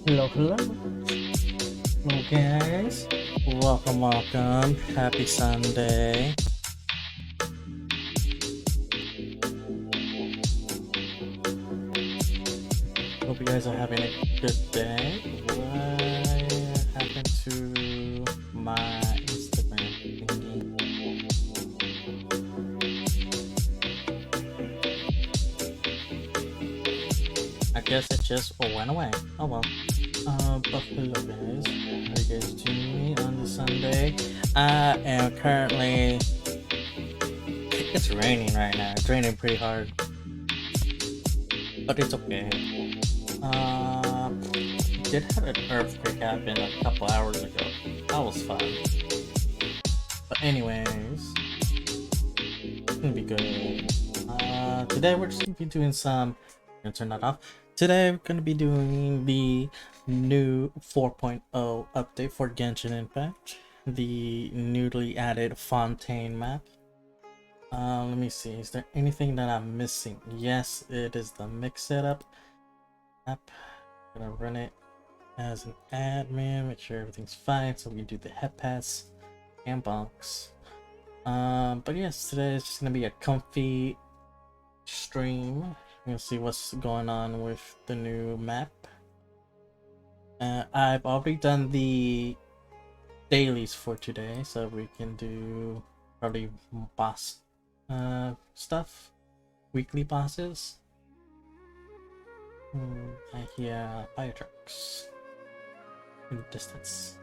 Hello, hello. Hello, guys. Welcome. Happy Sunday. Hope you guys are having a good day. What happened to my Instagram thingy? I guess it just went away. Oh well. But hello guys, how are you guys doing on this Sunday? I am currently, it's raining right now. It's raining pretty hard, but it's okay. Did have an earthquake happen a couple hours ago. That was fun. But anyways, it's gonna be good. Today we're just gonna be doing some, I'm gonna turn that off. Today we're gonna be doing the new 4.0 update for Genshin Impact, the newly added Fontaine map. Let me see, is there anything that I'm missing? Yes, it is the mix setup app. I'm gonna run it as an admin, make sure everything's fine so we can do the head pass and box. But yes, today is just gonna be a comfy stream. We're gonna see what's going on with the new map. I've already done the dailies for today, so we can do probably boss stuff, weekly bosses. I hear fire trucks in the distance.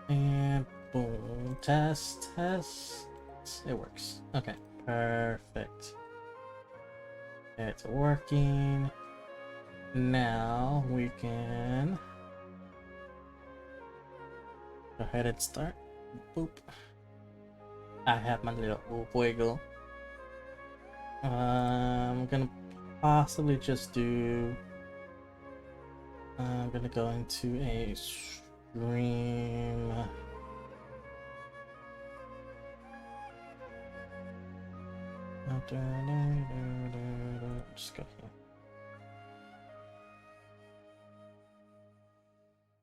And boom, test. It works. Okay, perfect. It's working. Now we can go ahead and start. Boop. I have my little wiggle. I'm gonna possibly just do, I'm gonna go into a stream. Just go here.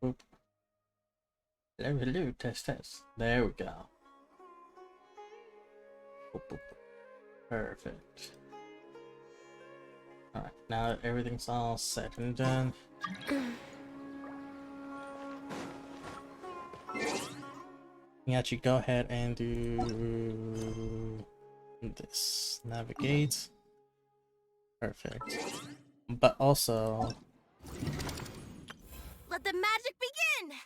Boop. Hello, test. There we go. Boop, boop, boop. Perfect. Alright, now that everything's all set and done. You actually go ahead and do this. Navigate. Perfect. But also, let the magic begin!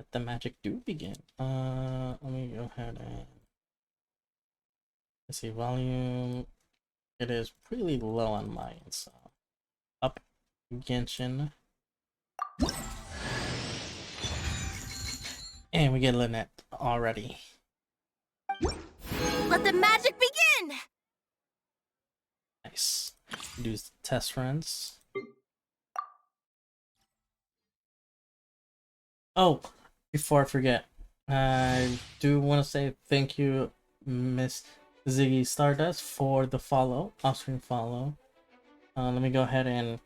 let the magic do begin. Let me go ahead and let's see, volume. It is really low on mine, so up Genshin. And we get Lynette already. Let the magic begin! Nice. Do the test runs. Oh, before I forget, I do want to say thank you, Miss Ziggy Stardust, for the follow, off-screen follow. Let me go ahead and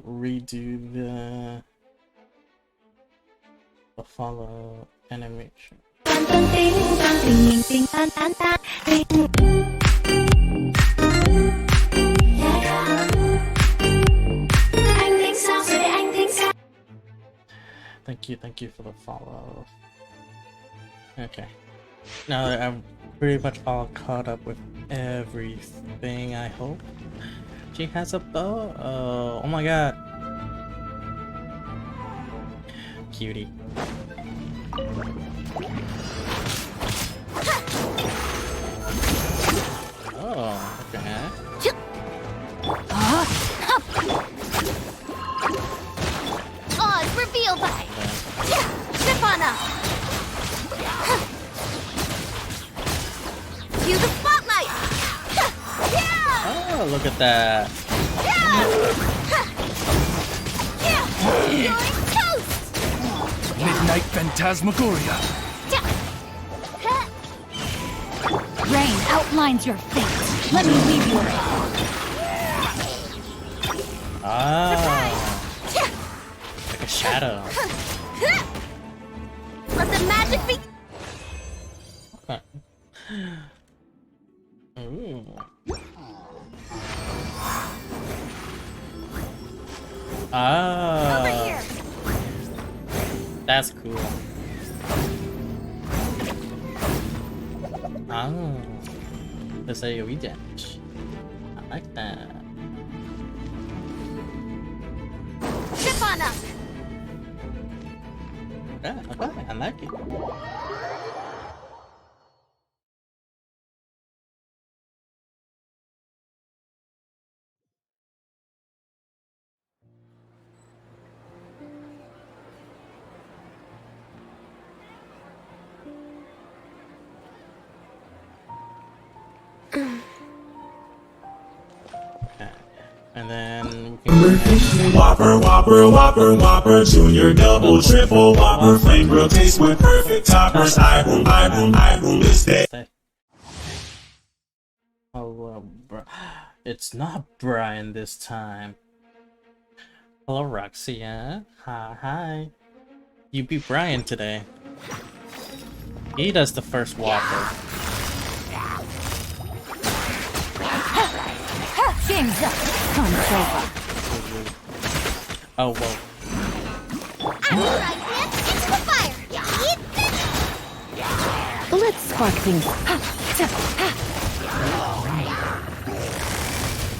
redo the follow animation. Thank you for the follow. Okay. Now that I'm pretty much all caught up with everything, I hope. She has a bow. Oh my god. Cutie. Oh, okay. Oz reveal by Zip on up! Cue the spotlight! Oh, look at that. You're toast! Midnight Phantasmagoria. Rain outlines your fate. Let me leave you alone. Ah, like a shadow. Let the magic be. Okay. Ooh. Over Ah, here. that's cool. Ah, there's a AoE damage. I like that. Ship on up. Yeah, okay, I like it. Okay. And then we can Whopper, Whopper, Whopper, Whopper, Junior, Double, Triple, Whopper, Flame Grill taste with perfect toppers. I boom this day. stay. Oh, it's not Brian this time. Hello, Roxia. Hi. You beat Brian today. He does the first Whopper. Game's up. Time's over. Oh, whoa. Alright, man. Into the fire. Eat this. Let's spark things.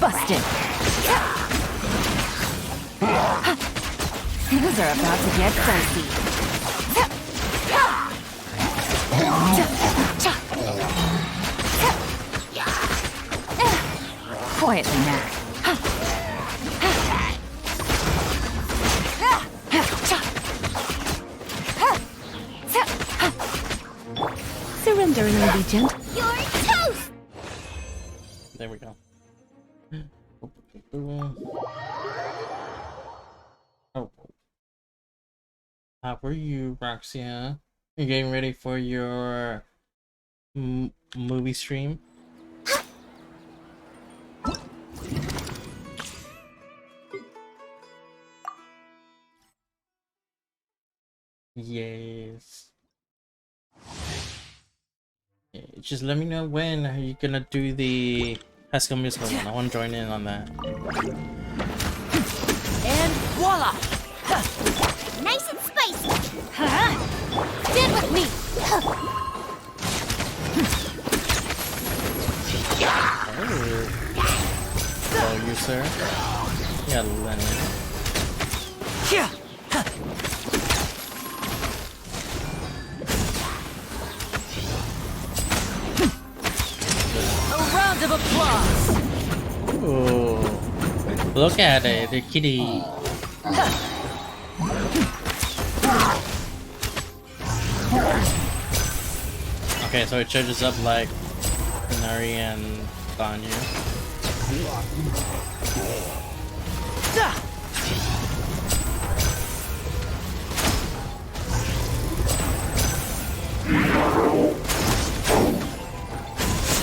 Busted. Things are about to get dicey. Quietly now. Surrendering allegiance. You're toast! There we go. Oh. How are you, Roxia? You getting ready for your movie stream? Yes. Yeah, just let me know when are you gonna do the High School Musical one. I want to join in on that. And voila! Nice and spicy! Stand with me! Oh, you, sir? Yeah, Lenny. A round of applause! Ooh. Look at it, the kitty. Okay, so it charges up like Nari and Banyu.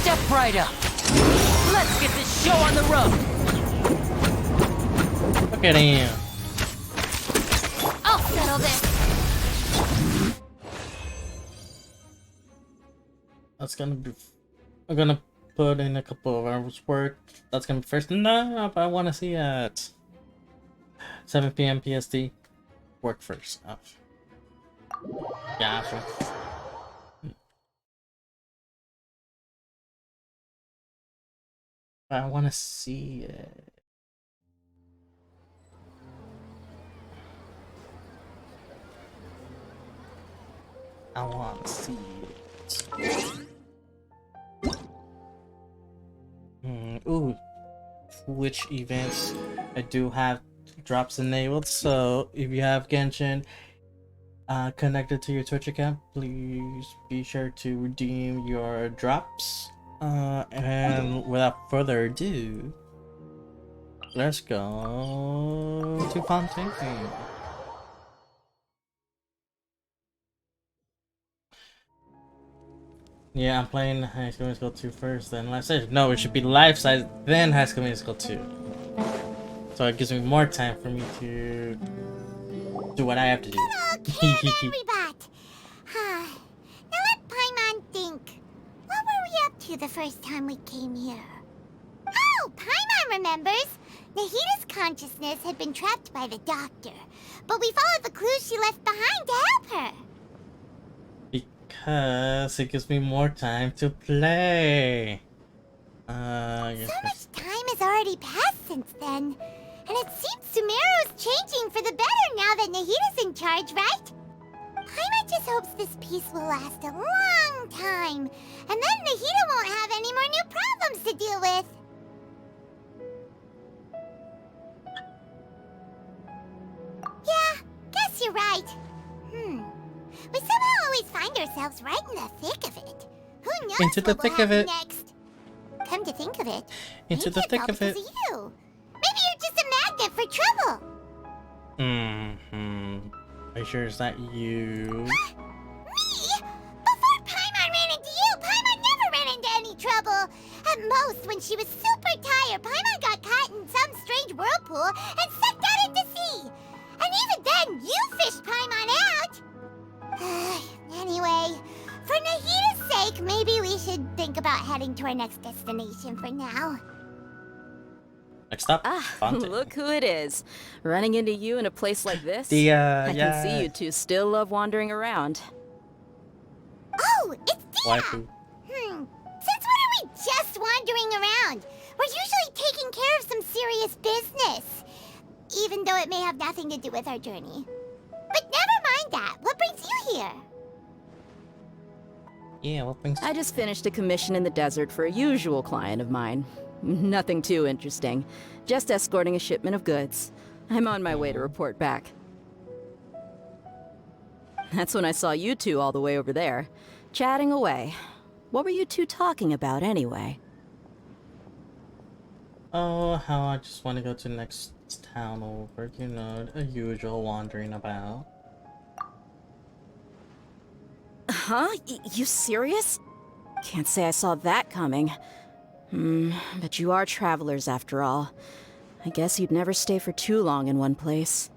Step right up! Let's get this show on the road! Look at him. I'll settle this! That's gonna be. I'm gonna put in a couple of hours work. That's gonna be first. No, but I want to see at 7 p.m. PST. Work first. Oh. Gotcha. I want to see it. I want to see it. Ooh, which events I do have drops enabled. So if you have Genshin connected to your Twitch account, please be sure to redeem your drops. And without further ado, let's go to Fontaine. Yeah, I'm playing High School Musical 2 first, then Life Stage. No, it should be Life Size, then High School Musical 2. So it gives me more time for me to do what I have to do. Rebot. Now let Paimon think. What were we up to the first time we came here? Oh, Paimon remembers. Nahita's consciousness had been trapped by the doctor, but we followed the clues she left behind to help her. Because it gives me more time to play. So much time has already passed since then. And it seems Sumeru's changing for the better now that Nahita's in charge, right? Paimon just hopes this peace will last a long time. And then Nahita won't have any more new problems to deal with. Yeah, guess you're right. We somehow always find ourselves right in the thick of it. Who knows Into the what thick will of happen it. next? Come to think of it, Into maybe the it's thick all of it. because of you. Maybe you're just a magnet for trouble. Are you sure it's not you? Me? Before Paimon ran into you, Paimon never ran into any trouble. At most, when she was super tired, Paimon got caught in some strange whirlpool and sucked out into sea. And even then, you fished Paimon out. Anyway, for Nahita's sake, maybe we should think about heading to our next destination for now. Next up, Fontaine. Look who it is. Running into you in a place like this. Dia, I can see you two still love wandering around. Oh, it's Dia! Waifu. Since when are we just wandering around? We're usually taking care of some serious business. Even though it may have nothing to do with our journey. But never mind that. What brings you here? Yeah, what brings I just finished a commission in the desert for a usual client of mine. Nothing too interesting. Just escorting a shipment of goods. I'm on my way to report back. That's when I saw you two all the way over there, chatting away. What were you two talking about anyway? Oh, how I just want to go to the next town over, you know, the usual wandering about. Huh? You serious? Can't say I saw that coming. But you are travelers after all. I guess you'd never stay for too long in one place.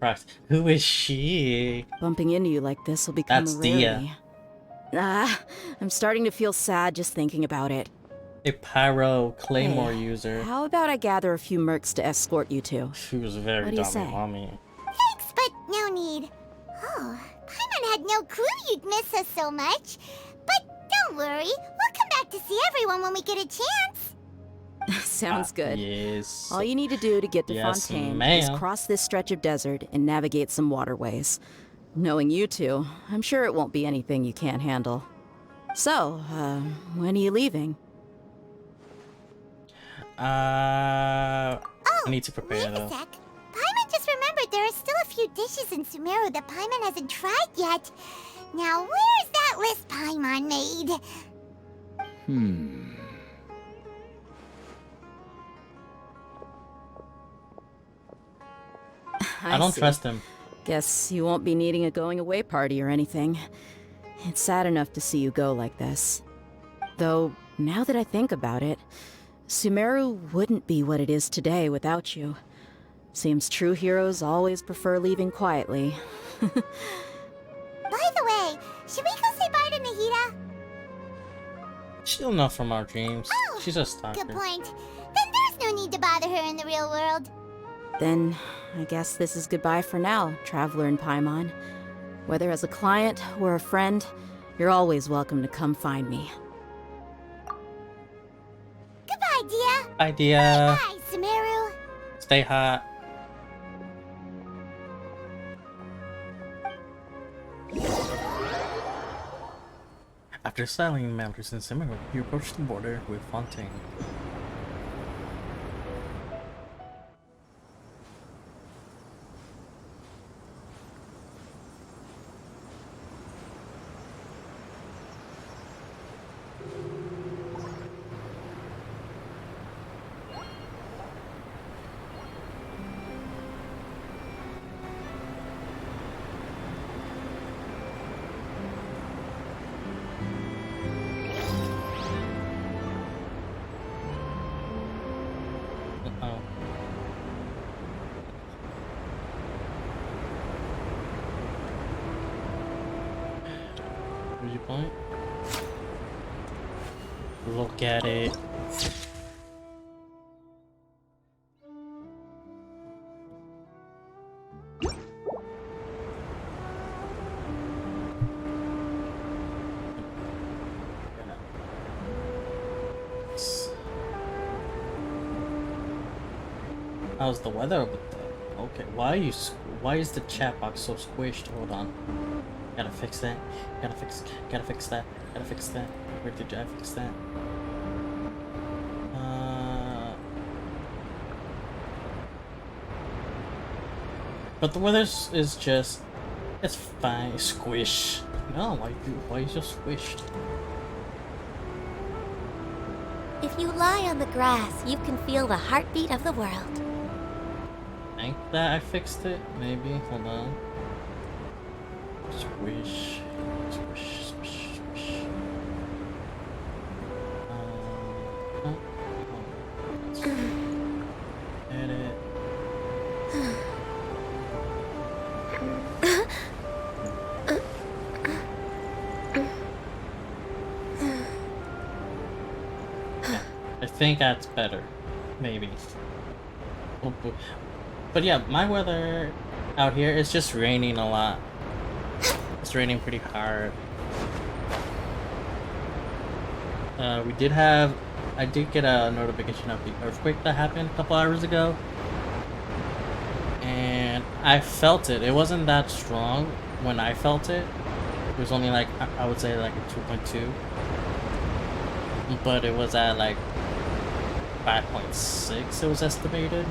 Right, who is she? Bumping into you like this will become That's a rarity. Dia. I'm starting to feel sad just thinking about it. A pyro claymore Hey, user. How about I gather a few mercs to escort you two? She was very What do you dumb, say? mommy. Thanks, but no need. Oh, Paimon had no clue you'd miss us so much. But don't worry, we'll come back to see everyone when we get a chance. Sounds good. Yes. All you need to do to get to Yes, Fontaine is ma'am. cross this stretch of desert and navigate some waterways. Knowing you two, I'm sure it won't be anything you can't handle. So, when are you leaving? I need to prepare Wait a though. sec. Paimon just remembered there are still a few dishes in Sumeru that Paimon hasn't tried yet. Now, where's that list Paimon made? I don't see. trust him. Guess you won't be needing a going away party or anything. It's sad enough to see you go like this. Though, now that I think about it, Sumeru wouldn't be what it is today without you. Seems true heroes always prefer leaving quietly. By the way, should we go say bye to Nahita? She'll know from our dreams. Oh, She's a stalker. Good point. Then there's no need to bother her in the real world. Then, I guess this is goodbye for now, Traveler in Paimon. Whether as a client or a friend, you're always welcome to come find me. Goodbye, Dia. Idea. Bye, Sumeru. Stay hot. After settling matters in Sumeru, you approach the border with Fontaine. point. Look at it. How's the weather over there? Okay, why is the chat box so squished? Hold on. Gotta fix that. Gotta fix that. Gotta fix that. Where did I fix that? But the weather is just, it's fine. Squish. No, why is it squished? If you lie on the grass, you can feel the heartbeat of the world. I think that I fixed it. Maybe. Hold on. Squish. Squish. Squish. Squish. Oh, edit. I think that's better. Maybe. But yeah, my weather out here is just raining a lot. It's raining pretty hard. I did get a notification of the earthquake that happened a couple hours ago. And I felt it. It wasn't that strong when I felt it. It was only like, I would say like a 2.2. But it was at like 5.6 it was estimated.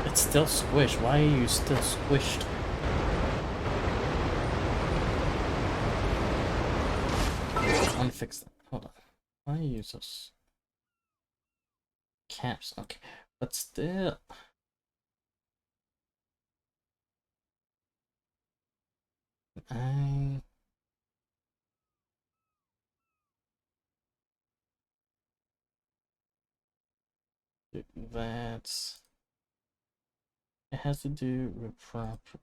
It's still squished. Why are you still squished? Unfix that. Hold on. Why are you so camps? Okay. But still. That's, it has to do with properties.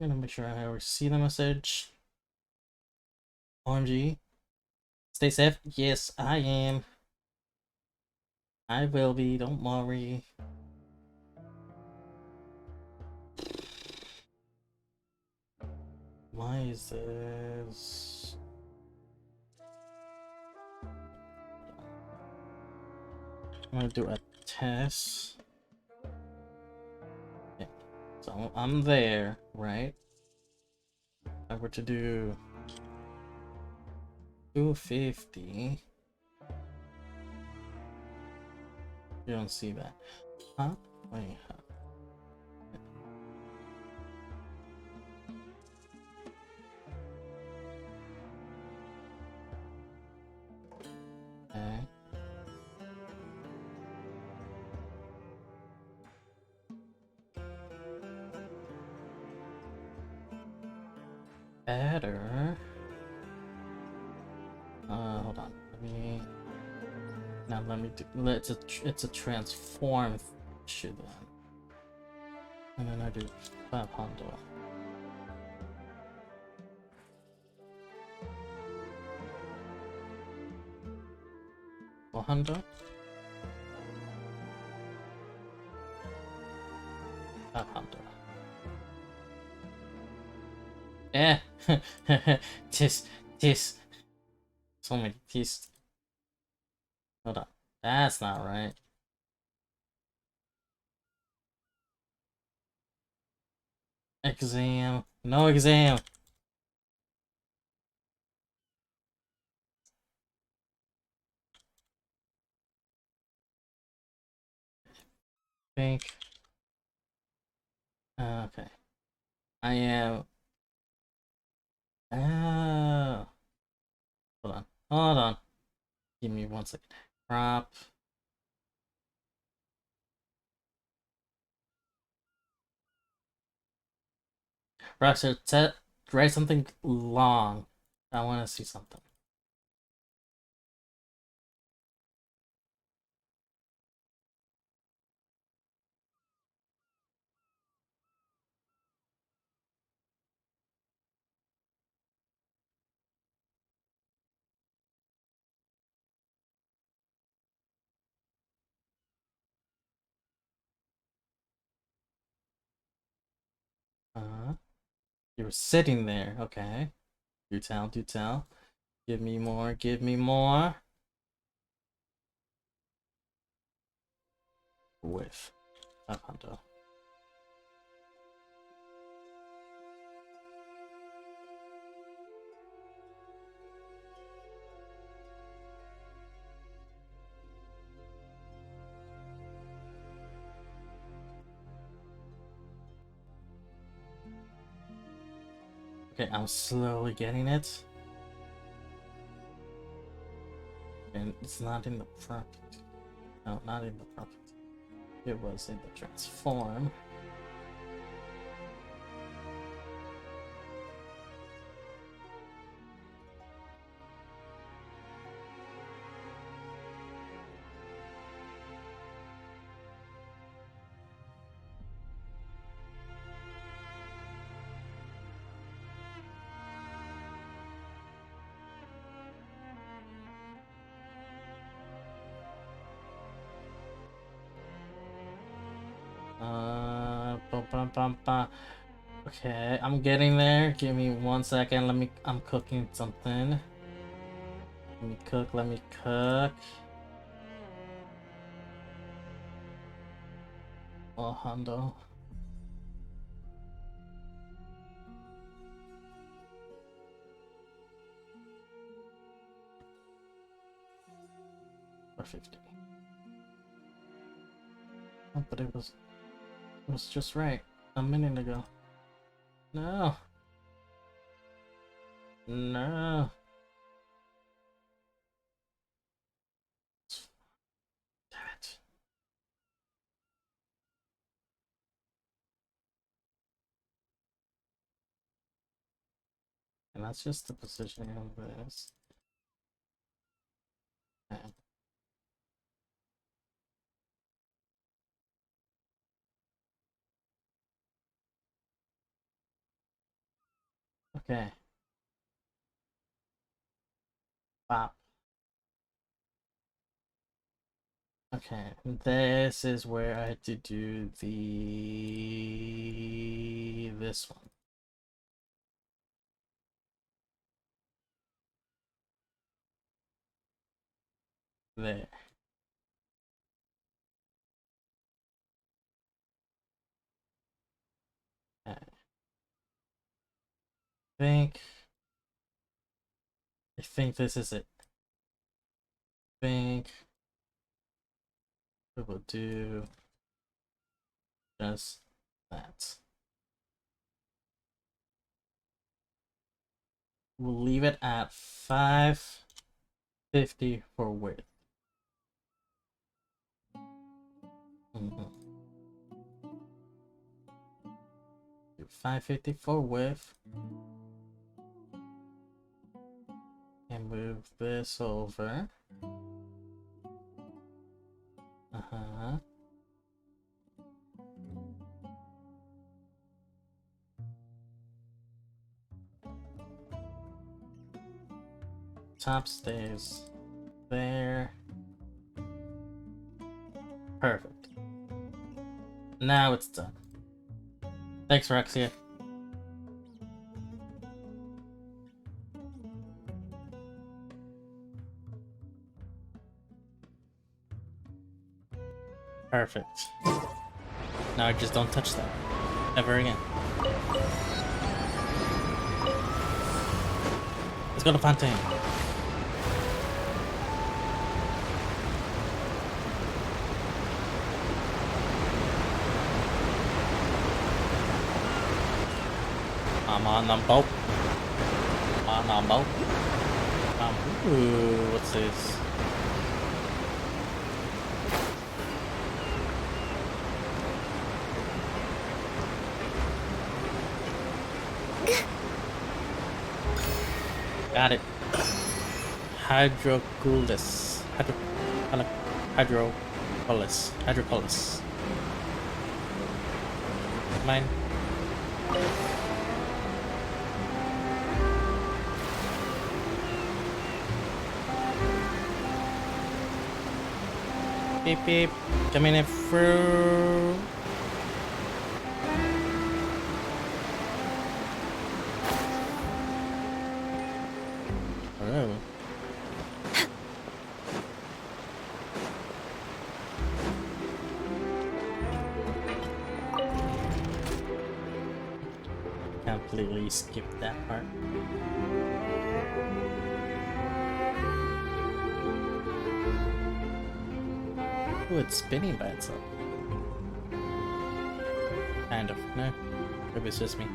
I'm gonna make sure I receive the message. OMG. Stay safe. Yes, I am. I will be, don't worry. Why is this? I'm gonna do a test. Yeah. So I'm there, right? If I were to do 250. You don't see that. Huh? Wait, huh? Okay. Better. Hold on. Let me do. It's a transform shit then. And then I do 500. $400. 500. Eh. this. So many teeth. Hold on. That's not right. Exam. No exam. Think. Okay. I am. Hold on. Hold on. Give me 1 second. Prop. Roxer, write something long. I want to see something. were sitting there. Okay. Do tell, do tell. Give me more, give me more. With 500. Okay, I'm slowly getting it. And it's not in the profit. No, not in the profit. It was in the transform. Okay, I'm getting there. Give me 1 second. I'm cooking something. Let me cook. Oh, Hondo. Or 50. Oh, but it was just right a minute ago. No. No. Damn it. And that's just the positioning of this. Okay. Okay. Bop. Okay, this is where I had to do this one. There. I think this is it. I think we will do just that. We'll leave it at 550 for width. 550 for width. And move this over. Top stays there. Perfect. Now it's done. Thanks, Rexia. Perfect. Now I just don't touch that ever again. Let's go to Fontaine. I'm on the boat. Ooh, what's this? Got it. Hydroculus. Hydroculus. Mine. Beep beep. Coming in through. completely skipped that part. Ooh, it's spinning by itself. Kind of. No. Maybe it's just me.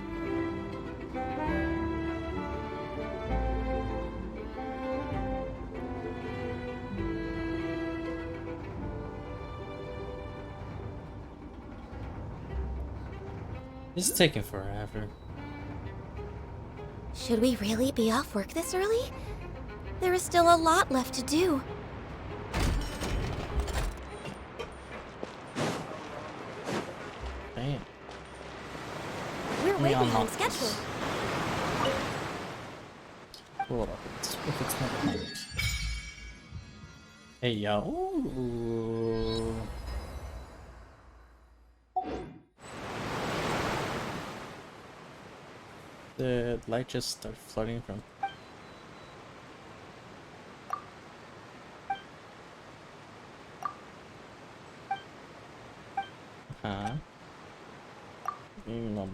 It's taking forever. Should we really be off work this early? There is still a lot left to do. Damn. We're way Yeah, I'm behind not- schedule. Hold up. If it's not nice. Hey, yo. The light just started flooding from. Huh? No.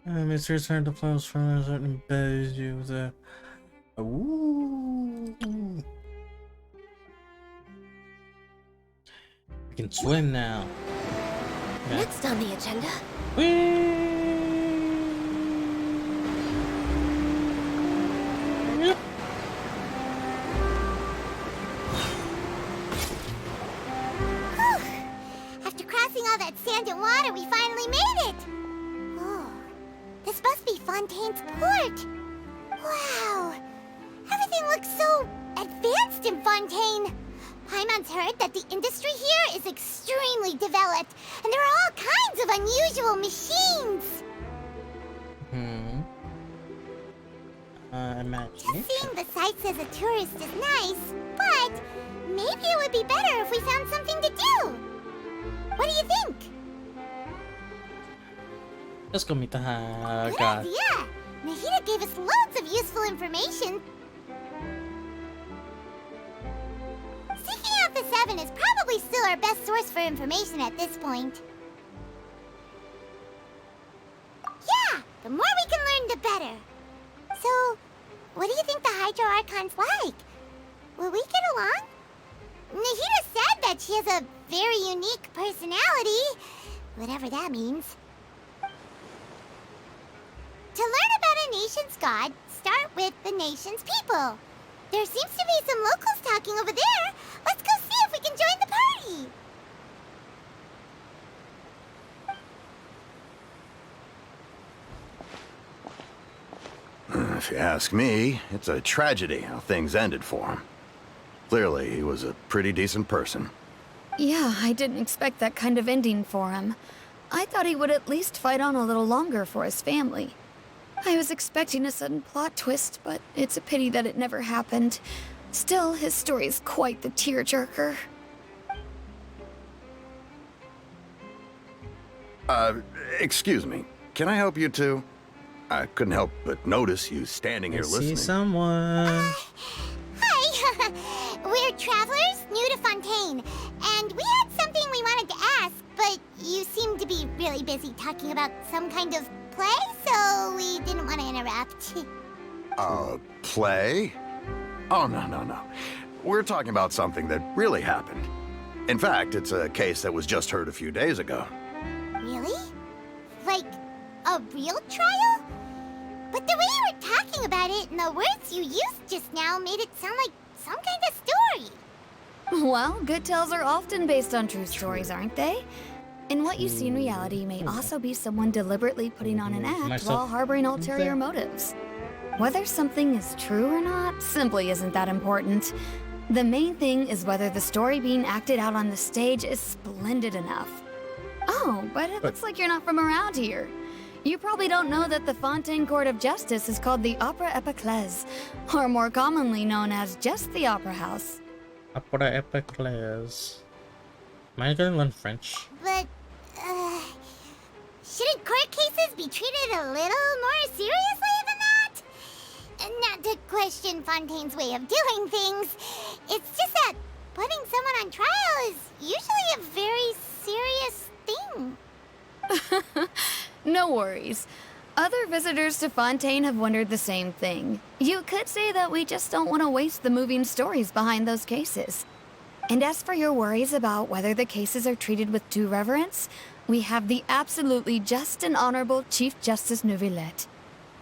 It's returned to close from a certain base. Use a. Ooh. We can swim now. Okay. Next on the agenda. Yep. After crossing all that sand and water, we finally made it! Oh, this must be Fontaine's port. Wow, everything looks so advanced in Fontaine. Paimon's heard that the industry here is extremely developed, and there are all kinds of unusual machines. Imagination. Seeing the sights as a tourist is nice, but maybe it would be better if we found something to do. What do you think? Let's go meet the Good guy. idea! Nahida gave us loads of useful information. Seeking out the Seven is probably still our best source for information at this point. Yeah! The more we can learn, the better. So, what do you think the Hydro Archon's like? Will we get along? Nahida said that she has a very unique personality, whatever that means. To learn about a nation's god, start with the nation's people. There seems to be some locals talking over there. Let's go see if we can join the party. If you ask me, it's a tragedy how things ended for him. Clearly, he was a pretty decent person. Yeah, I didn't expect that kind of ending for him. I thought he would at least fight on a little longer for his family. I was expecting a sudden plot twist, but it's a pity that it never happened. Still, his story is quite the tearjerker. Excuse me. Can I help you two? I couldn't help but notice you standing here I see listening. someone. Hi! We're travelers new to Fontaine, and we had something we wanted to ask, but you seem to be really busy talking about some kind of play, so we didn't want to interrupt. Play? Oh, no. We're talking about something that really happened. In fact, it's a case that was just heard a few days ago. Really? Like, a real trial? But the way you were talking about it and the words you used just now made it sound like some kind of story. Well, good tales are often based on true stories, aren't they? And what you see in reality may also be someone deliberately putting on an act Myself. while harboring ulterior motives. Whether something is true or not simply isn't that important. The main thing is whether the story being acted out on the stage is splendid enough. Oh, but it looks like you're not from around here. You probably don't know that the Fontaine Court of Justice is called the Opera Epiclese, or more commonly known as just the Opera House. Opera Epiclese. Am I gonna learn French? But, shouldn't court cases be treated a little more seriously than that? Not to question Fontaine's way of doing things. It's just that putting someone on trial is usually a very serious thing. No worries. Other visitors to Fontaine have wondered the same thing. You could say that we just don't want to waste the moving stories behind those cases. And as for your worries about whether the cases are treated with due reverence, we have the absolutely just and honorable Chief Justice Neuvillette,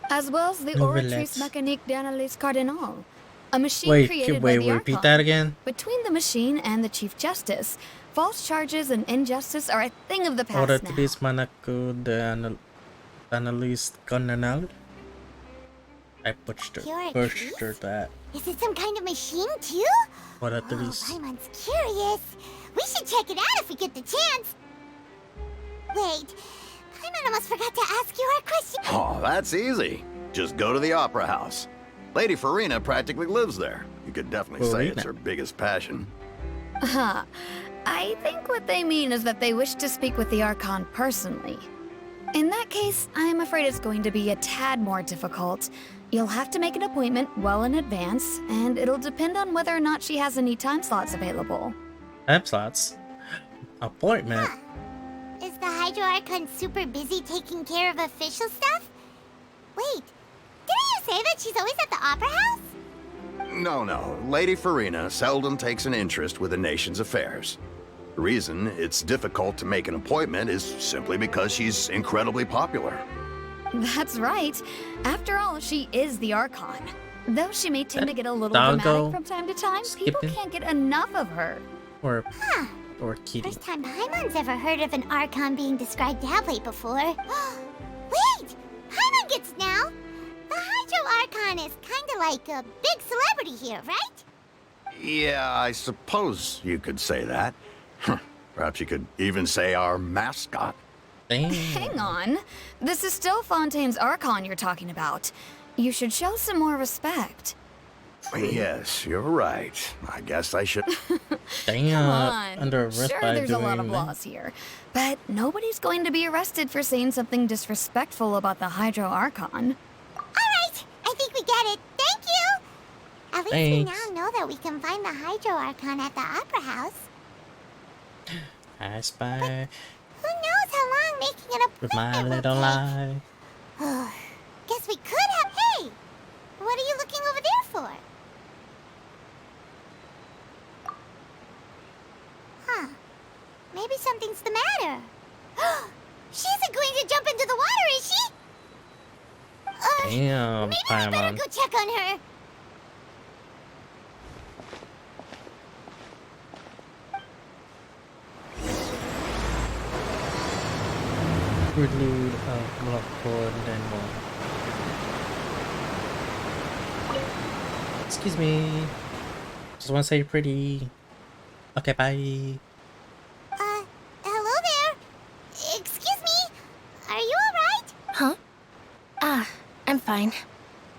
as well as the Oratrice Mécanique d'Analyse Cardinal, a machine created by the repeat Archon. that again? Between the machine and the Chief Justice, false charges and injustice are a thing of the past now. Oratrice Mécanique d'Analyse Cardinal. I butchered that. Is it some kind of machine too? Oratrice. Paimon's curious. We should check it out if we get the chance. Wait, Paimon almost forgot to ask you our question. Oh, that's easy. Just go to the Opera House. Lady Farina practically lives there. You could definitely say it's her biggest passion. Huh. I think what they mean is that they wish to speak with the Archon personally. In that case, I'm afraid it's going to be a tad more difficult. You'll have to make an appointment well in advance, and it'll depend on whether or not she has any time slots available. Time slots? Appointment? Huh. Is the Hydro Archon super busy taking care of official stuff? Wait, didn't you say that she's always at the Opera House? No. Lady Farina seldom takes an interest with the nation's affairs. The reason it's difficult to make an appointment is simply because she's incredibly popular. That's right. After all, she is the Archon. Though she may tend to get a little doggo dramatic from time to time, people skipping. can't get enough of her. Or kitty. First time Paimon's ever heard of an Archon being described that way before. Wait! Paimon gets now! The Hydro Archon is kinda like a big celebrity here, right? Yeah, I suppose you could say that. Perhaps you could even say our mascot. Damn. Hang on. This is still Fontaine's Archon you're talking about. You should show some more respect. Yes, you're right. I guess I should... Damn. Come on. Under arrest Sure, by there's a doing lot of that. laws here, but nobody's going to be arrested for saying something disrespectful about the Hydro Archon. Alright, I think we get it. Thank you! At least Thanks. we now know that we can find the Hydro Archon at the Opera House. I spy Who knows how long making an appointment with my will little take. lie. Guess we could have... Hey! What are you looking over there for? Huh. Maybe something's the matter. She isn't going to jump into the water, is she? Damn, Maybe we better Paimon. go check on her. Prelude of Bloodborne and one. Excuse me. Just want to say you're pretty. Okay, bye. Hello there. Excuse me. Are you alright? Huh? I'm fine.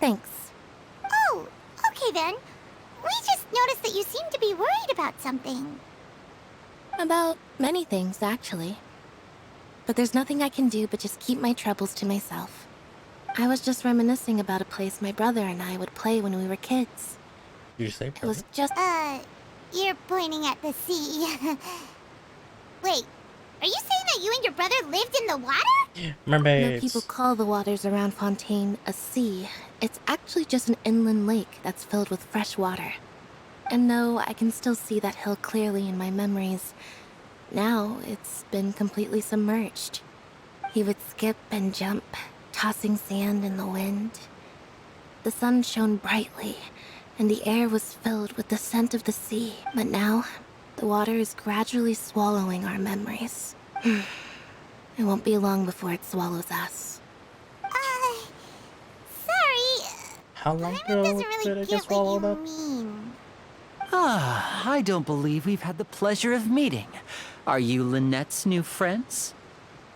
Thanks. Oh, okay then. We just noticed that you seem to be worried about something. About many things, actually. But there's nothing I can do but just keep my troubles to myself. I was just reminiscing about a place my brother and I would play when we were kids. Did you say It was just... You're pointing at the sea. Wait, are you saying that you and your brother lived in the water? mermaids? No, people call the waters around Fontaine a sea. It's actually just an inland lake that's filled with fresh water. And though I can still see that hill clearly in my memories, now it's been completely submerged. He would skip and jump, tossing sand in the wind. The sun shone brightly, and the air was filled with the scent of the sea. But now, the water is gradually swallowing our memories. It won't be long before it swallows us. Sorry. How long Paimon ago doesn't did really it get get what swallowed you up? mean. I don't believe we've had the pleasure of meeting. Are you Lynette's new friends?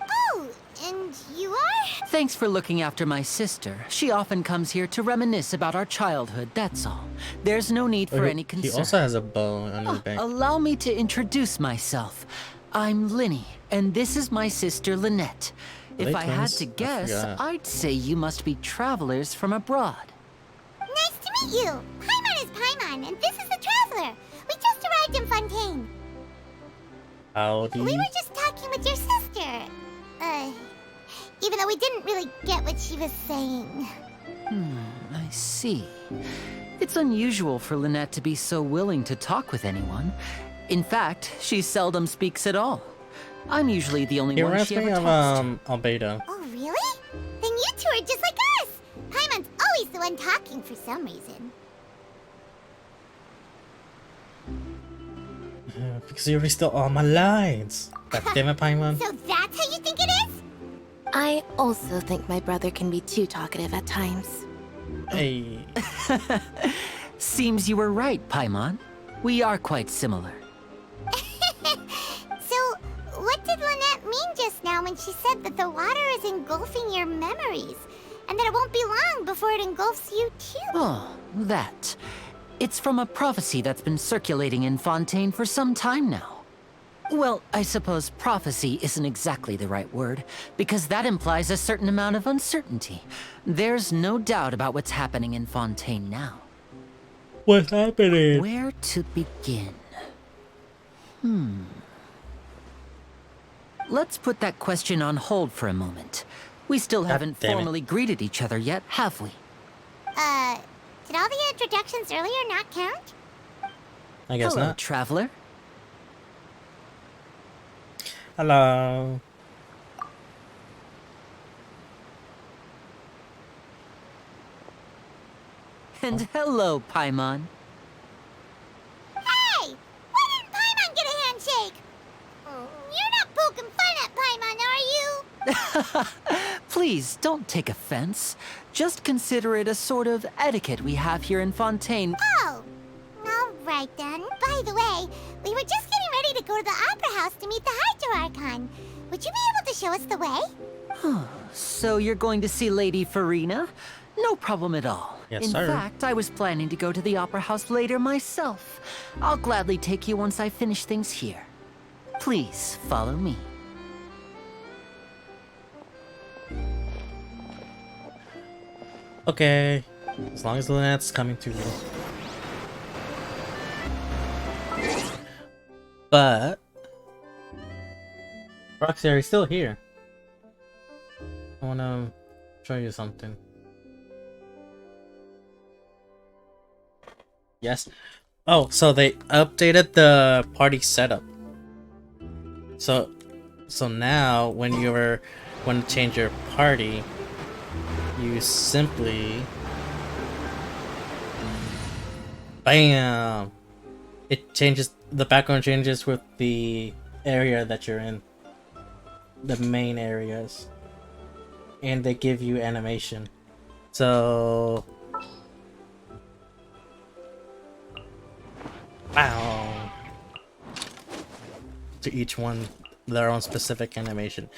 Oh, and you are? Thanks for looking after my sister. She often comes here to reminisce about our childhood, that's all. There's no need for any concern. He also has a bow on his back. Allow me to introduce myself. I'm Linny, and this is my sister Lynette. If They I had twins? to I guess, forgot. I'd say you must be travelers from abroad. Nice to meet you. Paimon is Paimon, and this is the Traveler. We just arrived in Fontaine. Howdy. We were just talking with your sister. Even though we didn't really get what she was saying. I see. It's unusual for Lynette to be so willing to talk with anyone. In fact, she seldom speaks at all. I'm usually the only He one reminds she me ever of talks to. Albedo. Oh, really? Then you two are just like us. Paimon's always the one talking for some reason. Because you already stole all my lines. God damn it, Paimon. So that's how you think it is? I also think my brother can be too talkative at times. Hey. Seems you were right, Paimon. We are quite similar. So, what did Lynette mean just now when she said that the water is engulfing your memories? And that it won't be long before it engulfs you too? Oh, that. It's from a prophecy that's been circulating in Fontaine for some time now. Well, I suppose prophecy isn't exactly the right word, because that implies a certain amount of uncertainty. There's no doubt about what's happening in Fontaine now. What's happening? Where to begin? Let's put that question on hold for a moment. We still haven't damn it. formally greeted each other yet, have we? Did all the introductions earlier not count? I guess Hello, not. traveler. Hello. And hello, Paimon. Hey! Why didn't Paimon get a handshake? You're not poking fun at Paimon, are you? Please, don't take offense. Just consider it a sort of etiquette we have here in Fontaine. Oh, all right then. By the way, we were just getting ready to go to the Opera House to meet the Hydro Archon. Would you be able to show us the way? So you're going to see Lady Farina? No problem at all. Yes, in sir. fact, I was planning to go to the Opera House later myself. I'll gladly take you once I finish things here. Please, follow me. Okay. As long as Lynette's coming to me. But Roxy, are you still here? I wanna show you something. Yes. Oh, so they updated the party setup. So now when you want to change your party, you simply bam! It changes, the background changes with the area that you're in. The main areas. And they give you animation. So wow. To each one their own specific animation.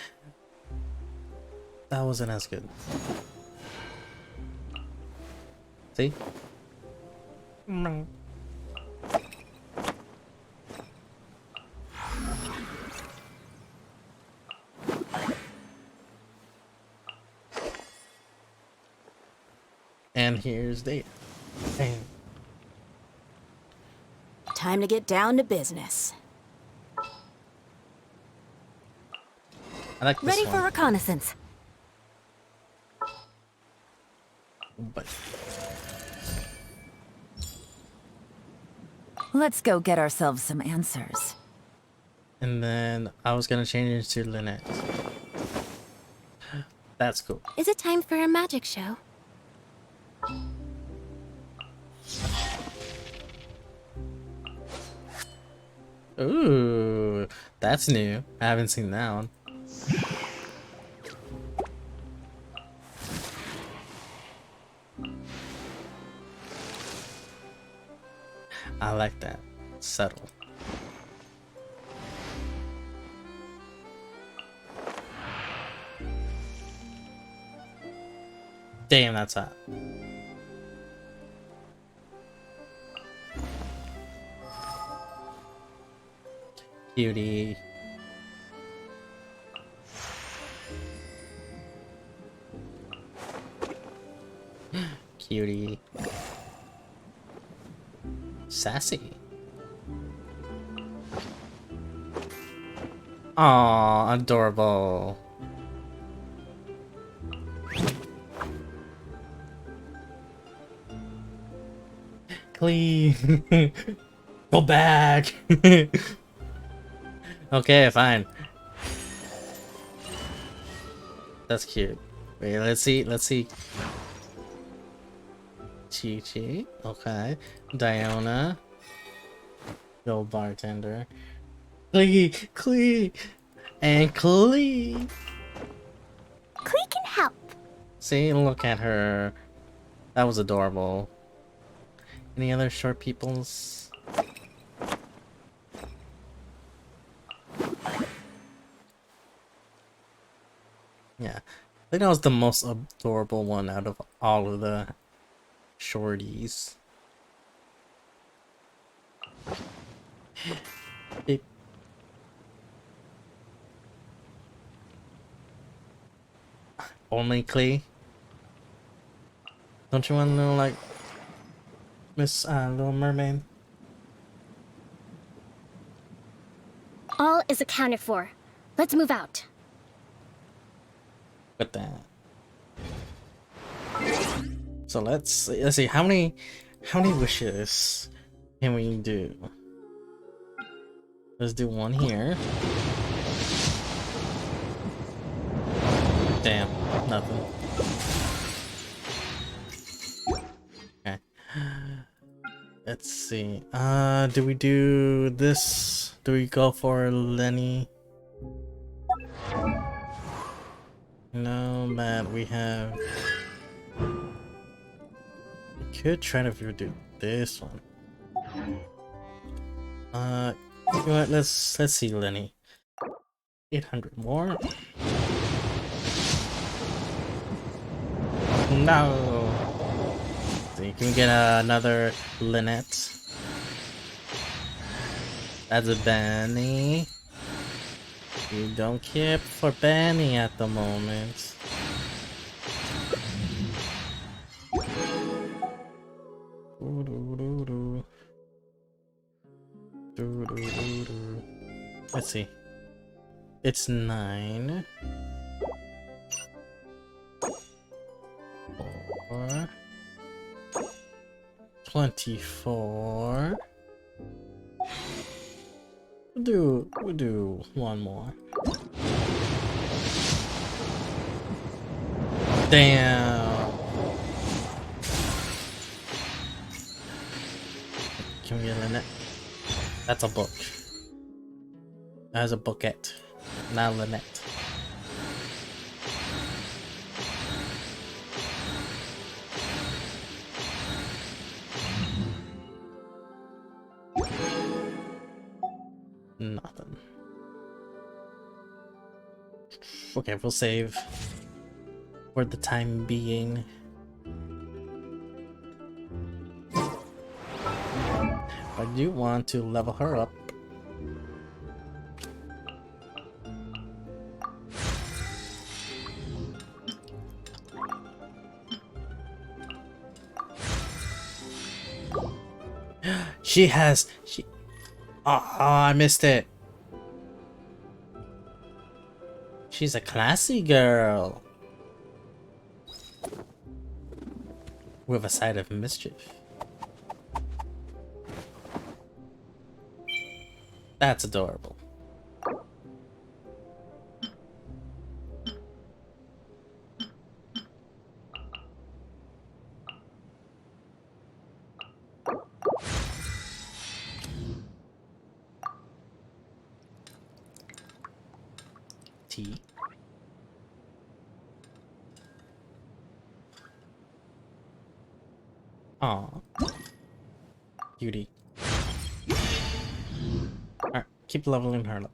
That wasn't as good. See? And here's data. Bam. Time to get down to business. I like this Ready one. for reconnaissance. But Let's go get ourselves some answers. and then I was gonna change it to Lynette. That's cool. Is it time for a magic show? Ooh, that's new. I haven't seen that one. I like that. Subtle. Damn, that's hot. Cutie. Cutie. Sassy. Aw, adorable. Please. Go back. Okay, fine. That's cute. Wait, let's see. Chi-Chi. Okay. Diona. Go bartender. Clee. And Clee. Clee can help. See, look at her. That was adorable. Any other short peoples? Yeah. I think that was the most adorable one out of all of the shorties. Only Clee? Don't you want to know, like, Miss Little Mermaid? All is accounted for. Let's move out. With that. So let's see how many wishes can we do? Let's do one here. Damn, nothing. Okay. Let's see. Do we do this? Do we go for Lenny? No, but we have. We could try to do this one. You know what? Let's see, Lenny. 800 more. No. So you can get another Lynette. That's a Benny. You don't care for Benny at the moment. Let's see. It's 9. 4. 24. We'll do one more. Damn. Can we get Lynette? That's a book. That's a bookette. Not Lynette. Nothing. Okay, we'll save for the time being. I do want to level her up. She oh, I missed it. She's a classy girl with a side of mischief. That's adorable. T. Aw. Beauty. Alright, keep leveling her up.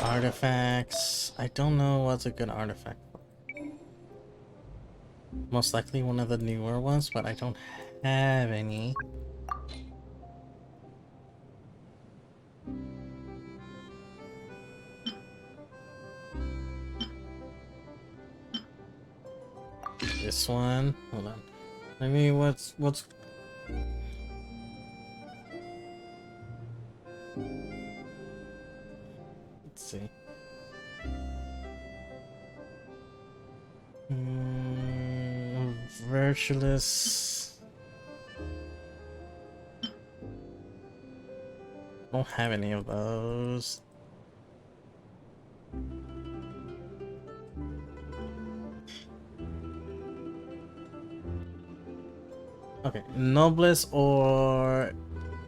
Artifacts. I don't know what's a good artifact for. Most likely one of the newer ones, but I don't have any. this one. Hold on. I mean, what's let's see. Virtueless. Don't have any of those. Okay, Noblesse or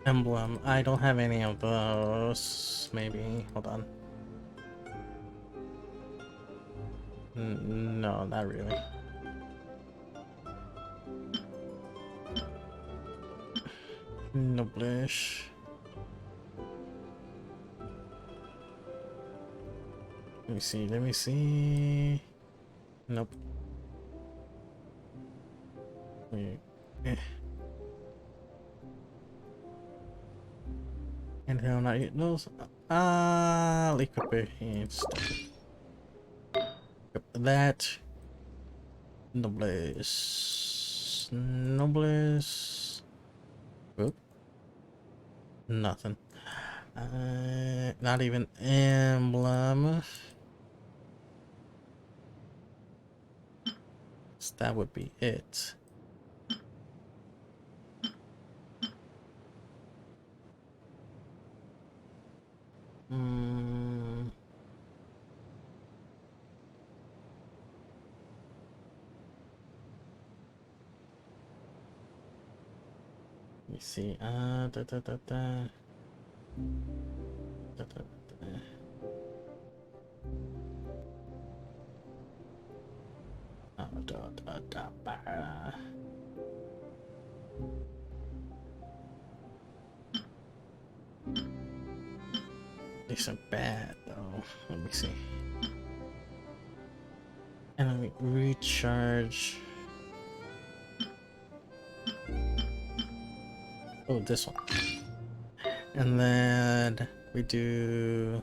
Emblem. I don't have any of those. Maybe. Hold on. No, not really. Noblesse. Let me see. Let me see. Nope. Wait. And how not get those? Equip it instead. Equip that. Noblesse. Noblesse. Oop. Nothing. Not even emblem. So that would be it. Let me see. These are bad though. Let me see. And let me recharge. Oh, this one. And then we do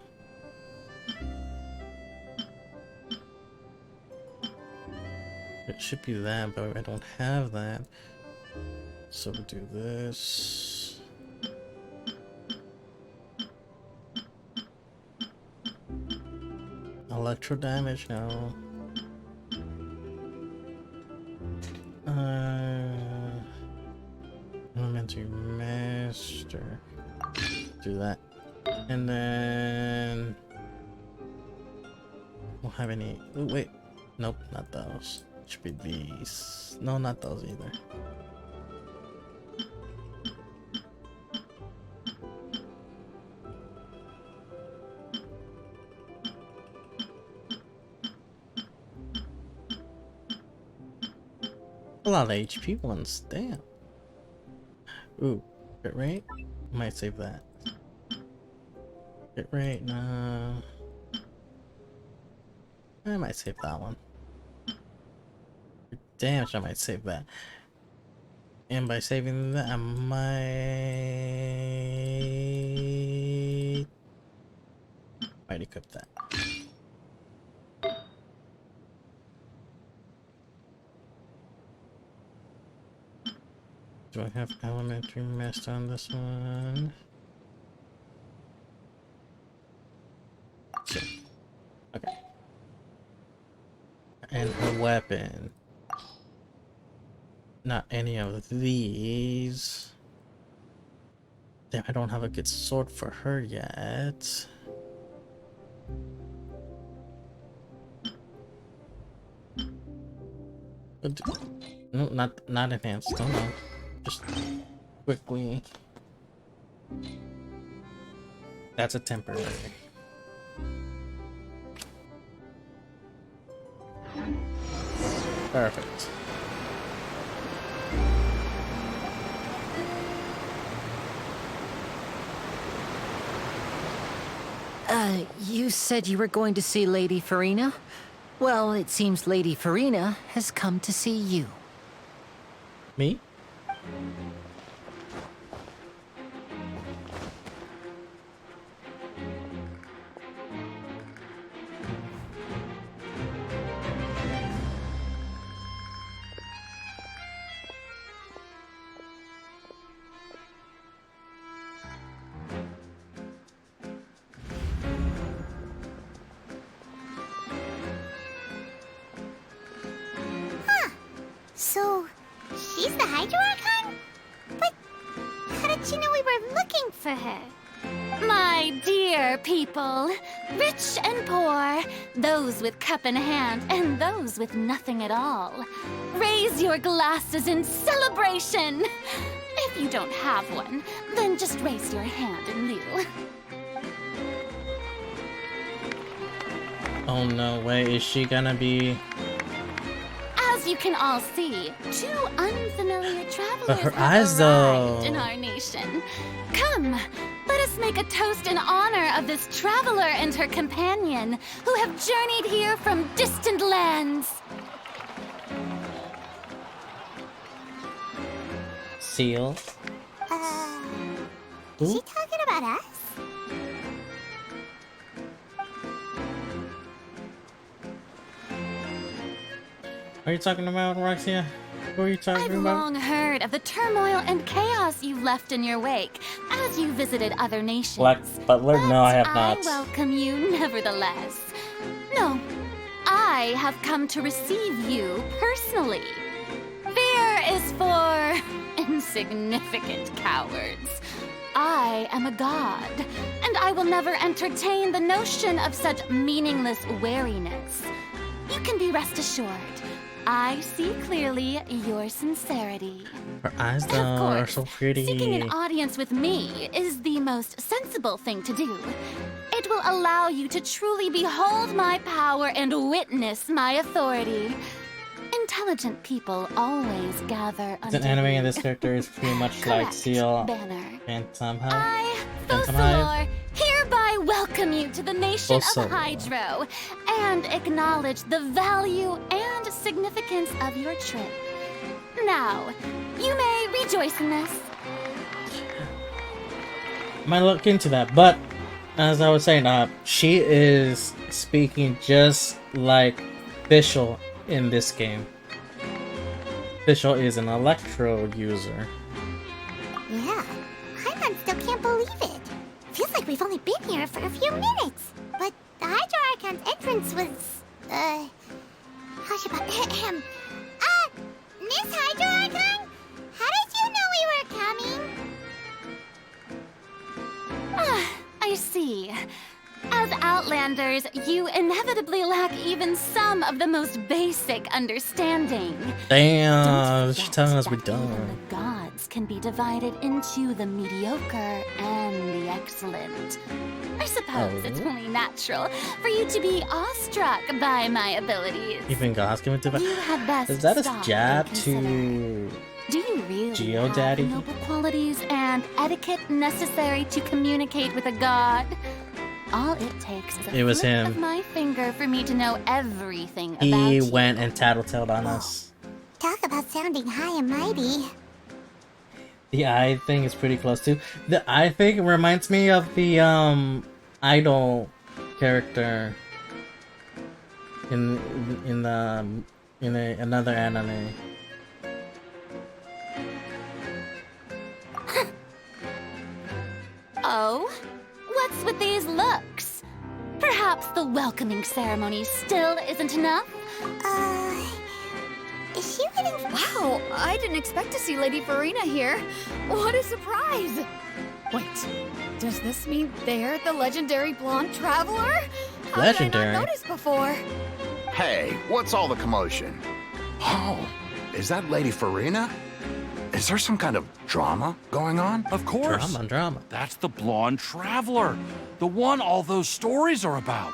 it should be that, but I don't have that. So we do this. Electro damage now. Elementary master. Do that. And then we'll have any. Ooh, wait. Nope, not those. Should be these. No, not those either. A lot of HP ones, damn. Ooh, hit rate? Might save that. Hit rate, no. I might save that one. Damage, I might save that. And by saving that, I might equip that. Do I have elementary master on this one? Sure. Okay. And a weapon. Not any of these. Damn, I don't have a good sword for her yet. No, not enhanced. Don't know. Just quickly. That's a temporary. Perfect. You said you were going to see Lady Farina? Well, it seems Lady Farina has come to see you. Me? she's the Hydro Archon? But how did she know we were looking for her? My dear people, rich and poor, those with cup in hand and those with nothing at all, raise your glasses in celebration. If you don't have one, then just raise your hand in lieu. Oh no, wait, is she gonna be... As you can all see, two unfamiliar travelers But her have eyes, arrived though. in our nation. Come, let us make a toast in honor of this traveler and her companion who have journeyed here from distant lands. Seal? Is she talking about us? Are you talking about, Roxia? Who are you talking I've about? long heard of the turmoil and chaos you've left in your wake as you visited other nations. Black Butler? No, I have I not. welcome you nevertheless. No, I have come to receive you personally. Fear is for insignificant cowards. I am a god, and I will never entertain the notion of such meaningless wariness. You can be rest assured. I see clearly your sincerity. Her eyes, though, Of are course, so pretty. seeking an audience with me is the most sensible thing to do. It will allow you to truly behold my power and witness my authority. Intelligent people always gather It's under an anime, me. and this character is pretty much like Correct, Seal Banner. Phantom Hive. I, Phantom Hive. Fosalor, hereby welcome you to the nation Fosalor. of Hydro and acknowledge the value and significance of your trip. Now, you may rejoice in this. Might look into that, but as I was saying, she is speaking just like Fischl in this game. Fischl is an Electro user. Yeah, Paimon still can't believe it. Feels like we've only been here for a few minutes. But the Hydro Archon's entrance was, how should I... Miss Hydro Archon? How did you know we were coming? Ah, I see. As Outlanders, you inevitably lack even some of the most basic understanding. Damn, she's Forget telling us we're that even dumb. the gods can be divided into the mediocre and the excellent. I suppose it's only natural for you to be awestruck by my abilities. Even gods can do You had best Is that a stop jab and consider. to Do you really Geodaddy? have the noble qualities and etiquette necessary to communicate with a god? All it takes is a It was flick him. of my finger for me to know everything about He you. went and tattletaled on us. Talk about sounding high and mighty. The eye thing is pretty close too. The eye thing reminds me of the idol character in another anime. Oh? What's with these looks? Perhaps the welcoming ceremony still isn't enough? Is she waiting for... Wow, I didn't expect to see Lady Farina here. What a surprise! Wait, does this mean they're the legendary blonde traveler? How Legendary? did I not notice before? Hey, what's all the commotion? Oh, is that Lady Farina? Is there some kind of drama going on? Of course. Drama. That's the blonde traveler. The one all those stories are about.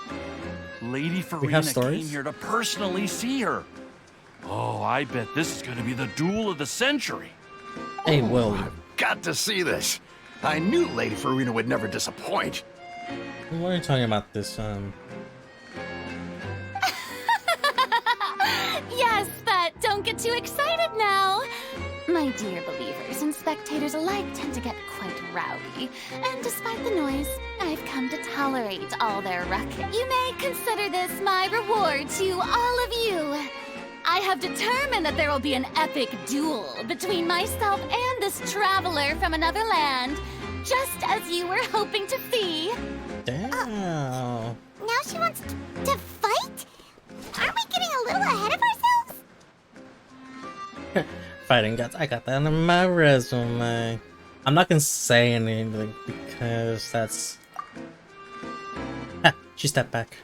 Lady Farina came stories? here to personally see her. Oh, I bet this is going to be the duel of the century. Hey, Will. I've got to see this. I knew Lady Farina would never disappoint. What are you talking about this, Yes, but don't get too excited now. My dear believers and spectators alike tend to get quite rowdy, and despite the noise, I've come to tolerate all their ruckus. You may consider this my reward to all of you. I have determined that there will be an epic duel between myself and this traveler from another land, just as you were hoping to see. Damn. Now she wants to fight? Aren't we getting a little ahead of ourselves? Fighting gods. I got that on my resume. I'm not gonna say anything because that's... Ha, she stepped back.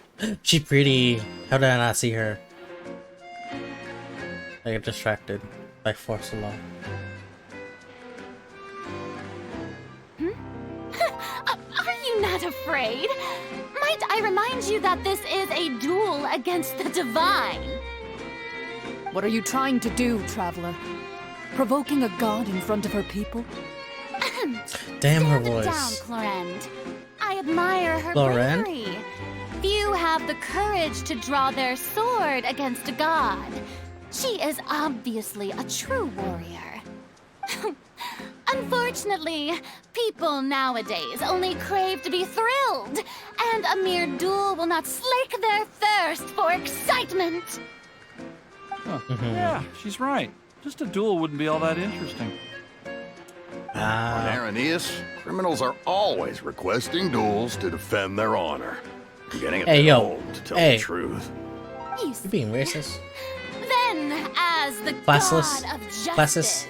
She's pretty. How did I not see her? I get distracted by force of law. Are you not afraid? Might I remind you that this is a duel against the divine? What are you trying to do, Traveler? Provoking a god in front of her people? Damn her Stand voice. down, Clorend. I admire her Clorend? bravery. Few have the courage to draw their sword against a god. She is obviously a true warrior. Unfortunately, people nowadays only crave to be thrilled, and a mere duel will not slake their thirst for excitement. Huh. Yeah, she's right. Just a duel wouldn't be all that interesting. On Arrhenius, criminals are always requesting duels to defend their honor. I'm getting Hey, yo. old to tell Hey. the truth. You You're being racist. Then, as the Classless. god of Classes. justice,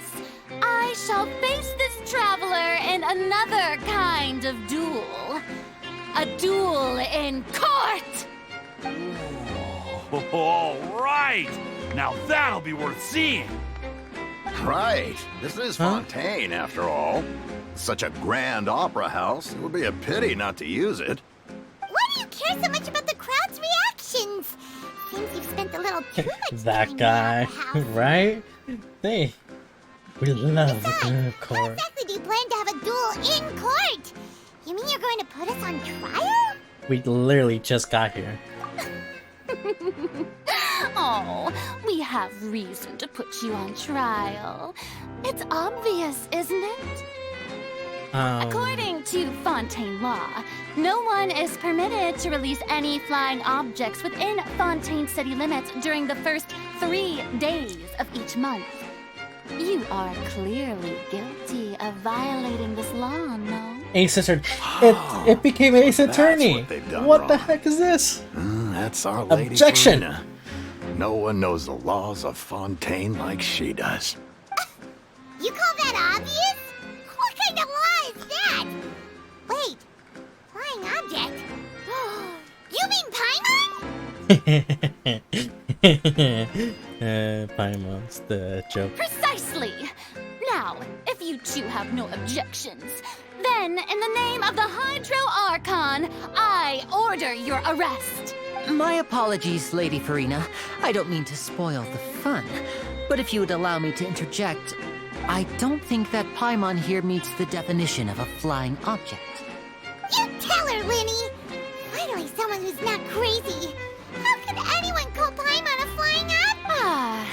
I shall face this traveler in another kind of duel. A duel in court! All right! Now that'll be worth seeing! Right. This is Fontaine, after all. Such a grand opera house, it would be a pity not to use it. Why do you care so much about the crowd's reactions? Seems you've spent a little too much That time guy, in the opera house. right? They, we love a good How court. exactly do you plan to have a duel in court? You mean you're going to put us on trial? We literally just got here. Oh, we have reason to put you on trial. It's obvious, isn't it? According to Fontaine law, no one is permitted to release any flying objects within Fontaine city limits during the first 3 days of each month. You are clearly guilty of violating this law, no? Ace Attorney. It became Ace That's Attorney. what they've done What the wrong. heck is this? That's Our Lady Objection. Farina. No one knows the laws of Fontaine like she does. You call that obvious? What kind of law is that? Wait, flying object? You mean Paimon? Paimon's the joke. Precisely! Now, if you two have no objections, then in the name of the Hydro Archon, I order your arrest. My apologies, Lady Farina. I don't mean to spoil the fun, but if you would allow me to interject, I don't think that Paimon here meets the definition of a flying object. You tell her, Linny! Finally someone who's not crazy. How could anyone call Paimon a flying object? Ah,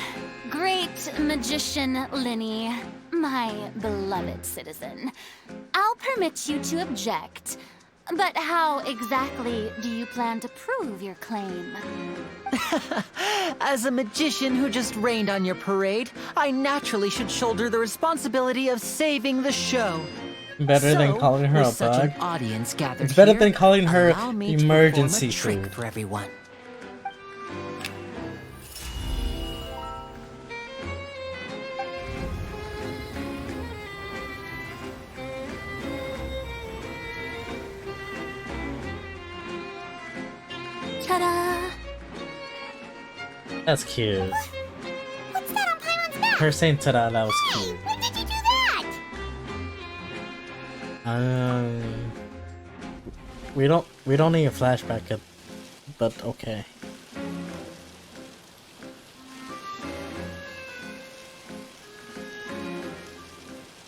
great magician Linny, my beloved citizen. I'll permit you to object, but how exactly do you plan to prove your claim? As a magician who just rained on your parade, I naturally should shoulder the responsibility of saving the show. Better than So, calling her with a such bug. an audience gathered It's better here, than calling her allow me to emergency perform a trick food. for everyone. Ta-da! That's cute. What's that on Paimon's back? Her saying ta-da, that was cute. When did you do that? We don't need a flashback yet, but okay.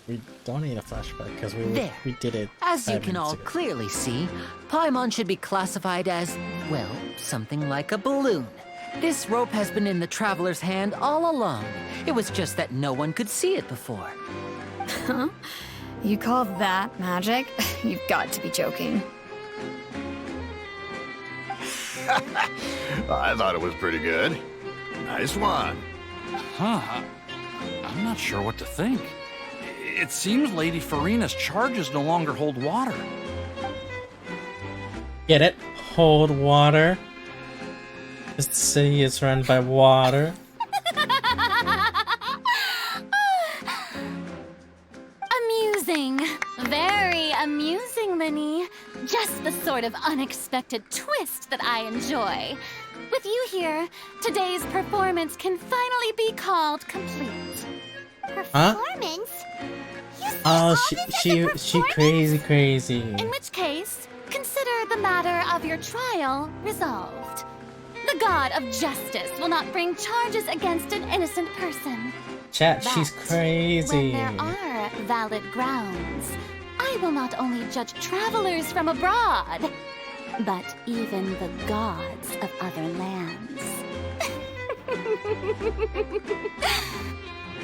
We don't need a flashback because There. we did it. As you 5 can minutes all ago. clearly see, Paimon should be classified as, well, something like a balloon. This rope has been in the Traveler's hand all along. It was just that no one could see it before. Huh? You call that magic? You've got to be joking. I thought it was pretty good. Nice one. Huh. I'm not sure what to think. It seems Lady Farina's charges no longer hold water. Get it? Hold water. This city is run by water. Just the sort of unexpected twist that I enjoy. With you here, today's performance can finally be called complete. Performance? Oh, she crazy. In which case, consider the matter of your trial resolved. The god of justice will not bring charges against an innocent person. Chat, she's crazy. When there are valid grounds, I will not only judge travelers from abroad, but even the gods of other lands.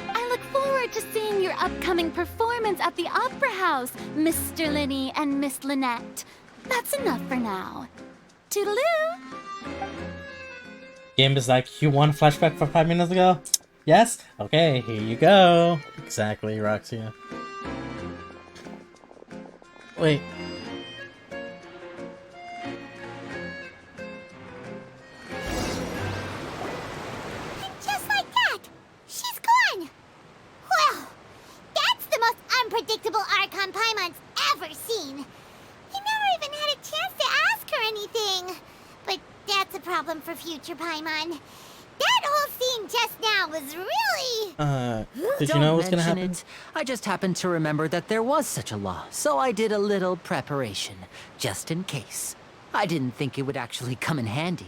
I look forward to seeing your upcoming performance at the Opera House, Mr. Linny and Miss Lynette. That's enough for now. Toodaloo! Game is like, you want a flashback from 5 minutes ago? Yes? Okay, here you go. Exactly, Roxia. Wait. Just like that, she's gone. Well, that's the most unpredictable Archon Paimon's ever seen. He never even had a chance to ask her anything. But that's a problem for future Paimon. That whole scene just now was really... Did you know what's gonna happen? It. I just happened to remember that there was such a law, so I did a little preparation, just in case. I didn't think it would actually come in handy.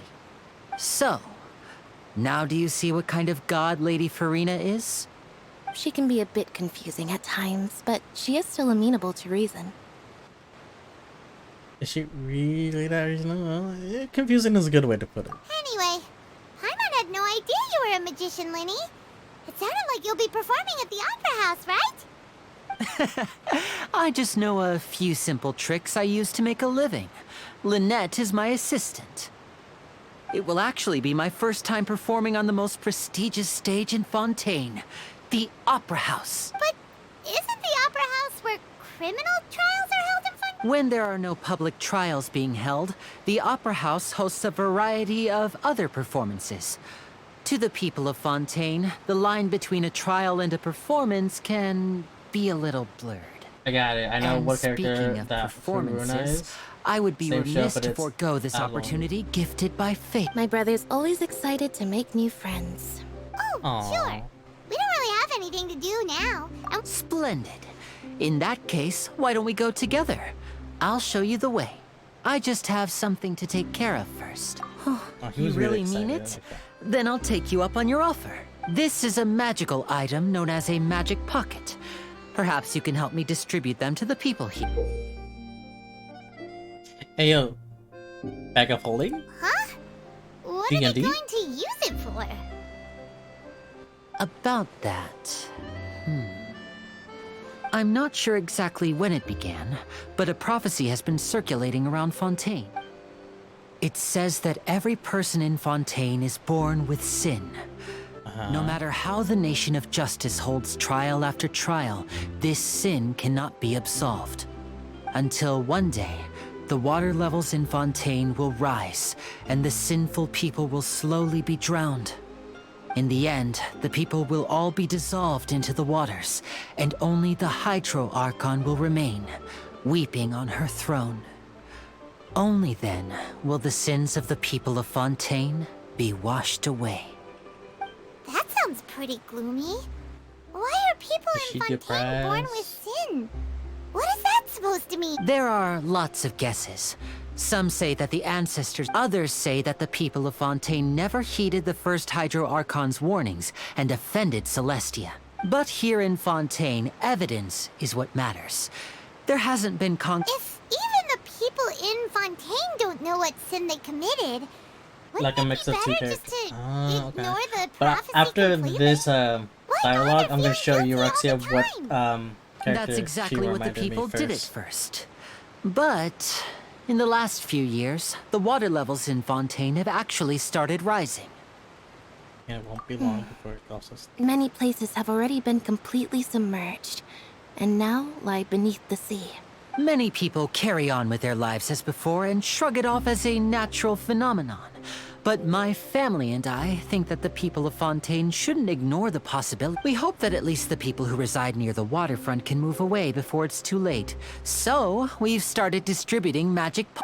So, now do you see what kind of god Lady Farina is? She can be a bit confusing at times, but she is still amenable to reason. Is she really that reasonable? Well, confusing is a good way to put it. Anyway, Paimon had no idea you were a magician, Linny. It sounded like you'll be performing at the Opera House, right? I just know a few simple tricks I use to make a living. Lynette is my assistant. It will actually be my first time performing on the most prestigious stage in Fontaine, the Opera House. But isn't the Opera House where criminal trials are held in Fontaine? When there are no public trials being held, the Opera House hosts a variety of other performances. To the people of Fontaine, the line between a trial and a performance can be a little blurred. I got it. I know And what character speaking of that performances, Farina is. I would be Same show, remiss but to it's forego this not long. opportunity gifted by fate. My brother's always excited to make new friends. Oh, Aw. sure. We don't really have anything to do now. And Splendid. In that case, why don't we go together? I'll show you the way. I just have something to take care of first. Oh, he You was really mean excited. it? Then I'll take you up on your offer. This is a magical item known as a magic pocket. Perhaps you can help me distribute them to the people here. Hey yo, bag of holding? huh? What are they D&D? going to use it for? About that... I'm not sure exactly when it began, but a prophecy has been circulating around Fontaine. It says that every person in Fontaine is born with sin. No matter how the nation of justice holds trial after trial, this sin cannot be absolved. Until one day, the water levels in Fontaine will rise, and the sinful people will slowly be drowned. In the end, the people will all be dissolved into the waters, and only the Hydro Archon will remain, weeping on her throne. Only then will the sins of the people of Fontaine be washed away. That sounds pretty gloomy. Why are people Is she in Fontaine born depressed? with sin? What is that supposed to mean? There are lots of guesses. Some say that the ancestors, others say that the people of Fontaine never heeded the first Hydro Archon's warnings and offended Celestia. But here in Fontaine, evidence is what matters. There hasn't been If even the people in Fontaine don't know what sin they committed, wouldn't Like a it mix be of two better characters. just to Ah, okay. ignore the But prophecy after completely? this Why dialogue, not I'm gonna show you if you're Roxia guilty all the what time? character That's exactly she what the reminded me people did at first. first. But in the last few years, the water levels in Fontaine have actually started rising. Yeah, it won't be long before it also. Many places have already been completely submerged, and now lie beneath the sea. Many people carry on with their lives as before and shrug it off as a natural phenomenon. but my family and I think that the people of Fontaine shouldn't ignore the possibility. We hope that at least the people who reside near the waterfront can move away before it's too late. So, we've started distributing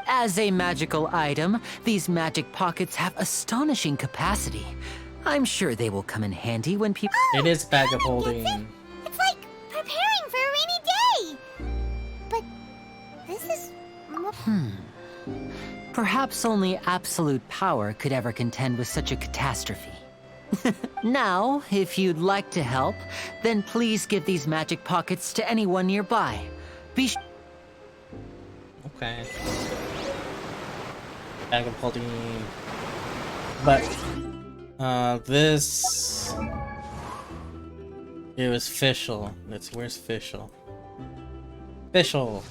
as a magical item. These magic pockets have astonishing capacity. I'm sure they will come in handy when people... It is bag of holding. It's like preparing for a rainy day. But this is more... Perhaps only absolute power could ever contend with such a catastrophe. Now, if you'd like to help, then please give these magic pockets to anyone nearby. Okay. Bag of holding. But, this... It was Fischl. Where's Fischl? Fischl!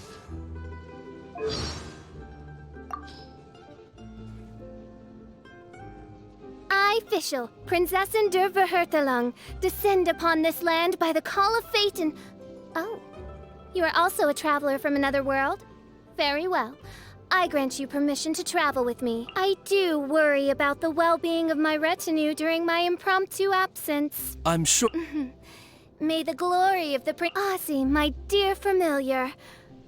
I, Fischl, Prinzessin der Verhurtelung, descend upon this land by the call of fate and... Oh, you are also a traveler from another world? Very well. I grant you permission to travel with me. I do worry about the well-being of my retinue during my impromptu absence. I'm sure... May the glory of the Ozzy, my dear familiar.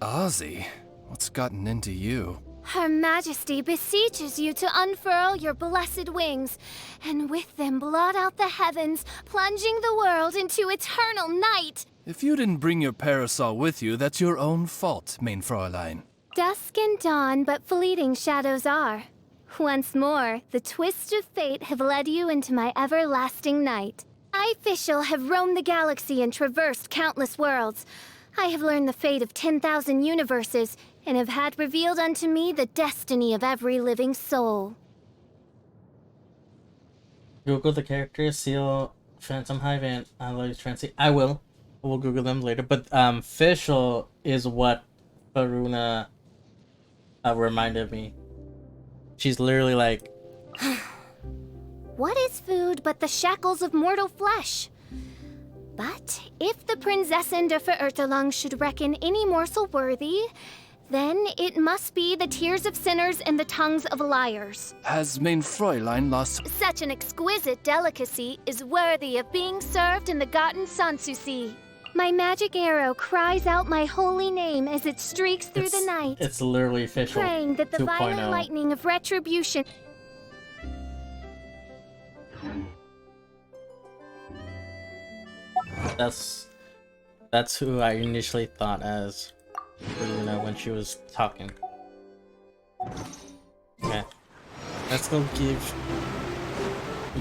Ozzy? What's gotten into you? Her Majesty beseeches you to unfurl your blessed wings, and with them blot out the heavens, plunging the world into eternal night. If you didn't bring your parasol with you, that's your own fault, mein Fräulein. Dusk and dawn, but fleeting shadows are. Once more, the twists of fate have led you into my everlasting night. I, Fischl, have roamed the galaxy and traversed countless worlds. I have learned the fate of 10,000 universes, and have had revealed unto me the destiny of every living soul. Google the characters, Seal, Phantom Hive, and Translate. I will. We'll Google them later. But Fischl is what Faruna reminded me. She's literally like... What is food but the shackles of mortal flesh? But if the Prinzessin der Verurtelung should reckon any morsel worthy, then it must be the tears of sinners and the tongues of liars. Has mein Fräulein lost... Such an exquisite delicacy is worthy of being served in the Garten Sanssouci. My magic arrow cries out my holy name as it streaks through the night. It's literally Fischl praying that the 2.0. violent lightning of retribution... That's who I initially thought as, when she was talking. Okay, let's go give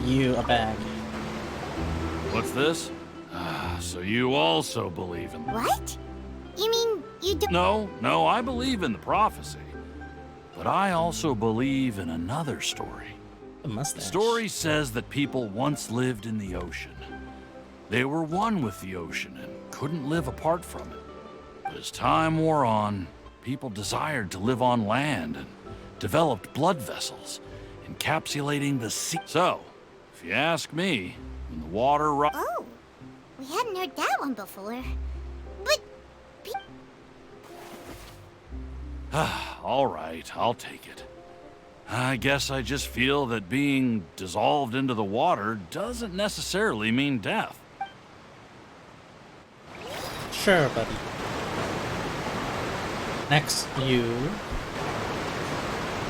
you a bag. What's this? So you also believe in... What? You mean you do... No, I believe in the prophecy. But I also believe in another story. The mustache. The story says that people once lived in the ocean. They were one with the ocean and couldn't live apart from it. But as time wore on, people desired to live on land and developed blood vessels, encapsulating the sea. So, if you ask me, when the water Oh, we hadn't heard that one before. But... All right, I'll take it. I guess I just feel that being dissolved into the water doesn't necessarily mean death. Sure, buddy. Next, you.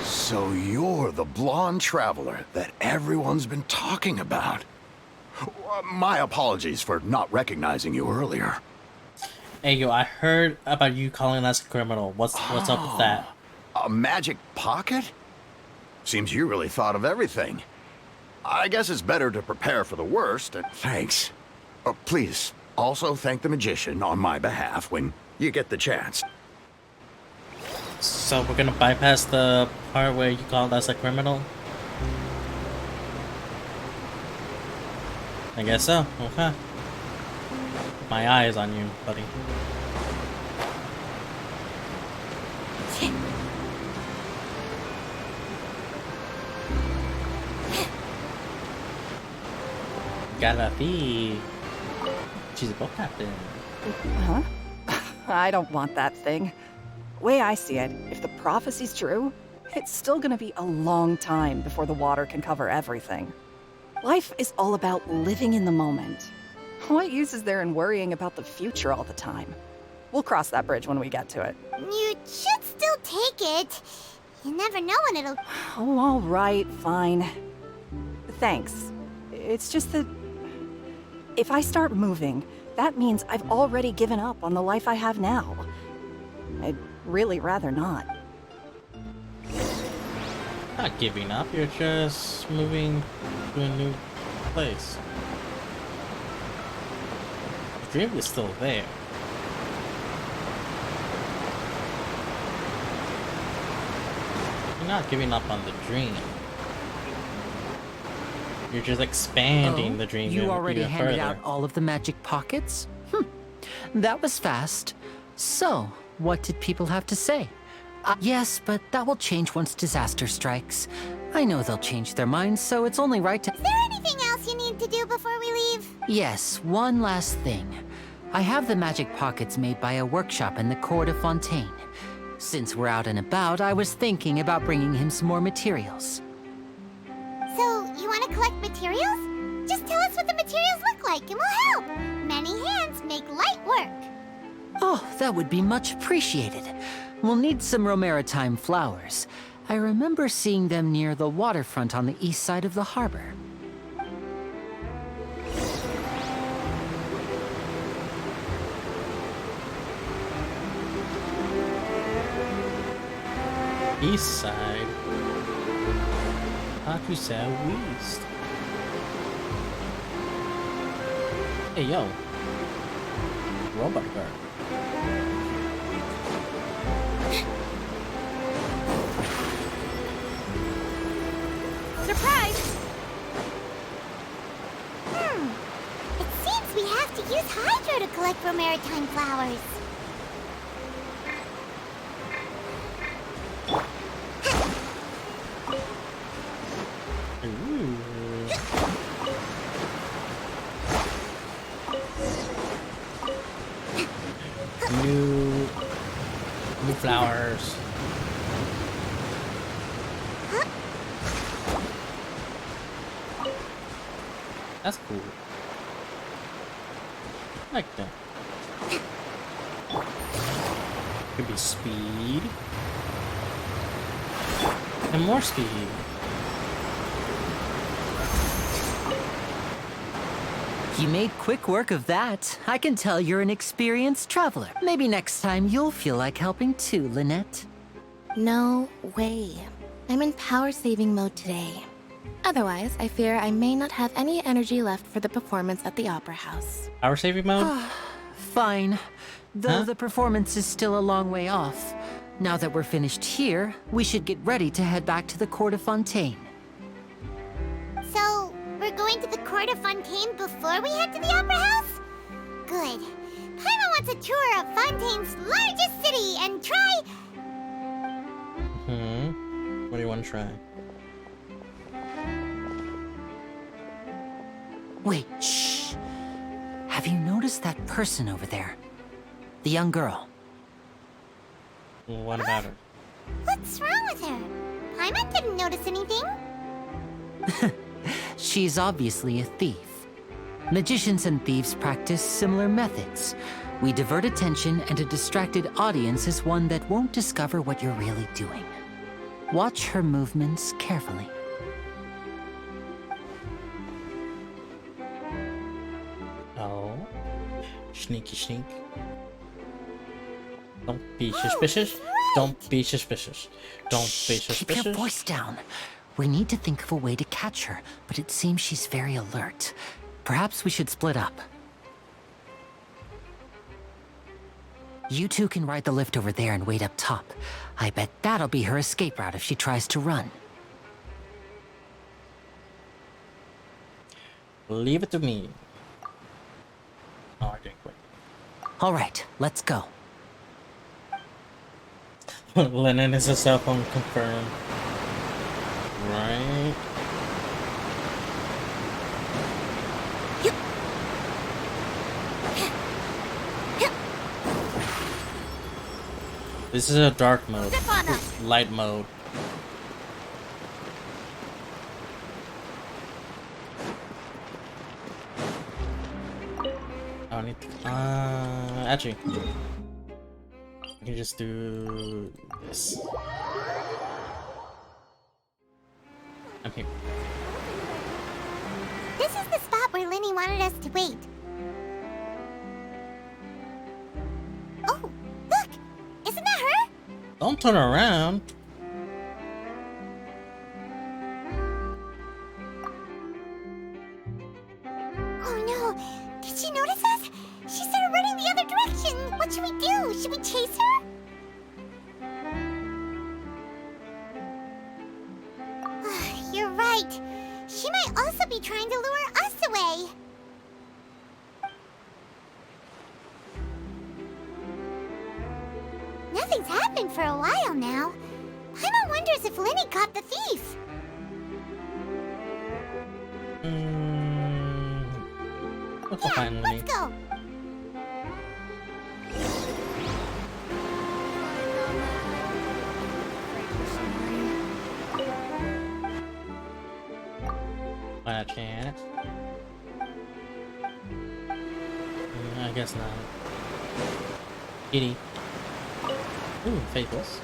So you're the blonde traveler that everyone's been talking about. My apologies for not recognizing you earlier. Hey, yo, I heard about you calling us a criminal. What's up with that? A magic pocket? Seems you really thought of everything. I guess it's better to prepare for the worst. Thanks. Please, also thank the magician on my behalf when you get the chance. So we're gonna bypass the part where you called us a criminal? I guess so. Okay. My eye is on you, buddy. Galafi. She's a boat captain. Huh? I don't want that thing. Way I see it, if the prophecy's true, it's still gonna be a long time before the water can cover everything. Life is all about living in the moment. What use is there in worrying about the future all the time? We'll cross that bridge when we get to it. You should still take it. You never know when it'll... Oh, all right, fine. Thanks. It's just that if I start moving, that means I've already given up on the life I have now. I'd really rather not. Not giving up, you're just moving to a new place. The dream is still there. You're not giving up on the dream. You're just expanding the dream. You already even handed further. out all of the magic pockets? That was fast. So, what did people have to say? Yes, but that will change once disaster strikes. I know they'll change their minds, so it's only right to... Is there anything else you need to do before we leave? Yes, one last thing. I have the magic pockets made by a workshop in the court of Fontaine. Since we're out and about, I was thinking about bringing him some more materials. So, you want to collect materials? Just tell us what the materials look like and we'll help. Many hands make light work. Oh, that would be much appreciated. We'll need some Romaritime flowers. I remember seeing them near the waterfront on the east side of the harbor. East side? How to say east? Hey yo. Robot girl. Surprise! It seems we have to use Hydro to collect Romaritime flowers. New flowers. That's cool. I like that. Could be speed. And more speed. You made quick work of that. I can tell you're an experienced traveler. Maybe next time you'll feel like helping too, Lynette. No way. I'm in power-saving mode today. Otherwise, I fear I may not have any energy left for the performance at the Opera House. Power saving mode? Fine. Though the performance is still a long way off. Now that we're finished here, we should get ready to head back to the Court of Fontaine. So, we're going to the Court of Fontaine before we head to the Opera House? Good. Paimon wants a tour of Fontaine's largest city and try... What do you want to try? Wait, shh. Have you noticed that person over there? The young girl. What about her? What's wrong with her? Paimon didn't notice anything. She's obviously a thief. Magicians and thieves practice similar methods. We divert attention, and a distracted audience is one that won't discover what you're really doing. Watch her movements carefully. Oh. Sneaky sneak. Don't be suspicious. Don't be suspicious. Don't be suspicious. Keep your voice down. We need to think of a way to catch her, but it seems she's very alert. Perhaps we should split up. You two can ride the lift over there and wait up top. I bet that'll be her escape route if she tries to run. Leave it to me. Oh, I didn't quit. All right, let's go. Lennon is a cell phone confirmed. Right. This is a dark mode. Light mode. I don't need to, actually, I can just do this. I'm here. This is the spot where Linny wanted us to wait. Oh, look! Isn't that her? Don't turn around. Oh no! Did she notice us? She started running the other direction! What should we do? Should we chase her? You're right. She might also be trying to lure us away. Nothing's happened for a while now. Paimon wonders if Linny caught the thief. Let's go find Linny. Let's go. By a chance. I guess not. Kitty. Ooh, Fables.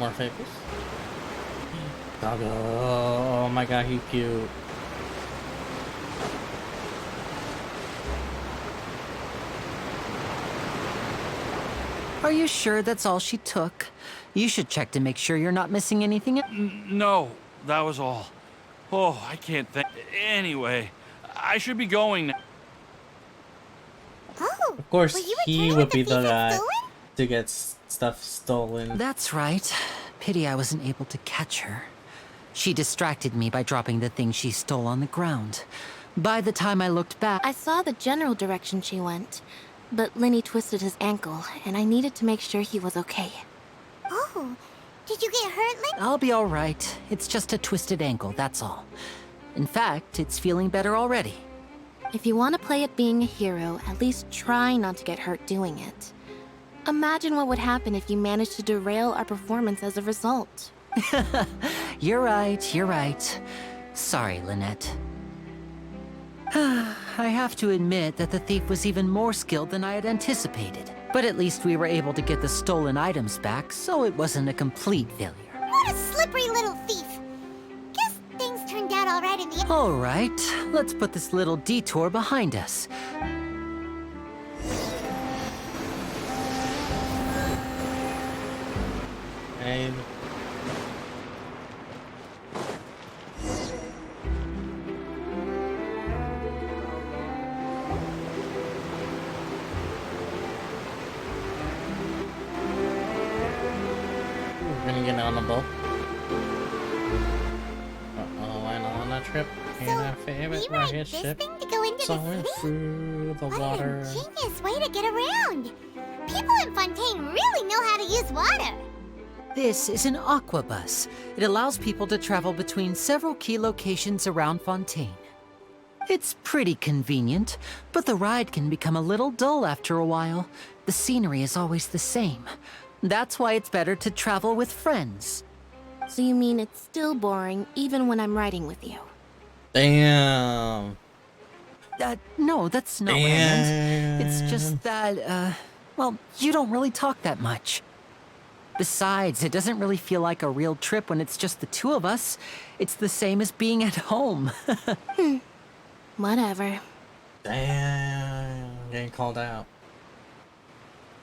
More Fables. Doggo. Oh my god, he's cute. Are you sure that's all she took? You should check to make sure you're not missing anything. No, that was all. Oh, I can't think. Anyway, I should be going now. Oh, of course, he would be the guy stolen? to get stuff stolen. That's right. Pity I wasn't able to catch her. She distracted me by dropping the thing she stole on the ground. By the time I looked back... I saw the general direction she went, but Linny twisted his ankle, and I needed to make sure he was okay. Oh, did you get hurt, Linny? I'll be all right. It's just a twisted ankle, that's all. In fact, it's feeling better already. If you want to play at being a hero, at least try not to get hurt doing it. Imagine what would happen if you managed to derail our performance as a result. You're right, you're right. Sorry, Lynette. I have to admit that the thief was even more skilled than I had anticipated. But at least we were able to get the stolen items back, so it wasn't a complete failure. What a slippery little thief! Guess things turned out all right in the end. All right, let's put this little detour behind us. And we're gonna get on the boat. I'm on a trip in our favorite rocket ship, To go into sailing the city? through the water. What an ingenious way to get around. People in Fontaine really know how to use water. This is an aqua bus. It allows people to travel between several key locations around Fontaine. It's pretty convenient, but the ride can become a little dull after a while. The scenery is always the same. That's why it's better to travel with friends. So you mean it's still boring even when I'm riding with you? Damn. No, that's not what I meant. It's just that, well, you don't really talk that much. Besides, it doesn't really feel like a real trip when it's just the two of us. It's the same as being at home. Whatever. Damn. Getting called out.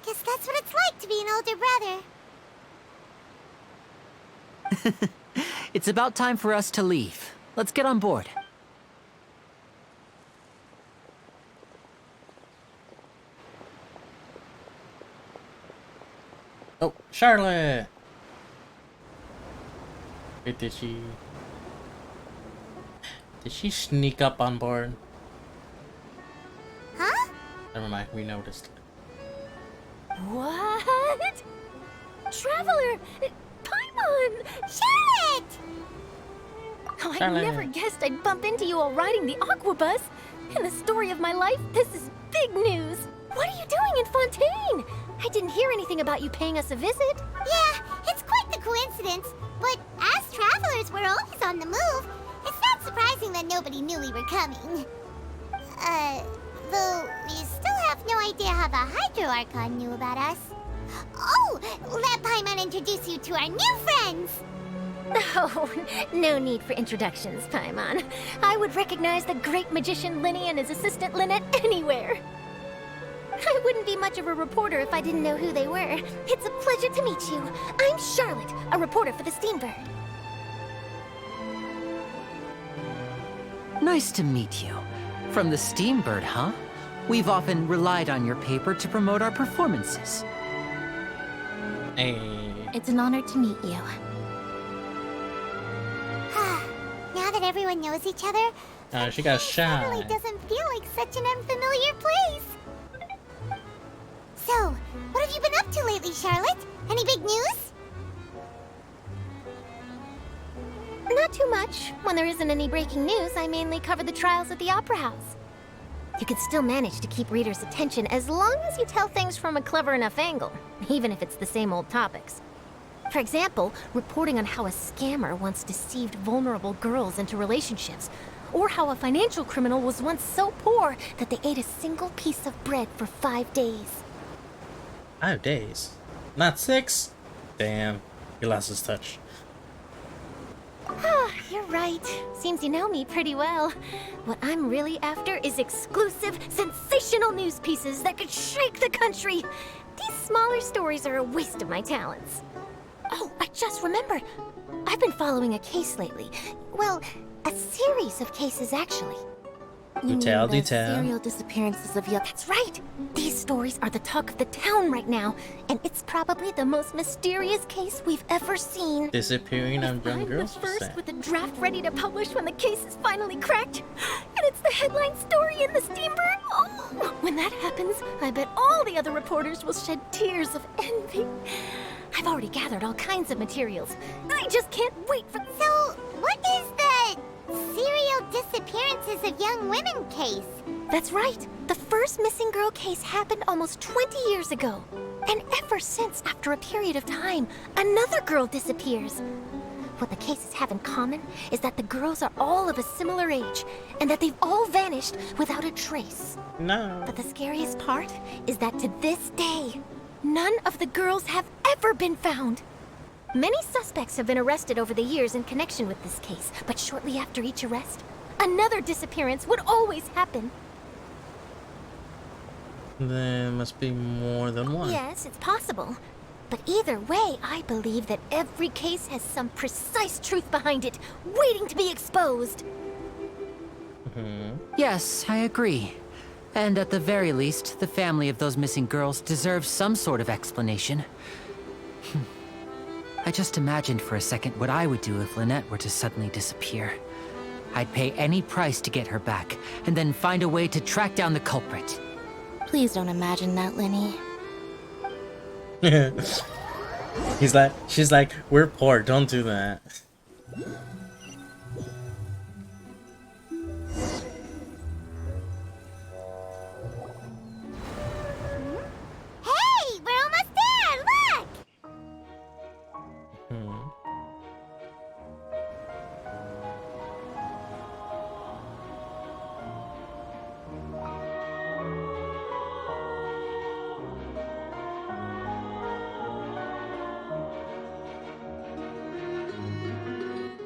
Guess that's what it's like to be an older brother. It's about time for us to leave. Let's get on board. Oh, Charlotte! Wait, did she sneak up on board? Huh? Never mind, we noticed. What? Traveler! Paimon! Charlotte! Oh, I Charlotte. never guessed I'd bump into you while riding the aqua bus. In the story of my life, this is big news. What are you doing in Fontaine? I didn't hear anything about you paying us a visit. Yeah, it's quite coincidence, but as travelers, we're always on the move. It's not surprising that nobody knew we were coming. Though we still have no idea how the Hydro Archon knew about us. Oh, let Paimon introduce you to our new friends! Oh, no need for introductions, Paimon. I would recognize the great magician Linny and his assistant Lynette anywhere. I wouldn't be much of a reporter if I didn't know who they were. It's a pleasure to meet you. I'm Charlotte, a reporter for the Steambird. Nice to meet you. From the Steambird, huh? We've often relied on your paper to promote our performances. Hey. It's an honor to meet you. Now that everyone knows each other, She got suddenly shy. doesn't feel like such an unfamiliar place. So, what have you been up to lately, Charlotte? Any big news? Not too much. When there isn't any breaking news, I mainly cover the trials at the Opera House. You can still manage to keep readers' attention as long as you tell things from a clever enough angle, even if it's the same old topics. For example, reporting on how a scammer once deceived vulnerable girls into relationships, or how a financial criminal was once so poor that they ate a single piece of bread for 5 days. 5 days? Not 6? Damn, he lost his touch. Ah, you're right. Seems you know me pretty well. What I'm really after is exclusive, sensational news pieces that could shake the country. These smaller stories are a waste of my talents. Oh, I just remembered. I've been following a case lately. Well, a series of cases, actually. You Detail, mean the detail. serial disappearances of young... That's right! These stories are the talk of the town right now, and it's probably the most mysterious case we've ever seen. Disappearing of young I'm girls? the What's first that? with a draft ready to publish when the case is finally cracked. And it's the headline story in the Steambird. Oh, when that happens, I bet all the other reporters will shed tears of envy. I've already gathered all kinds of materials. I just can't wait for... So, what is the serial disappearances of young women case? That's right. The first missing girl case happened almost 20 years ago. And ever since, after a period of time, another girl disappears. What the cases have in common is that the girls are all of a similar age, and that they've all vanished without a trace. No. But the scariest part is that to this day, none of the girls have ever been found. Many suspects have been arrested over the years in connection with this case, but shortly after each arrest, another disappearance would always happen. There must be more than one. Yes, it's possible. But either way, I believe that every case has some precise truth behind it, waiting to be exposed. Yes, I agree. And at the very least, the family of those missing girls deserves some sort of explanation. I just imagined for a second what I would do if Lynette were to suddenly disappear. I'd pay any price to get her back, and then find a way to track down the culprit. Please don't imagine that, Linny. She's like, we're poor, don't do that. Hey, we're almost there! Look!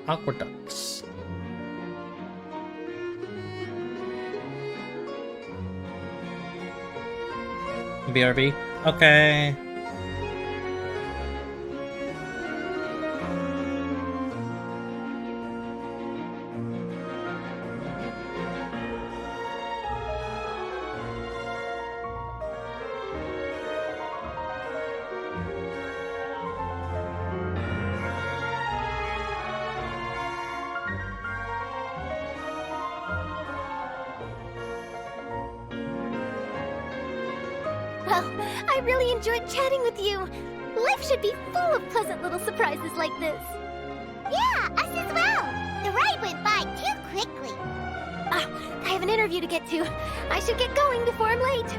Aqueducts. BRB? Okay. Well, I really enjoyed chatting with you. Life should be full of pleasant little surprises like this. Yeah, us as well. The ride went by too quickly. Ah, I have an interview to get to. I should get going before I'm late.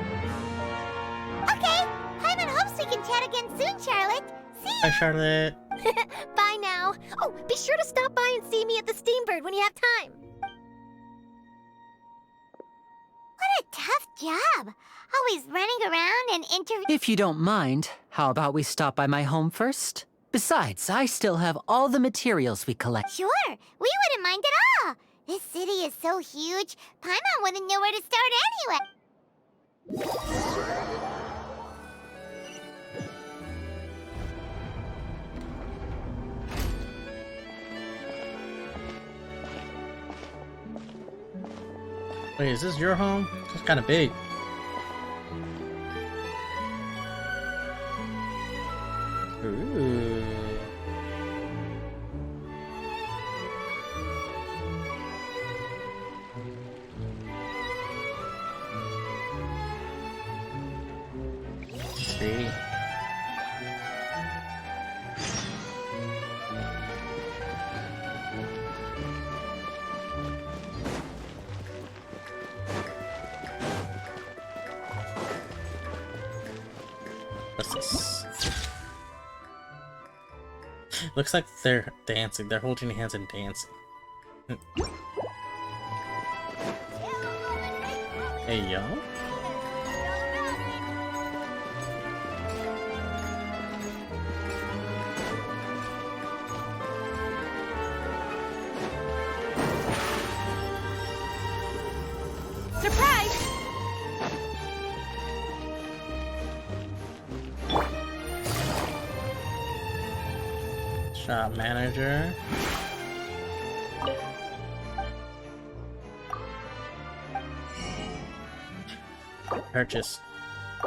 Okay, Paimon hopes we can chat again soon, Charlotte. See Hi, Charlotte. Bye now. Oh, be sure to stop by and see me at the Steambird when you have time. What a tough job. Always running around and interviewing. If you don't mind, how about we stop by my home first? Besides, I still have all the materials we collect. Sure, we wouldn't mind at all. This city is so huge, Paimon wouldn't know where to start anyway. Wait, is this your home? It's kind of big. Ooh. See. What's this? Looks like they're dancing. They're holding hands and dancing. Hey, yo. Surprise! Shop manager.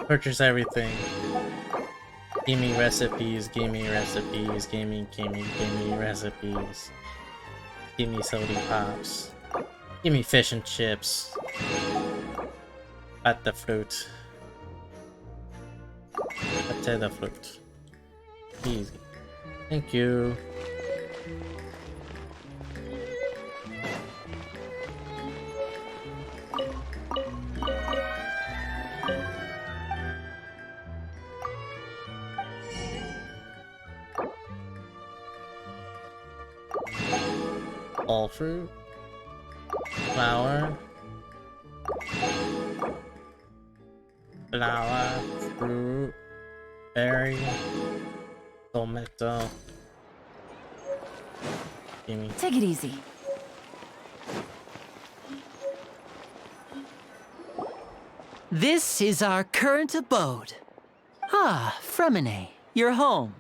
Purchase everything. Give me recipes, give me recipes, give me recipes. Give me soda pops. Give me fish and chips. At the fruit. Potato fruit. Easy. Thank you. All fruit. Flour. Flour. Fruit. Berry. Tomato. Gimme. Take it easy. This is our current abode. Ah, Fremine, you're home.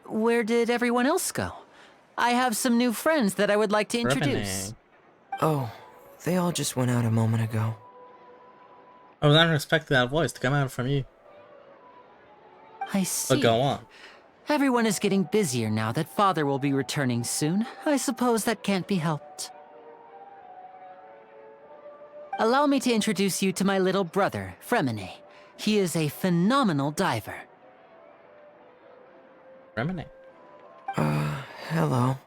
Where did everyone else go? I have some new friends that I would like to introduce. Oh, they all just went out a moment ago. I was not expecting that voice to come out from you. I see. But go on. Everyone is getting busier now that Father will be returning soon. I suppose that can't be helped. Allow me to introduce you to my little brother, Fremine. He is a phenomenal diver. Fremine. Hello. Nice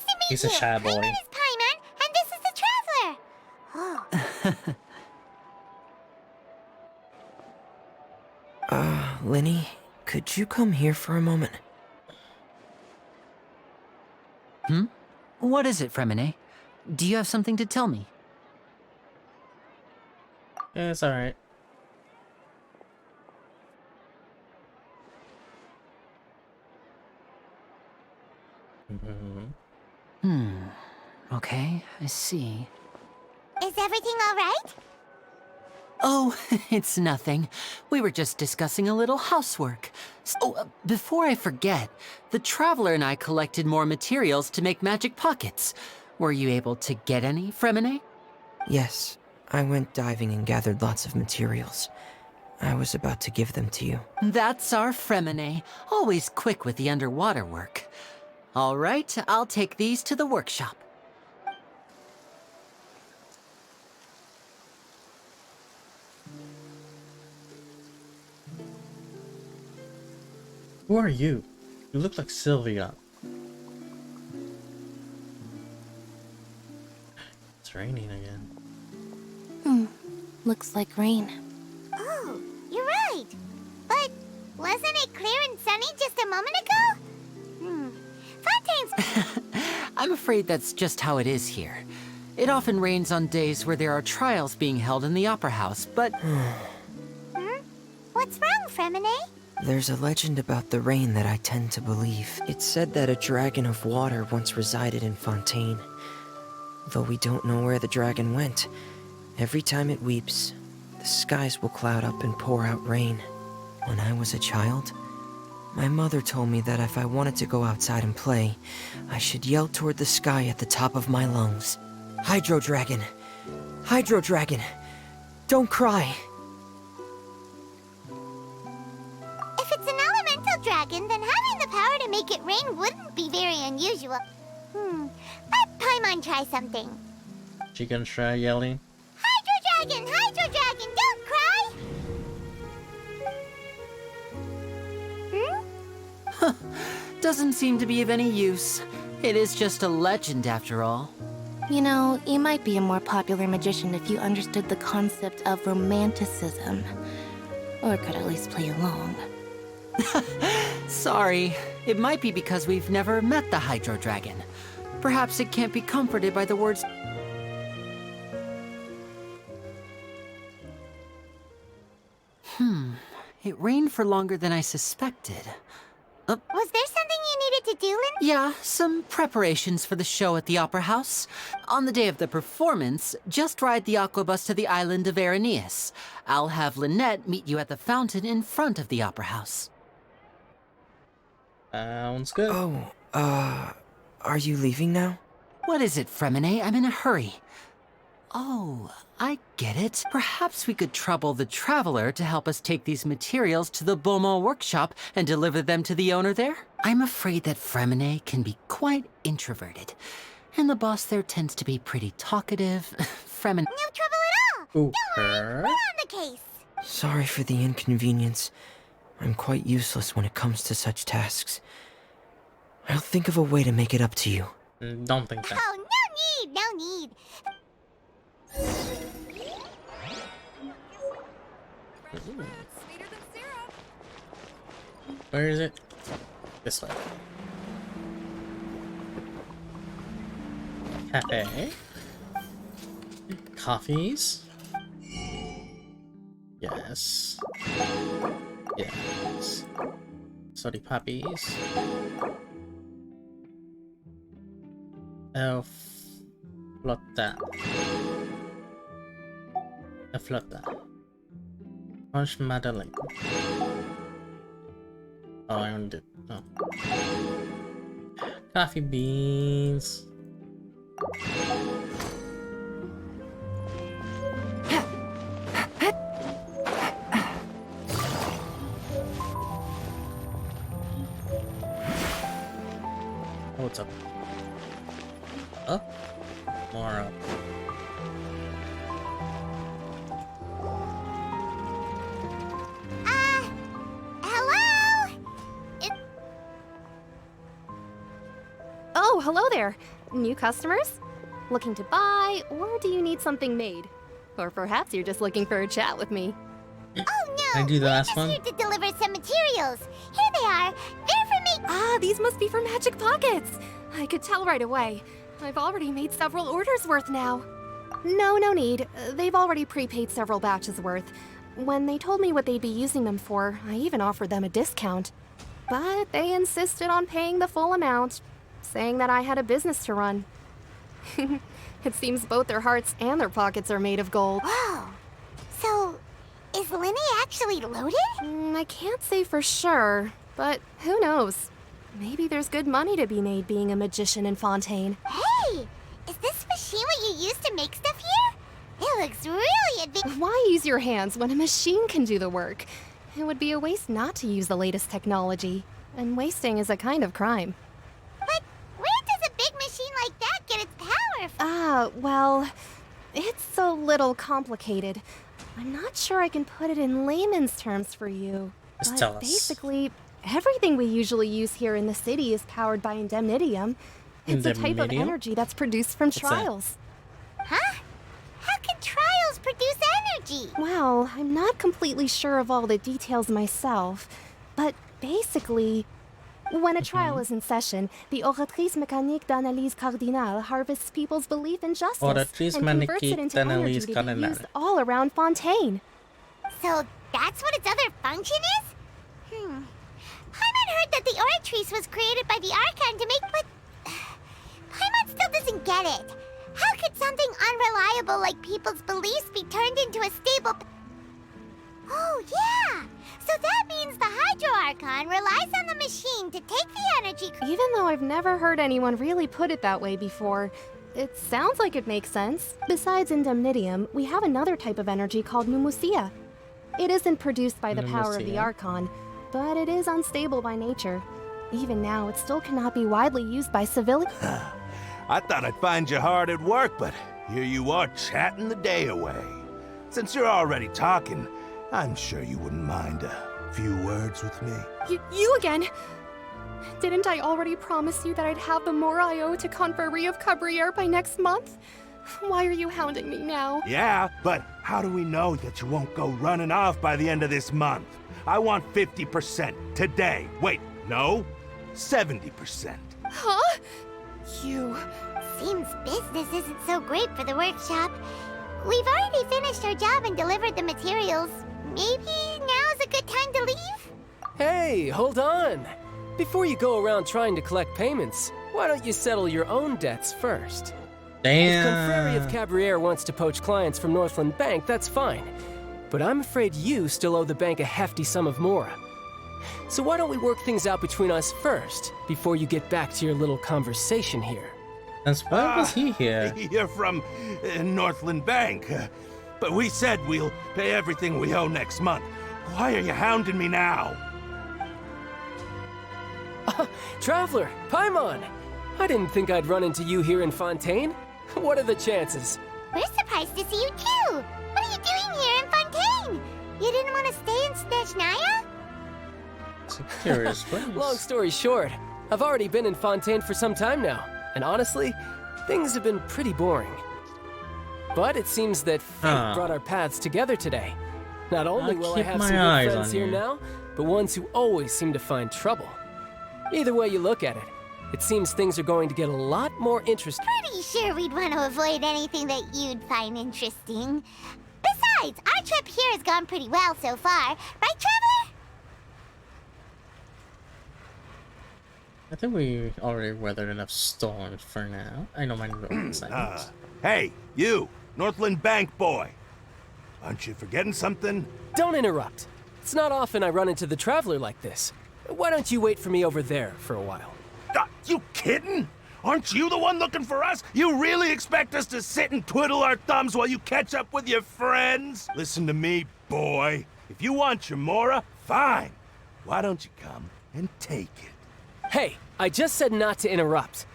to meet He's you. a shy boy. My name is Paimon, and this is the Traveler. Oh. Linny, could you come here for a moment? What is it, Fremine? Do you have something to tell me? Yeah, it's alright. Okay, I see. Is everything all right? Oh, it's nothing. We were just discussing a little housework. Before I forget, the Traveler and I collected more materials to make magic pockets. Were you able to get any, Fremine? Yes, I went diving and gathered lots of materials. I was about to give them to you. That's our Fremine, always quick with the underwater work. All right, I'll take these to the workshop. Who are you? You look like Sylvia. It's raining again. Looks like rain. Oh, you're right. But wasn't it clear and sunny just a moment ago? Funny I'm afraid that's just how it is here. It often rains on days where there are trials being held in the Opera House, but... What's wrong, Fremine? There's a legend about the rain that I tend to believe. It's said that a dragon of water once resided in Fontaine. Though we don't know where the dragon went, every time it weeps, the skies will cloud up and pour out rain. When I was a child, my mother told me that if I wanted to go outside and play, I should yell toward the sky at the top of my lungs. Hydro Dragon! Hydro Dragon! Don't cry! If it's an elemental dragon, then having the power to make it rain wouldn't be very unusual. Let Paimon try something. She gonna try yelling? Hydro Dragon! Hydro Dragon! Don't cry! Doesn't seem to be of any use. It is just a legend after all. You know, you might be a more popular magician if you understood the concept of romanticism. Or could at least play along. Sorry. It might be because we've never met the Hydro Dragon. Perhaps it can't be comforted by the words... It rained for longer than I suspected. Was there something you needed to do, Lynn? Yeah, some preparations for the show at the Opera House. On the day of the performance, just ride the aquabus to the island of Araneus. I'll have Lynette meet you at the fountain in front of the Opera House. Sounds good. Oh, are you leaving now? What is it, Fremine? I'm in a hurry. Oh, I get it. Perhaps we could trouble the Traveler to help us take these materials to the Beaumont workshop and deliver them to the owner there? I'm afraid that Fremine can be quite introverted, and the boss there tends to be pretty talkative. Fremine... No trouble at all! Ooh, Don't worry, we're on the case! Sorry for the inconvenience. I'm quite useless when it comes to such tasks. I'll think of a way to make it up to you. Don't think that. Oh, no need, no need. Where is it? This way. Cafe. Coffees. Yes. Yes. Sorry, puppies. Oh, flotta. A flotta. Orange Madeleine. Oh, I owned it. Oh. Coffee beans. What's up? Up? More up. Hello? Oh, hello there. New customers? Looking to buy, or do you need something made? Or perhaps you're just looking for a chat with me. Oh no! I do the last We're one. just here to deliver some materials. Here they are. They're for me. Ah, these must be for Magic Pockets. I could tell right away. I've already made several orders worth now. No need. They've already prepaid several batches worth. When they told me what they'd be using them for, I even offered them a discount. But they insisted on paying the full amount, saying that I had a business to run. It seems both their hearts and their pockets are made of gold. Whoa. So, is Linny actually loaded? I can't say for sure, but who knows? Maybe there's good money to be made being a magician in Fontaine. Hey! Is this machine what you use to make stuff here? It looks really advanced. Why use your hands when a machine can do the work? It would be a waste not to use the latest technology. And wasting is a kind of crime. But where does a big machine like that get its power from? Well, it's a little complicated. I'm not sure I can put it in layman's terms for you. Just but tell us. Basically, everything we usually use here in the city is powered by indemnitium. It's a type of Indemnitium? energy that's produced from What's that? trials. Huh? How can trials produce energy? Well, I'm not completely sure of all the details myself, but basically, When a trial is in session, the Oratrice Mécanique d'Analyse Cardinale harvests people's belief in justice Oratrice and converts it Mécanique into energy d'Analyse to be Cardinale. used all around Fontaine. So that's what its other function is? Paimon heard that the Oratrice was created by the Archon to make, but Paimon still doesn't get it. How could something unreliable like people's beliefs be turned into a stable... Oh, yeah! So that means the Hydro Archon relies on the machine to take the energy... Even though I've never heard anyone really put it that way before, it sounds like it makes sense. Besides indemnitium, we have another type of energy called pneumosia. It isn't produced by the power of the Archon, but it is unstable by nature. Even now, it still cannot be widely used by civilians. I thought I'd find you hard at work, but here you are chatting the day away. Since you're already talking, I'm sure you wouldn't mind a few words with me. You again? Didn't I already promise you that I'd have the more I owe to Confrérie of Cabriere by next month? Why are you hounding me now? Yeah, but how do we know that you won't go running off by the end of this month? I want 50% today. Wait, no, 70%. Huh? You... Seems business isn't so great for the workshop. We've already finished our job and delivered the materials. Maybe now's a good time to leave? Hey, hold on. Before you go around trying to collect payments, why don't you settle your own debts first? Damn. If Confrérie of Cabriere wants to poach clients from Northland Bank, that's fine. But I'm afraid you still owe the bank a hefty sum of mora. So why don't we work things out between us first, before you get back to your little conversation here? And why was he here? You're from Northland Bank. But we said we'll pay everything we owe next month. Why are you hounding me now? Traveler, Paimon! I didn't think I'd run into you here in Fontaine. What are the chances? We're surprised to see you too! What are you doing here in Fontaine? You didn't want to stay in Snezhnaya? Curious place. Long story short, I've already been in Fontaine for some time now, and honestly, things have been pretty boring. But it seems that fate brought our paths together today. Not only will I have some good friends here now, but ones who always seem to find trouble. Either way you look at it, it seems things are going to get a lot more interesting. Pretty sure we'd want to avoid anything that you'd find interesting. Besides, our trip here has gone pretty well so far. Right, Traveler? I think we already weathered enough storms for now. I know my new assignments. Hey, you, Northland Bank boy. Aren't you forgetting something? Don't interrupt. It's not often I run into the Traveler like this. Why don't you wait for me over there for a while? You kidding? Aren't you the one looking for us? You really expect us to sit and twiddle our thumbs while you catch up with your friends? Listen to me, boy. If you want your mora, fine. Why don't you come and take it? Hey, I just said not to interrupt.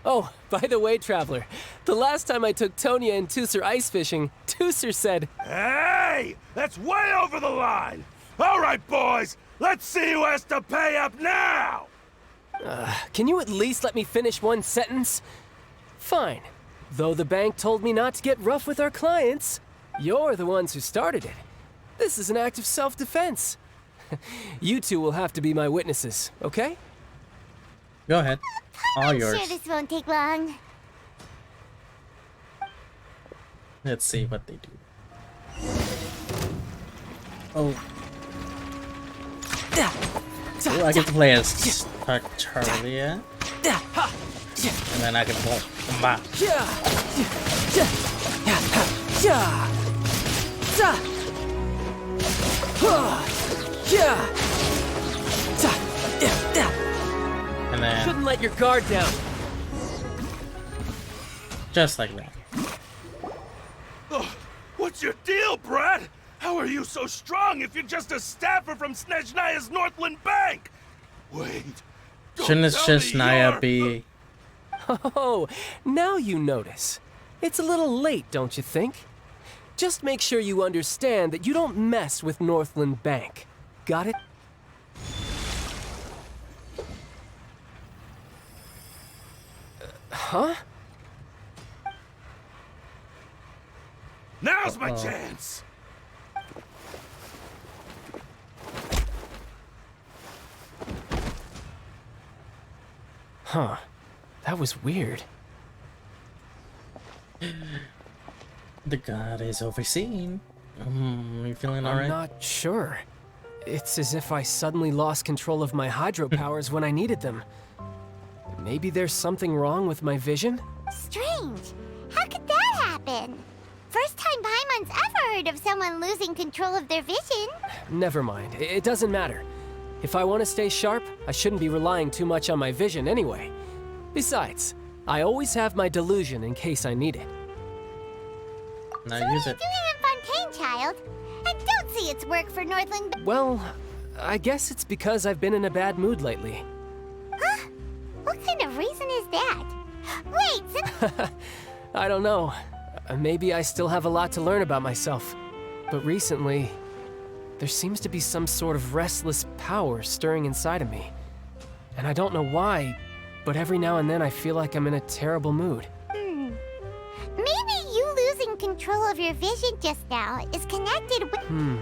Oh, by the way, Traveler, the last time I took Tonya and Tusser ice fishing, Tusser said... Hey! That's way over the line! All right, boys, let's see who has to pay up now! Can you at least let me finish one sentence? Fine. Though the bank told me not to get rough with our clients, you're the ones who started it. This is an act of self-defense. You two will have to be my witnesses, okay? Go ahead. All yours. I'm sure this won't take long. Let's see what they do. Oh. Ooh, I get to play as Tartaria. And then I can pull back. And then shouldn't let your guard down. Just like that. What's your deal, Brad? How are you so strong if you're just a staffer from Snezhnaya's Northland Bank? Wait. Shouldn't Snezhnaya be... Oh, now you notice. It's a little late, don't you think? Just make sure you understand that you don't mess with Northland Bank. Got it? Huh? Now's my chance! Huh. That was weird. The god is overseen. You feeling alright? I'm not sure. It's as if I suddenly lost control of my hydro powers when I needed them. Maybe there's something wrong with my vision? Strange. How could that happen? First time Paimon's ever heard of someone losing control of their vision. Never mind. It doesn't matter. If I want to stay sharp, I shouldn't be relying too much on my vision anyway. Besides, I always have my delusion in case I need it. Now use it. What are you doing in Fontaine, child? And don't say it's work for Northland. Well, I guess it's because I've been in a bad mood lately. Huh? What kind of reason is that? Wait, since... I don't know. Maybe I still have a lot to learn about myself. But recently, there seems to be some sort of restless power stirring inside of me. And I don't know why, but every now and then I feel like I'm in a terrible mood. Maybe you losing control of your vision just now is connected with...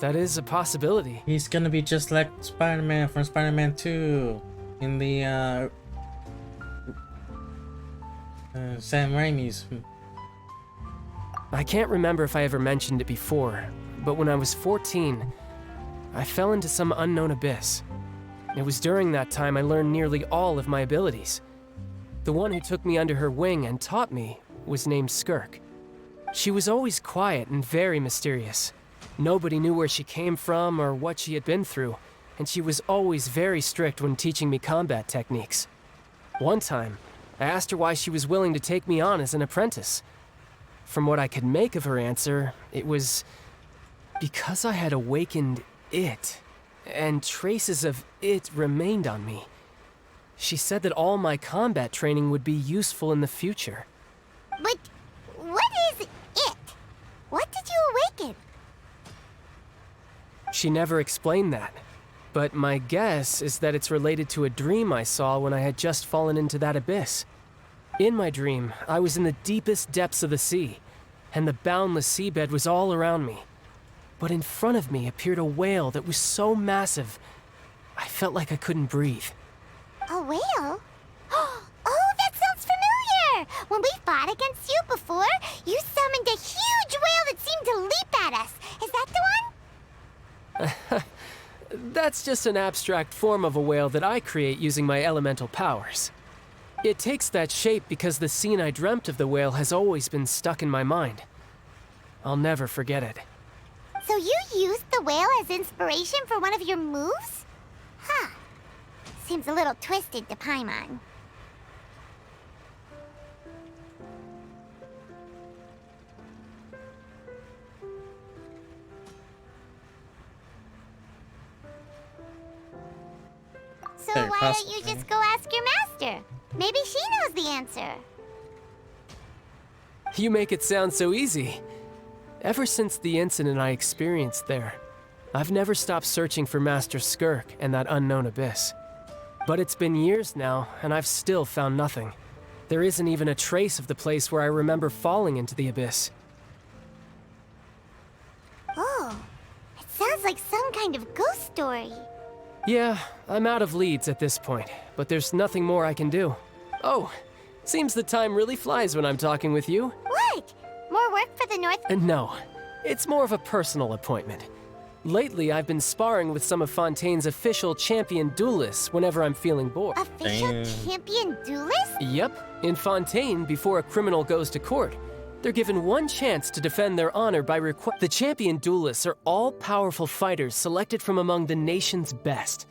That is a possibility. He's gonna be just like Spider-Man from Spider-Man 2 in the Sam Raimi's. I can't remember if I ever mentioned it before, but when I was 14, I fell into some unknown abyss. It was during that time I learned nearly all of my abilities. The one who took me under her wing and taught me was named Skirk. She was always quiet and very mysterious. Nobody knew where she came from or what she had been through, and she was always very strict when teaching me combat techniques. One time, I asked her why she was willing to take me on as an apprentice. From what I could make of her answer, it was because I had awakened it, and traces of it remained on me. She said that all my combat training would be useful in the future. But what is it? What did you awaken? She never explained that, but my guess is that it's related to a dream I saw when I had just fallen into that abyss. In my dream, I was in the deepest depths of the sea, and the boundless seabed was all around me. But in front of me appeared a whale that was so massive, I felt like I couldn't breathe. A whale? Oh, that sounds familiar! When we fought against you before, you summoned a huge whale that seemed to leap at us. Is that the one? That's just an abstract form of a whale that I create using my elemental powers. It takes that shape because the scene I dreamt of the whale has always been stuck in my mind. I'll never forget it. So you used the whale as inspiration for one of your moves? Huh. Seems a little twisted to Paimon. So why don't you just go ask your master? Maybe she knows the answer. You make it sound so easy. Ever since the incident I experienced there, I've never stopped searching for Master Skirk and that unknown abyss. But it's been years now, and I've still found nothing. There isn't even a trace of the place where I remember falling into the abyss. Oh, it sounds like some kind of ghost story. Yeah, I'm out of leads at this point, but there's nothing more I can do. Oh, seems the time really flies when I'm talking with you. What? More work for the North? No, it's more of a personal appointment. Lately, I've been sparring with some of Fontaine's official champion duelists whenever I'm feeling bored. Official champion duelist? Yep. In Fontaine, before a criminal goes to court, they're given one chance to defend their honor by The champion duelists are all-powerful fighters selected from among the nation's best.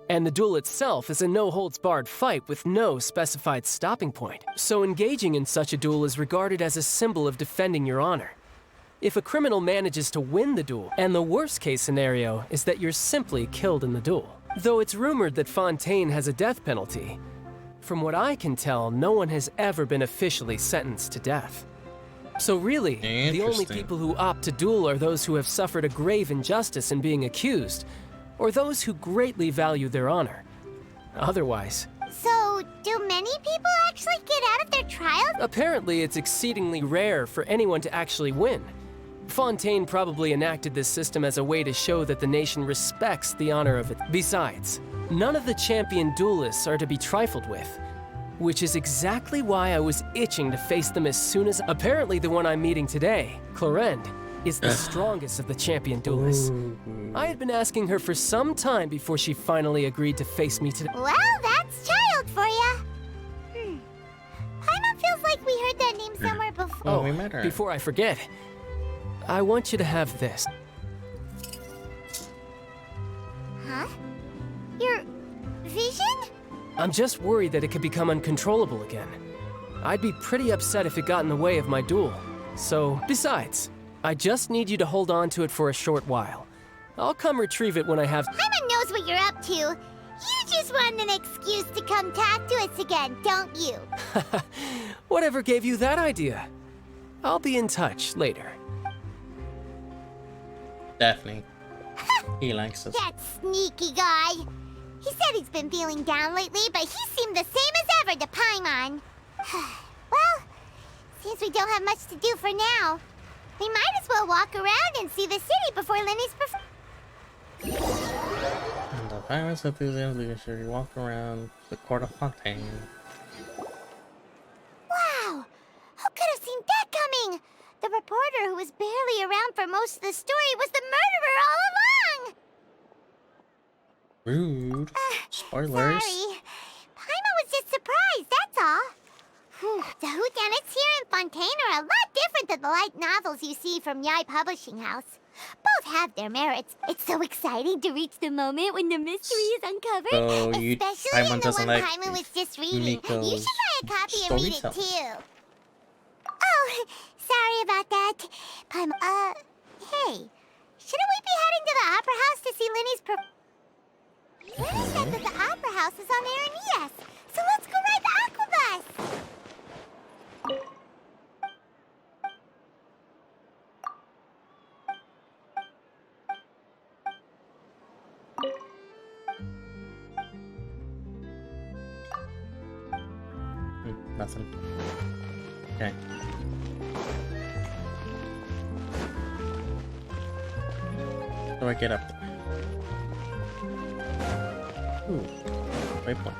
And the duel itself is a no-holds-barred fight with no specified stopping point. So engaging in such a duel is regarded as a symbol of defending your honor. If a criminal manages to win the duel, and the worst-case scenario is that you're simply killed in the duel. Though it's rumored that Fontaine has a death penalty, from what I can tell, no one has ever been officially sentenced to death. So really, the only people who opt to duel are those who have suffered a grave injustice in being accused, or those who greatly value their honor. Otherwise... So, do many people actually get out of their trials? Apparently, it's exceedingly rare for anyone to actually win. Fontaine probably enacted this system as a way to show that the nation respects the honor of it. Besides, none of the champion duelists are to be trifled with, which is exactly why I was itching to face them as soon as... Apparently the one I'm meeting today, Clorinde, is the strongest of the champion duelists. I had been asking her for some time before she finally agreed to face me today. Well, that's Child for ya. Paimon feels like we heard that name somewhere before. Oh, we met her. Before I forget, I want you to have this. Huh? Your vision? I'm just worried that it could become uncontrollable again. I'd be pretty upset if it got in the way of my duel. So, besides, I just need you to hold on to it for a short while. I'll come retrieve it when I have... Paimon knows what you're up to. You just want an excuse to come talk to us again, don't you? Whatever gave you that idea? I'll be in touch later. Daphne. He likes us. That sneaky guy. He said he's been feeling down lately, but he seemed the same as ever to Paimon. Well, seems we don't have much to do for now. We might as well walk around and see the city before Lenny's And the violence enthusiast leadership, you walk around the court of Fontaine. Wow! Who could have seen that coming? The reporter who was barely around for most of the story was the murderer all along! Rude. Spoilers. Sorry. Paimon was just surprised, that's all. The whodunits here in Fontaine are a lot different than the light novels you see from Yai Publishing House. Both have their merits. It's so exciting to reach the moment when the mystery is uncovered, So especially in Paimon the doesn't one like Paimon was just reading. Miko's You should try a copy and read it storytelling. too. Oh, sorry about that. Paimon, hey, shouldn't we be heading to the Opera House to see Linny's Lenny said that the Opera House is on Aranias, so let's go ride the Aquabus! Nothing. Okay. How do I get up there? Ooh, waypoint.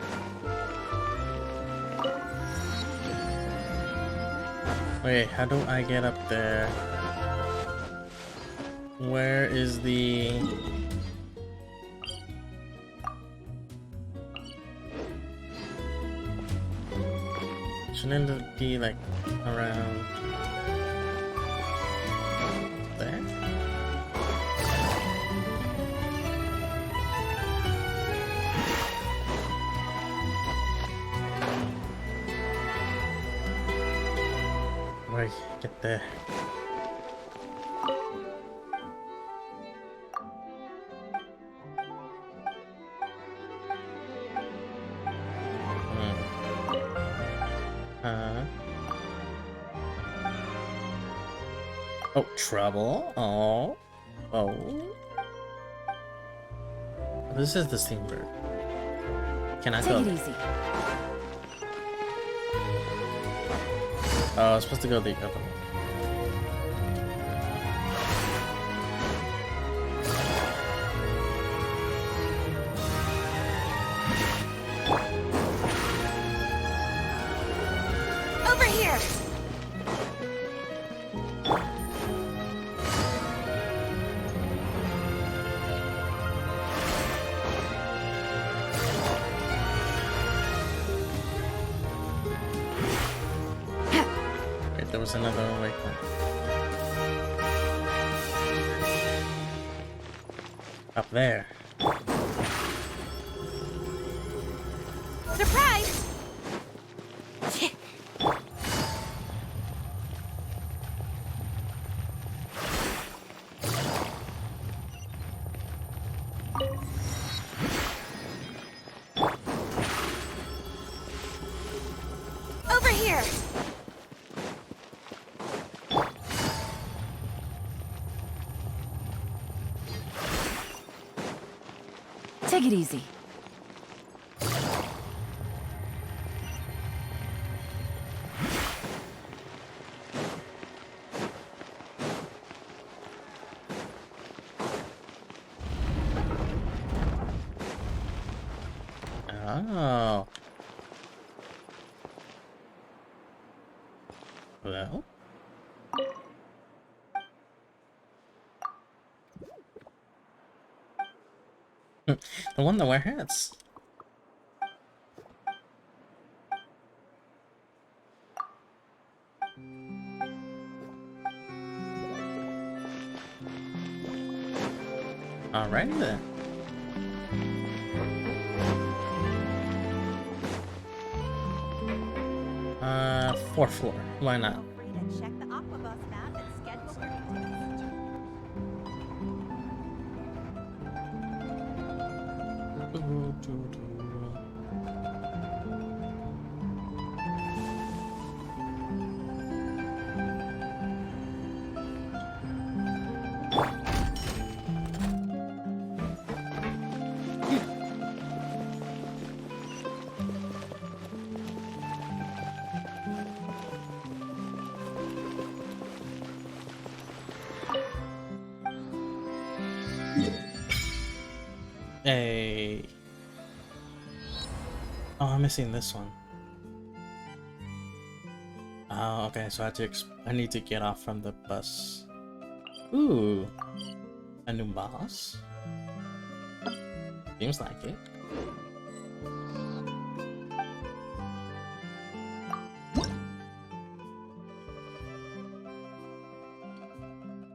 Wait, how do I get up there? Where is the... Shouldn't it be like around there? Where get there? Oh, trouble. Oh. Oh. This is the steamboat. Can I go? Take it easy. Oh, I was supposed to go the other one. Over here! Wait, there was another waypoint. Up there. Surprise! Over here! Take it easy. Oh. Well. The one that wear hats. Alrighty then. Fourth floor. Why not? Check the Aquabus map and schedule for Hey. Oh, I'm missing this one. Oh, okay. So I need to get off from the bus. Ooh, a new boss. Seems like it.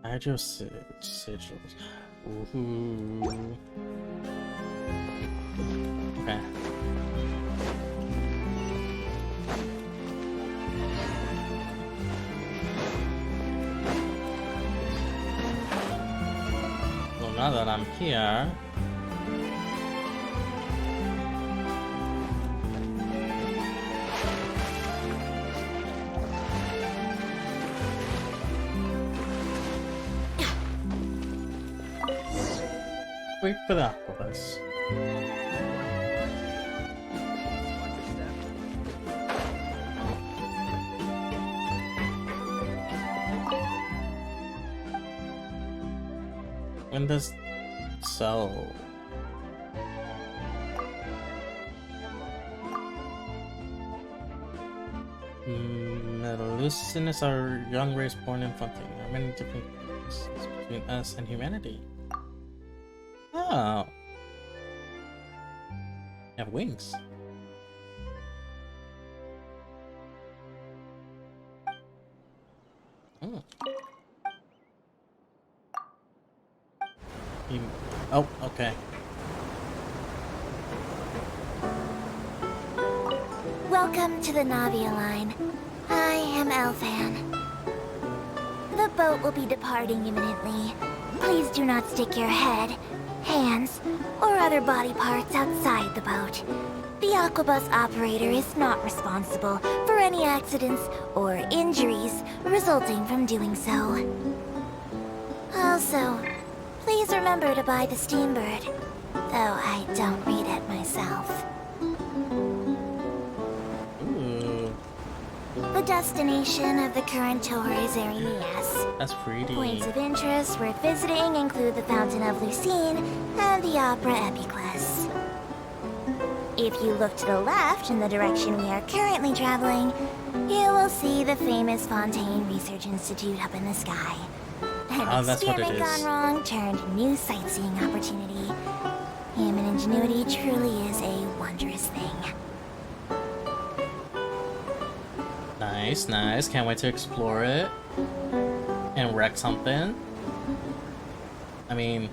Hydro sigils. Ooh. Okay. Well, now that I'm here, wait for the Aquabus. When does sell? Melucinus are young race born in Fontaine. There are many differences between us and humanity. Oh. They have wings. Oh. Oh, okay. Welcome to the Navia line. I am Elfan. The boat will be departing imminently. Please do not stick your head, hands, or other body parts outside the boat. The Aquabus operator is not responsible for any accidents or injuries resulting from doing so. Also, please remember to buy the Steambird, though I don't read it myself. The destination of the current tour is Erinias. That's pretty. Points of interest worth visiting include the Fountain of Lucine and the Opera Epiclese. If you look to the left in the direction we are currently traveling, you will see the famous Fontaine Research Institute up in the sky. An that's what it experiment is. gone wrong turned new sightseeing opportunity. Human ingenuity truly is a wondrous thing. Nice, nice. Can't wait to explore it and wreck something. I mean,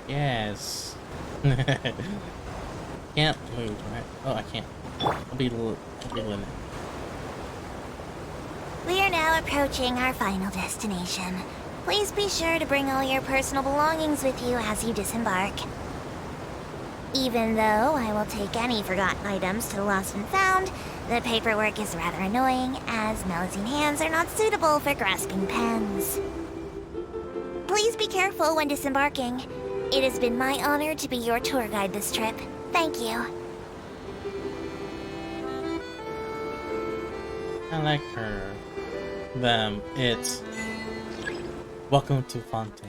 yes. Can't move, right? Oh, I can't. I'll be limited. We are now approaching our final destination. Please be sure to bring all your personal belongings with you as you disembark. Even though I will take any forgotten items to the lost and found, the paperwork is rather annoying, as Melusine hands are not suitable for grasping pens. Please be careful when disembarking. It has been my honor to be your tour guide this trip. Thank you. I like her. Them. It. Welcome to Fontaine.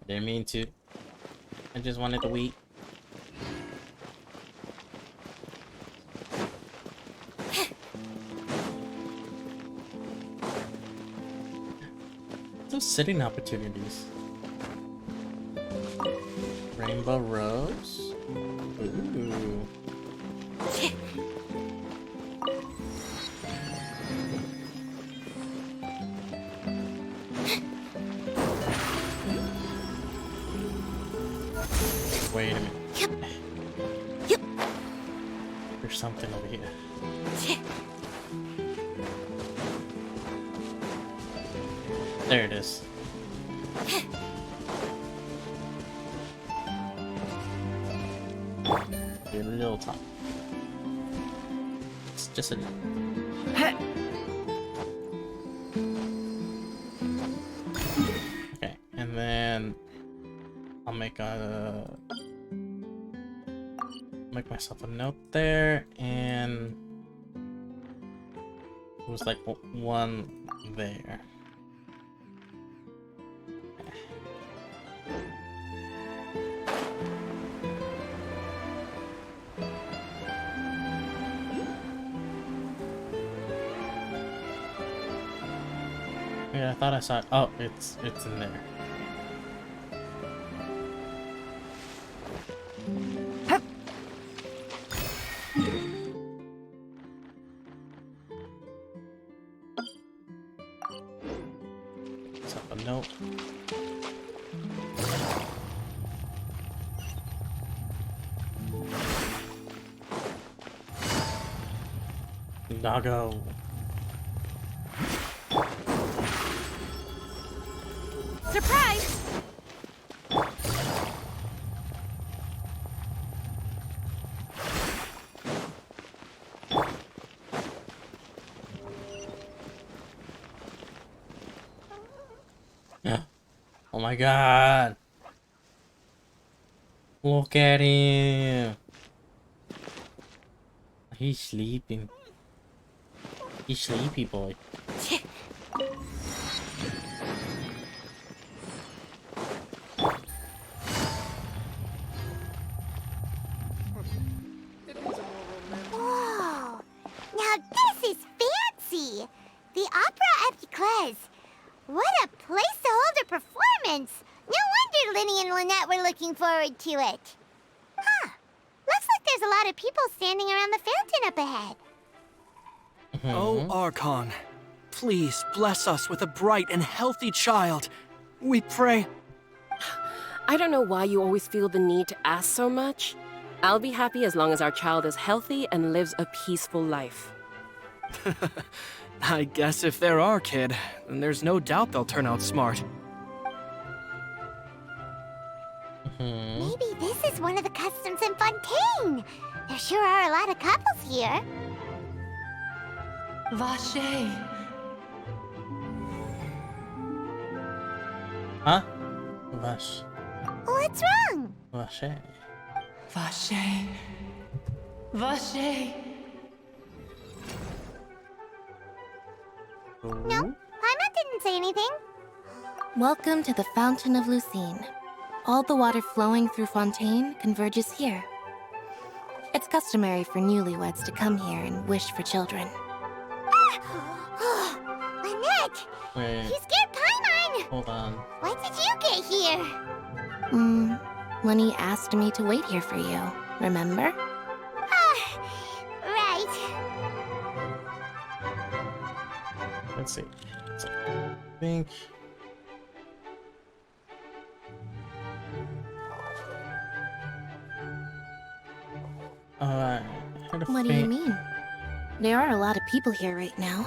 Didn't mean to. I just wanted to eat. Those sitting opportunities. Rainbow Rose. Ooh. Wait a minute. There's something over here. There it is. Your little top. It's just a... Okay, and then I'll make myself a note there, and it was like one there. Yeah, I thought I saw it. Oh, it's in there. Let's have a note. Doggo. Surprise! Oh my god. Look at him. He's sleeping. He's sleepy boy. Whoa! Now this is fancy! The Opera Epiclese. What a place to hold a performance! No wonder Linny and Lynette were looking forward to it. Huh. Looks like there's a lot of people standing around the fountain up ahead. Oh, Archon, please bless us with a bright and healthy child. We pray. I don't know why you always feel the need to ask so much. I'll be happy as long as our child is healthy and lives a peaceful life. I guess if they're our kid, then there's no doubt they'll turn out smart. Maybe this is one of the customs in Fontaine. There sure are a lot of couples here. Vache. Huh? Vache. What's wrong? Vache. Vache. Vache. No, Paimon didn't say anything. Welcome to the Fountain of Lucine. All the water flowing through Fontaine converges here. It's customary for newlyweds to come here and wish for children. Lynette! Wait. You scared Paimon! Hold on. When did you get here? When he asked me to wait here for you, remember? Right. Let's see. So, I think... What do you mean? There are a lot of people here right now.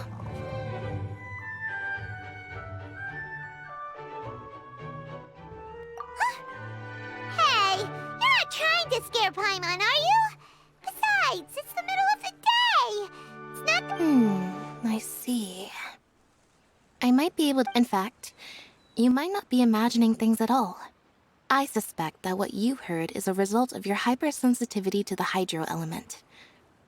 Hey, you're not trying to scare Paimon, are you? Besides, it's the middle of the day. It's not I see. I might be able to... In fact, you might not be imagining things at all. I suspect that what you heard is a result of your hypersensitivity to the hydro element.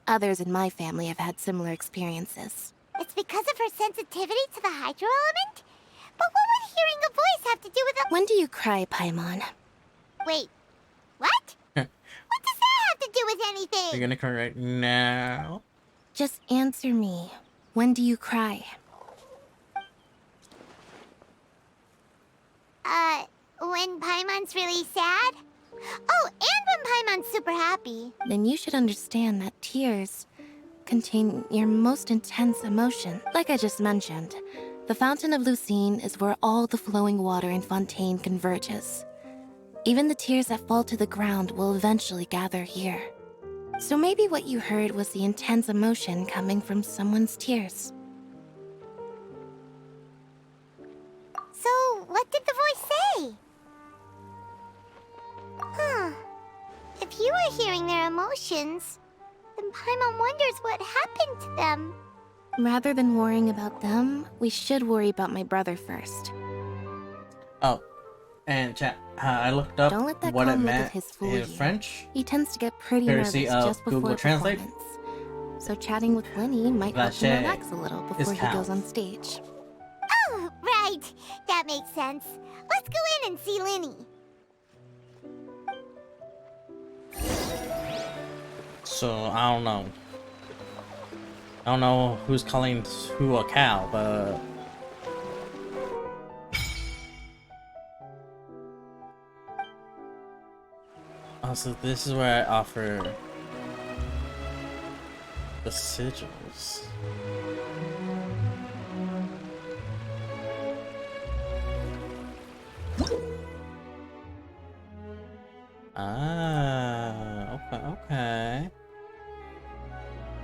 Others in my family have had similar experiences. It's because of her sensitivity to the hydro element? But what would hearing a voice have to do with When do you cry, Paimon? Wait, what? What does that have to do with anything? You're gonna cry right now. Just answer me. When do you cry? When Paimon's really sad? Oh, and when Paimon's super happy. Then you should understand that tears contain your most intense emotion. Like I just mentioned, the Fountain of Lucine is where all the flowing water in Fontaine converges. Even the tears that fall to the ground will eventually gather here. So maybe what you heard was the intense emotion coming from someone's tears. So, what did the voice say? Huh. If you were hearing their emotions, then Paimon wonders what happened to them. Rather than worrying about them, we should worry about my brother first. Oh, and chat, I looked up Don't let that what it calm look of meant his fool in you. French. He tends to get pretty nervous Courtesy of just before Google a Translate. performance. So chatting with Winnie might help him relax a little before he goes on stage. Oh, right. That makes sense. Let's go in and see Linny. So, I don't know. I don't know who's calling who a cow, but... Also, this is where I offer the sigils. Ah, okay.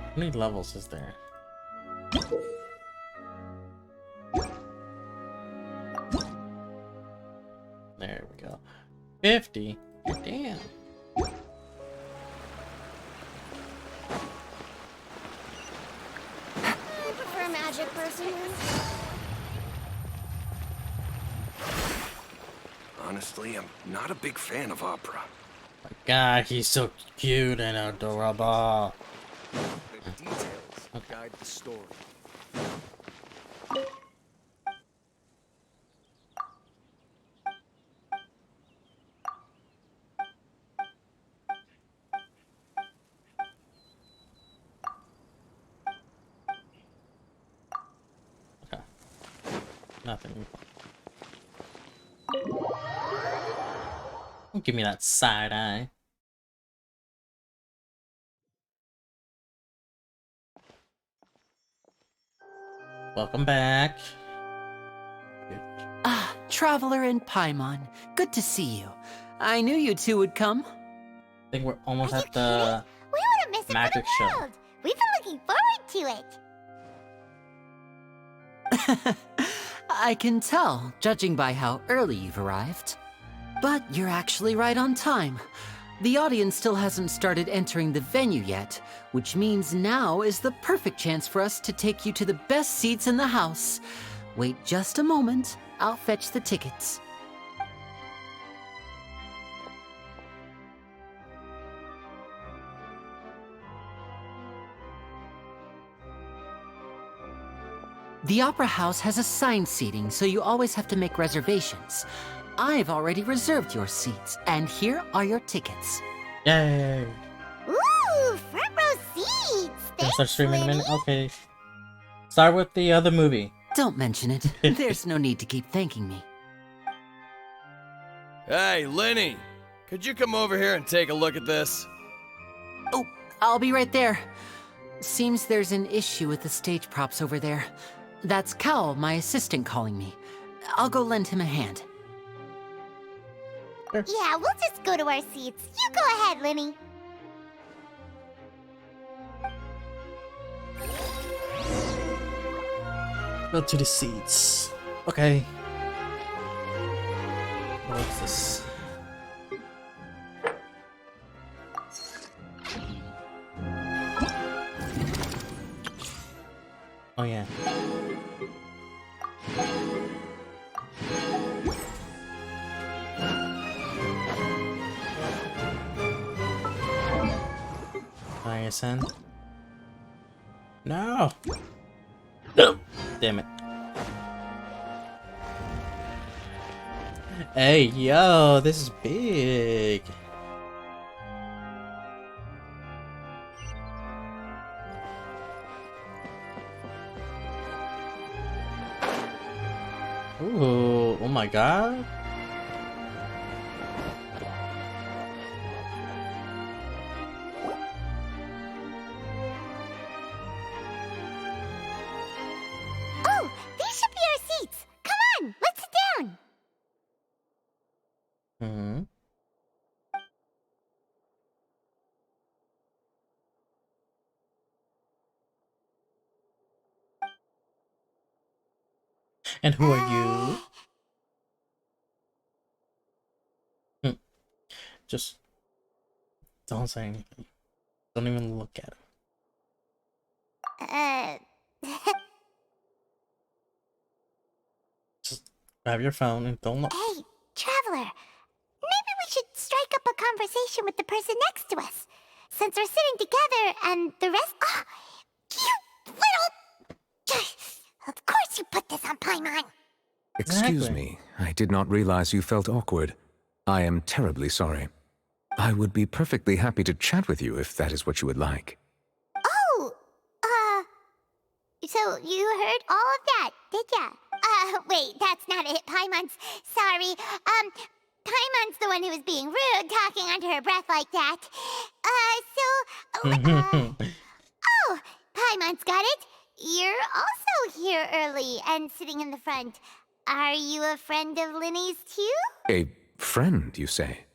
How many levels is there? There we go. 50? Damn. I prefer magic personally. Honestly, I'm not a big fan of opera. My God, he's so cute and adorable. The details guide the story. Okay. Nothing. Don't give me that side eye. Welcome back. Ah, Traveler and Paimon. Good to see you. I knew you two would come. I think we're almost at the We wouldn't miss it magic for the show. world. We've been looking forward to it. I can tell, judging by how early you've arrived. But you're actually right on time. The audience still hasn't started entering the venue yet, which means now is the perfect chance for us to take you to the best seats in the house. Wait just a moment. I'll fetch the tickets. The Opera House has assigned seating, so you always have to make reservations. I've already reserved your seats, and here are your tickets. Yay! Ooh, front row seats. Gonna start streaming in a minute? Okay. Start with the other movie. Don't mention it. There's no need to keep thanking me. Hey, Lenny! Could you come over here and take a look at this? Oh, I'll be right there. Seems there's an issue with the stage props over there. That's Cal, my assistant, calling me. I'll go lend him a hand. Yeah, we'll just go to our seats. You go ahead, Linny. Go to the seats. Okay. What's this? Oh yeah. ISN. No. Damn it. Hey, yo, this is big. Ooh, oh my god. Oh, these should be our seats. Come on, let's sit down. Hmm. And who are you? Just don't say anything. Don't even look at him. Just grab your phone and don't look. Hey, Traveler. Maybe we should strike up a conversation with the person next to us. Since we're sitting together and the rest... Oh, you little... Of course you put this on Paimon. Excuse me, I did not realize you felt awkward. I am terribly sorry. I would be perfectly happy to chat with you if that is what you would like. Oh, so you heard all of that, did ya? Wait, that's not it, Paimon's... Sorry, Paimon's the one who was being rude, talking under her breath like that. Oh, Paimon's got it. You're also here early and sitting in the front. Are you a friend of Linny's too? A friend, you say?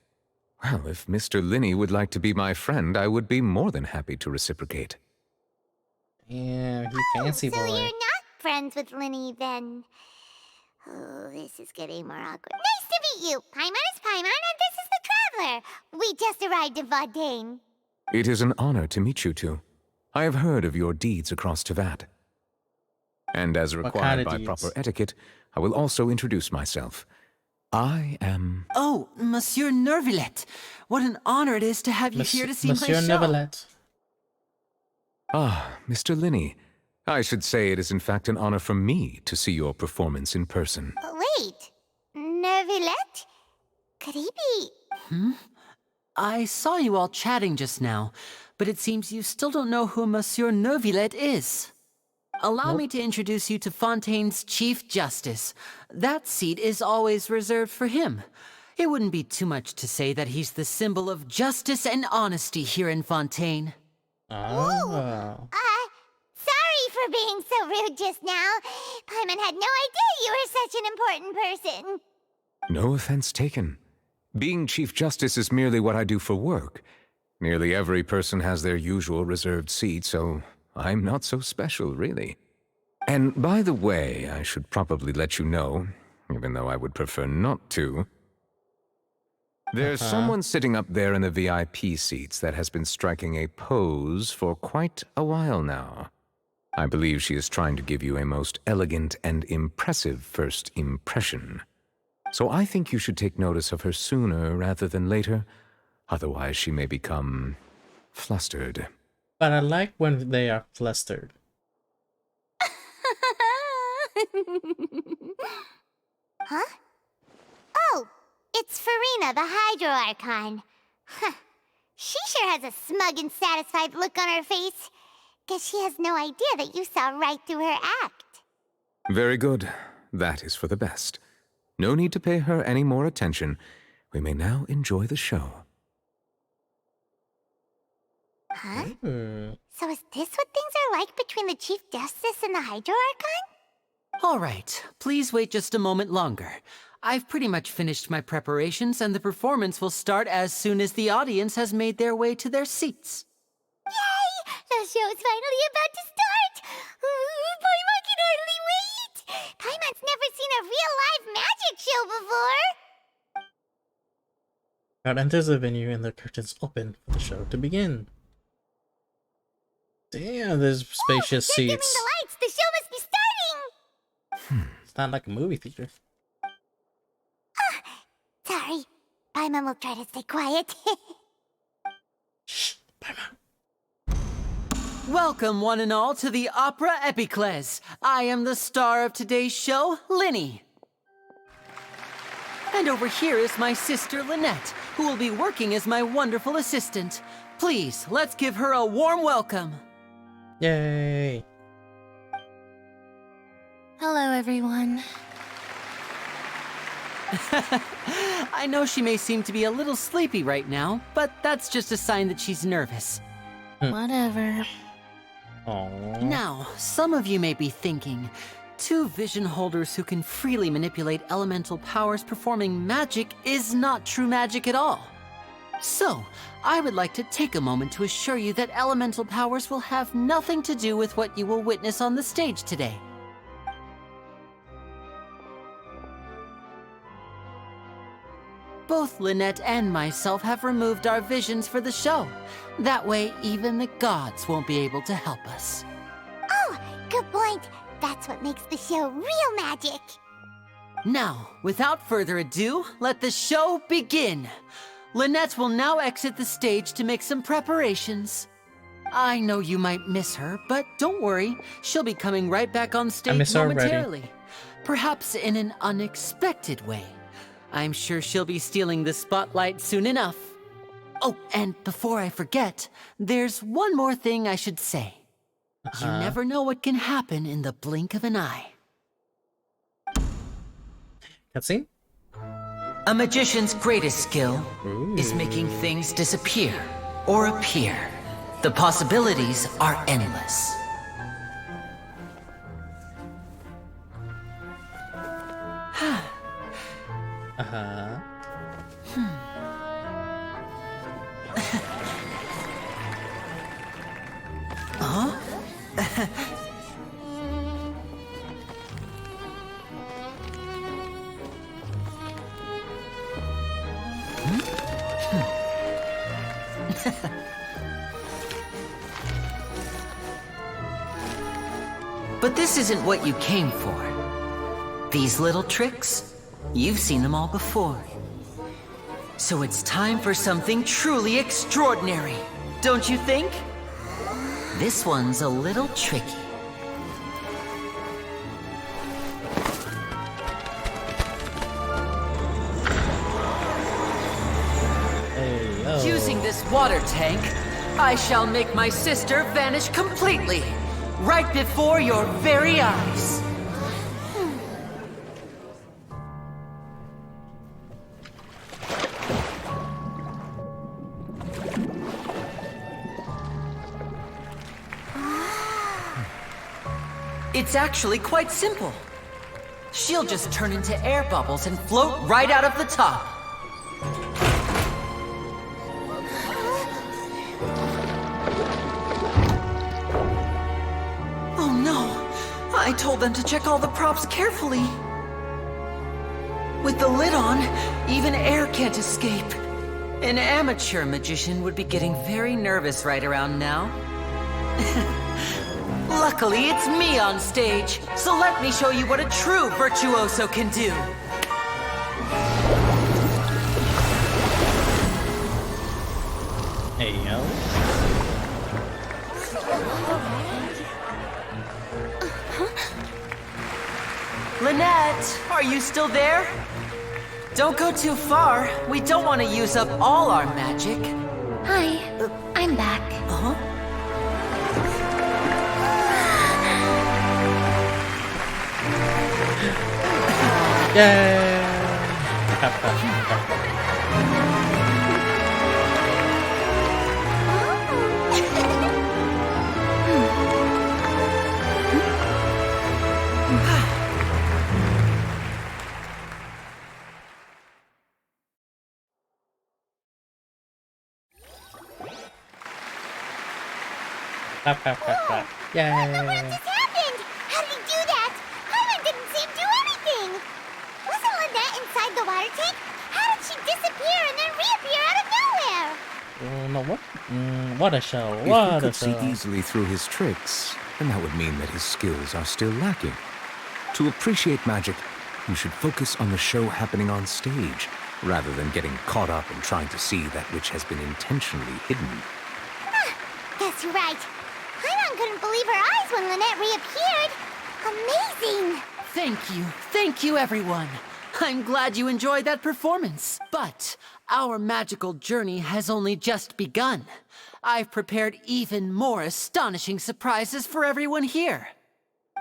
Well, if Mr. Linney would like to be my friend, I would be more than happy to reciprocate. Yeah, he fancy boy. So you're not friends with Linny then? Oh, this is getting more awkward. Nice to meet you. Paimon is Paimon, and this is the Traveler. We just arrived in Fontaine. It is an honor to meet you two. I have heard of your deeds across Tevat. And as required by proper etiquette, I will also introduce myself. I am... Oh, Monsieur Nervillet. What an honor it is to have you here to see my show. Monsieur Nervillet. Ah, Mr. Linney. I should say it is in fact an honor for me to see your performance in person. Wait, Nervillet? Could he be... I saw you all chatting just now, but it seems you still don't know who Monsieur Nervillet is. Allow me to introduce you to Fontaine's Chief Justice. That seat is always reserved for him. It wouldn't be too much to say that he's the symbol of justice and honesty here in Fontaine. Oh. Sorry for being so rude just now. Paimon had no idea you were such an important person. No offense taken. Being Chief Justice is merely what I do for work. Nearly every person has their usual reserved seat, so I'm not so special, really. And by the way, I should probably let you know, even though I would prefer not to. There's someone sitting up there in the VIP seats that has been striking a pose for quite a while now. I believe she is trying to give you a most elegant and impressive first impression. So I think you should take notice of her sooner rather than later, otherwise she may become flustered. But I like when they are flustered. Huh? Oh, it's Farina, the Hydro Archon. Huh. She sure has a smug and satisfied look on her face. Guess she has no idea that you saw right through her act. Very good. That is for the best. No need to pay her any more attention. We may now enjoy the show. Huh? So is this what things are like between the Chief Justice and the Hydro Archon? All right, please wait just a moment longer. I've pretty much finished my preparations, and the performance will start as soon as the audience has made their way to their seats. Yay! The show's finally about to start! Paimon can hardly wait! Paimon's never seen a real live magic show before! Crowd enters the venue and the curtains open for the show to begin. Damn, there's spacious seats. Dimming the lights! The show must be starting! It's not like a movie theater. Sorry. Paimon will try to stay quiet. Shh, Paimon. Welcome, one and all, to the Opera Epiclese. I am the star of today's show, Linny. And over here is my sister Lynette, who will be working as my wonderful assistant. Please, let's give her a warm welcome. Yay! Hello, everyone. I know she may seem to be a little sleepy right now, but that's just a sign that she's nervous. Whatever. Aww. Now, some of you may be thinking, two vision holders who can freely manipulate elemental powers performing magic is not true magic at all. So, I would like to take a moment to assure you that elemental powers will have nothing to do with what you will witness on the stage today. Both Lynette and myself have removed our visions for the show. That way, even the gods won't be able to help us. Oh, good point. That's what makes the show real magic. Now, without further ado, let the show begin. Lynette will now exit the stage to make some preparations. I know you might miss her, but don't worry. She'll be coming right back on stage momentarily. Perhaps in an unexpected way. I'm sure she'll be stealing the spotlight soon enough. Oh, and before I forget, there's one more thing I should say. You never know what can happen in the blink of an eye. Cutscene? A magician's greatest skill is making things disappear or appear. The possibilities are endless. But this isn't what you came for. These little tricks, you've seen them all before. So it's time for something truly extraordinary, don't you think? This one's a little tricky. Using this water tank, I shall make my sister vanish completely, right before your very eyes. It's actually quite simple. She'll just turn into air bubbles and float right out of the top. Oh no! I told them to check all the props carefully. With the lid on, even air can't escape. An amateur magician would be getting very nervous right around now. Luckily, it's me on stage, so let me show you what a true virtuoso can do. Hey, yo. Lynette, are you still there? Don't go too far. We don't want to use up all our magic. Hi, I'm back. Yay! Clap, clap, clap, clap. Yay! What just happened? How did he do that? Hyman didn't see him do anything. Wasn't Lynette inside the water tank? How did she disappear and then reappear out of nowhere? No, what? What a show. If What he a could see show. easily through his tricks, then that would mean that his skills are still lacking. To appreciate magic, you should focus on the show happening on stage, rather than getting caught up in trying to see that which has been intentionally hidden. Guess you're right. Hyman couldn't believe her eyes when Lynette reappeared. Amazing! Thank you, everyone. I'm glad you enjoyed that performance, but our magical journey has only just begun. I've prepared even more astonishing surprises for everyone here.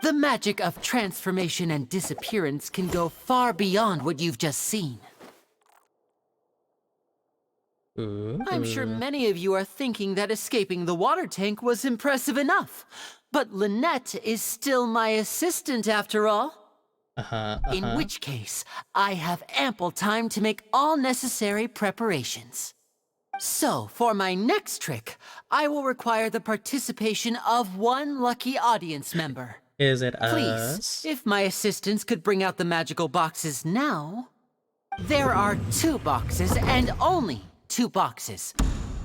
The magic of transformation and disappearance can go far beyond what you've just seen. I'm sure many of you are thinking that escaping the water tank was impressive enough, but Lynette is still my assistant after all. In which case, I have ample time to make all necessary preparations. So, for my next trick, I will require the participation of one lucky audience member. Is it Please, us? if my assistants could bring out the magical boxes now. There are 2 boxes and only 2 boxes.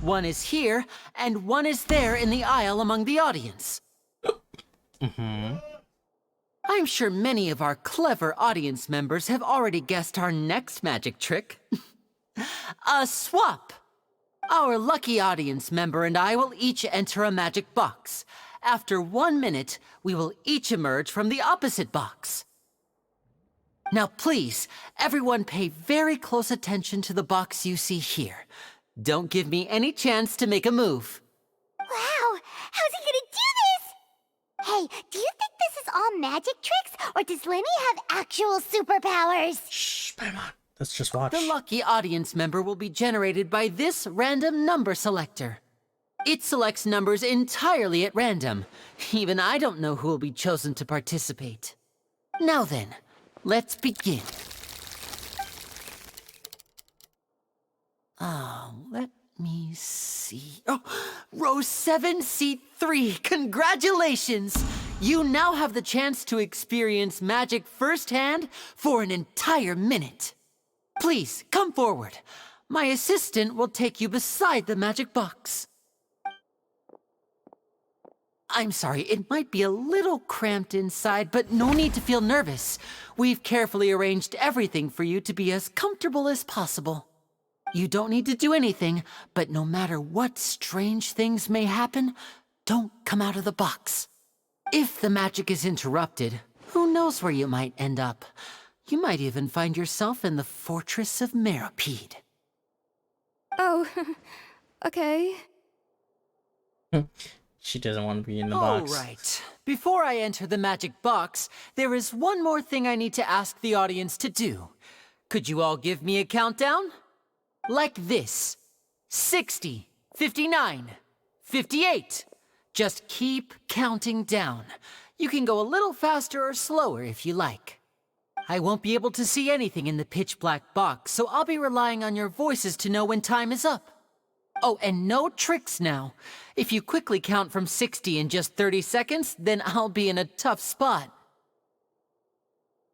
One is here, and one is there in the aisle among the audience. I'm sure many of our clever audience members have already guessed our next magic trick. A swap! Our lucky audience member and I will each enter a magic box. After 1 minute, we will each emerge from the opposite box. Now please, everyone pay very close attention to the box you see here. Don't give me any chance to make a move. Wow! How's he gonna do this? Hey, do you think this is all magic tricks, or does Lenny have actual superpowers? Shh, Paimon. Let's just watch. The lucky audience member will be generated by this random number selector. It selects numbers entirely at random. Even I don't know who will be chosen to participate. Now then, let's begin. Let me see. Oh, row 7, seat 3. Congratulations! You now have the chance to experience magic firsthand for an entire minute. Please, come forward. My assistant will take you beside the magic box. I'm sorry, it might be a little cramped inside, but no need to feel nervous. We've carefully arranged everything for you to be as comfortable as possible. You don't need to do anything, but no matter what strange things may happen, don't come out of the box. If the magic is interrupted, who knows where you might end up? You might even find yourself in the Fortress of Meropide. Oh, okay. She doesn't want to be in the box. All right. Before I enter the magic box, there is one more thing I need to ask the audience to do. Could you all give me a countdown? Like this. 60, 59, 58. Just keep counting down. You can go a little faster or slower if you like. I won't be able to see anything in the pitch black box, so I'll be relying on your voices to know when time is up. Oh, and no tricks now. If you quickly count from 60 in just 30 seconds, then I'll be in a tough spot.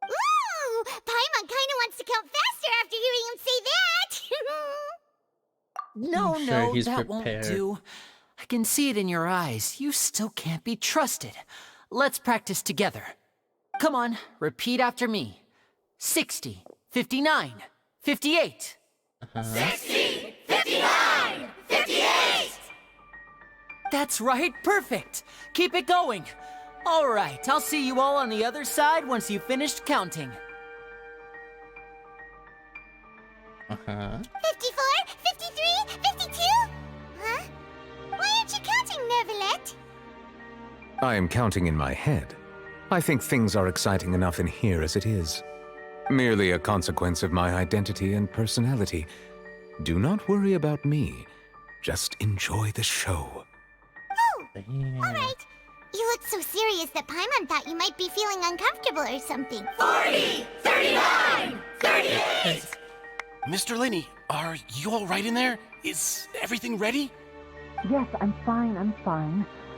Ooh! Paimon kinda wants to count faster after hearing him say that! No, I'm sure no, he's that won't prepared. do. I can see it in your eyes. You still can't be trusted. Let's practice together. Come on, repeat after me. 60, 59, 58. 60, 59, 58! That's right, perfect. Keep it going. All right, I'll see you all on the other side once you've finished counting. 54, 53, 52? Huh? Why aren't you counting, Nervalet? I am counting in my head. I think things are exciting enough in here as it is. Merely a consequence of my identity and personality. Do not worry about me. Just enjoy the show. Oh, alright. You look so serious that Paimon thought you might be feeling uncomfortable or something. 40, 39, 38! Mr. Linney, are you all right in there? Is everything ready? Yes, I'm fine.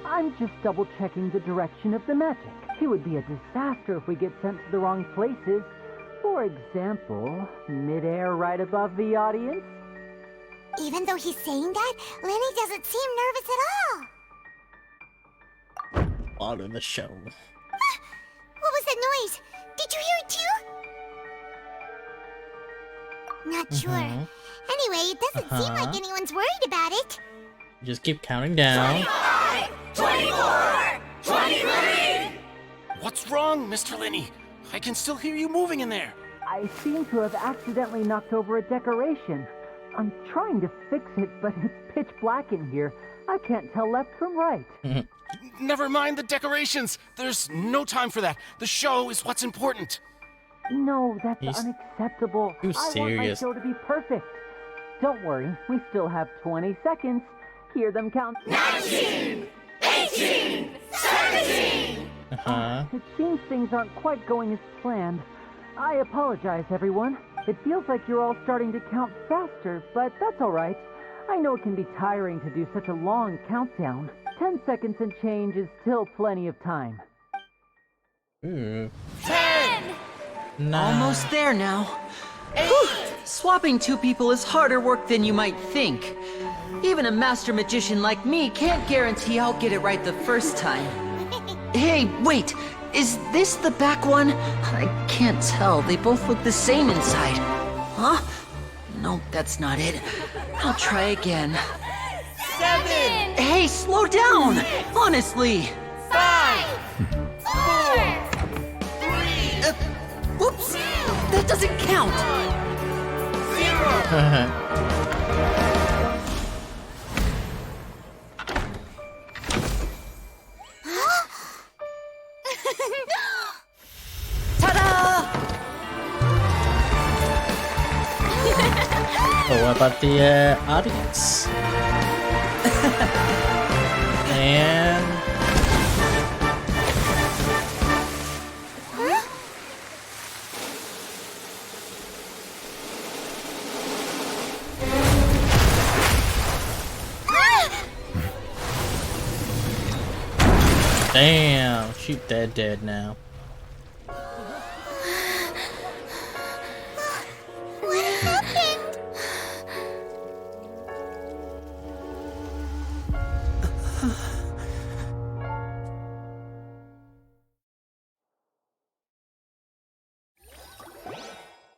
I'm just double-checking the direction of the magic. It would be a disaster if we get sent to the wrong places. For example, midair right above the audience. Even though he's saying that, Lenny doesn't seem nervous at all. All of the show. What was that noise? Did you hear it too? Not sure. Anyway, it doesn't seem like anyone's worried about it. Just keep counting down. 25, 24, 23! What's wrong, Mr. Linney? I can still hear you moving in there. I seem to have accidentally knocked over a decoration. I'm trying to fix it, but it's pitch black in here. I can't tell left from right. Never mind the decorations. There's no time for that. The show is what's important. No, that's unacceptable. too I want my serious. show to be perfect. Don't worry, we still have 20 seconds. Hear them count. 19! 18! 17! It seems things aren't quite going as planned. I apologize, everyone. It feels like you're all starting to count faster, but that's all right. I know it can be tiring to do such a long countdown. 10 seconds and change is still plenty of time. 10! Almost there now. Whew. Swapping two people is harder work than you might think. Even a master magician like me can't guarantee I'll get it right the first time. Hey, wait! Is this the back one? I can't tell. They both look the same inside. Huh? No, that's not it. I'll try again. 7! Hey, slow down! Honestly! 5! 4! 3! Whoops! That doesn't count! 0! Ta-da! Oh, what about the audience? And damn, she dead now. What happened?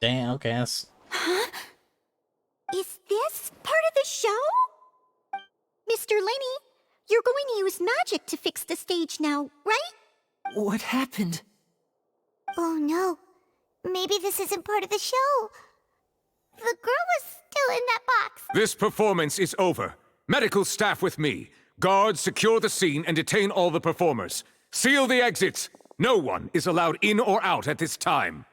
Damn, okay, that's... Huh? Is this part of the show? Mr. Lenny, you're going to use magic to fix the stage now, right? What happened? Oh no. Maybe this isn't part of the show. The girl was still in that box. This performance is over. Medical staff with me. Guards, secure the scene and detain all the performers. Seal the exits. No one is allowed in or out at this time.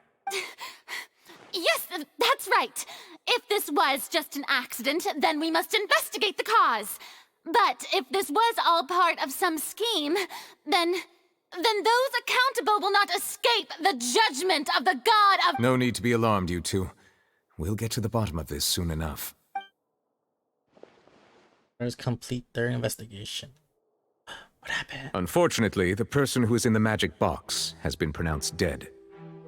Yes, that's right. If this was just an accident, then we must investigate the cause. But if this was all part of some scheme, then those accountable will not escape the judgment of the god of— No need to be alarmed, you two. We'll get to the bottom of this soon enough. Let's complete their investigation. What happened? Unfortunately, the person who is in the magic box has been pronounced dead.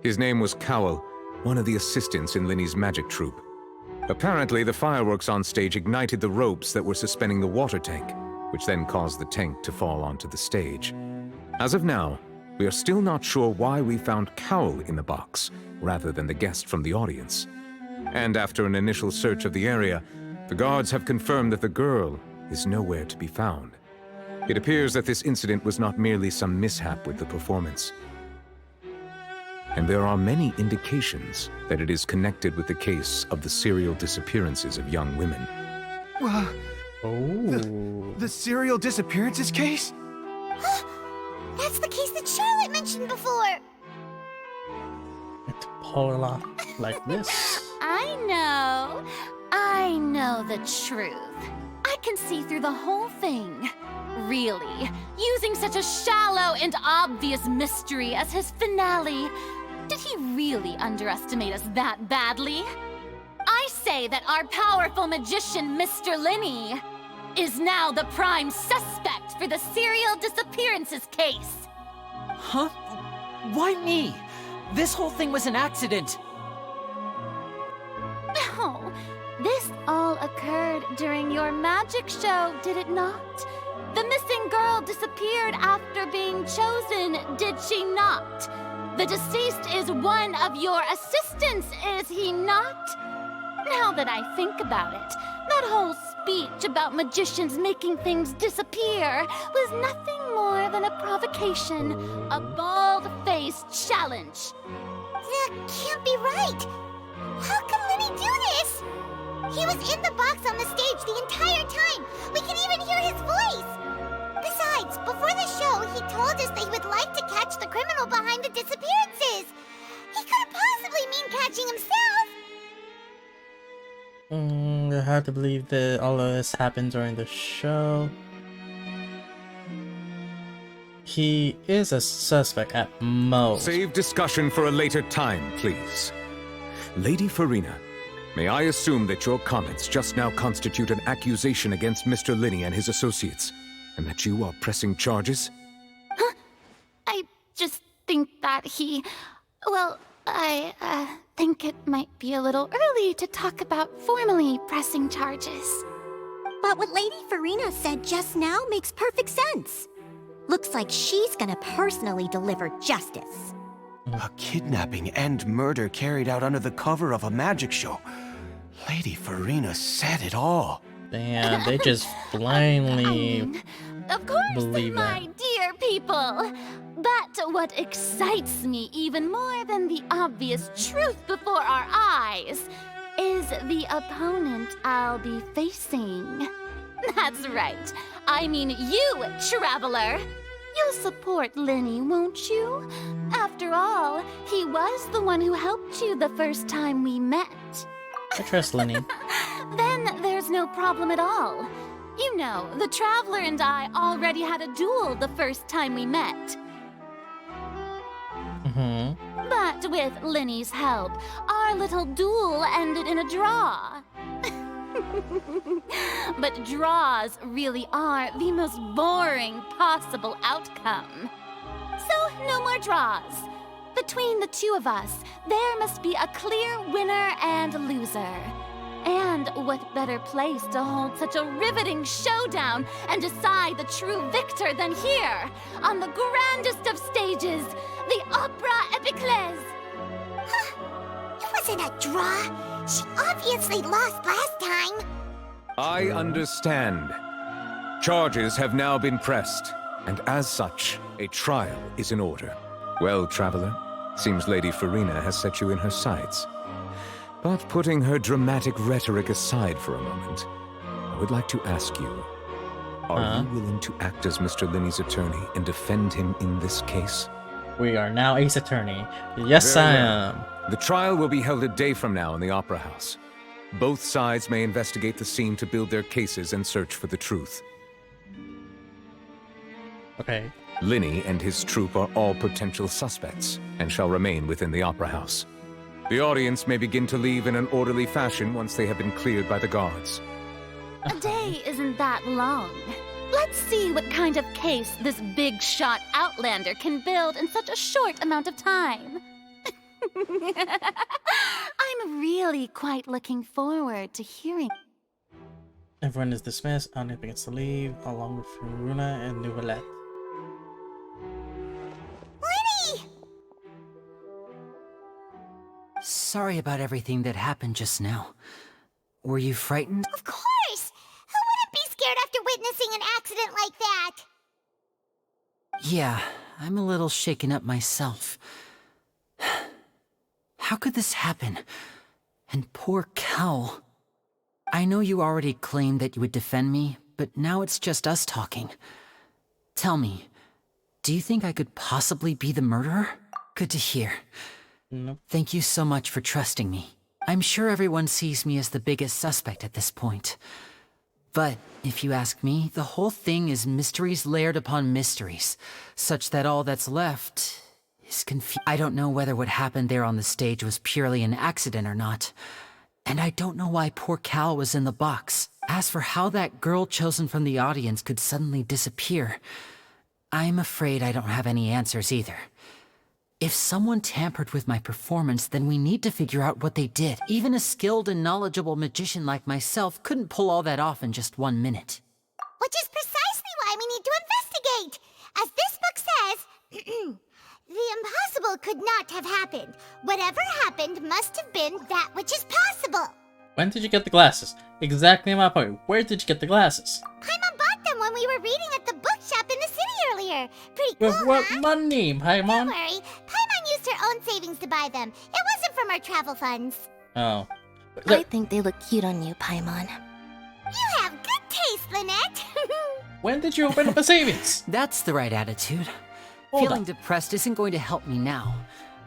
His name was Cowell, one of the assistants in Linny's magic troupe. Apparently, the fireworks on stage ignited the ropes that were suspending the water tank, which then caused the tank to fall onto the stage. As of now, we are still not sure why we found Cowell in the box, rather than the guest from the audience. And after an initial search of the area, the guards have confirmed that the girl is nowhere to be found. It appears that this incident was not merely some mishap with the performance. And there are many indications that it is connected with the case of the serial disappearances of young women. The serial disappearances case? That's the case that Charlotte mentioned before. Pull it off like this. I know the truth. I can see through the whole thing. Really, using such a shallow and obvious mystery as his finale. Did he really underestimate us that badly? I say that our powerful magician, Mr. Linny, is now the prime suspect for the serial disappearances case. Huh? Why me? This whole thing was an accident. No, this all occurred during your magic show, did it not? The missing girl disappeared after being chosen, did she not? The deceased is one of your assistants, is he not? Now that I think about it, that whole speech about magicians making things disappear was nothing more than a provocation, a bald-faced challenge. That can't be right. How can Lenny do this? He was in the box on the stage the entire time. We can even hear his voice. Besides, before the show, he told us that he would like to catch the criminal behind the disappearances. He couldn't possibly mean catching himself. I hard to believe that all of this happened during the show. He is a suspect at most. Save discussion for a later time, please. Lady Farina, may I assume that your comments just now constitute an accusation against Mr. Linney and his associates, and that you are pressing charges? Huh? I just think that he... Well, I think it might be a little early to talk about formally pressing charges. But what Lady Farina said just now makes perfect sense. Looks like she's gonna personally deliver justice. A kidnapping and murder carried out under the cover of a magic show. Lady Farina said it all. Damn, they just blindly Of course, believe my that. dear people. But what excites me even more than the obvious truth before our eyes is the opponent I'll be facing. That's right. I mean you, Traveler. You'll support Lenny, won't you? After all, he was the one who helped you the first time we met. I trust Lenny. Then there's no problem at all. You know, the Traveler and I already had a duel the first time we met. But with Lenny's help, our little duel ended in a draw. But draws really are the most boring possible outcome. So, no more draws. Between the two of us, there must be a clear winner and loser. And what better place to hold such a riveting showdown and decide the true victor than here, on the grandest of stages, the Opera Epiclese. It wasn't a draw. She obviously lost last time. I understand. Charges have now been pressed, and as such, a trial is in order. Well, Traveler, seems Lady Farina has set you in her sights. But putting her dramatic rhetoric aside for a moment, I would like to ask you, are you willing to act as Mr. Linney's attorney and defend him in this case? We are now Ace Attorney. Yes, Very I well. am. The trial will be held a day from now in the Opera House. Both sides may investigate the scene to build their cases and search for the truth. Okay. Linney and his troupe are all potential suspects and shall remain within the Opera House. The audience may begin to leave in an orderly fashion once they have been cleared by the guards. A day isn't that long. Let's see what kind of case this big shot Outlander can build in such a short amount of time. I'm really quite looking forward to hearing. Everyone is dismissed. Anna begins to leave, along with Runa and Nouvellette. Lenny! Sorry about everything that happened just now. Were you frightened? Of course! Who wouldn't be scared after witnessing an accident like that? Yeah, I'm a little shaken up myself. How could this happen? And poor Cal. I know you already claimed that you would defend me, but now it's just us talking. Tell me, do you think I could possibly be the murderer? Good to hear. Nope. Thank you so much for trusting me. I'm sure everyone sees me as the biggest suspect at this point. But if you ask me, the whole thing is mysteries layered upon mysteries, such that all that's left is confusing. I don't know whether what happened there on the stage was purely an accident or not. And I don't know why poor Cal was in the box. As for how that girl chosen from the audience could suddenly disappear, I'm afraid I don't have any answers either. If someone tampered with my performance, then we need to figure out what they did. Even a skilled and knowledgeable magician like myself couldn't pull all that off in just 1 minute. Which is precisely why we need to investigate. As this book says, the impossible could not have happened. Whatever happened must have been that which is possible. When did you get the glasses? Exactly my point. Where did you get the glasses? Paimon bought them when we were reading at the bookshop in the city earlier. Pretty cool, With what huh? money, Paimon? Don't worry. Paimon used her our own savings to buy them. It wasn't from our travel funds. Oh. I think they look cute on you, Paimon. You have good taste, Lynette. When did you open up a savings? That's the right attitude. Hold Feeling on. depressed isn't going to help me now.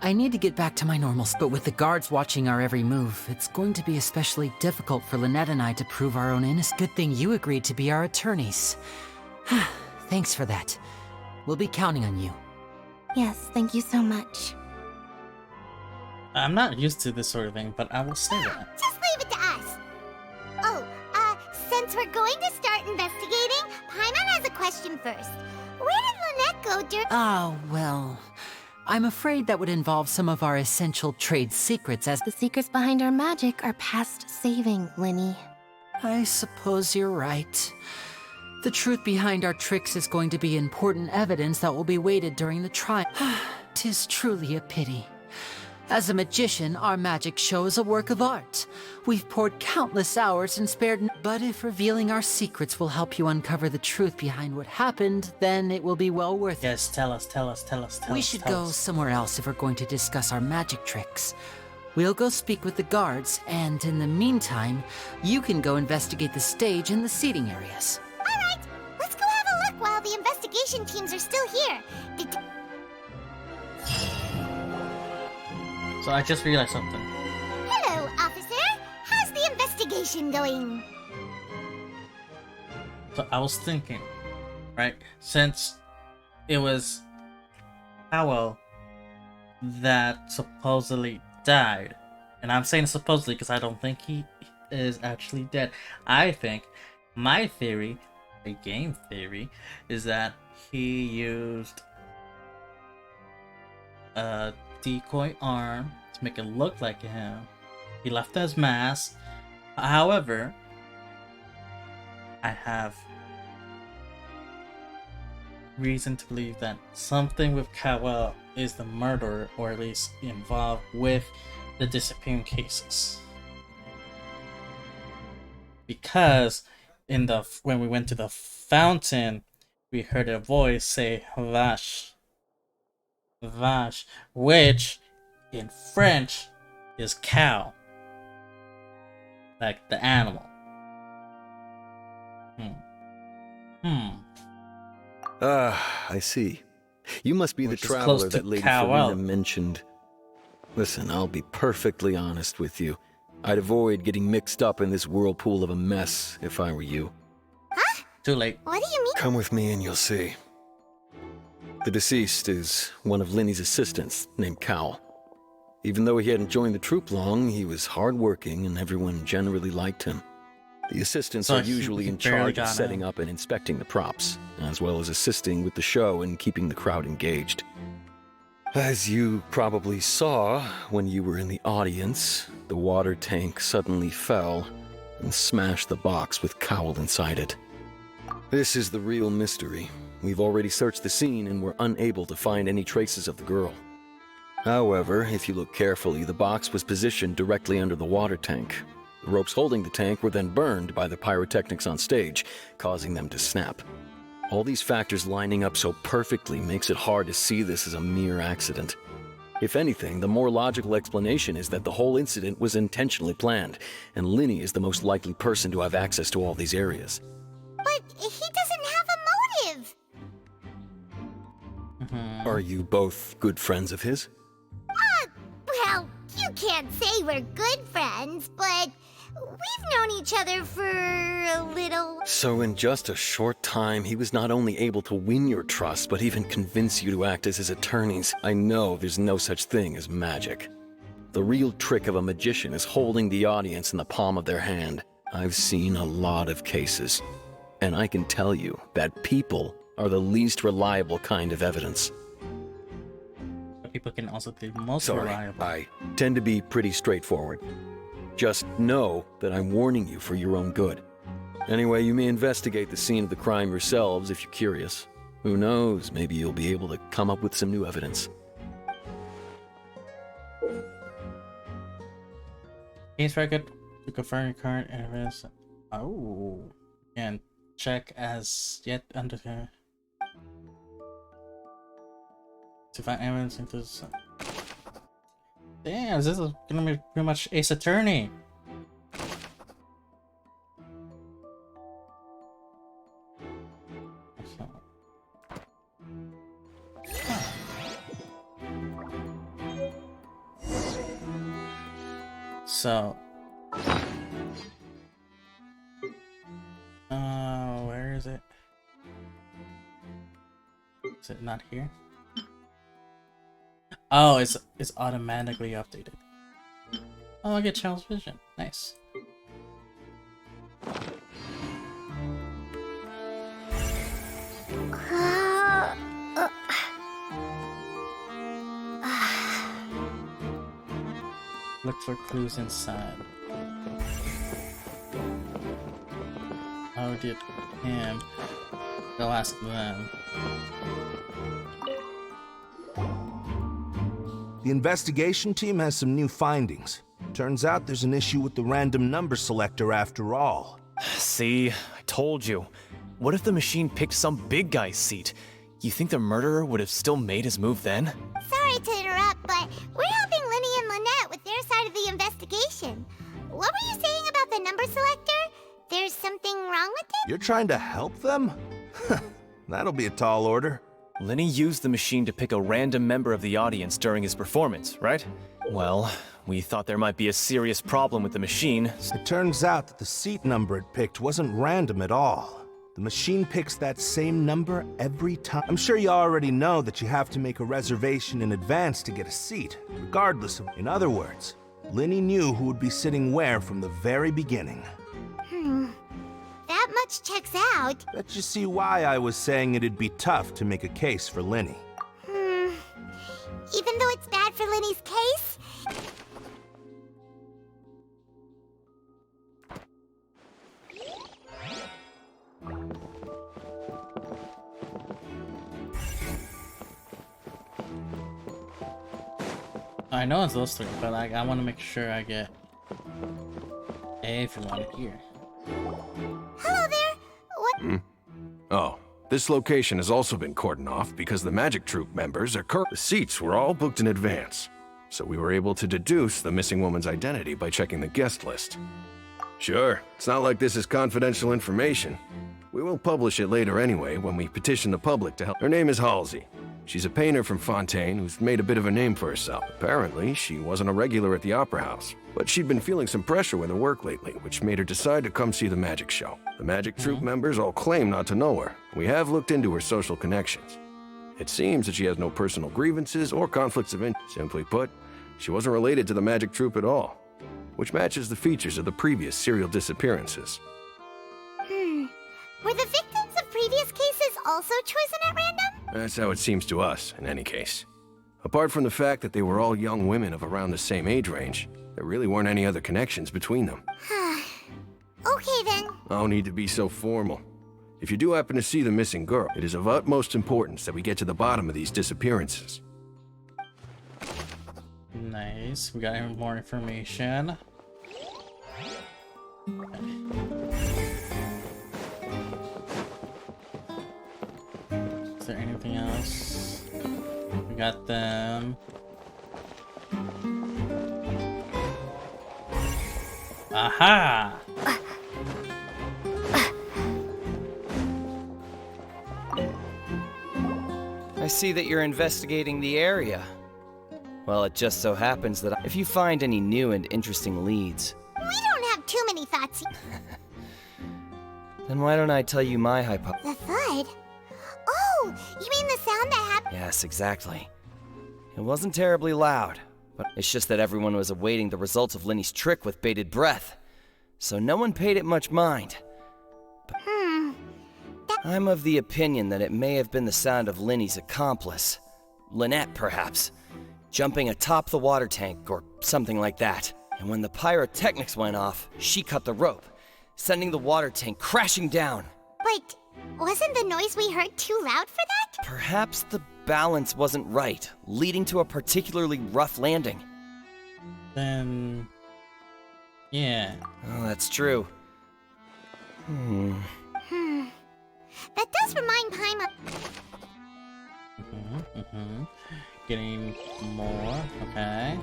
I need to get back to my normals, but with the guards watching our every move, it's going to be especially difficult for Lynette and I to prove our own innocence. Good thing you agreed to be our attorneys. Thanks for that. We'll be counting on you. Yes, thank you so much. I'm not used to this sort of thing, but I will say that. Just leave it to us. Oh, since we're going to start investigating, Paimon has a question first. Where did Lynette go during— Oh, well, I'm afraid that would involve some of our essential trade secrets as— The secrets behind our magic are past saving, Linny. I suppose you're right. The truth behind our tricks is going to be important evidence that will be weighted during the trial. 'Tis truly a pity. As a magician, our magic show is a work of art. We've poured countless hours and spared but if revealing our secrets will help you uncover the truth behind what happened, then it will be well worth it. Yes, tell us. We should go somewhere else if we're going to discuss our magic tricks. We'll go speak with the guards, and in the meantime, you can go investigate the stage and the seating areas. Alright, let's go have a look while the investigation teams are still here. So I just realized something. Hello, officer. How's the investigation going? So I was thinking, right? Since it was Howell that supposedly died, and I'm saying supposedly because I don't think he is actually dead. I think my theory, a game theory, is that he used a decoy arm to make it look like him. He left his mask. However, I have reason to believe that something with Cowell is the murderer, or at least involved with the disappearing cases. Because when we went to the fountain, we heard a voice say Vash, which in French is cow, like the animal. I see. You must be Which the is close traveler to that Lady Cowell. Farina mentioned. Listen, I'll be perfectly honest with you. I'd avoid getting mixed up in this whirlpool of a mess if I were you. Huh? Too late. What do you mean? Come with me and you'll see. The deceased is one of Linny's assistants named Cowell. Even though he hadn't joined the troupe long, he was hardworking and everyone generally liked him. The assistants So are he usually in barely charge of got setting in. up and inspecting the props, as well as assisting with the show and keeping the crowd engaged. As you probably saw when you were in the audience, the water tank suddenly fell and smashed the box with Cowell inside it. This is the real mystery. We've already searched the scene and were unable to find any traces of the girl. However, if you look carefully, the box was positioned directly under the water tank. The ropes holding the tank were then burned by the pyrotechnics on stage, causing them to snap. All these factors lining up so perfectly makes it hard to see this as a mere accident. If anything, the more logical explanation is that the whole incident was intentionally planned, and Linny is the most likely person to have access to all these areas. But he doesn't have a motive. Are you both good friends of his? Well, you can't say we're good friends, but we've known each other for a little. So in just a short time, he was not only able to win your trust, but even convince you to act as his attorneys. I know there's no such thing as magic. The real trick of a magician is holding the audience in the palm of their hand. I've seen a lot of cases, and I can tell you that people are the least reliable kind of evidence. People can also be most Sorry, reliable. I tend to be pretty straightforward. Just know that I'm warning you for your own good. Anyway, you may investigate the scene of the crime yourselves if you're curious. Who knows, maybe you'll be able to come up with some new evidence. Games record to confirm your current evidence. Oh, and check as yet under here. To find evidence includes. Damn, this is gonna be pretty much Ace Attorney. So, where is it? Is it not here? Oh, it's automatically updated. Oh, I get Child's Vision. Nice. Look for clues inside. Oh, did him. They'll ask them. The investigation team has some new findings. Turns out there's an issue with the random number selector after all. See, I told you. What if the machine picked some big guy's seat? You think the murderer would have still made his move then? Sorry to interrupt, but we're helping Linny and Lynette with their side of the investigation. What were you saying about the number selector? There's something wrong with it? You're trying to help them? That'll be a tall order. Linny used the machine to pick a random member of the audience during his performance, right? Well, we thought there might be a serious problem with the machine. It turns out that the seat number it picked wasn't random at all. The machine picks that same number every time. I'm sure you already know that you have to make a reservation in advance to get a seat, regardless of... In other words, Linny knew who would be sitting where from the very beginning. That much checks out. Bet you see why I was saying it'd be tough to make a case for Linny. Even though it's bad for Linny's case? I know it's those three, but like I want to make sure I get everyone here. Hello there. What? Oh, this location has also been cordoned off because the Magic Troupe members are The seats were all booked in advance, so we were able to deduce the missing woman's identity by checking the guest list. Sure, it's not like this is confidential information. We will publish it later anyway when we petition the public to help. Her name is Halsey. She's a painter from Fontaine who's made a bit of a name for herself. Apparently, she wasn't a regular at the Opera House, but she'd been feeling some pressure with her work lately, which made her decide to come see the magic show. The Magic Troupe members all claim not to know her. We have looked into her social connections. It seems that she has no personal grievances or conflicts of interest. Simply put, she wasn't related to the Magic Troupe at all, which matches the features of the previous serial disappearances. Were the victims of previous cases also chosen at random? That's how it seems to us, in any case. Apart from the fact that they were all young women of around the same age range, there really weren't any other connections between them. Okay then. No need to be so formal. If you do happen to see the missing girl, it is of utmost importance that we get to the bottom of these disappearances. Nice. We got even more information. Is there anything else? We got them. Aha! I see that you're investigating the area. Well, it just so happens that if you find any new and interesting leads... We don't have too many thoughts. Then why don't I tell you my hypothesis? The thud? Oh, you mean the sound that happened? Yes, exactly. It wasn't terribly loud, but it's just that everyone was awaiting the results of Linny's trick with bated breath, so no one paid it much mind. But I'm of the opinion that it may have been the sound of Linny's accomplice, Lynette perhaps, jumping atop the water tank or something like that. And when the pyrotechnics went off, she cut the rope, sending the water tank crashing down. But wasn't the noise we heard too loud for that? Perhaps the balance wasn't right, leading to a particularly rough landing. Then... yeah. Oh, that's true. That does remind Paimon. Getting more. Okay.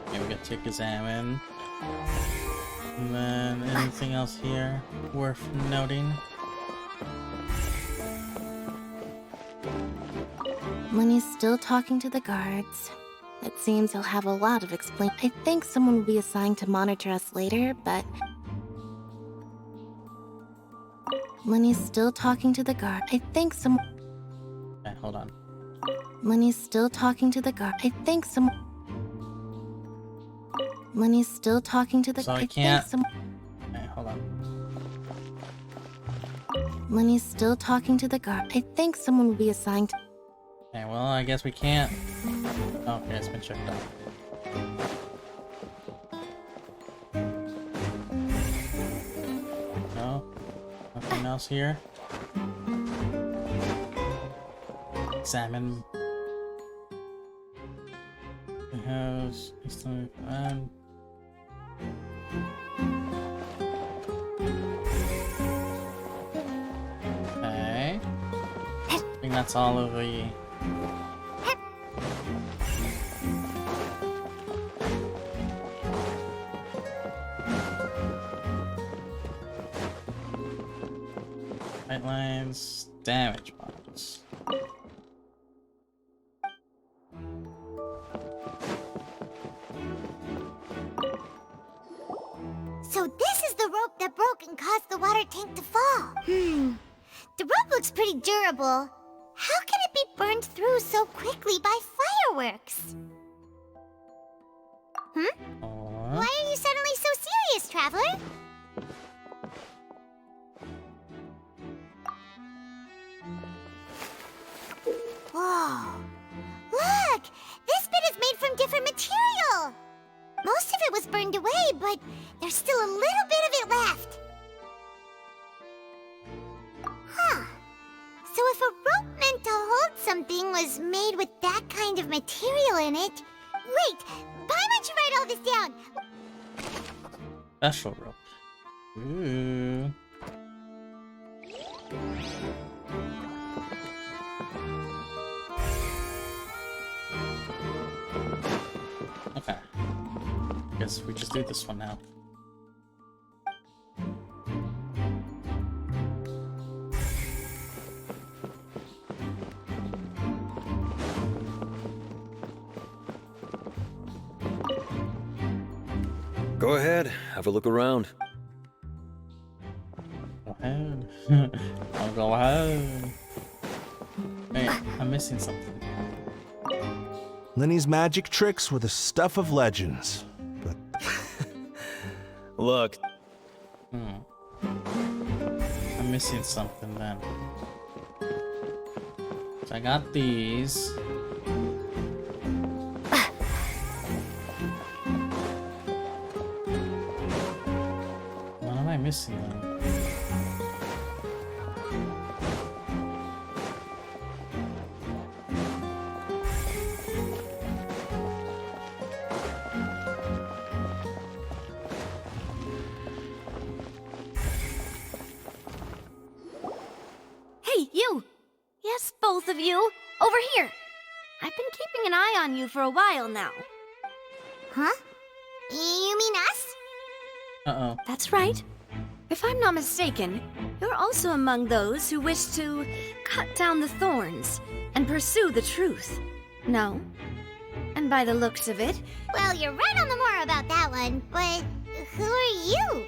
Okay, we got to examine. And then anything else here worth noting? Lenny's still talking to the guards. It seems he'll have a lot of explain. I think someone will be assigned to monitor us later, but... Lenny's still talking to the guard. I think some... Okay, hold on. Lenny's still talking to the guard. I think some... Lenny's still talking to the... So I can't... Think some... Okay, hold on. Lenny's still talking to the guard. I think someone will be assigned to... Okay, well, I guess we can't... Oh, okay, it's been checked out. No? Nothing else here? Examine... The house... Okay... I think that's all of the... Lines, damage box. So this is the rope that broke and caused the water tank to fall. The rope looks pretty durable. How can it be burned through so quickly by fireworks? Why are you suddenly so serious, Traveler? Whoa! Look! This bit is made from different material! Most of it was burned away, but there's still a little bit of it left. Huh. So if a rope meant to hold something was made with that kind of material in it... Wait! Why don't you write all this down? Special rope. Ooh. Okay. Guess we just do this one now. Go ahead, have a look around. Go ahead. I'll go ahead. Wait, I'm missing something. Lenny's magic tricks were the stuff of legends, but... Look. I'm missing something then. So I got these. What am I missing then? Hey, you! Yes, both of you! Over here! I've been keeping an eye on you for a while now. Huh? You mean us? Uh-oh. That's right. If I'm not mistaken, you're also among those who wish to cut down the thorns and pursue the truth. No? And by the looks of it... Well, you're right on the more about that one, but who are you?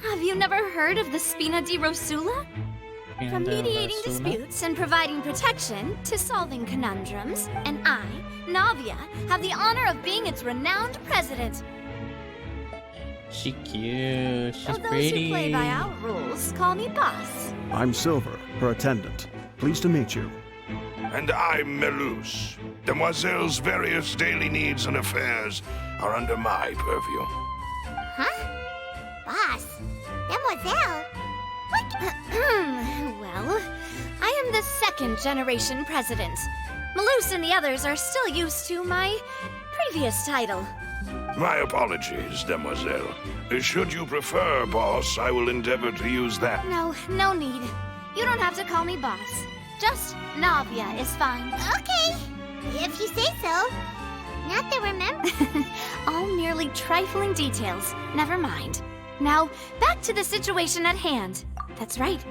Have you never heard of the Spina di Rosula? From mediating disputes and providing protection to solving conundrums, and I, Navia, have the honor of being its renowned president. She cute. She's Those pretty. who play by our rules call me boss. I'm Silver, her attendant. Pleased to meet you. And I'm Melus. Demoiselle's various daily needs and affairs are under my purview. Huh? Boss? Demoiselle? What? Well, I am the second generation president. Melus and the others are still used to my previous title. My apologies, demoiselle. Should you prefer, boss, I will endeavor to use that. No, no need. You don't have to call me boss. Just Navia is fine. Okay, if you say so. Not that remember. All merely trifling details. Never mind. Now, back to the situation at hand. That's right.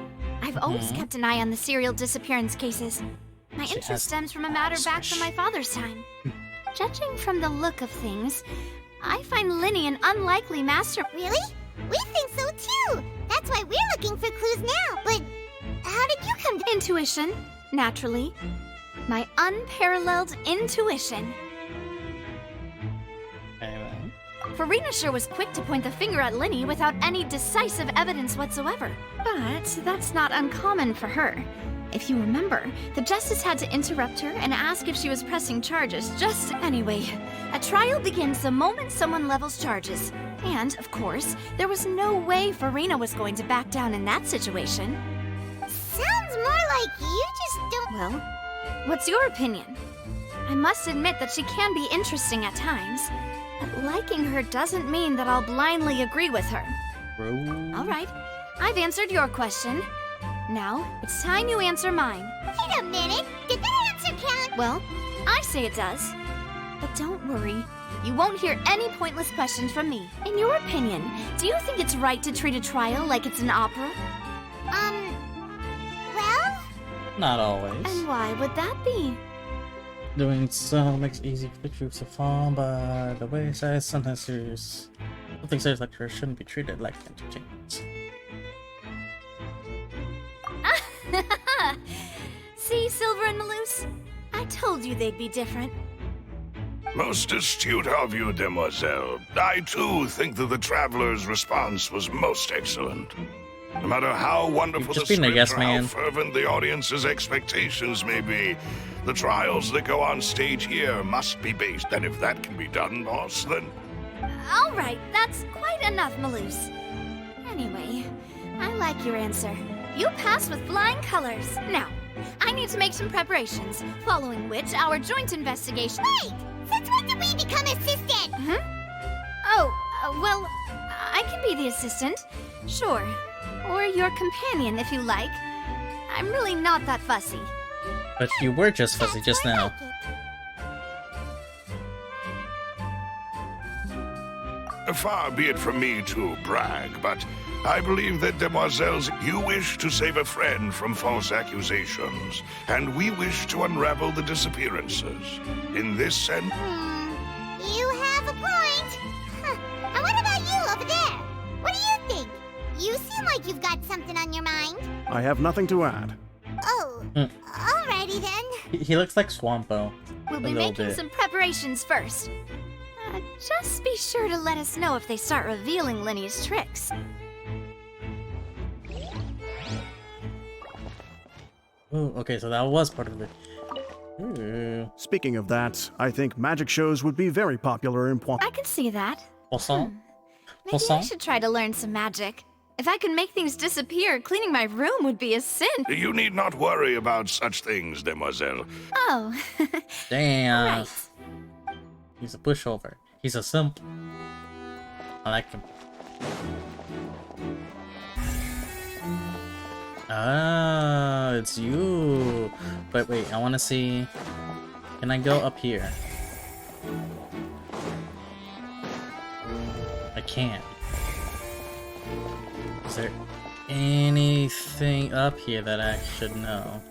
I've always kept an eye on the serial disappearance cases. My interest stems from a matter back from my father's time. Judging from the look of things, I find Linny an unlikely master. Really? We think so too. That's why we're looking for clues now. But how did you come to intuition? Naturally. My unparalleled intuition. Farina sure was quick to point the finger at Linny without any decisive evidence whatsoever. But that's not uncommon for her. If you remember, the Justice had to interrupt her and ask if she was pressing charges just anyway. A trial begins the moment someone levels charges. And, of course, there was no way Farina was going to back down in that situation. Sounds more like you just don't... Well, what's your opinion? I must admit that she can be interesting at times. But liking her doesn't mean that I'll blindly agree with her. All right, I've answered your question. Now, it's time you answer mine. Wait a minute, did that answer count? Well, I say it does. But don't worry, you won't hear any pointless questions from me. In your opinion, do you think it's right to treat a trial like it's an opera? Well? Not always. And why would that be? Doing so makes it easy for the troops to fall by the wayside. Sometimes something serious like her shouldn't be treated like entertainment. See, Silver and Maloose? I told you they'd be different. Most astute of you, demoiselle. I too think that the traveler's response was most excellent. No matter how wonderful the script or how fervent the audience's expectations may be, the trials that go on stage here must be based. And if that can be done, boss, then... All right, that's quite enough, Maloose. Anyway, I like your answer. You passed with flying colors. Now, I need to make some preparations, following which our joint investigation... Wait! Since when did we become assistant? Well, I can be the assistant. Sure. Or your companion, if you like. I'm really not that fussy. But you were just fuzzy just now. Far be it from me to brag, but I believe that, demoiselles, you wish to save a friend from false accusations, and we wish to unravel the disappearances. In this sense... You have a point. And what about you over there? What do you think? You seem like you've got something on your mind. I have nothing to add. Oh, alrighty then. He looks like Swampo. We'll be making some preparations first. Just be sure to let us know if they start revealing Linny's tricks. Ooh, okay, so that was part of it. Ooh. Speaking of that, I think magic shows would be very popular in Pointe. I can see that. Maybe I should try to learn some magic. If I could make things disappear, cleaning my room would be a sin. You need not worry about such things, demoiselle. Oh. Damn. Right. He's a pushover. He's a simp. I like him. Ah, it's you. But wait, I want to see. Can I go up here? I can't. Is there anything up here that I should know?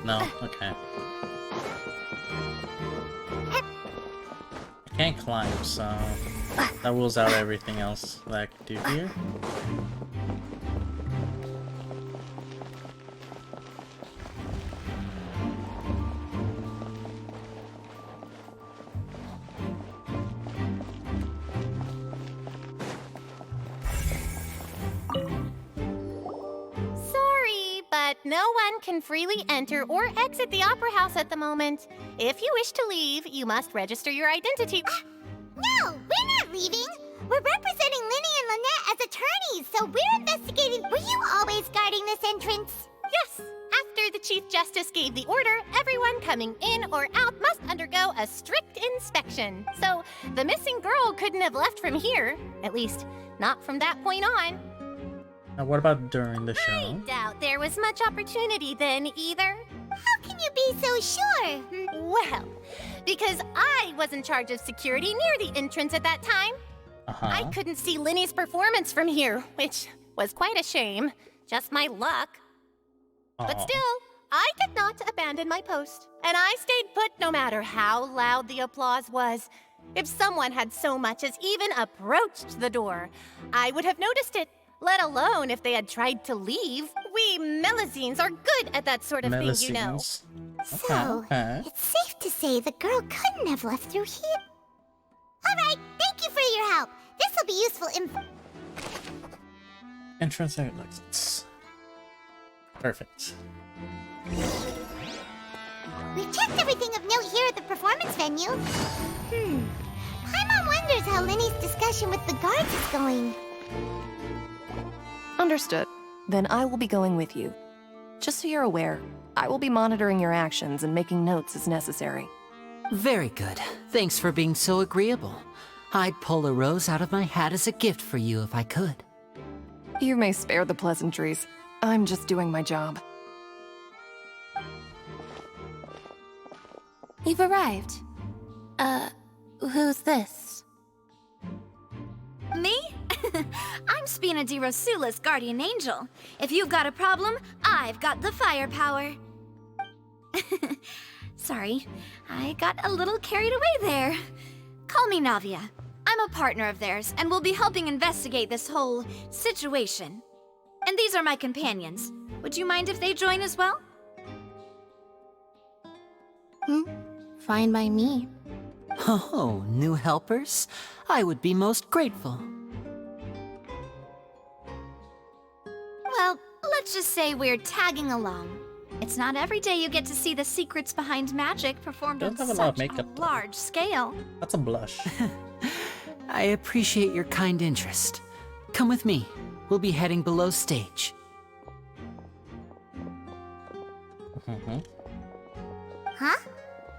No? Okay. I can't climb, so that rules out everything else that I could do here. But no one can freely enter or exit the Opera House at the moment. If you wish to leave, you must register your identity. No, we're not leaving. We're representing Linny and Lynette as attorneys, so we're investigating. Were you always guarding this entrance? Yes. After the Chief Justice gave the order, everyone coming in or out must undergo a strict inspection. So the missing girl couldn't have left from here. At least, not from that point on. Now, what about during the show? I doubt there was much opportunity then either. How can you be so sure? Well, because I was in charge of security near the entrance at that time. I couldn't see Linny's performance from here, which was quite a shame. Just my luck. But still, I did not abandon my post, and I stayed put no matter how loud the applause was. If someone had so much as even approached the door, I would have noticed it, let alone if they had tried to leave. We Melusines are good at that sort of thing, you know. So, it's safe to say the girl couldn't have left through here. Alright, thank you for your help. This will be useful info. Entrance and exits. Perfect. We've checked everything of note here at the performance venue. Paimon wonders how Linny's discussion with the guards is going. Understood. Then I will be going with you. Just so you're aware, I will be monitoring your actions and making notes as necessary. Very good. Thanks for being so agreeable. I'd pull a rose out of my hat as a gift for you if I could. You may spare the pleasantries. I'm just doing my job. You've arrived. Who's this? Me? I'm Spina di Rosula's guardian angel. If you've got a problem, I've got the firepower. Sorry, I got a little carried away there. Call me Navia. I'm a partner of theirs, and we'll be helping investigate this whole situation. And these are my companions. Would you mind if they join as well? Fine by me. Oh, new helpers? I would be most grateful. Well, let's just say we're tagging along. It's not every day you get to see the secrets behind magic performed on Don't have a lot of such a makeup, though. large scale. That's a blush. I appreciate your kind interest. Come with me. We'll be heading below stage. Huh?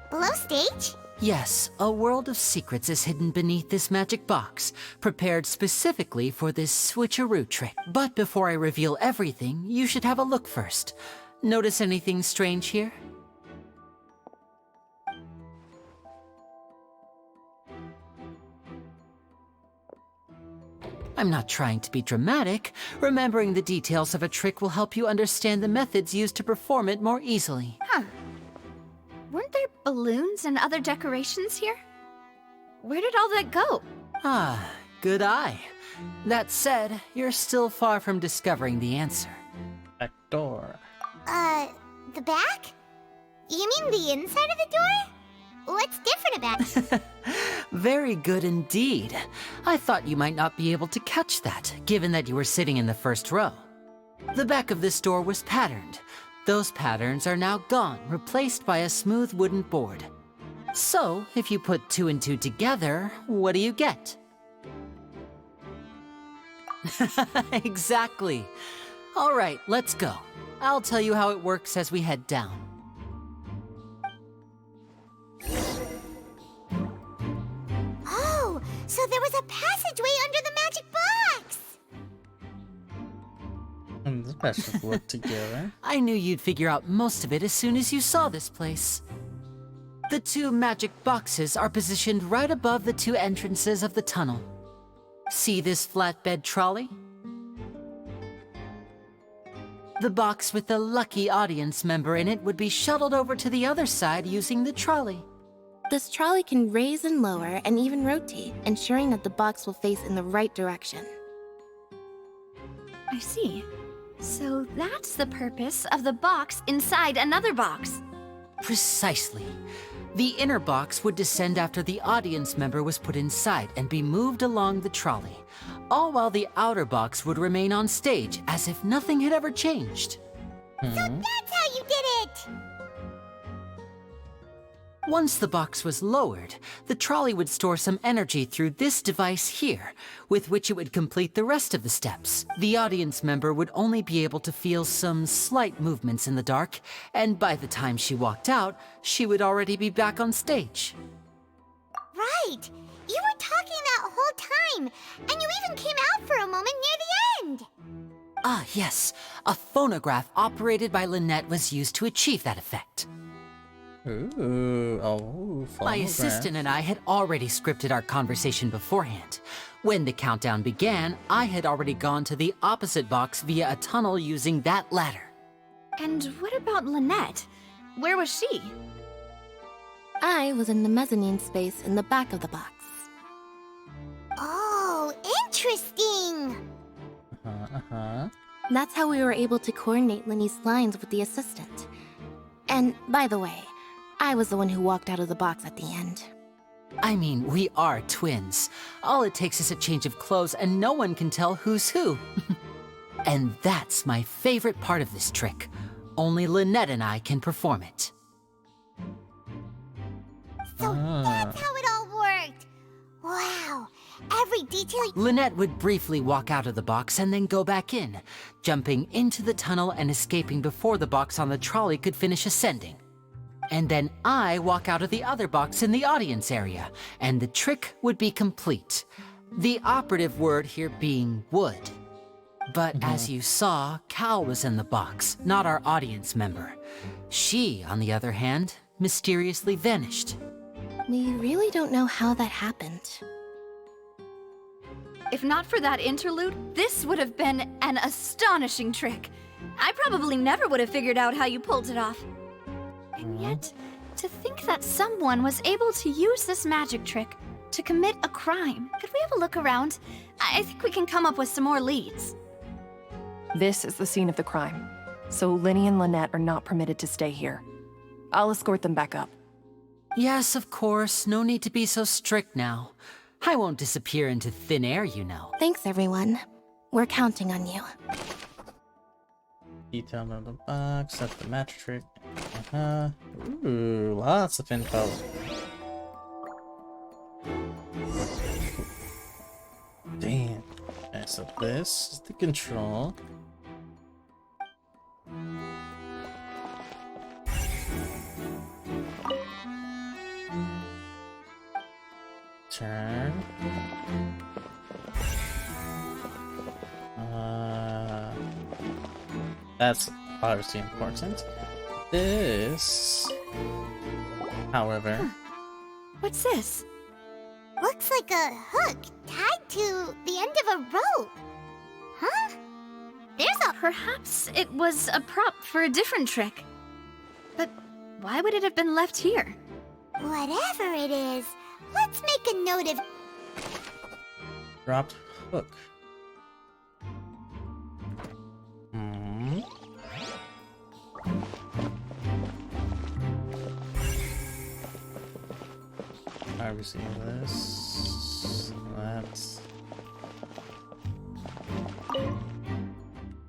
Below stage? Yes, a world of secrets is hidden beneath this magic box, prepared specifically for this switcheroo trick. But before I reveal everything, you should have a look first. Notice anything strange here? I'm not trying to be dramatic. Remembering the details of a trick will help you understand the methods used to perform it more easily. Huh. Weren't there balloons and other decorations here? Where did all that go? Ah, good eye. That said, you're still far from discovering the answer. Back door. The back? You mean the inside of the door? What's different about it? Very good indeed. I thought you might not be able to catch that, given that you were sitting in the first row. The back of this door was patterned. Those patterns are now gone, replaced by a smooth wooden board. So, if you put 2 and 2 together, what do you get? Exactly. All right, let's go. I'll tell you how it works as we head down. Oh, so there was a passageway under the magic box! And the best work together. I knew you'd figure out most of it as soon as you saw this place. The 2 magic boxes are positioned right above the 2 entrances of the tunnel. See this flatbed trolley? The box with the lucky audience member in it would be shuttled over to the other side using the trolley. This trolley can raise and lower and even rotate, ensuring that the box will face in the right direction. I see. So that's the purpose of the box inside another box. Precisely. The inner box would descend after the audience member was put inside and be moved along the trolley, all while the outer box would remain on stage as if nothing had ever changed. So that's how you did it! Once the box was lowered, the trolley would store some energy through this device here, with which it would complete the rest of the steps. The audience member would only be able to feel some slight movements in the dark, and by the time she walked out, she would already be back on stage. Right! You were talking that whole time, and you even came out for a moment near the end! Ah, yes. A phonograph operated by Lynette was used to achieve that effect. Ooh, oh, My assistant and I had already scripted our conversation beforehand. When the countdown began, I had already gone to the opposite box via a tunnel using that ladder. And what about Lynette? Where was she? I was in the mezzanine space in the back of the box. Oh, interesting! That's how we were able to coordinate Linny's lines with the assistant. And, by the way, I was the one who walked out of the box at the end. I mean, we are twins. All it takes is a change of clothes and no one can tell who's who. And that's my favorite part of this trick. Only Lynette and I can perform it. So that's how it all worked! Wow, every detail... Lynette would briefly walk out of the box and then go back in, jumping into the tunnel and escaping before the box on the trolley could finish ascending. And then I walk out of the other box in the audience area, and the trick would be complete. The operative word here being would. But as you saw, Cal was in the box, not our audience member. She, on the other hand, mysteriously vanished. We really don't know how that happened. If not for that interlude, this would have been an astonishing trick. I probably never would have figured out how you pulled it off. And yet, to think that someone was able to use this magic trick to commit a crime. Could we have a look around? I think we can come up with some more leads. This is the scene of the crime, so Linny and Lynette are not permitted to stay here. I'll escort them back up. Yes, of course. No need to be so strict now. I won't disappear into thin air, you know. Thanks, everyone. We're counting on you. Detail of the box, that's the match trick. Ooh, lots of info. Damn. Okay, so this is the control. Turn. That's obviously important. This, however... What's this? Looks like a hook tied to the end of a rope. Huh? There's a... Perhaps it was a prop for a different trick. But why would it have been left here? Whatever it is, let's make a note of... Dropped hook. Obviously this, that's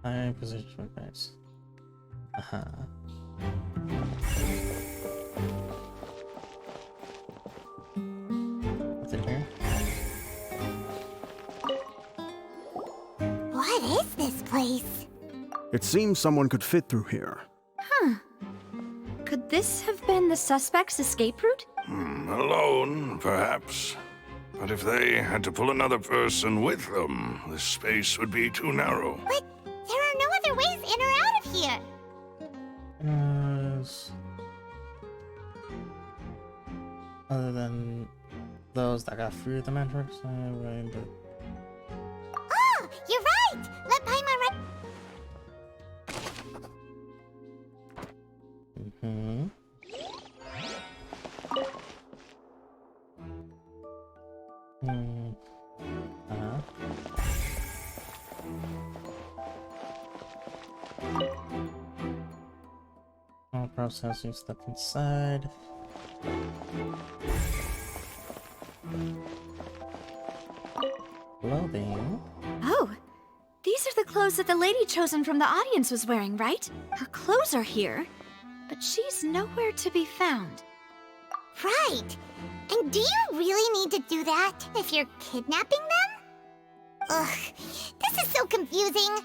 high position for guys. What's in here? What is this place? It seems someone could fit through here. Huh. Could this have been the suspect's escape route? Alone, perhaps. But if they had to pull another person with them, the space would be too narrow. But there are no other ways in or out of here. Other than those that got through the matrix, right, but... Oh, you're right! Let Paimon right... All processing, step inside. Clothing. Oh, these are the clothes that the lady chosen from the audience was wearing, right? Her clothes are here, but she's nowhere to be found. Right. And do you really need to do that if you're kidnapping them? Ugh, this is so confusing.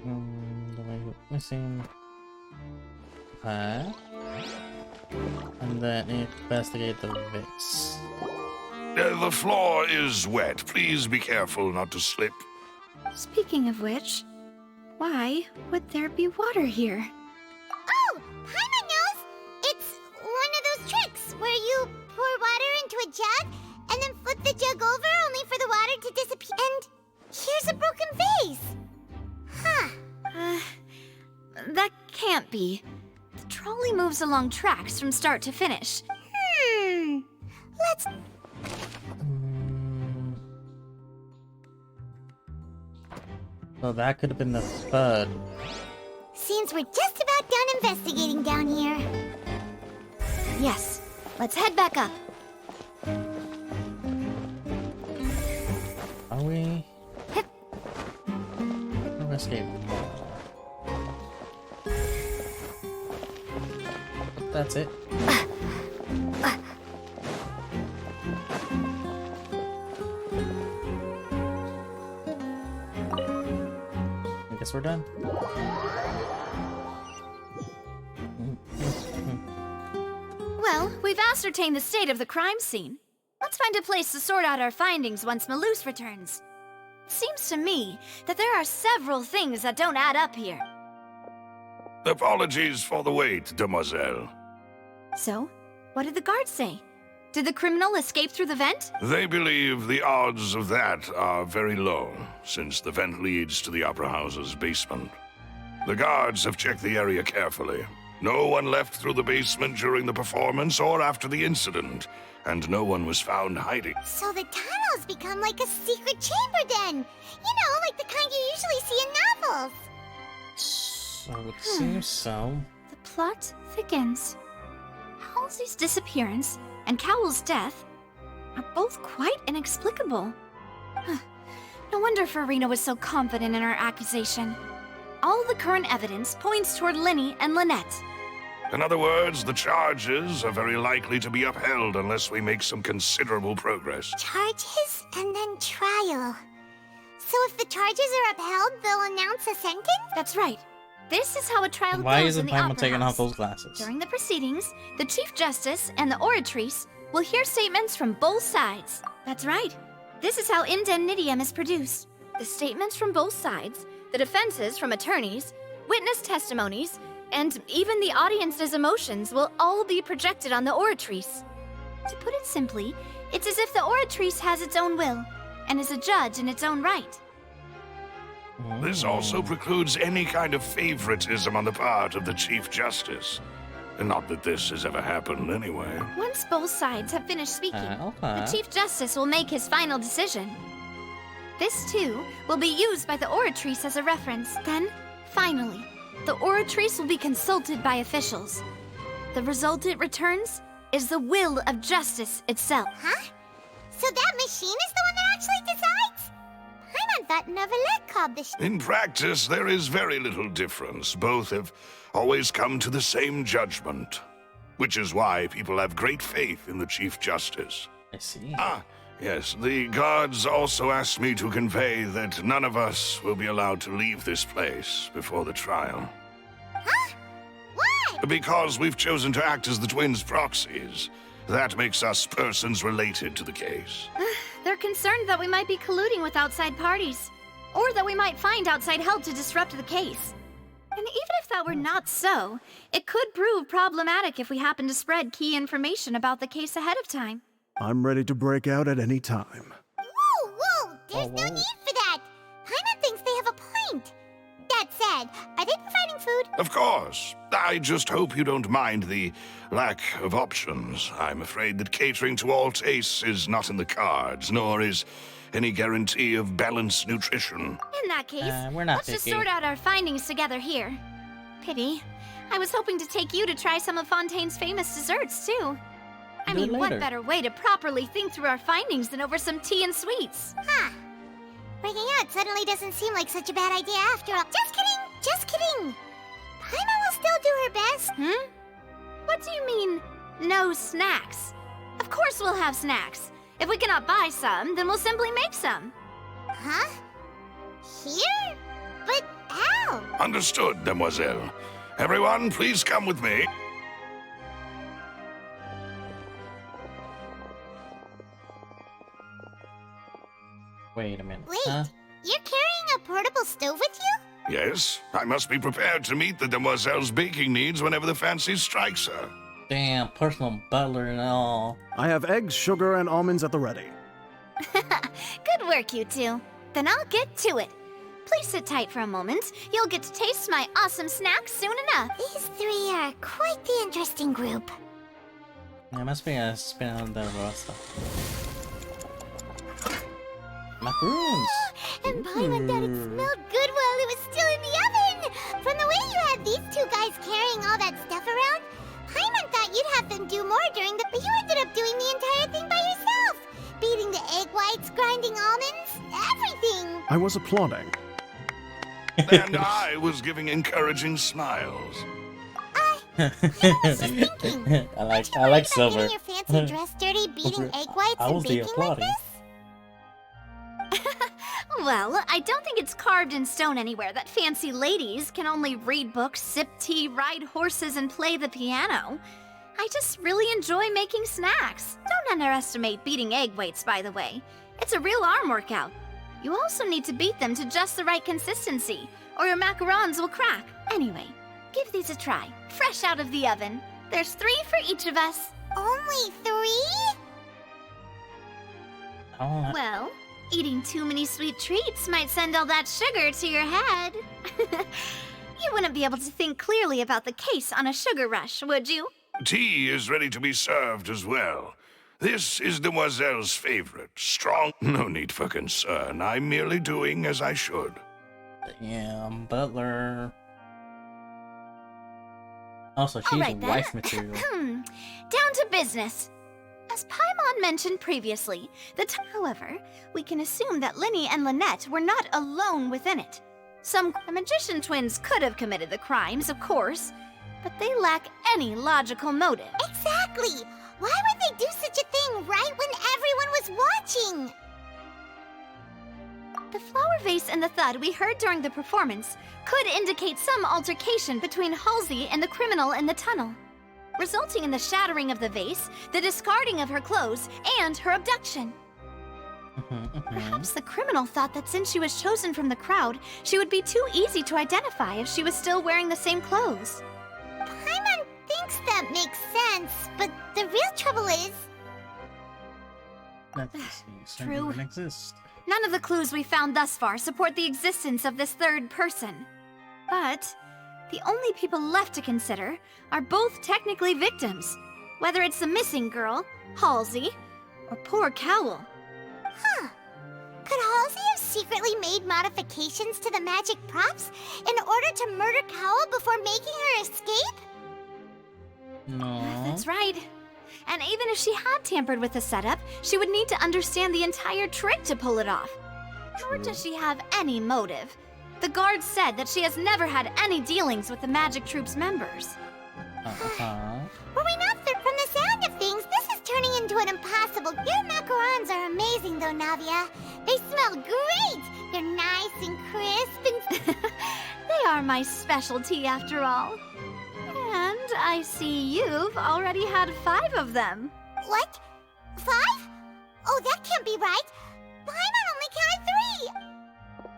The way missing. And then investigate the vase. The floor is wet. Please be careful not to slip. Speaking of which, why would there be water here? Oh, Paimon knows! It's one of those tricks where you pour water into a jug and then flip the jug over only for the water to disappear. And here's a broken vase. Huh. That can't be. The trolley moves along tracks from start to finish. Let's... So that could have been the spud. Seems we're just about done investigating down here. Yes, let's head back up. Are we? Escape. That's it. I guess we're done. Well, we've ascertained the state of the crime scene. Let's find a place to sort out our findings once Malus returns. It seems to me that there are several things that don't add up here. Apologies for the wait, demoiselle. So, what did the guards say? Did the criminal escape through the vent? They believe the odds of that are very low, since the vent leads to the Opera House's basement. The guards have checked the area carefully. No one left through the basement during the performance or after the incident, and no one was found hiding. So the tunnels become like a secret chamber then. You know, like the kind you usually see in novels. So it seems so. The plot thickens. Halsey's disappearance and Cowell's death are both quite inexplicable. No wonder Farina was so confident in her accusation. All the current evidence points toward Linny and Lynette. In other words, the charges are very likely to be upheld unless we make some considerable progress. Charges and then trial. So if the charges are upheld, they'll announce a sentence? That's right. This is how a trial Why goes isn't in the Paimon Opera taking House. off those glasses? During the proceedings, the Chief Justice and the Oratrice will hear statements from both sides. That's right. This is how indemnitium is produced. The statements from both sides, the defenses from attorneys, witness testimonies, and even the audience's emotions will all be projected on the Oratrice. To put it simply, it's as if the Oratrice has its own will and is a judge in its own right. This also precludes any kind of favoritism on the part of the Chief Justice. Not that this has ever happened anyway. Once both sides have finished speaking, okay. the Chief Justice will make his final decision. This, too, will be used by the Oratrice as a reference. Then, finally, the Oratrice will be consulted by officials. The result it returns is the will of justice itself. Huh? So that machine is the one that actually decides? Paimon thought Novelette called the In practice, there is very little difference. Both have always come to the same judgment, which is why people have great faith in the Chief Justice. I see. Yes, the guards also asked me to convey that none of us will be allowed to leave this place before the trial. Huh? Why? Because we've chosen to act as the twins' proxies. That makes us persons related to the case. They're concerned that we might be colluding with outside parties, or that we might find outside help to disrupt the case. And even if that were not so, it could prove problematic if we happen to spread key information about the case ahead of time. I'm ready to break out at any time. Whoa! There's no need for that! Paimon thinks they have a point. That said, are they providing food? Of course. I just hope you don't mind the lack of options. I'm afraid that catering to all tastes is not in the cards, nor is any guarantee of balanced nutrition. In that case, we're not let's just picky. sort out our findings together here. Pity. I was hoping to take you to try some of Fontaine's famous desserts, too. I Do it mean, what later. better way to properly think through our findings than over some tea and sweets? Huh. Breaking out suddenly doesn't seem like such a bad idea after all. Just kidding! Just kidding! Paimon will still do her best. What do you mean, no snacks? Of course we'll have snacks. If we cannot buy some, then we'll simply make some. Huh? Here? But how? Understood, demoiselle. Everyone, please come with me. Wait a minute. Wait, Huh? you're carrying a portable stove with you? Yes, I must be prepared to meet the demoiselle's baking needs whenever the fancy strikes her. Damn, personal butler and all. I have eggs, sugar, and almonds at the ready. Good work, you two. Then I'll get to it. Please sit tight for a moment. You'll get to taste my awesome snacks soon enough. These three are quite the interesting group. Yeah, must be a spin on the roster. Macaroons! And Paimon thought it smelled good while it was still in the oven! From the way you had these two guys carrying all that stuff around, Paimon thought you'd have them do more during the... But you ended up doing the entire thing by yourself! Beating the egg whites, grinding almonds, everything! I was applauding. And I was giving encouraging smiles. I like Silver. Getting your fancy dress dirty, beating egg whites and baking like this? Well, I don't think it's carved in stone anywhere that fancy ladies can only read books, sip tea, ride horses, and play the piano. I just really enjoy making snacks. Don't underestimate beating egg whites, by the way. It's a real arm workout. You also need to beat them to just the right consistency, or your macarons will crack. Anyway, give these a try, fresh out of the oven. There's 3 for each of us. Only 3? Well, eating too many sweet treats might send all that sugar to your head. You wouldn't be able to think clearly about the case on a sugar rush, would you? Tea is ready to be served as well. This is Demoiselle's favorite. Strong. No need for concern. I'm merely doing as I should. Damn, butler. Also, she's All right, wife then. material. Down to business. As Paimon mentioned previously, however, we can assume that Linny and Lynette were not alone within it. The magician twins could have committed the crimes, of course, but they lack any logical motive. Exactly! Why would they do such a thing right when everyone was watching? The flower vase and the thud we heard during the performance could indicate some altercation between Halsey and the criminal in the tunnel, resulting in the shattering of the vase, the discarding of her clothes, and her abduction. Perhaps the criminal thought that since she was chosen from the crowd, she would be too easy to identify if she was still wearing the same clothes. Paimon thinks that makes sense, but the real trouble is... True. Exist. None of the clues we found thus far support the existence of this third person. But the only people left to consider are both technically victims, whether it's the missing girl, Halsey, or poor Cowl. Huh. Could Halsey have secretly made modifications to the magic props in order to murder Cowl before making her escape? No. That's right. And even if she had tampered with the setup, she would need to understand the entire trick to pull it off. Nor does she have any motive. The guard said that she has never had any dealings with the Magic Troop's members. Were we not from the sound of things, this is turning into an impossible... Your macarons are amazing, though, Navia. They smell great! They're nice and crisp and... They are my specialty, after all. And I see you've already had 5 of them. What? 5? Oh, that can't be right. Paimon only counted 3.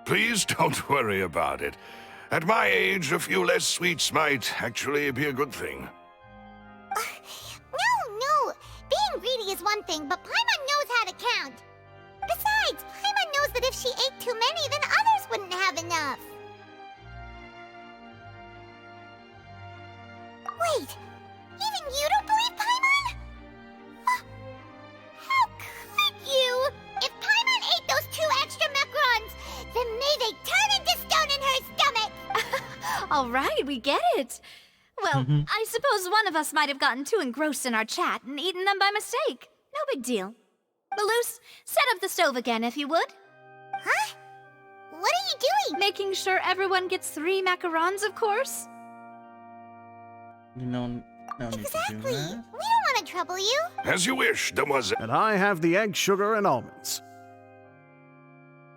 Please don't worry about it. At my age, a few less sweets might actually be a good thing. No. Being greedy is one thing, but Paimon knows how to count. Besides, Paimon knows that if she ate too many, then others wouldn't have enough. Wait, even you don't believe Paimon? How could you? If Paimon ate those 2 extra macarons, then may they turn into stone in her stomach! All right, we get it. Well, I suppose one of us might have gotten too engrossed in our chat and eaten them by mistake. No big deal. Maloose, set up the stove again, if you would. Huh? What are you doing? Making sure everyone gets 3 macarons, of course. You know, No need Exactly. to do that. We don't want to trouble you. As you wish, demoiselle. And I have the egg, sugar, and almonds.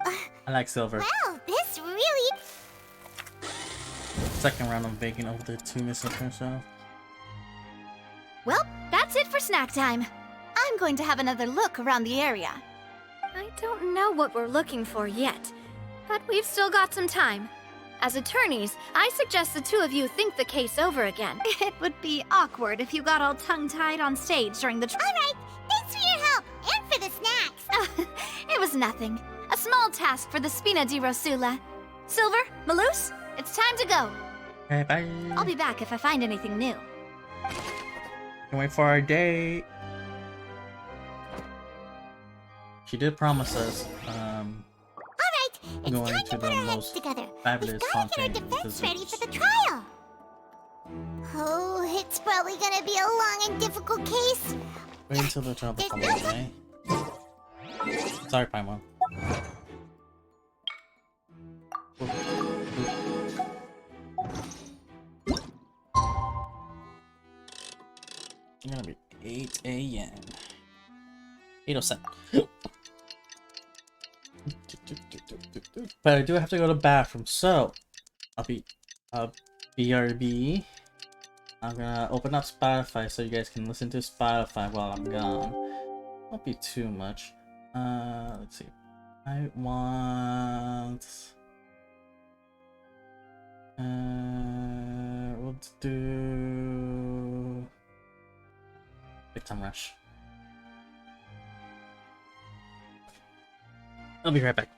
I like silver. Wow, this really... Second round of baking over the 2 missing herself. Well, that's it for snack time. I'm going to have another look around the area. I don't know what we're looking for yet, but we've still got some time. As attorneys, I suggest the two of you think the case over again. It would be awkward if you got all tongue-tied on stage during the All right, thanks for your help and for the snacks. It was nothing. A small task for the Spina di Rosula. Silver, Maloose, it's time to go. Okay, bye. I'll be back if I find anything new. Can't wait for our date. She did promise us, It's going time to to the put our heads most together. fabulous We've got to Fontaine get our defense because ready for the trial. Oh, it's probably gonna be a long and difficult case. wait until the trial comes away. Sorry, Paimon. It's gonna be 8 a.m. 8:07. But I do have to go to the bathroom, so I'll be BRB. I'm gonna open up Spotify so you guys can listen to Spotify while I'm gone. Won't be too much. Let's see. I want. We'll do. Big Time Rush. I'll be right back.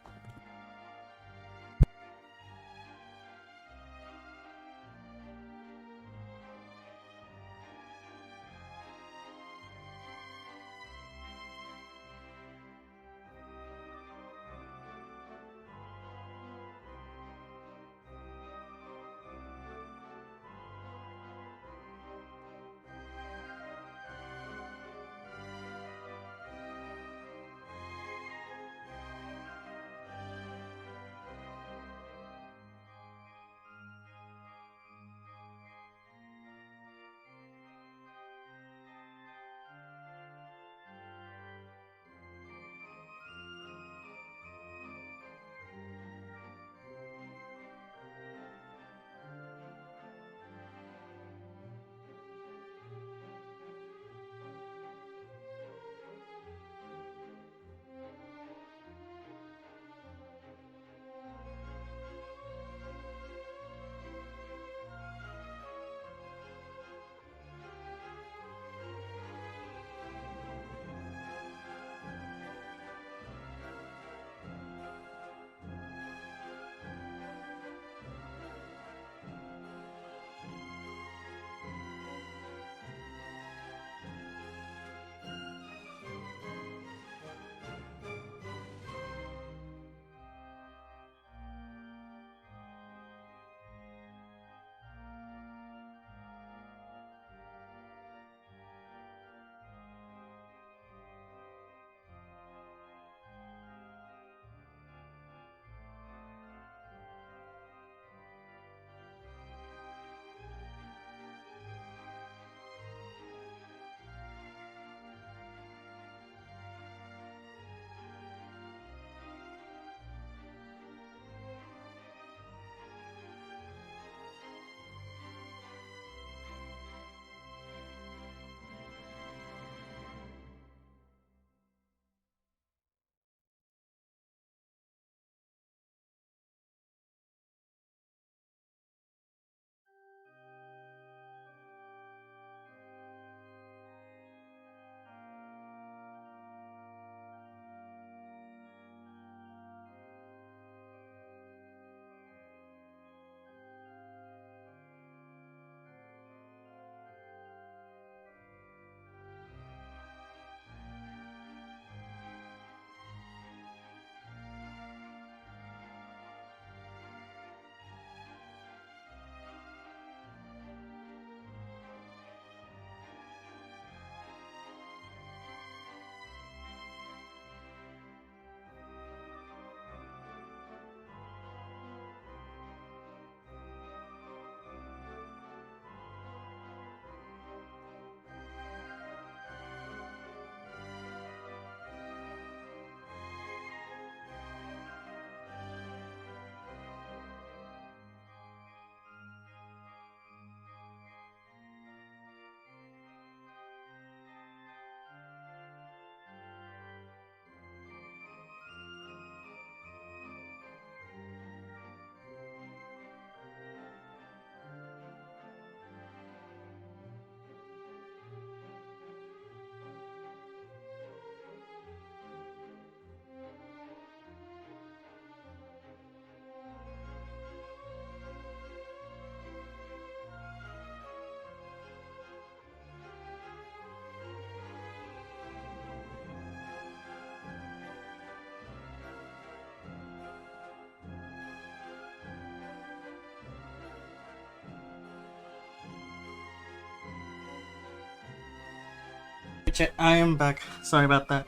Okay, I am back. Sorry about that.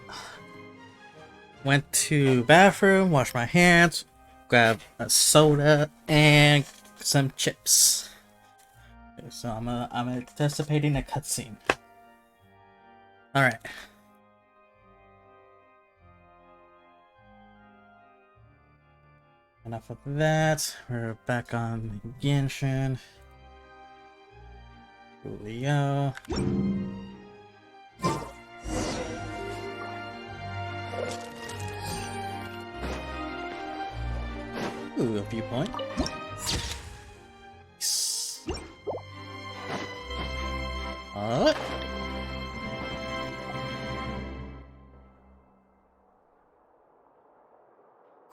Went to bathroom, washed my hands, grabbed a soda and some chips. Okay, so I'm anticipating a cutscene. All right. Enough of that. We're back on Genshin. Julio. Ooh, a viewpoint. Nice. What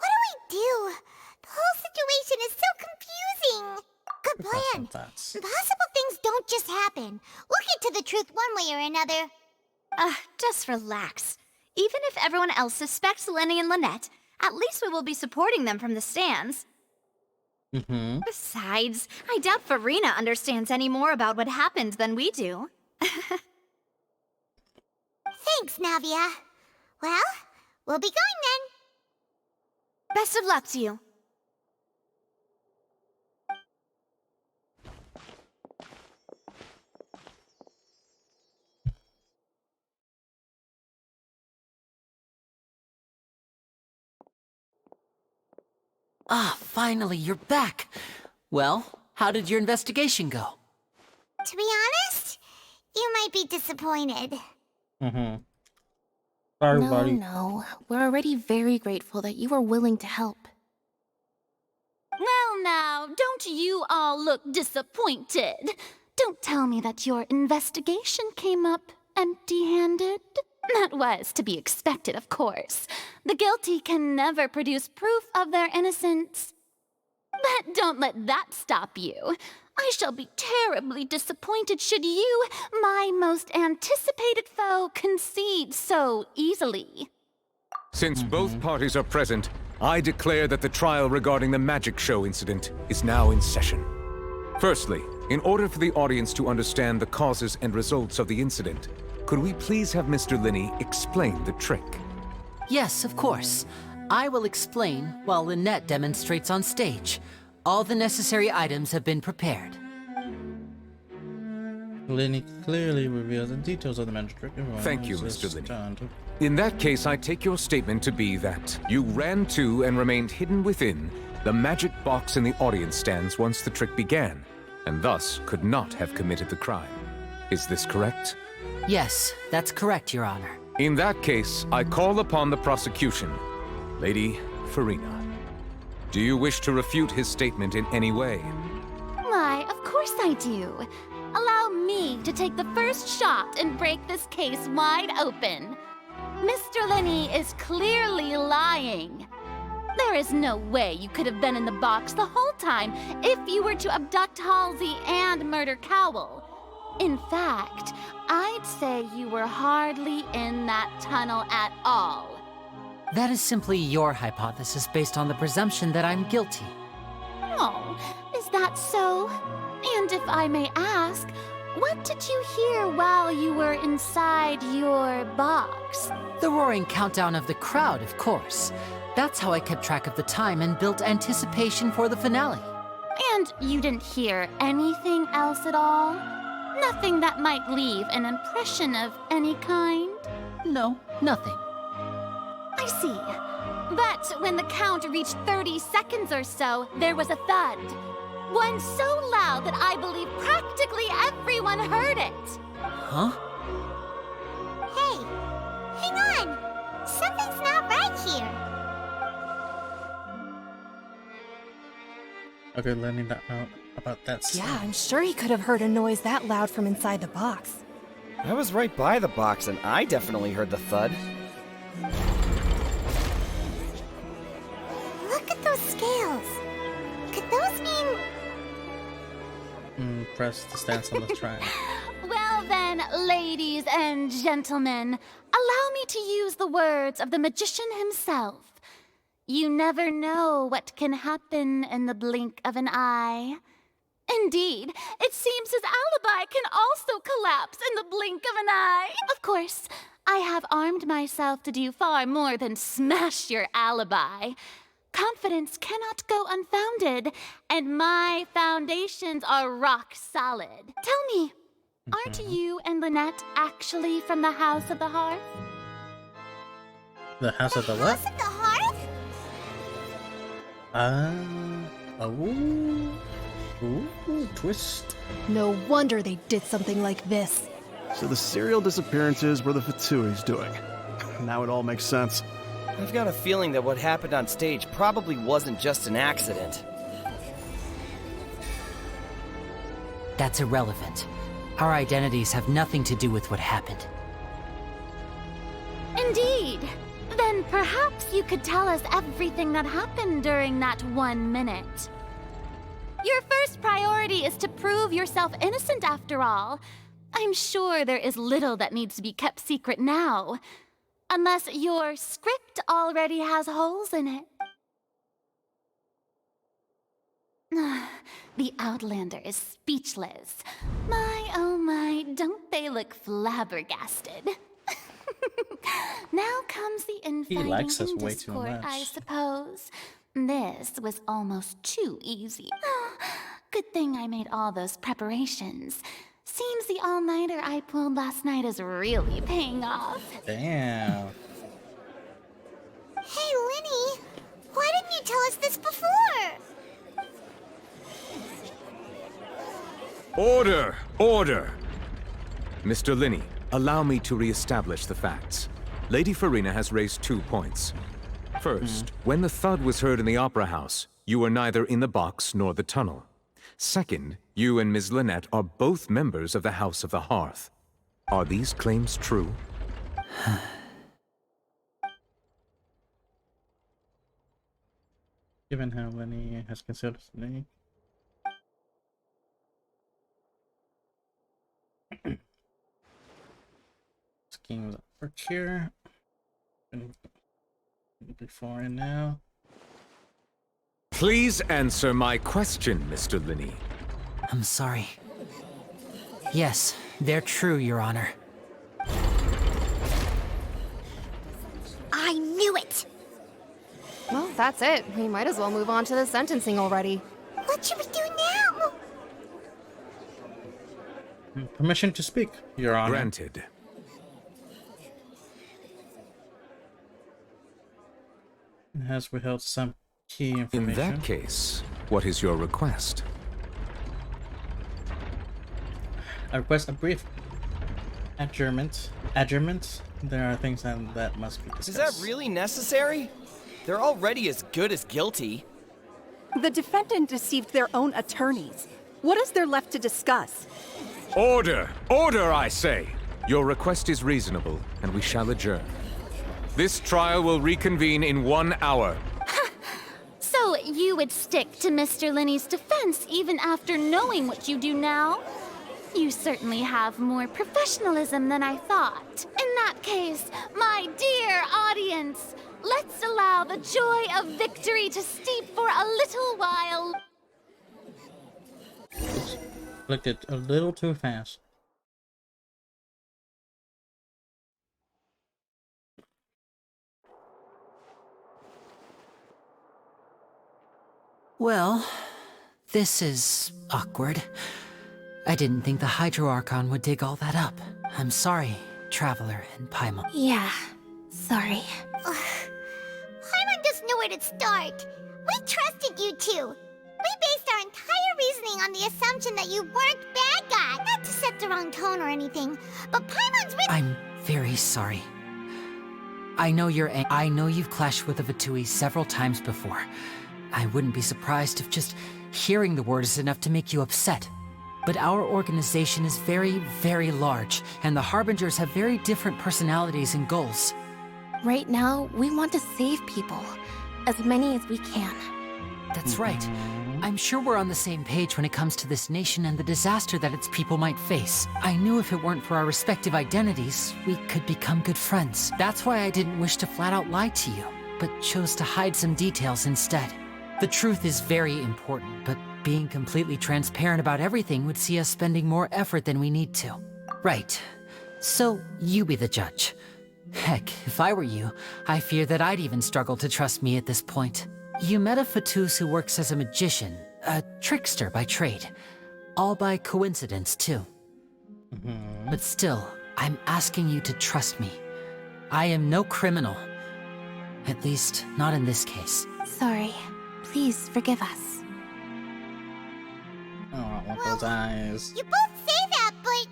do we do? The whole situation is so confusing. Good plan. Impossible things don't just happen. We'll get to the truth one way or another. Just relax. Even if everyone else suspects Lenny and Lynette, at least we will be supporting them from the stands. Besides, I doubt Farina understands any more about what happened than we do. Thanks, Navia. Well, we'll be going then. Best of luck to you. Ah, finally, you're back. Well, how did your investigation go? To be honest, you might be disappointed. Sorry, No, buddy. no. We're already very grateful that you were willing to help. Well now, don't you all look disappointed. Don't tell me that your investigation came up empty-handed. That was to be expected, of course. The guilty can never produce proof of their innocence. But don't let that stop you. I shall be terribly disappointed should you, my most anticipated foe, concede so easily. Since both parties are present, I declare that the trial regarding the magic show incident is now in session. Firstly, in order for the audience to understand the causes and results of the incident, could we please have Mr. Linney explain the trick? Yes, of course. I will explain while Lynette demonstrates on stage. All the necessary items have been prepared. Linney clearly reveals the details of the magic trick. Thank you, Mr. Linney. In that case, I take your statement to be that you ran to and remained hidden within the magic box in the audience stands once the trick began, and thus could not have committed the crime. Is this correct? Yes, that's correct, Your Honor. In that case, I call upon the prosecution. Lady Farina, do you wish to refute his statement in any way? Why, of course I do. Allow me to take the first shot and break this case wide open. Mr. Linney is clearly lying. There is no way you could have been in the box the whole time if you were to abduct Halsey and murder Cowell. In fact, I'd say you were hardly in that tunnel at all. That is simply your hypothesis based on the presumption that I'm guilty. Oh, is that so? And if I may ask, what did you hear while you were inside your box? The roaring countdown of the crowd, of course. That's how I kept track of the time and built anticipation for the finale. And you didn't hear anything else at all? Nothing that might leave an impression of any kind? No, nothing. I see. But when the count reached 30 seconds or so, there was a thud. One so loud that I believe practically everyone heard it. Huh? Hey, hang on. Something's not right here. Okay, let me not know about that. Yeah, I'm sure he could have heard a noise that loud from inside the box. I was right by the box, and I definitely heard the thud. Look at those scales. Could those mean... Press the stance on the triangle. Well then, ladies and gentlemen, allow me to use the words of the magician himself. You never know what can happen in the blink of an eye. Indeed, it seems his alibi can also collapse in the blink of an eye. Of course, I have armed myself to do far more than smash your alibi. Confidence cannot go unfounded, and my foundations are rock solid. Tell me, aren't you and Lynette actually from the House of the Hearth? The House of the what? House of the Hearth? Ooh, twist. No wonder they did something like this. So the serial disappearances were the Fatui's doing. Now it all makes sense. I've got a feeling that what happened on stage probably wasn't just an accident. That's irrelevant. Our identities have nothing to do with what happened. Indeed. Then perhaps you could tell us everything that happened during that 1 minute. Your first priority is to prove yourself innocent after all. I'm sure there is little that needs to be kept secret now. Unless your script already has holes in it. The Outlander is speechless. My, oh my, don't they look flabbergasted? Now comes the infighting likes us and way too discord, much. I suppose. This was almost too easy. Good thing I made all those preparations. Seems the all-nighter I pulled last night is really paying off. Damn. Hey, Linny, why didn't you tell us this before? Order! Order! Mr. Linney, allow me to re-establish the facts. Lady Farina has raised 2 points. First, when the thud was heard in the Opera House, you were neither in the box nor the tunnel. Second, you and Ms. Lynette are both members of the House of the Hearth. Are these claims true? Given how Lenny has considered Lenny. Schemes up for cure. Before and now. Please answer my question, Mr. Linney. I'm sorry. Yes, they're true, Your Honor. I knew it! Well, that's it. We might as well move on to the sentencing already. What should we do now? Permission to speak, Your Honor. Granted. It has withheld some key information. In that case, what is your request? I request a brief adjournment. Adjournment? There are things that must be discussed. Is that really necessary? They're already as good as guilty. The defendant deceived their own attorneys. What is there left to discuss? Order! Order, I say! Your request is reasonable, and we shall adjourn. This trial will reconvene in 1 hour. So you would stick to Mr. Linney's defense even after knowing what you do now? You certainly have more professionalism than I thought. In that case, my dear audience, let's allow the joy of victory to steep for a little while. Clicked it a little too fast. Well, this is awkward. I didn't think the Hydro Archon would dig all that up. I'm sorry, Traveler and Paimon. Yeah, sorry. Paimon doesn't know where to start. We trusted you two. We based our entire reasoning on the assumption that you weren't bad guy. Not to set the wrong tone or anything, but Paimon's I'm very sorry. I know you've clashed with the Vatui several times before. I wouldn't be surprised if just hearing the word is enough to make you upset. But our organization is very, very large, and the Harbingers have very different personalities and goals. Right now, we want to save people. As many as we can. That's right. I'm sure we're on the same page when it comes to this nation and the disaster that its people might face. I knew if it weren't for our respective identities, we could become good friends. That's why I didn't wish to flat out lie to you, but chose to hide some details instead. The truth is very important, but being completely transparent about everything would see us spending more effort than we need to. Right. So, you be the judge. Heck, if I were you, I fear that I'd even struggle to trust me at this point. You met a Fatus who works as a magician, a trickster by trade. All by coincidence, too. But still, I'm asking you to trust me. I am no criminal. At least, not in this case. Sorry. Please forgive us. Oh, I want those eyes. You both say that, but...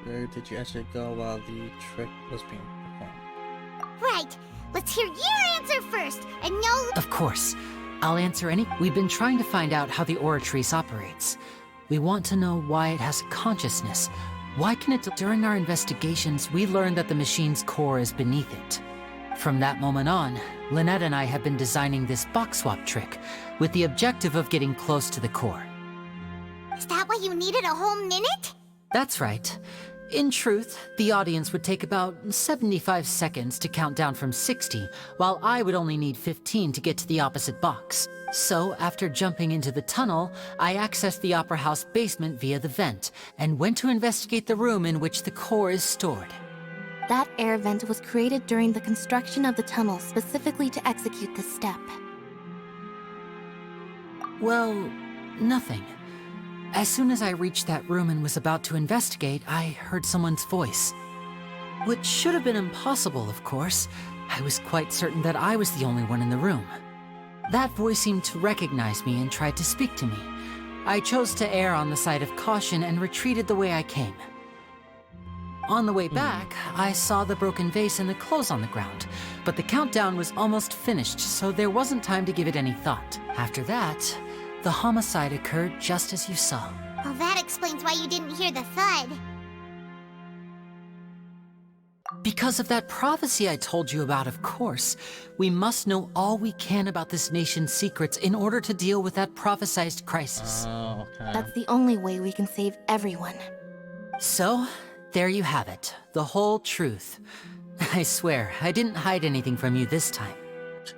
Where did you actually go while the trick was being performed? Right. Let's hear your answer first, and no... Of course. I'll answer any... We've been trying to find out how the Oratrice operates. We want to know why it has a consciousness. Why can it... During our investigations, we learned that the machine's core is beneath it. From that moment on, Lynette and I have been designing this box swap trick, with the objective of getting close to the core. Is that why you needed a whole minute? That's right. In truth, the audience would take about 75 seconds to count down from 60, while I would only need 15 to get to the opposite box. So, after jumping into the tunnel, I accessed the Opera House basement via the vent, and went to investigate the room in which the core is stored. That air vent was created during the construction of the tunnel specifically to execute this step. Well, nothing. As soon as I reached that room and was about to investigate, I heard someone's voice. Which should have been impossible, of course. I was quite certain that I was the only one in the room. That voice seemed to recognize me and tried to speak to me. I chose to err on the side of caution and retreated the way I came. On the way back, I saw the broken vase and the clothes on the ground, but the countdown was almost finished, so there wasn't time to give it any thought. After that, the homicide occurred just as you saw. Well, that explains why you didn't hear the thud. Because of that prophecy I told you about, of course. We must know all we can about this nation's secrets in order to deal with that prophesized crisis. Oh, okay. That's the only way we can save everyone. So, there you have it. The whole truth. I swear, I didn't hide anything from you this time.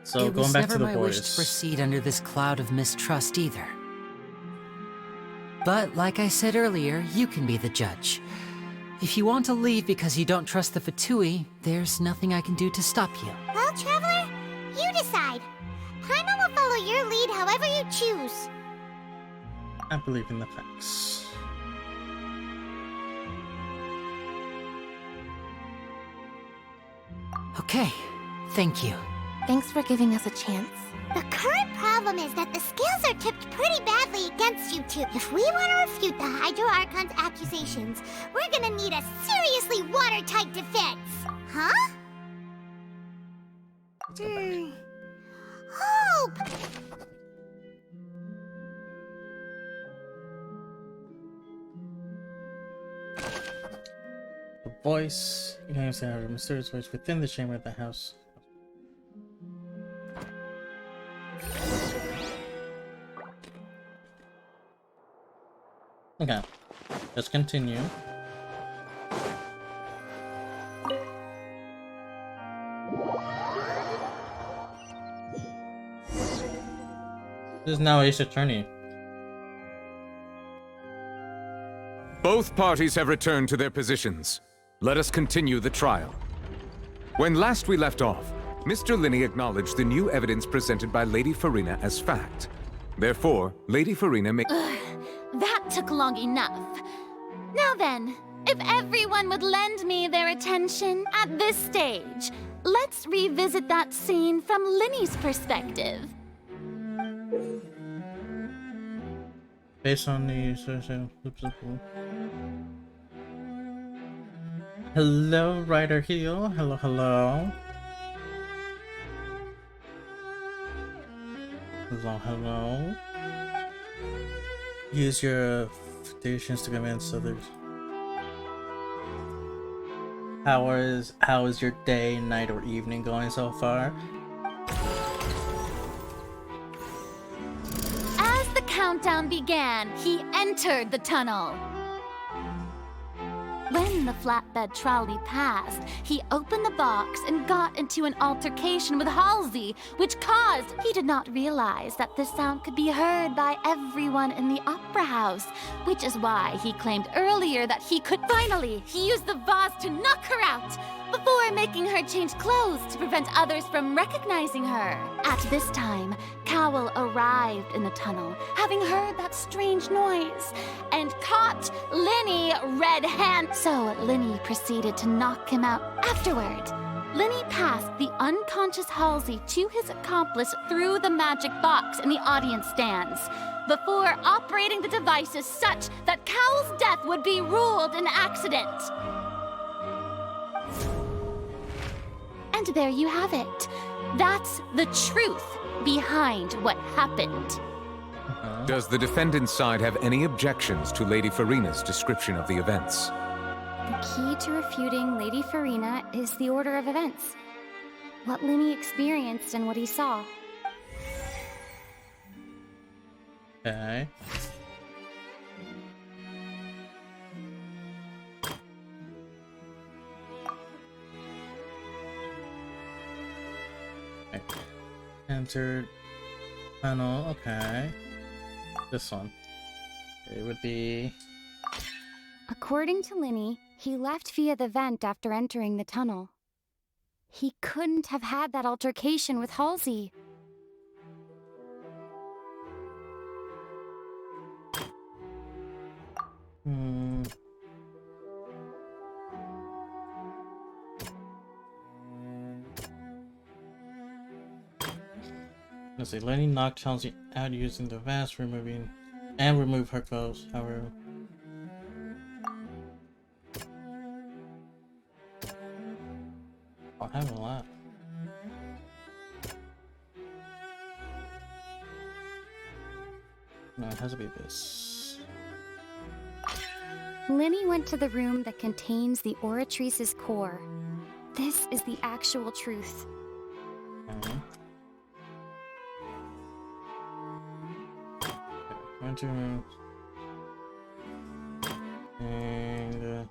So, it going back was to never the my boys. wish to proceed under this cloud of mistrust either. But like I said earlier, you can be the judge. If you want to leave because you don't trust the Fatui, there's nothing I can do to stop you. Well, Traveler, you decide. Paimon will follow your lead however you choose. I believe in the facts. Okay, thank you. Thanks for giving us a chance. The current problem is that the scales are tipped pretty badly against you two. If we want to refute the Hydro Archon's accusations, we're gonna need a seriously watertight defense. Huh? Hope! The voice. You can understand a mysterious voice within the chamber of the house. Okay, let's continue. This is now Ace Attorney. Both parties have returned to their positions. Let us continue the trial. When last we left off, Mr. Linney acknowledged the new evidence presented by Lady Farina as fact. Therefore, Lady Farina may... That took long enough. Now then, if everyone would lend me their attention at this stage, let's revisit that scene from Linney's perspective. Based on the... Hello, Ryder Heel. Hello, hello. Hello, hello. Use your foundations to convince others. How is your day, night, or evening going so far? As the countdown began, he entered the tunnel. When the flatbed trolley passed, he opened the box and got into an altercation with Halsey, which caused he did not realize that this sound could be heard by everyone in the opera house, which is why he claimed earlier that he could finally. He used the vase to knock her out before making her change clothes to prevent others from recognizing her. At this time, Cowell arrived in the tunnel, having heard that strange noise, and caught Linny red-handed. So Linny proceeded to knock him out afterward. Linny passed the unconscious Halsey to his accomplice through the magic box in the audience stands, before operating the devices such that Cowell's death would be ruled an accident. And there you have it. That's the truth behind what happened. Does the defendant's side have any objections to Lady Farina's description of the events? The key to refuting Lady Farina is the order of events. What Linny experienced and what he saw. Okay. Entered panel, okay. This one. It would be... According to Linny, he left via the vent after entering the tunnel. He couldn't have had that altercation with Halsey. Let's see, Lenny knocked Halsey out using the vase, remove her clothes, however. I have a lot. No, it has to be this. Linny went to the room that contains the Oratrice's core. This is the actual truth. Went to rooms. And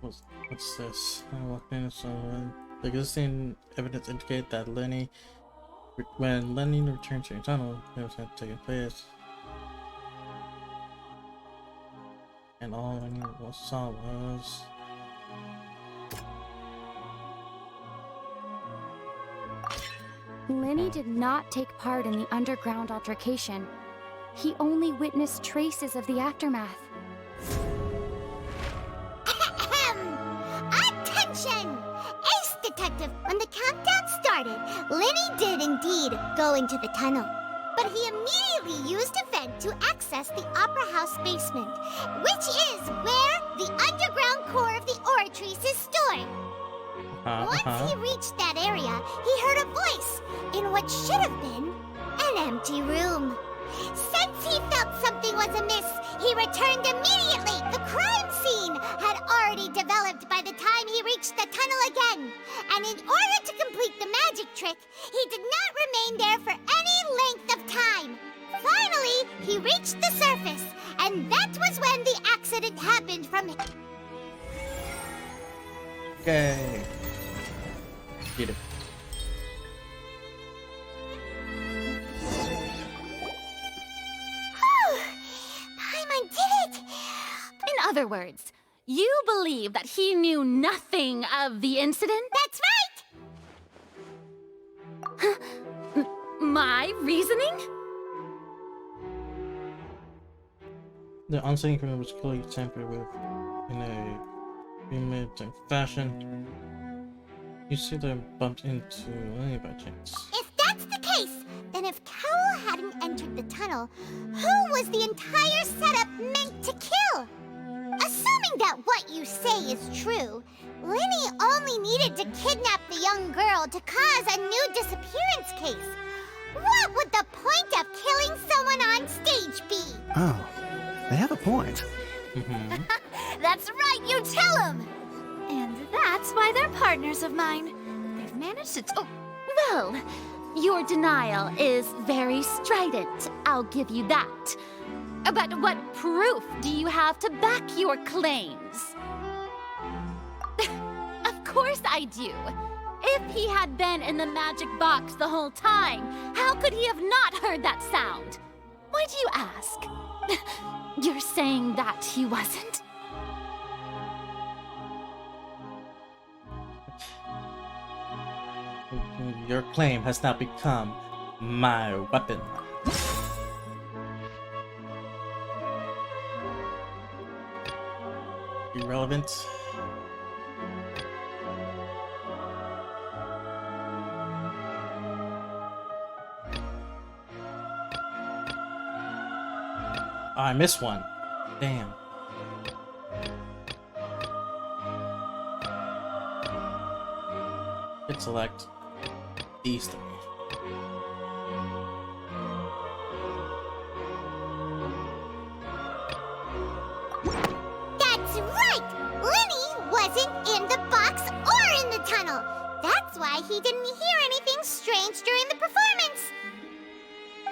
what's this? I walked in, so the existing evidence indicate that when Lenny returned to the tunnel, it was taking place, and all Lenny saw was Linny did not take part in the underground altercation. He only witnessed traces of the aftermath. Attention! Ace Detective, when the countdown started, Linny did indeed go into the tunnel. But he immediately used a vent to access the Opera House basement, which is where the underground core of the Oratrice is stored. Once he reached that area, he heard a voice in what should have been an empty room. Since he felt something was amiss, he returned immediately. The crime scene had already developed by the time he reached the tunnel again. And in order to complete the magic trick, he did not remain there for any length of time. Finally, he reached the surface, and that was when the accident happened from him. Okay. Get it. Paimon did it! In other words, you believe that he knew nothing of the incident? That's right! My reasoning? The unseeing criminal was clearly tampered with in a premeditated fashion. You see them bumped into Lenny by chance. If that's the case, then if Cowell hadn't entered the tunnel, who was the entire setup meant to kill? Assuming that what you say is true, Linny only needed to kidnap the young girl to cause a new disappearance case. What would the point of killing someone on stage be? Oh, they have a point. That's right, you tell him! And that's why they're partners of mine. They've managed to... Well, Your denial is very strident, I'll give you that. But what proof do you have to back your claims? Of course I do. If he had been in the magic box the whole time, how could he have not heard that sound? Why do you ask? You're saying that he wasn't? Your claim has now become my weapon. Irrelevant. Oh, I missed one. Damn. Hit select these three. That's right! Linny wasn't in the box or in the tunnel. That's why he didn't hear anything strange during the performance.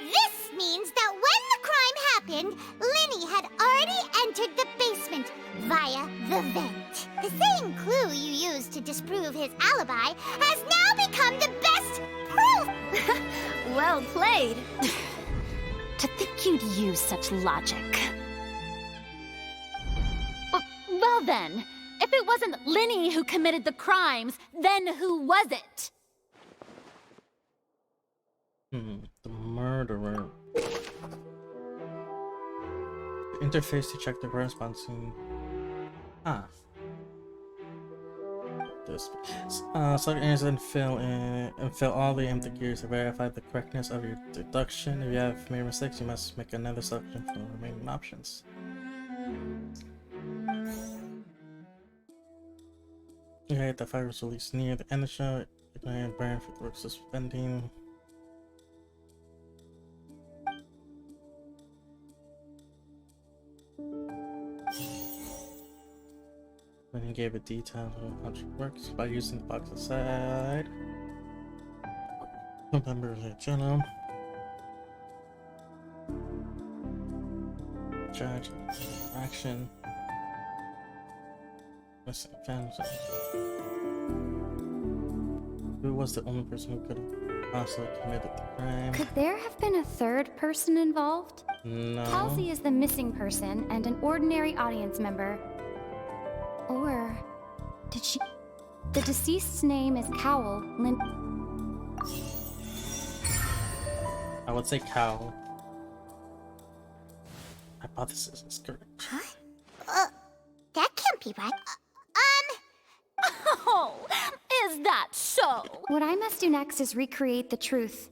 This means that when the crime happened, Linny had already entered the basement via the vent. The same clue you used to disprove his alibi has now become the best proof! Well played. To think you'd use such logic. Well then, if it wasn't Linny who committed the crimes, then who was it? The murderer. Interface to check the corresponding. Ah. This. Select answer and fill all the empty gears to verify the correctness of your deduction. If you have made mistakes, you must make another selection for the remaining options. Okay, the fire was released near the end of the show. Ignite burn for the work suspending. Then he gave a detail of how it works by using the box aside. Members of the channel. Judge action. Missing fans. Who was the only person who could have possibly committed the crime? Could there have been a third person involved? No. Halsey is the missing person and an ordinary audience member. Or did she? The deceased's name is Cowell. I would say cow. Hypothesis is correct. Huh? That can't be right. Oh, is that so? What I must do next is recreate the truth.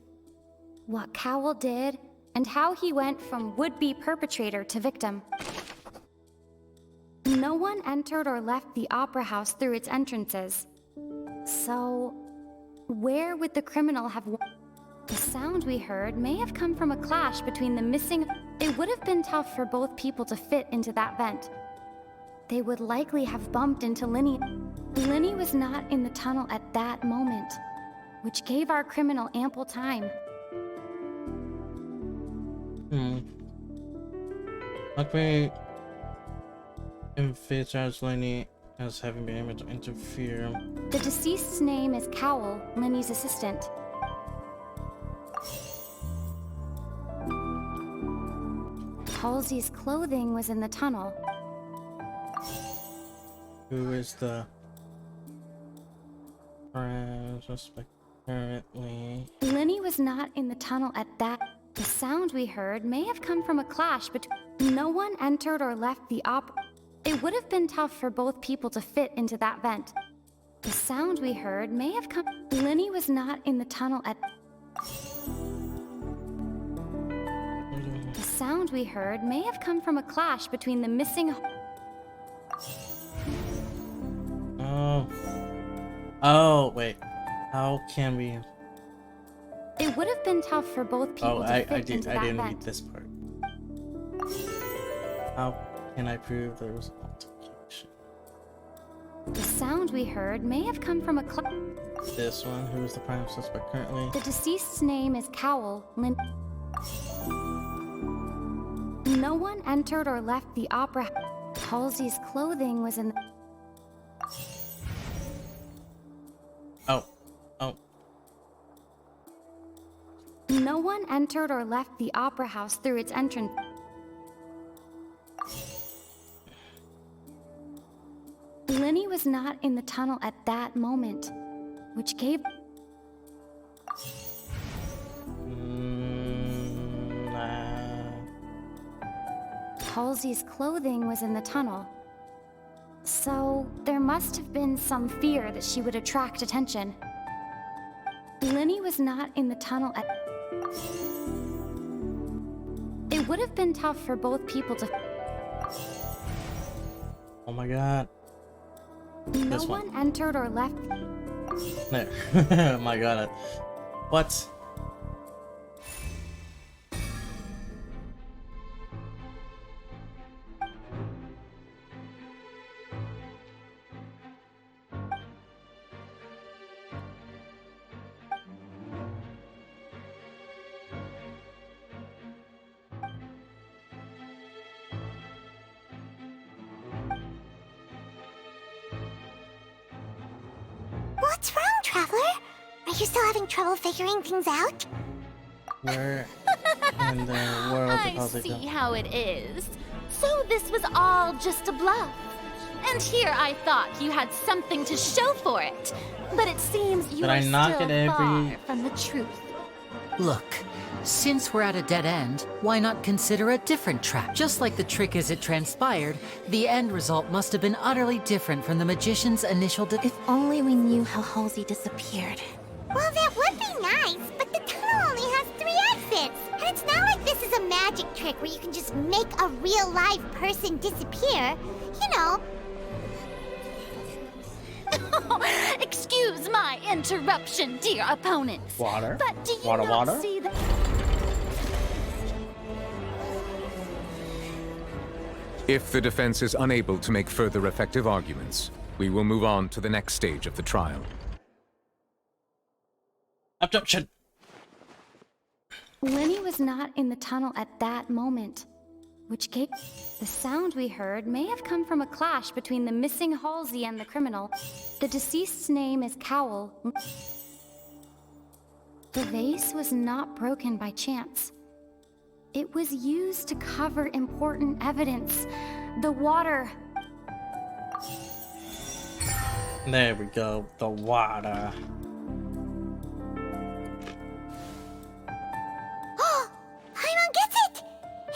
What Cowell did, and how he went from would-be perpetrator to victim. No one entered or left the opera house through its entrances. So, where would the criminal have... The sound we heard may have come from a clash between the missing... It would have been tough for both people to fit into that vent. They would likely have bumped into Linny. Linny was not in the tunnel at that moment, which gave our criminal ample time. Okay. Envisage Linny as having been able to interfere. The deceased's name is Cowell, Linny's assistant. Halsey's clothing was in the tunnel. Who is the suspect currently? Linny was not in the tunnel at that. The sound we heard may have come from a clash between. No one entered or left the It would have been tough for both people to fit into that vent. The sound we heard may have come. Linny was not in the tunnel at. The sound we heard may have come from a clash between the missing. Oh, wait. How can we? It would have been tough for both people to fit into that I didn't vent. read this part. How can I prove there was an altercation? The sound we heard may have come from a This one, who is the prime suspect currently? The deceased's name is Cowell. No one entered or left the opera. Halsey's clothing was in the... Oh. No one entered or left the opera house through its entrance. Linny was not in the tunnel at that moment, which gave... Halsey's clothing was in the tunnel. So, there must have been some fear that she would attract attention. Linny was not in the tunnel at... It would have been tough for both people to... Oh my god. No one entered or left... There. Oh my god. What? What's wrong, Traveler? Are you still having trouble figuring things out? Where in the world I see how it is. So this was all just a bluff. And here I thought you had something to show for it. But it seems you are still far from the truth. Look, since we're at a dead end, why not consider a different track? Just like the trick as it transpired, the end result must have been utterly different from the magician's initial If only we knew how Halsey disappeared. Well, that would be nice, but the tunnel only has 3 exits. And it's not like this is a magic trick where you can just make a real live person disappear. You know. Excuse my interruption, dear opponents. Water? But do you not see the... If the defense is unable to make further effective arguments, we will move on to the next stage of the trial. Objection! Linny was not in the tunnel at that moment, which gave... The sound we heard may have come from a clash between the missing Halsey and the criminal. The deceased's name is Cowell. The vase was not broken by chance. It was used to cover important evidence. The water. There we go, the water. Oh, Paimon gets it!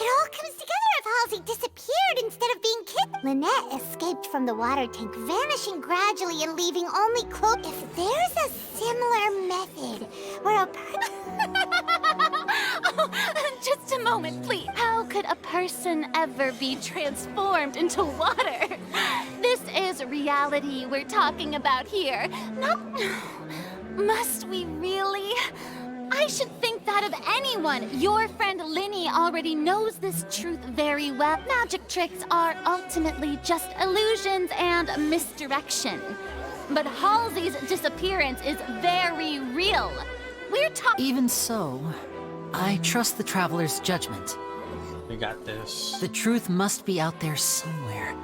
It all comes together if Halsey disappeared instead of being kidnapped. Lynette escaped from the water tank, vanishing gradually and leaving only cloak. If there's a similar method where a Just a moment, please. How could a person ever be transformed into water? This is reality we're talking about here. Not... Must we really? I should think that of anyone. Your friend Linny already knows this truth very well. Magic tricks are ultimately just illusions and misdirection. But Halsey's disappearance is very real. We're talking... Even so, I trust the Traveler's judgment. We got this. The truth must be out there somewhere.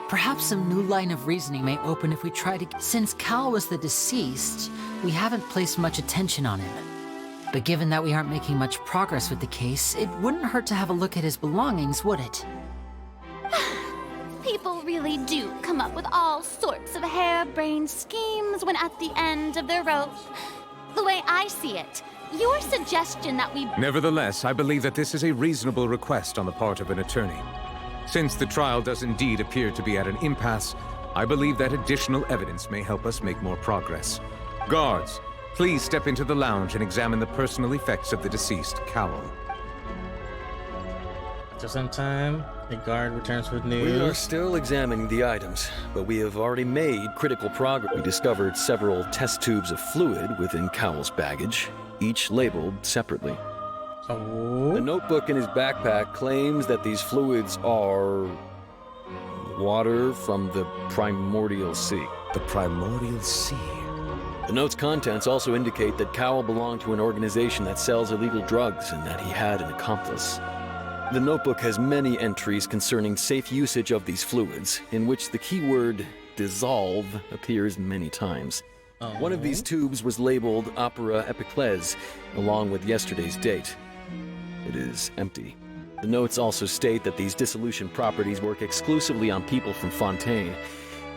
Perhaps some new line of reasoning may open if we try to... Since Cal was the deceased, we haven't placed much attention on him. But given that we aren't making much progress with the case, it wouldn't hurt to have a look at his belongings, would it? People really do come up with all sorts of harebrained schemes when at the end of their rope. The way I see it, your suggestion that we... Nevertheless, I believe that this is a reasonable request on the part of an attorney. Since the trial does indeed appear to be at an impasse, I believe that additional evidence may help us make more progress. Guards, please step into the lounge and examine the personal effects of the deceased Cowell. Just in time, a guard returns with news. We are still examining the items, but we have already made critical progress. We discovered several test tubes of fluid within Cowell's baggage, each labeled separately. Oh. The notebook in his backpack claims that these fluids are... Water from the primordial sea. The primordial sea. The note's contents also indicate that Cowell belonged to an organization that sells illegal drugs and that he had an accomplice. The notebook has many entries concerning safe usage of these fluids, in which the keyword dissolve appears many times. One of these tubes was labeled Opera Epiclese, along with yesterday's date. It is empty. The notes also state that these dissolution properties work exclusively on people from Fontaine.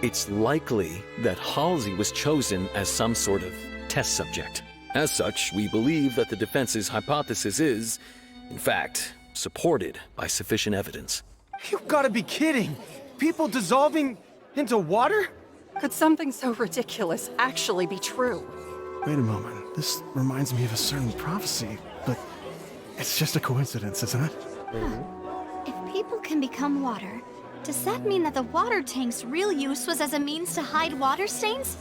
It's likely that Halsey was chosen as some sort of test subject. As such, we believe that the defense's hypothesis is, in fact, supported by sufficient evidence. You've got to be kidding! People dissolving into water? Could something so ridiculous actually be true? Wait a moment. This reminds me of a certain prophecy, but it's just a coincidence, isn't it? If people can become water, does that mean that the water tank's real use was as a means to hide water stains?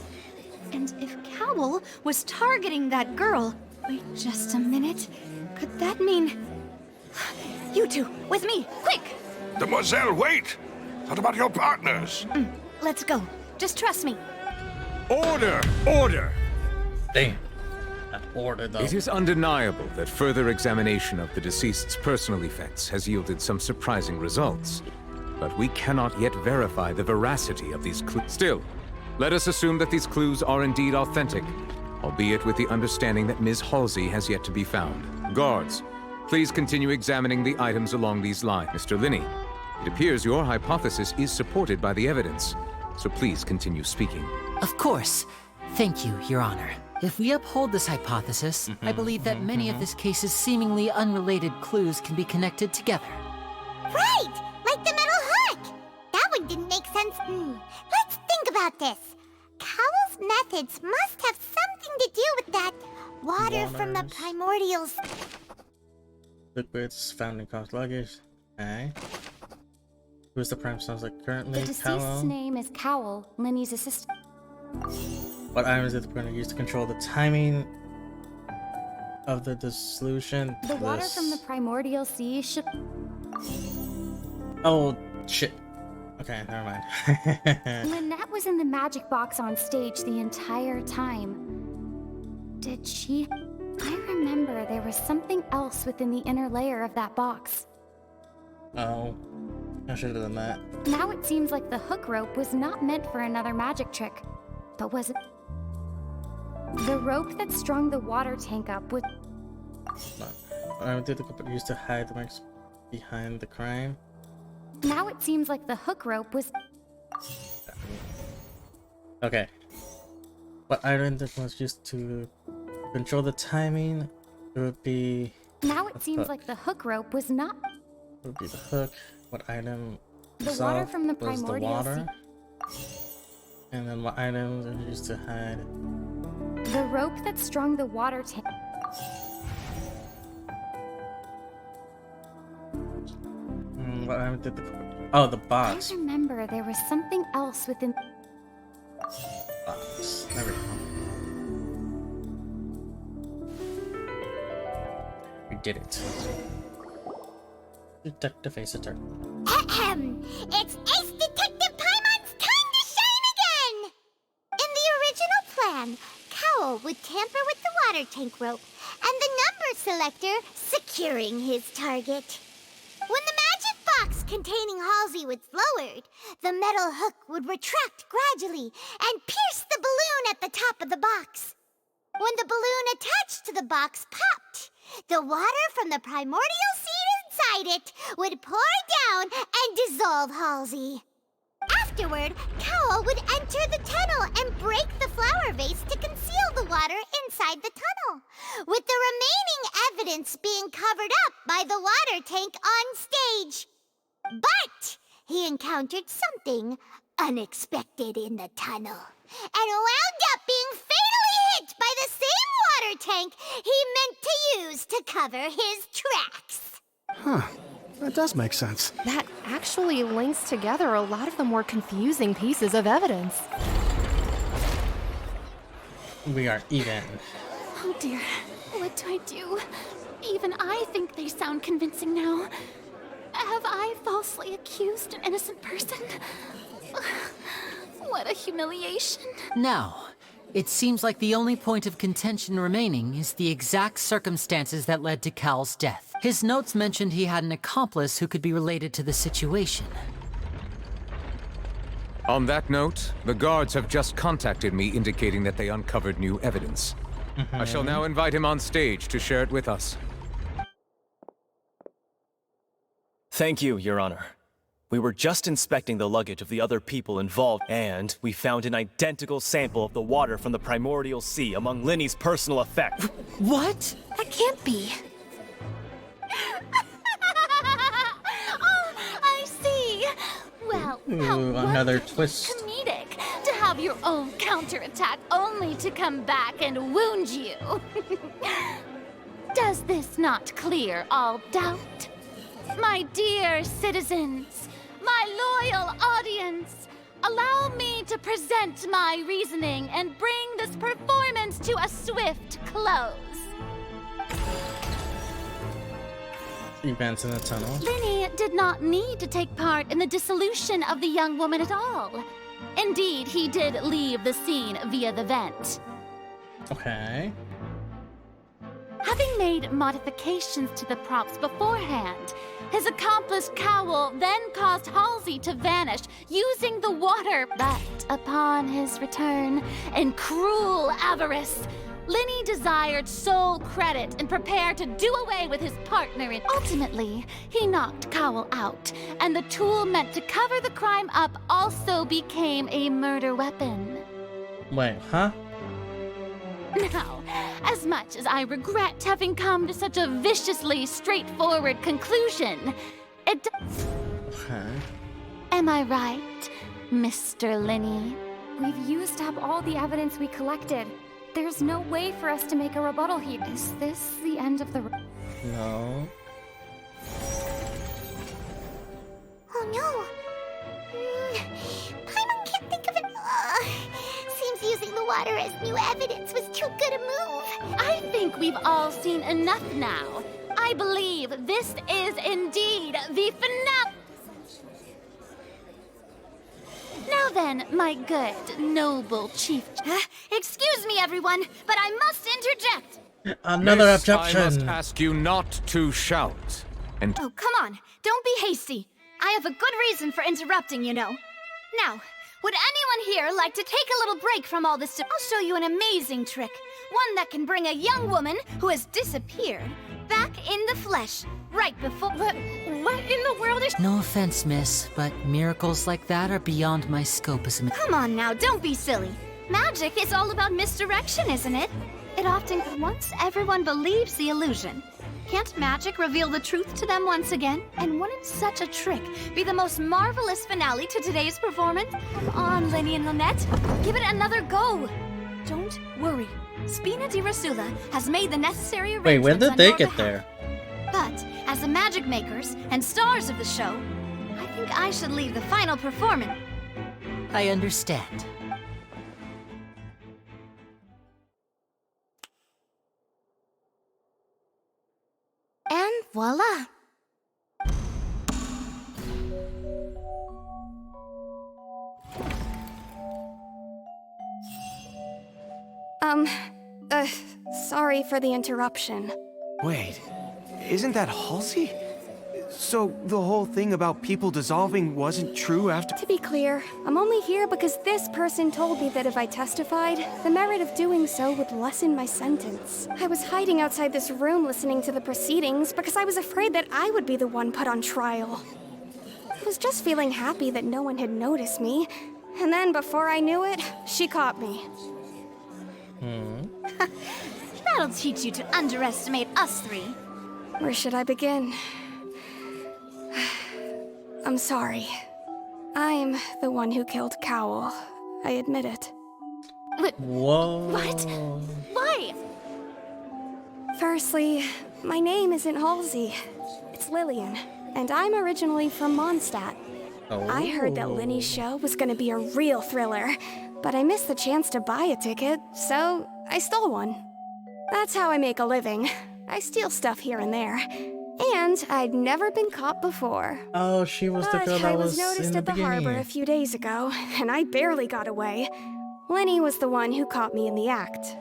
And if Cowell was targeting that girl... Wait just a minute. Could that mean... You two, with me, quick! Demoiselle, wait! What about your partners? Let's go. Just trust me. Order! Order! Damn. That order, though. It is undeniable that further examination of the deceased's personal effects has yielded some surprising results. But we cannot yet verify the veracity of these clues. Still, let us assume that these clues are indeed authentic, albeit with the understanding that Ms. Halsey has yet to be found. Guards, please continue examining the items along these lines. Mr. Linney, it appears your hypothesis is supported by the evidence, so please continue speaking. Of course. Thank you, Your Honor. If we uphold this hypothesis, I believe that many of this case's seemingly unrelated clues can be connected together. Right! Like the metal hook! That one didn't make sense. Let's think about this. Cowell's methods must have something to do with that water from the primordials. Liquids found in Cowell's luggage. Okay. Who's the prime sounds like currently? The deceased's Cowell. name is Cowell, Linny's assistant. What items is the going to use to control the timing of the dissolution? The water from the primordial sea should... Oh, shit. Okay, never mind. Lynette was in the magic box on stage the entire time. Did she... I remember there was something else within the inner layer of that box. Oh, I should have done that. Now it seems like the hook rope was not meant for another magic trick, but was it? The rope that strung the water tank up with... Did the couple use to hide the marks behind the crime? Now it seems like the hook rope was... Okay. What item that was used to control the timing? It would be... Now it seems like the hook rope was not... It would be the hook. What item? The water from the was the primordial water. And then what items are used to hide? The rope that strung the water tank. What item did the... Oh, the box. I remember there was something else within... Box. There we go. We did it. Detective Ace Attorney. It's Ace Detective Paimon's time to shine again! In the original plan, Cowell would tamper with the water tank rope and the number selector securing his target. When the magic box containing Halsey was lowered, the metal hook would retract gradually and pierce the balloon at the top of the box. When the balloon attached to the box popped, the water from the primordial seed inside it would pour down and dissolve Halsey. Afterward, Cowell would enter the tunnel and break the flower vase to conceal the water inside the tunnel, with the remaining evidence being covered up by the water tank on stage. But he encountered something unexpected in the tunnel and wound up being fatally hit by the same water tank he meant to use to cover his tracks. Huh. That does make sense. That actually links together a lot of the more confusing pieces of evidence. We are even. Oh dear, what do I do? Even I think they sound convincing now. Have I falsely accused an innocent person? What a humiliation. Now, it seems like the only point of contention remaining is the exact circumstances that led to Cal's death. His notes mentioned he had an accomplice who could be related to the situation. On that note, the guards have just contacted me indicating that they uncovered new evidence. I shall now invite him on stage to share it with us. Thank you, Your Honor. We were just inspecting the luggage of the other people involved, and we found an identical sample of the water from the primordial sea among Linny's personal effects. What? That can't be. Oh, I see. Well, how another wonderfully twist. comedic to have your own counterattack only to come back and wound you. Does this not clear all doubt? My dear citizens, my loyal audience, allow me to present my reasoning and bring this performance to a swift close. Events in the tunnel. Linny did not need to take part in the dissolution of the young woman at all. Indeed, he did leave the scene via the vent. Okay. Having made modifications to the props beforehand, his accomplice Cowell then caused Halsey to vanish using the water. But upon his return, in cruel avarice, Linny desired sole credit and prepared to do away with his partner. Ultimately, he knocked Cowell out, and the tool meant to cover the crime up also became a murder weapon. Wait, huh? Now, as much as I regret having come to such a viciously straightforward conclusion, it Okay. Am I right, Mr. Linny? We've used up all the evidence we collected. There's no way for us to make a rebuttal here. Is this the end of the... No. Oh no. Paimon can't think of it. Seems using the water as new evidence was too good a move. I think we've all seen enough now. I believe this is indeed the finale. Now then, my good, noble chief. Excuse me, everyone, but I must interject. Another Miss, objection. I must ask you not to shout. And Oh, come on. Don't be hasty. I have a good reason for interrupting, you know. Now, would anyone here like to take a little break from all this? I'll show you an amazing trick. One that can bring a young woman who has disappeared back in the flesh. Right before... What in the world is... No offense, miss, but miracles like that are beyond my scope as a... Come on now, don't be silly. Magic is all about misdirection, isn't it? It often... Once everyone believes the illusion, can't magic reveal the truth to them once again? And wouldn't such a trick be the most marvelous finale to today's performance? Come on, Linny and Lynette. Give it another go. Don't worry. Spina di Rosula has made the necessary arrangements. Wait, when did on they your get behalf. there? But, as the magic makers and stars of the show, I think I should leave the final performance. I understand. And voila. Sorry for the interruption. Wait, isn't that Halsey? So the whole thing about people dissolving wasn't true after... To be clear, I'm only here because this person told me that if I testified, the merit of doing so would lessen my sentence. I was hiding outside this room listening to the proceedings because I was afraid that I would be the one put on trial. I was just feeling happy that no one had noticed me, and then before I knew it, she caught me. That'll teach you to underestimate us three. Where should I begin? I'm sorry. I'm the one who killed Cowell. I admit it. Whoa. What? Why? Firstly, my name isn't Halsey. It's Lillian, and I'm originally from Mondstadt. I heard that Linny's show was gonna be a real thriller, but I missed the chance to buy a ticket, so I stole one. That's how I make a living. I steal stuff here and there. And I'd never been caught before. Oh, she was the But girl that I was noticed in at the harbor beginning. a few days ago, and I barely got away. Lenny was the one who caught me in the act.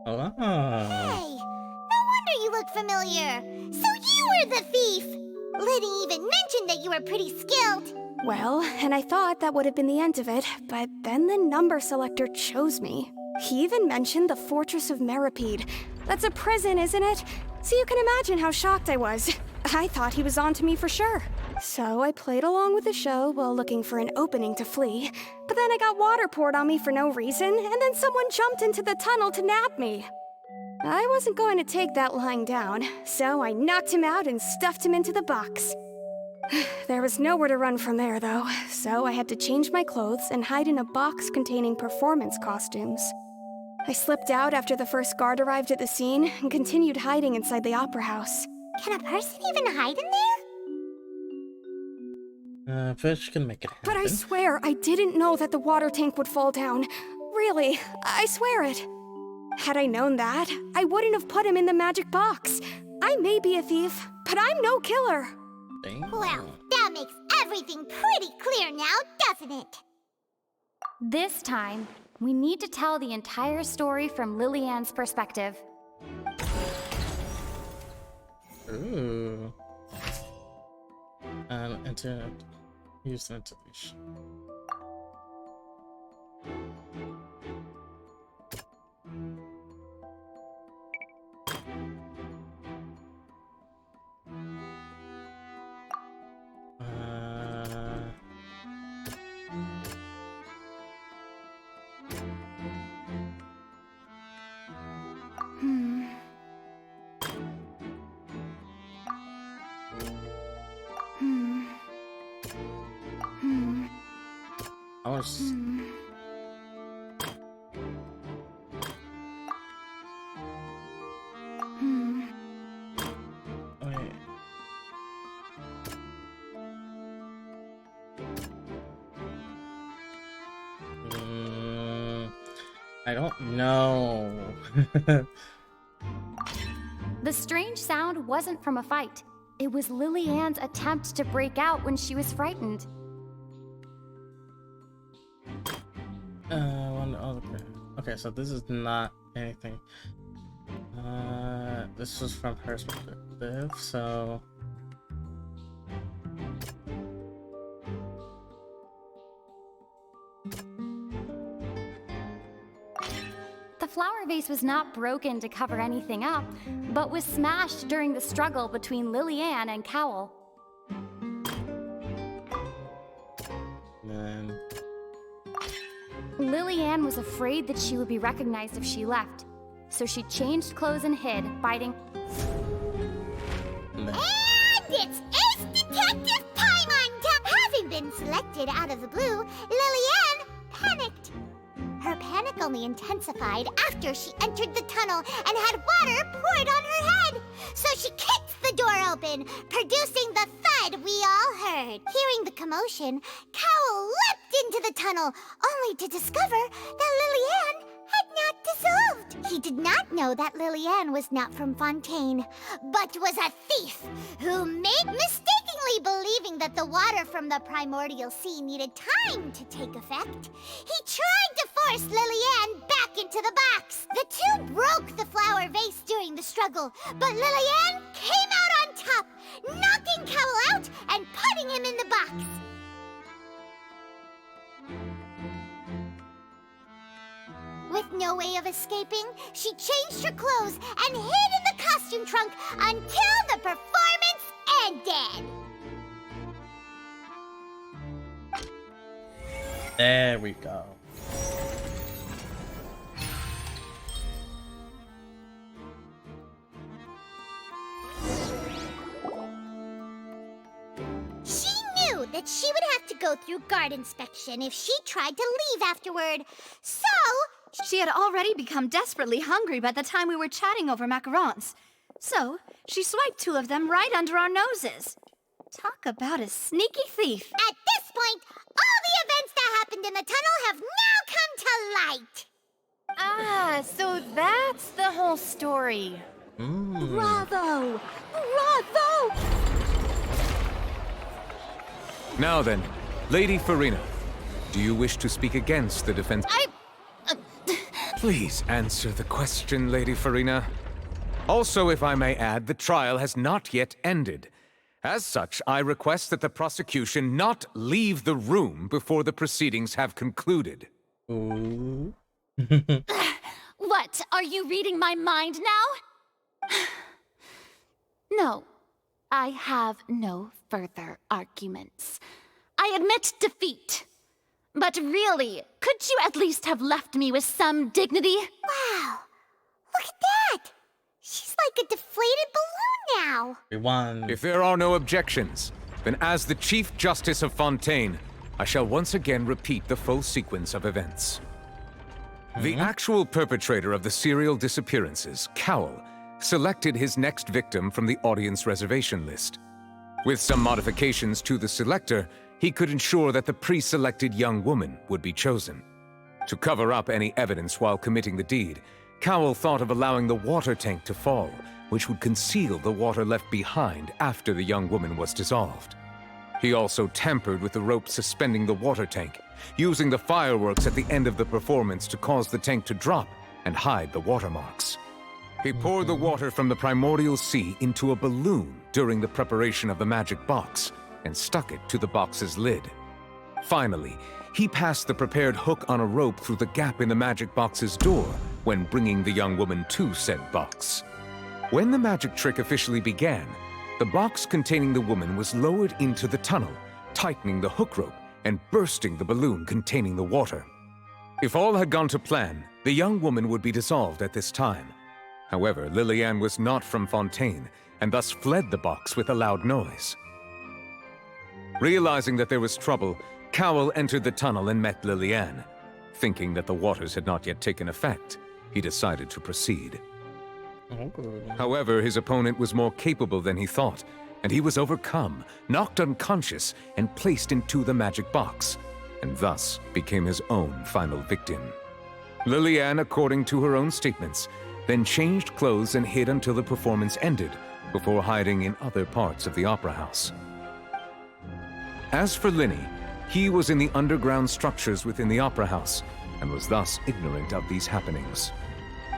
Oh. Hey, no wonder you look familiar. So you were the thief. Liddy even mentioned that you were pretty skilled. Well, and I thought that would have been the end of it, but then the number selector chose me. He even mentioned the Fortress of Meripede. That's a prison, isn't it? So you can imagine how shocked I was. I thought he was on to me for sure. So I played along with the show while looking for an opening to flee. But then I got water poured on me for no reason, and then someone jumped into the tunnel to nab me. I wasn't going to take that lying down, so I knocked him out and stuffed him into the box. There was nowhere to run from there, though, so I had to change my clothes and hide in a box containing performance costumes. I slipped out after the first guard arrived at the scene and continued hiding inside the opera house. Can a person even hide in there? Fish can make it happen. But I swear I didn't know that the water tank would fall down. Really, I swear it. Had I known that, I wouldn't have put him in the magic box. I may be a thief, but I'm no killer. Well, that makes everything pretty clear now, doesn't it? This time, we need to tell the entire story from Lillian's perspective. Ooh. Internet. Use ventilation. I was... Wait. I don't know. The strange sound wasn't from a fight. It was Lillian's attempt to break out when she was frightened. Okay, so this is not anything. This is from her perspective, so... The flower vase was not broken to cover anything up, but was smashed during the struggle between Lillian and Cowell. Then... Lillian was afraid that she would be recognized if she left, so she changed clothes and hid, biting. And it's Ace Detective Paimon! Having been selected out of the blue, Lillian panicked. Her panic only intensified after she entered the tunnel and had water poured on her head. So she kicked the door open, producing the thud we all heard. Hearing the commotion, Cowell leapt into the tunnel, only to discover that Lillian had not dissolved. He did not know that Lillian was not from Fontaine, but was a thief who made mistakenly believing that the water from the primordial sea needed time to take effect. He tried to force Lillian back into the box. The two broke the flower vase during the struggle, but Lillian came out on top, knocking Cowell out and putting him in the box. With no way of escaping, she changed her clothes and hid in the costume trunk until the performance ended. There we go. She knew that she would have to go through guard inspection if she tried to leave afterward, so... She had already become desperately hungry by the time we were chatting over macarons. So, she swiped two of them right under our noses. Talk about a sneaky thief. At this point, all the events that happened in the tunnel have now come to light. Ah, so that's the whole story. Bravo! Bravo! Now then, Lady Farina, do you wish to speak against the defense? Please answer the question, Lady Farina. Also, if I may add, the trial has not yet ended. As such, I request that the prosecution not leave the room before the proceedings have concluded. What? Are you reading my mind now? No, I have no further arguments. I admit defeat. But really, could you at least have left me with some dignity? Wow! Look at that! She's like a deflated balloon now! We won. If there are no objections, then as the Chief Justice of Fontaine, I shall once again repeat the full sequence of events. The actual perpetrator of the serial disappearances, Cowell, selected his next victim from the audience reservation list. With some modifications to the selector, he could ensure that the pre-selected young woman would be chosen. To cover up any evidence while committing the deed, Cowell thought of allowing the water tank to fall, which would conceal the water left behind after the young woman was dissolved. He also tampered with the rope suspending the water tank, using the fireworks at the end of the performance to cause the tank to drop and hide the watermarks. He poured the water from the primordial sea into a balloon during the preparation of the magic box, and stuck it to the box's lid. Finally, he passed the prepared hook on a rope through the gap in the magic box's door when bringing the young woman to said box. When the magic trick officially began, the box containing the woman was lowered into the tunnel, tightening the hook rope and bursting the balloon containing the water. If all had gone to plan, the young woman would be dissolved at this time. However, Liliane was not from Fontaine, and thus fled the box with a loud noise. Realizing that there was trouble, Cowell entered the tunnel and met Liliane. Thinking that the waters had not yet taken effect, he decided to proceed. However, his opponent was more capable than he thought, and he was overcome, knocked unconscious, and placed into the magic box, and thus became his own final victim. Liliane, according to her own statements, then changed clothes and hid until the performance ended, before hiding in other parts of the opera house. As for Linny, he was in the underground structures within the opera house, and was thus ignorant of these happenings.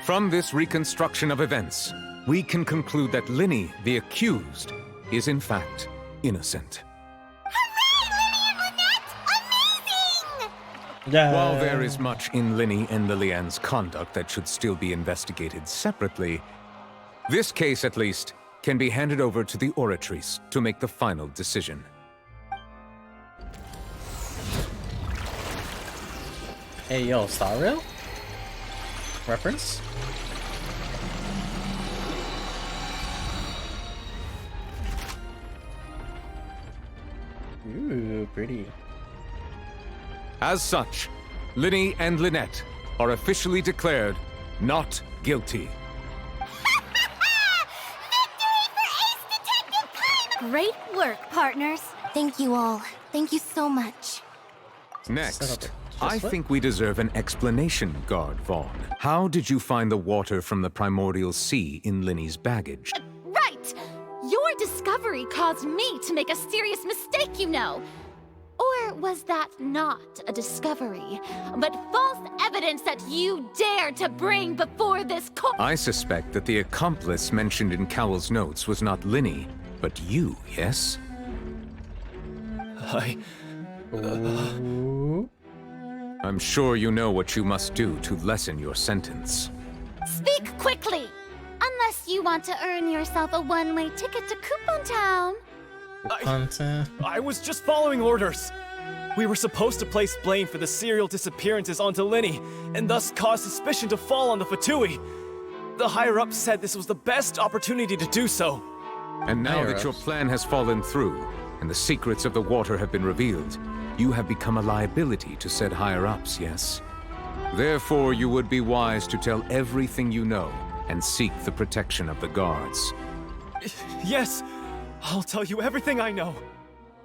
From this reconstruction of events, we can conclude that Linny, the accused, is in fact innocent. While there is much in Linny and Liliane's conduct that should still be investigated separately, this case, at least, can be handed over to the Oratrice to make the final decision. Hey yo, Star Rail? Reference? Ooh, pretty. As such, Linny and Lynette are officially declared not guilty. Great work, partners. Thank you all. Thank you so much. Next, I think we deserve an explanation, Guard Vaughn. How did you find the water from the primordial sea in Linny's baggage? Right! Your discovery caused me to make a serious mistake, you know. Or was that not a discovery, but false evidence that you dared to bring before this court? I suspect that the accomplice mentioned in Cowell's notes was not Linny, but you, yes? I'm sure you know what you must do to lessen your sentence. Speak quickly! Unless you want to earn yourself a one-way ticket to Coupon Town. I was just following orders. We were supposed to place blame for the serial disappearances onto Linny, and thus cause suspicion to fall on the Fatui. The higher-ups said this was the best opportunity to do so. And now that your plan has fallen through, and the secrets of the water have been revealed, you have become a liability to said higher-ups, yes? Therefore, you would be wise to tell everything you know, and seek the protection of the guards. Yes, I'll tell you everything I know.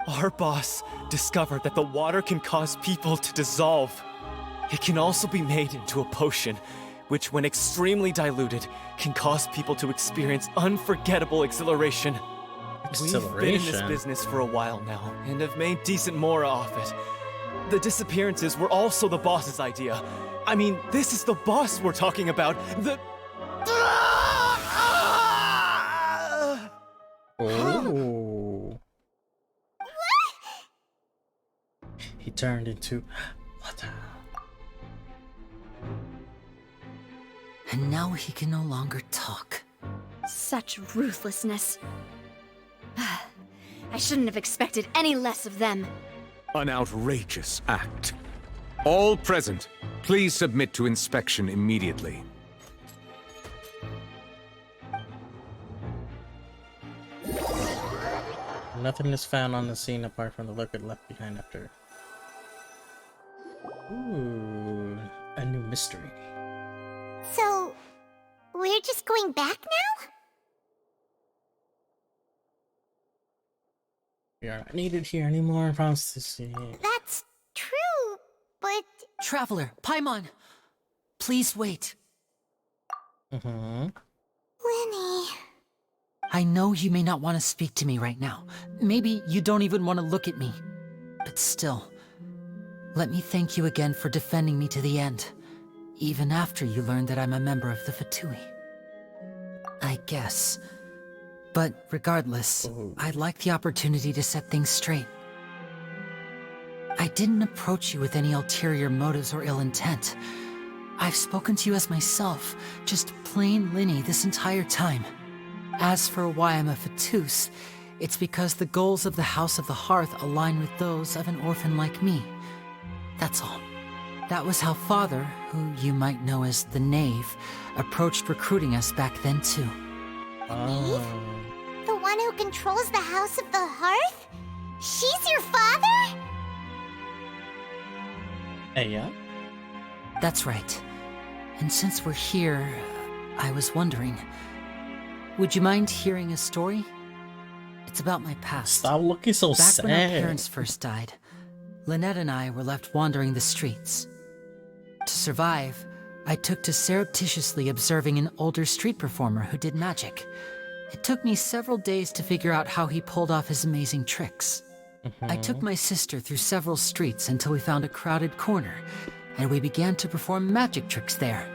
Our boss discovered that the water can cause people to dissolve. It can also be made into a potion, which when extremely diluted, can cause people to experience unforgettable exhilaration. We've been in this business for a while now, and have made decent mora off it. The disappearances were also the boss's idea. I mean, this is the boss we're talking about. The... Oh. He turned into water. And now he can no longer talk. Such ruthlessness. I shouldn't have expected any less of them. An outrageous act. All present, please submit to inspection immediately. Nothing is found on the scene apart from the liquid left behind after. Ooh, a new mystery. So, we're just going back now? We are not needed here anymore, I promise to see. That's true, but... Traveler, Paimon! Please wait. Lenny... I know you may not want to speak to me right now. Maybe you don't even want to look at me. But still, let me thank you again for defending me to the end, even after you learned that I'm a member of the Fatui. I guess. But regardless, I'd like the opportunity to set things straight. I didn't approach you with any ulterior motives or ill intent. I've spoken to you as myself, just plain Linny this entire time. As for why I'm a Fatus, it's because the goals of the House of the Hearth align with those of an orphan like me. That's all. That was how Father, who you might know as the Knave, approached recruiting us back then too. Knave? The one who controls the House of the Hearth? She's your father? Hey, yeah? That's right. And since we're here, I was wondering, would you mind hearing a story? It's about my past. Stop looking so sad. Back when our parents first died, Lynette and I were left wandering the streets. To survive, I took to surreptitiously observing an older street performer who did magic. It took me several days to figure out how he pulled off his amazing tricks. I took my sister through several streets until we found a crowded corner, and we began to perform magic tricks there.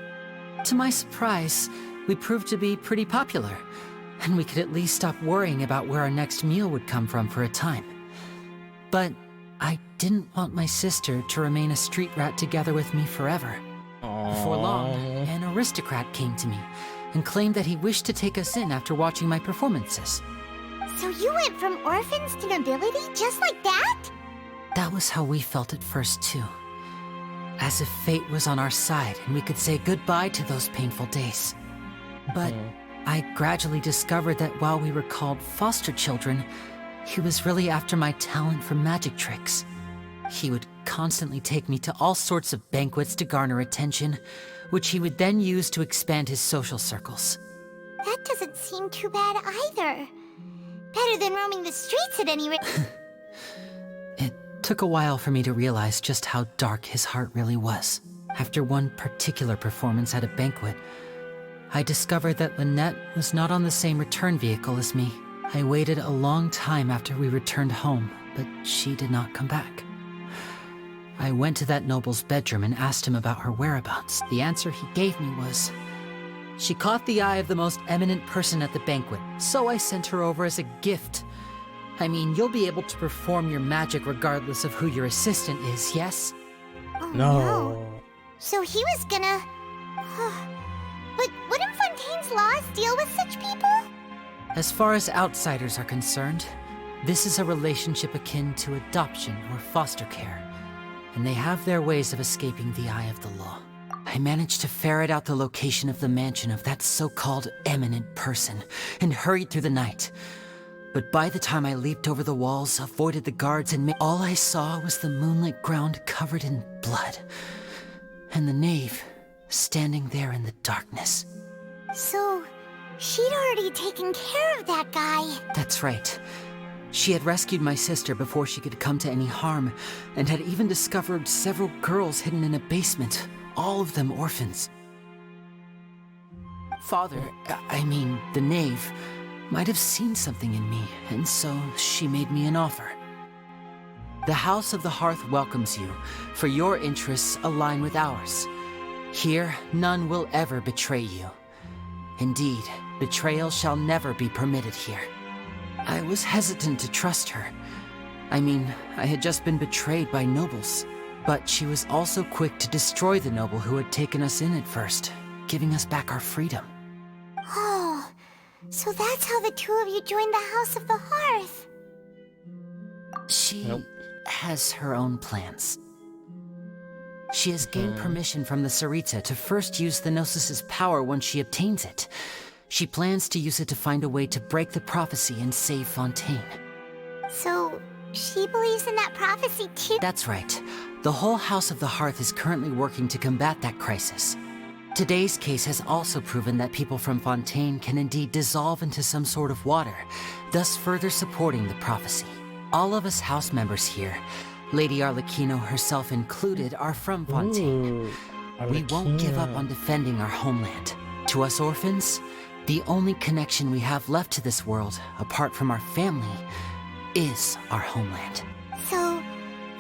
To my surprise, we proved to be pretty popular, and we could at least stop worrying about where our next meal would come from for a time. But I didn't want my sister to remain a street rat together with me forever. Before long, an aristocrat came to me and claimed that he wished to take us in after watching my performances. So you went from orphans to nobility just like that? That was how we felt at first too. As if fate was on our side and we could say goodbye to those painful days. But I gradually discovered that while we were called foster children, he was really after my talent for magic tricks. He would constantly take me to all sorts of banquets to garner attention, which he would then use to expand his social circles. That doesn't seem too bad either. Better than roaming the streets at any rate. It took a while for me to realize just how dark his heart really was. After one particular performance at a banquet, I discovered that Lynette was not on the same return vehicle as me. I waited a long time after we returned home, but she did not come back. I went to that noble's bedroom and asked him about her whereabouts. The answer he gave me was, she caught the eye of the most eminent person at the banquet, so I sent her over as a gift. I mean, you'll be able to perform your magic regardless of who your assistant is, yes? Oh, no. So he was gonna... But wouldn't Fontaine's laws deal with such people? As far as outsiders are concerned, this is a relationship akin to adoption or foster care, and they have their ways of escaping the eye of the law. I managed to ferret out the location of the mansion of that so-called eminent person and hurried through the night. But by the time I leaped over the walls, avoided the guards, and all I saw was the moonlit ground covered in blood, and the knave standing there in the darkness. So, she'd already taken care of that guy. That's right. She had rescued my sister before she could come to any harm, and had even discovered several girls hidden in a basement, all of them orphans. father, I mean, the knave, might have seen something in me, and so she made me an offer. The House of the Hearth welcomes you, for your interests align with ours. Here, none will ever betray you. Indeed, betrayal shall never be permitted here. I was hesitant to trust her. I mean, I had just been betrayed by nobles. But she was also quick to destroy the noble who had taken us in at first, giving us back our freedom. Oh, so that's how the two of you joined the House of the Hearth. She has her own plans. She has gained permission from the Sarita to first use the Gnosis' power when she obtains it. She plans to use it to find a way to break the prophecy and save Fontaine. So, she believes in that prophecy too? That's right. The whole House of the Hearth is currently working to combat that crisis. Today's case has also proven that people from Fontaine can indeed dissolve into some sort of water, thus further supporting the prophecy. All of us house members here, Lady Arlecchino herself included, are from Fontaine. We won't give up on defending our homeland. To us orphans, the only connection we have left to this world, apart from our family, is our homeland. So,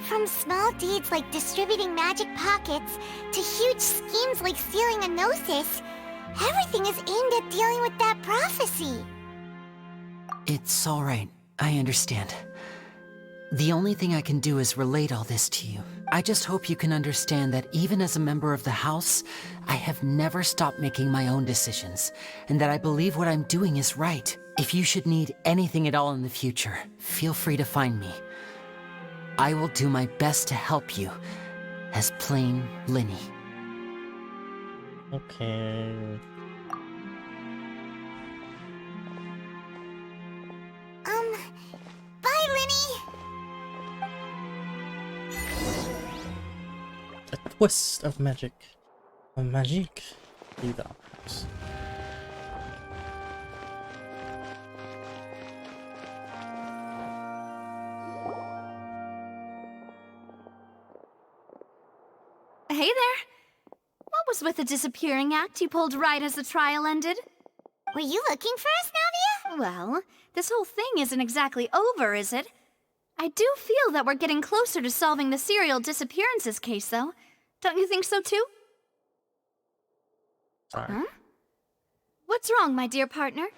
from small deeds like distributing magic pockets to huge schemes like stealing a Gnosis, everything is aimed at dealing with that prophecy. It's all right. I understand. The only thing I can do is relate all this to you. I just hope you can understand that even as a member of the House, I have never stopped making my own decisions, and that I believe what I'm doing is right. If you should need anything at all in the future, feel free to find me. I will do my best to help you, as plain Linny. Okay. Bye, Linny! A twist of magic. A magic. Through the house. Hey there. What was with the disappearing act you pulled right as the trial ended? Were you looking for us, Navia? Well, this whole thing isn't exactly over, is it? I do feel that we're getting closer to solving the serial disappearances case, though. Don't you think so, too? Sorry. Huh? What's wrong, my dear partner?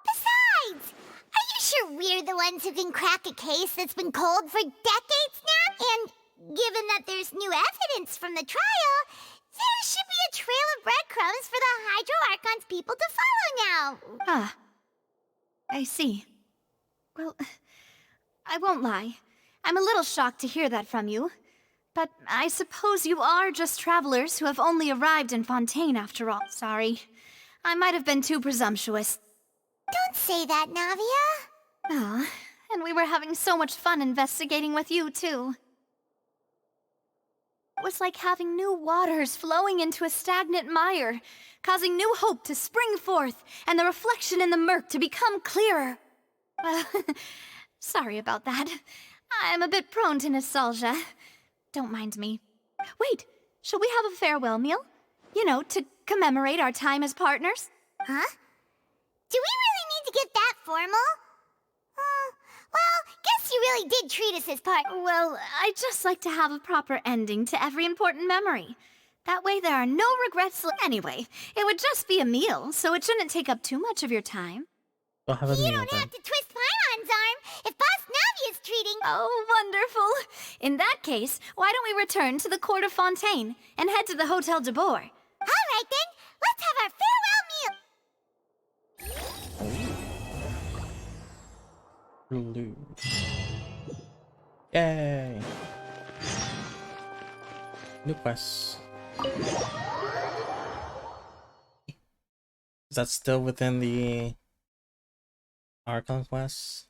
Besides, are you sure we're the ones who can crack a case that's been cold for decades now? And given that there's new evidence from the trial, there should be a trail of breadcrumbs for the Hydro Archon's people to follow now. Ah, I see. Well, I won't lie. I'm a little shocked to hear that from you. But I suppose you are just travelers who have only arrived in Fontaine after all. Sorry. I might have been too presumptuous. Don't say that, Navia. Ah, and we were having so much fun investigating with you, too. It was like having new waters flowing into a stagnant mire, causing new hope to spring forth, and the reflection in the murk to become clearer. Well, sorry about that. I'm a bit prone to nostalgia. Don't mind me. Wait, shall we have a farewell meal? You know, to commemorate our time as partners? Huh? Do we really need to get that formal? Well, guess you really did treat us as part. Well, I'd just like to have a proper ending to every important memory. That way there are no regrets. Anyway, it would just be a meal, so it shouldn't take up too much of your time. We'll have a You meal don't then. have to twist Paimon's arm if Boss Navia's treating. Oh, wonderful. In that case, why don't we return to the court of Fontaine and head to the Hotel de Boer? All right then, let's have our farewell meal. Blue. Yay! New quest. Is that still within the Archon Quest?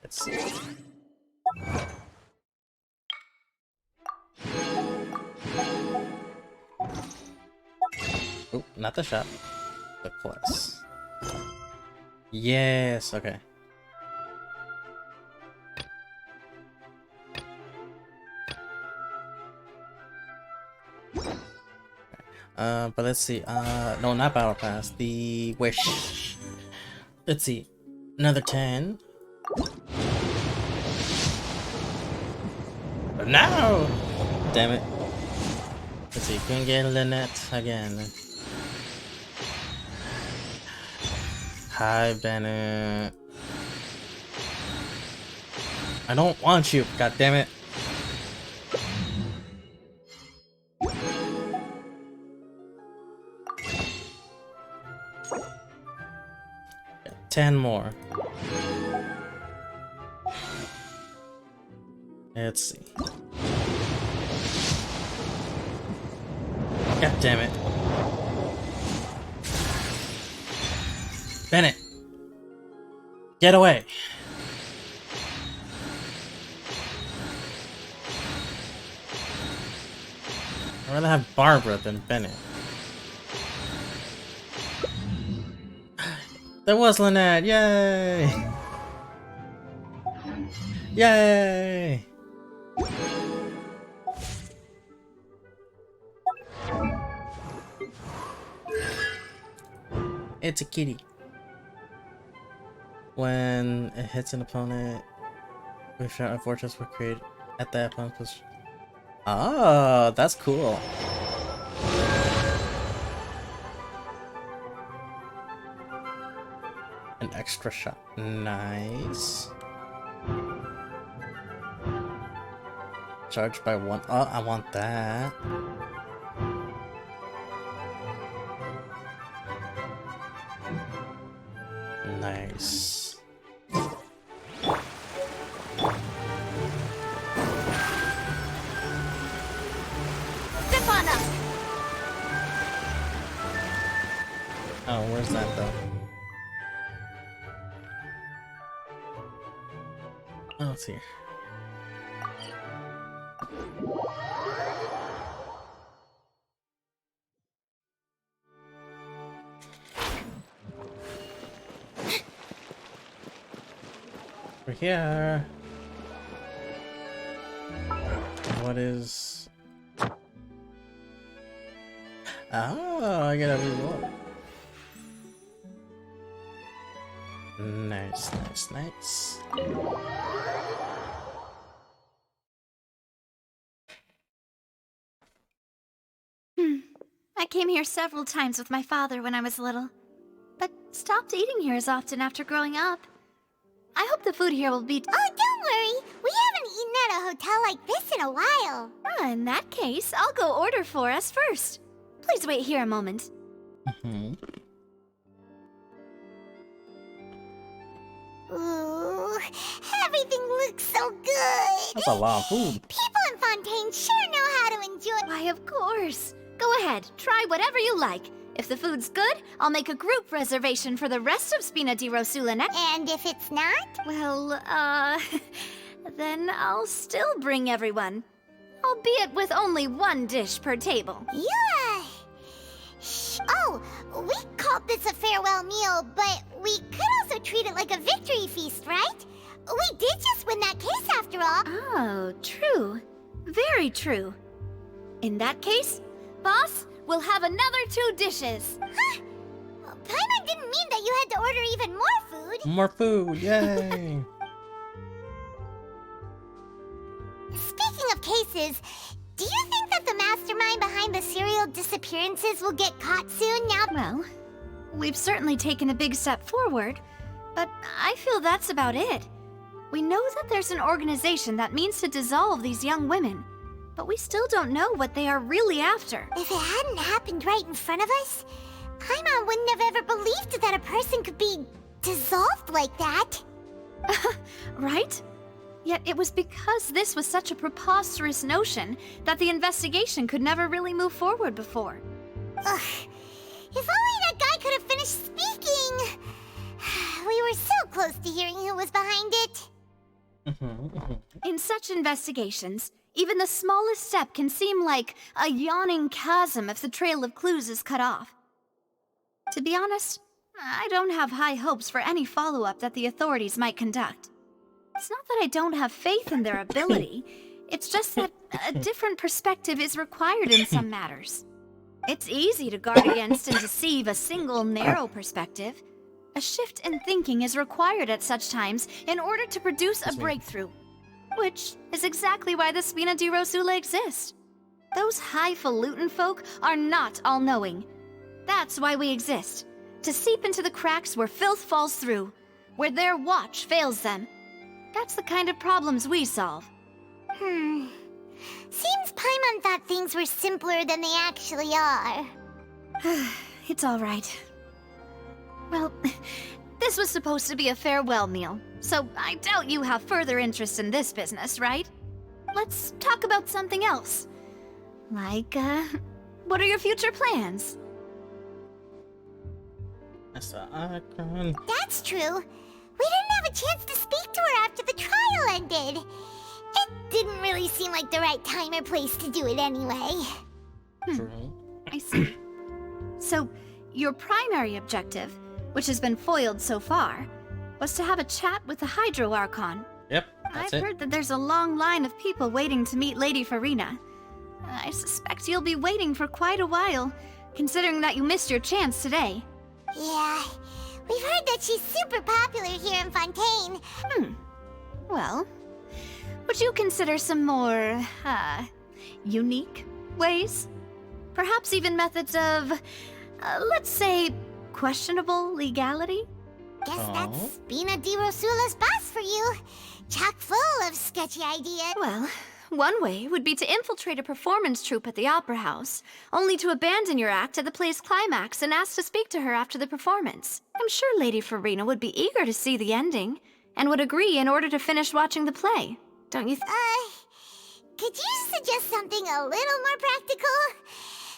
Let's see. Oh, not the shop. The quest. Yes, okay. But let's see, no, not Battle Pass, the Wish. Let's see, another 10. No! Damn it. Let's see, couldn't get Lynette again. Hi, Bennett. I don't want you, god damn it. Yeah, 10 more. Let's see. God damn it. Bennett! Get away! I'd rather have Barbara than Bennett. There was Lynette! Yay! Yay! It's a kitty. When it hits an opponent, we shout a fortress will create at that opponent's position. Oh, that's cool. An extra shot. Nice. Charged by 1. Oh, I want that. Nice. Zip on up. Oh, where's that though? Oh, it's here. We're here. What is... Oh, I get a reward. Nice, nice, nice. I came here several times with my father when I was little, but stopped eating here as often after growing up. I hope the food here will be... Oh, don't worry! We haven't eaten at a hotel like this in a while. In that case, I'll go order for us first. Please wait here a moment. Ooh, everything looks so good! That's a lot of food. People in Fontaine sure know how to enjoy... Why, of course. Go ahead, try whatever you like. If the food's good, I'll make a group reservation for the rest of Spina di Rosula next. And if it's not? Well, then I'll still bring everyone. Albeit with only one dish per table. Yeah. Oh, we called this a farewell meal, but we could also treat it like a victory feast, right? We did just win that case after all. Oh, true. Very true. In that case, boss, we'll have another 2 dishes. Huh? Paimon didn't mean that you had to order even more food. More food, yay! Speaking of cases, do you think that the mastermind behind the serial disappearances will get caught soon now? Well, we've certainly taken a big step forward, but I feel that's about it. We know that there's an organization that means to dissolve these young women, but we still don't know what they are really after. If it hadn't happened right in front of us, Paimon wouldn't have ever believed that a person could be dissolved like that. Right? Yet it was because this was such a preposterous notion that the investigation could never really move forward before. Ugh. If only that guy could have finished speaking! We were so close to hearing who was behind it. In such investigations, even the smallest step can seem like a yawning chasm if the trail of clues is cut off. To be honest, I don't have high hopes for any follow-up that the authorities might conduct. It's not that I don't have faith in their ability, it's just that a different perspective is required in some matters. It's easy to guard against and deceive a single narrow perspective. A shift in thinking is required at such times in order to produce a breakthrough, which is exactly why the Spina di Rosula exist. Those highfalutin folk are not all-knowing. That's why we exist, to seep into the cracks where filth falls through, where their watch fails them. That's the kind of problems we solve. Seems Paimon thought things were simpler than they actually are. It's all right. Well, this was supposed to be a farewell meal, so I doubt you have further interest in this business, right? Let's talk about something else. Like, what are your future plans? That's true. We didn't have a chance to speak to her after the trial ended. It didn't really seem like the right time or place to do it anyway. I see. So, your primary objective, which has been foiled so far, was to have a chat with the Hydro Archon. Yep, that's I've heard that there's a long line of people waiting to meet Lady Farina. I suspect you'll be waiting for quite a while, considering that you missed your chance today. Yeah, we've heard that she's super popular here in Fontaine. Well, would you consider some more, unique ways? Perhaps even methods of, let's say, questionable legality? Guess that's Spina di Rosula's boss for you. Chock full of sketchy ideas. Well, one way would be to infiltrate a performance troupe at the Opera House, only to abandon your act at the play's climax and ask to speak to her after the performance. I'm sure Lady Farina would be eager to see the ending, and would agree in order to finish watching the play. Don't you could you suggest something a little more practical?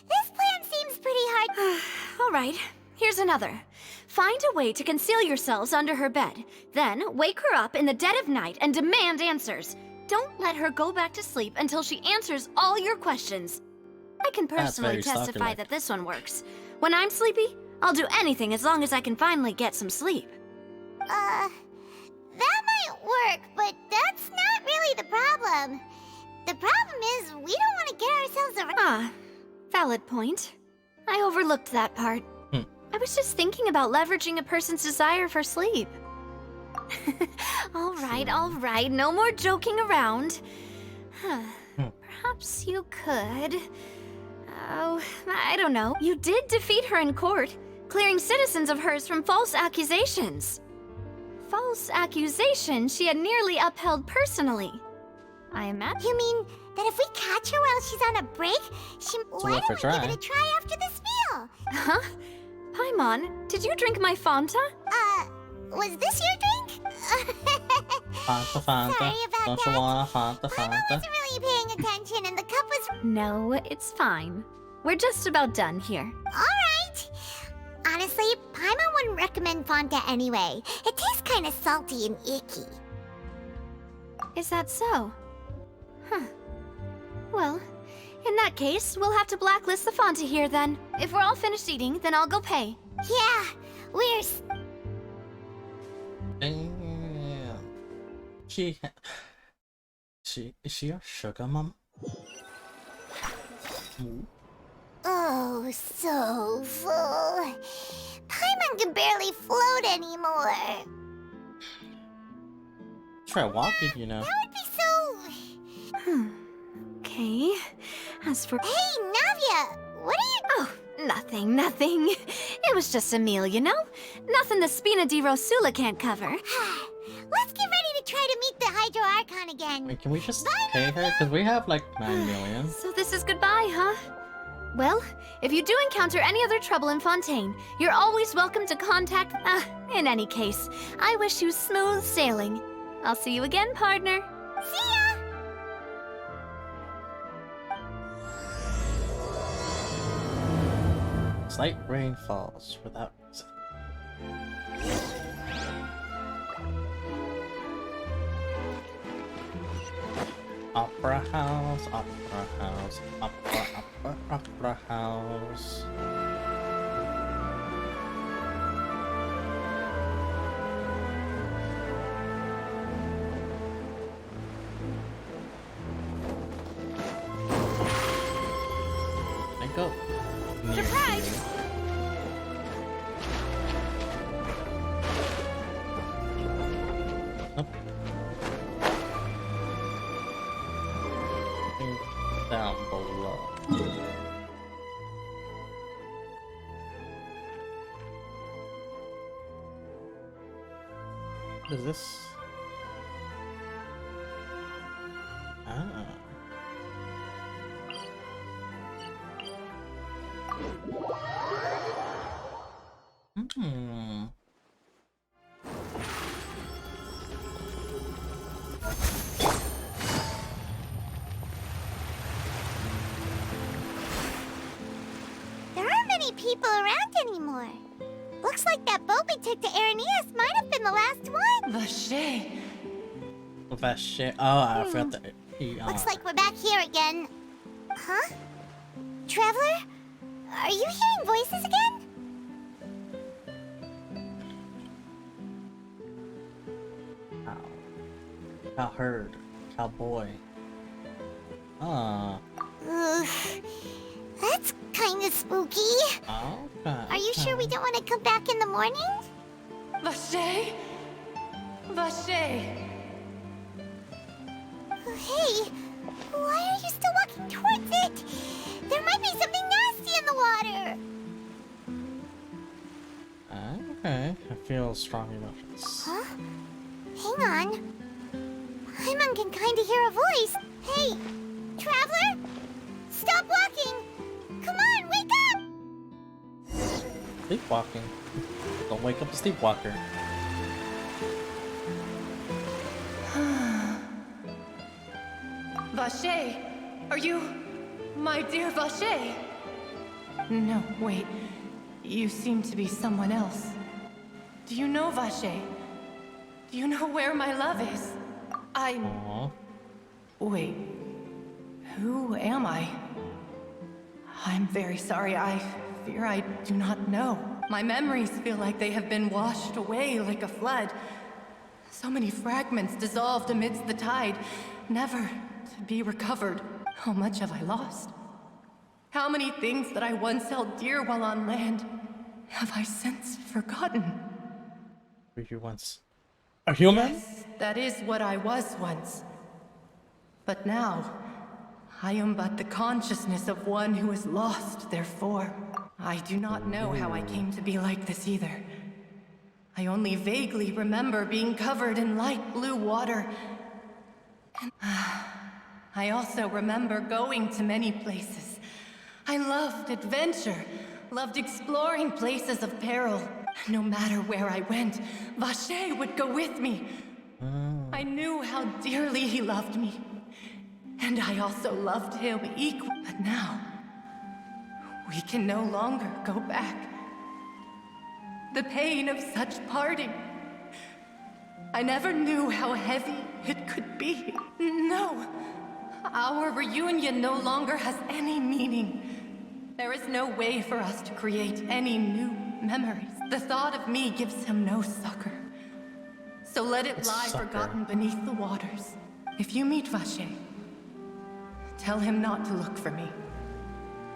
This plan seems pretty hard. All right, here's another. Find a way to conceal yourselves under her bed, then wake her up in the dead of night and demand answers. Don't let her go back to sleep until she answers all your questions. I can personally testify that this one works. When I'm sleepy, I'll do anything as long as I can finally get some sleep. That might work, but that's not really the problem. The problem is we don't want to get ourselves around. Valid point. I overlooked that part. I was just thinking about leveraging a person's desire for sleep. All right, no more joking around. Perhaps you could... Oh, I don't know. You did defeat her in court, clearing citizens of hers from false accusations. False accusations she had nearly upheld personally. I imagine... You mean that if we catch her while she's on a break, why don't we give it a try after this meal? Huh? Paimon, did you drink my Fanta? Was this your drink? Fanta. Sorry about Don't that. you want a Fanta? I wasn't really paying attention and the cup was... No, it's fine. We're just about done here. Alright. Honestly, Paimon wouldn't recommend Fanta anyway. It tastes kind of salty and icky. Is that so? Well, in that case, we'll have to blacklist the Fanta here then. If we're all finished eating, then I'll go pay. Yeah, we're... Damn. Is she a sugar mom? Oh, so full. Paimon can barely float anymore. Try walking, you know. That would be so... Okay. As for... Hey, Navia! What are you... Oh, nothing. It was just a meal, you know? Nothing the Spina di Rosula can't cover. Let's get ready to try to meet the Hydro Archon again. Wait, can we just pay her? Because we have like 9 million. So this is goodbye, huh? Well, if you do encounter any other trouble in Fontaine, you're always welcome to contact... in any case, I wish you smooth sailing. I'll see you again, partner. See ya! Slight rain falls without reason. Opera house, opera house. wake up. Surprise! Up. Down below. What is this? Ah. Hmm. There aren't many people around anymore. Looks like that boat we took to Araneas might have been the last one. Vache. Vache. Oh, I forgot that. Looks like we're back here again. Huh? Traveler? Are you hearing voices again? Cowherd. Cowboy. Ah. Ugh. That's kinda spooky. Okay. Are you sure we don't want to come back in the morning? Vache? Vache. Hey, why are you still walking towards it? There might be something nasty in the water. Okay. I feel strong emotions. Huh? Hang on. Paimon can kinda hear a voice. Hey, Traveler? Stop walking! Come on, wake up! Sleepwalking. Don't wake up a sleepwalker. Vache, are you my dear Vache? No, wait. You seem to be someone else. Do you know Vache? Do you know where my love is? Wait. Who am I? I'm very sorry. I fear I do not know. My memories feel like they have been washed away like a flood. So many fragments dissolved amidst the tide, never to be recovered. How much have I lost? How many things that I once held dear while on land have I since forgotten? Were you once a human? Yes, that is what I was once. But now, I am but the consciousness of one who is lost their form. I do not know how I came to be like this either. I only vaguely remember being covered in light blue water. And I also remember going to many places. I loved adventure, loved exploring places of peril. No matter where I went, Vache would go with me. I knew how dearly he loved me. And I also loved him equally. But now, we can no longer go back. The pain of such parting. I never knew how heavy it could be. No, our reunion no longer has any meaning. There is no way for us to create any new memories. The thought of me gives him no succor. So let it lie forgotten beneath the waters. If you meet Vache, tell him not to look for me.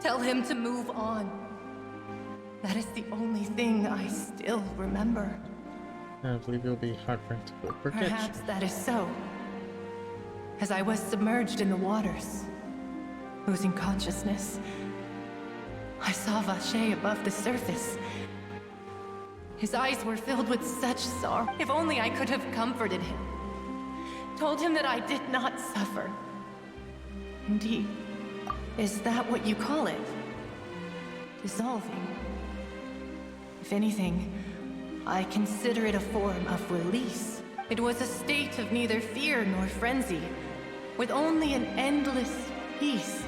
Tell him to move on. That is the only thing I still remember. I believe it'll be hard for him to forget. Perhaps that is so. As I was submerged in the waters, losing consciousness, I saw Vache above the surface. His eyes were filled with such sorrow. If only I could have comforted him. Told him that I did not suffer. Indeed. Is that what you call it? Dissolving. If anything, I consider it a form of release. It was a state of neither fear nor frenzy, with only an endless peace,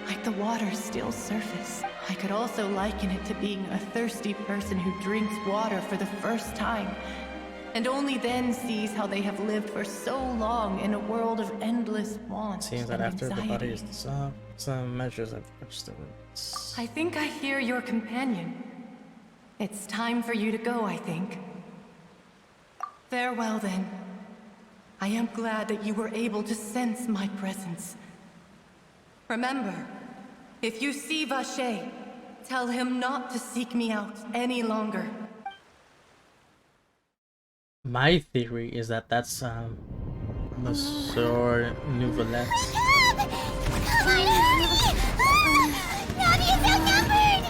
like the water's still surface. I could also liken it to being a thirsty person who drinks water for the first time, and only then sees how they have lived for so long in a world of endless want. Seems that and after anxiety. the body is dissolved, some measures have reached the roots. I think I hear your companion. It's time for you to go, I think. Farewell, then. I am glad that you were able to sense my presence. Remember, If you see Vache, tell him not to seek me out any longer. My theory is that that's Monsieur Nouvelette. Come on, hurry! Navia's outnumbered!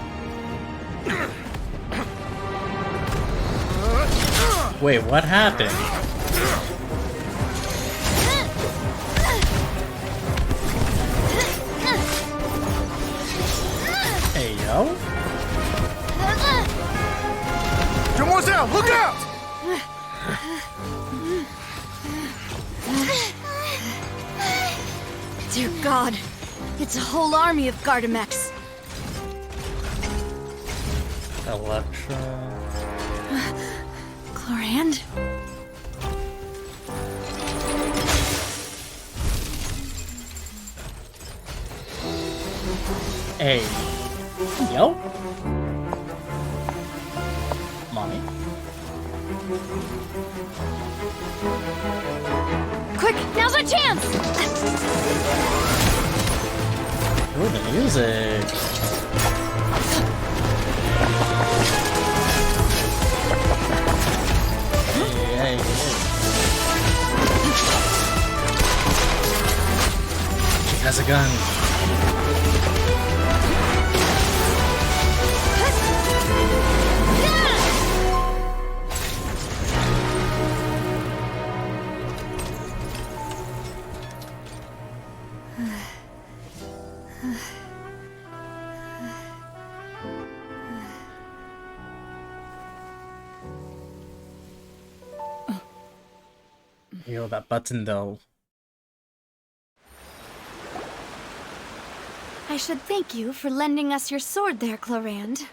Wait, what happened? Hey, yo. Demoiselle, look out! Dear God, it's a whole army of Gardamex. Electra. Chlorand? Hey. Yo. Mommy. Quick, now's our chance! Ooh, the music. Hey. She has a gun. Yo, that button though. I should thank you for lending us your sword there, Chlorand.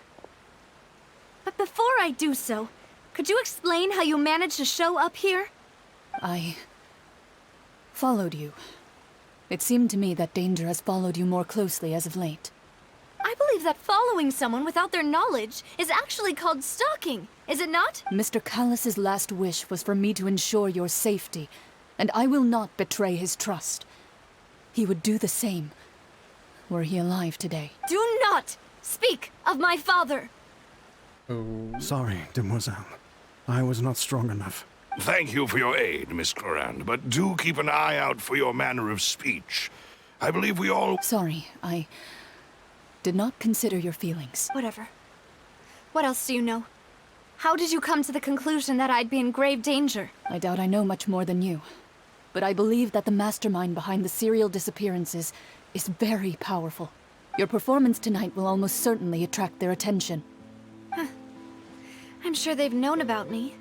But before I do so, could you explain how you managed to show up here? I followed you. It seemed to me that danger has followed you more closely as of late. I believe that following someone without their knowledge is actually called stalking, is it not? Mr. Callus's last wish was for me to ensure your safety, and I will not betray his trust. He would do the same, were he alive today. Do not speak of my father! Sorry, Demoiselle. I was not strong enough. Thank you for your aid, Miss Chlorand, but do keep an eye out for your manner of speech. I believe we all— Sorry, I did not consider your feelings. Whatever. What else do you know? How did you come to the conclusion that I'd be in grave danger? I doubt I know much more than you, but I believe that the mastermind behind the serial disappearances is very powerful. Your performance tonight will almost certainly attract their attention. I'm sure they've known about me.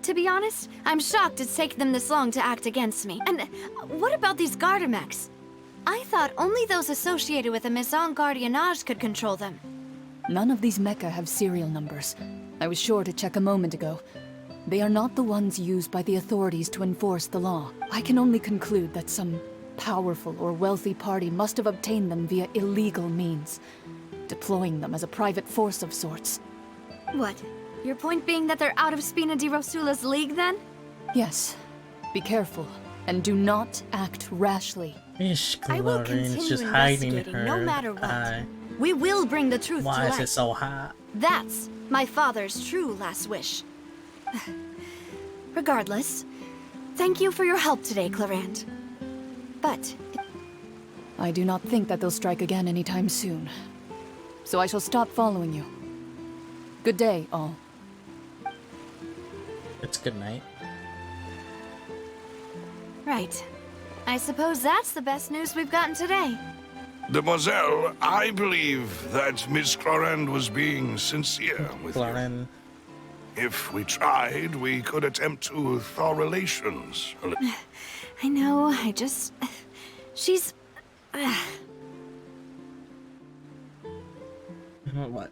To be honest, I'm shocked it's taken them this long to act against me. And what about these Gardamex? I thought only those associated with a Maison Gardiennage could control them. None of these mecha have serial numbers. I was sure to check a moment ago. They are not the ones used by the authorities to enforce the law. I can only conclude that some powerful or wealthy party must have obtained them via illegal means, deploying them as a private force of sorts. What? Your point being that they're out of Spina di Rosula's league, then? Yes. Be careful, and do not act rashly. I will continue just hiding investigating, her no matter what. eye. We will bring the truth to light. Why is it so hot? That's my father's true last wish. Regardless, thank you for your help today, Chlorand. But I do not think that they'll strike again anytime soon. So I shall stop following you. Good day, all. It's good night. right. I suppose that's the best news we've gotten today. Demoiselle, I believe that Miss Chlorand was being sincere with you. If we tried, we could attempt to thaw relations. I know, she's... What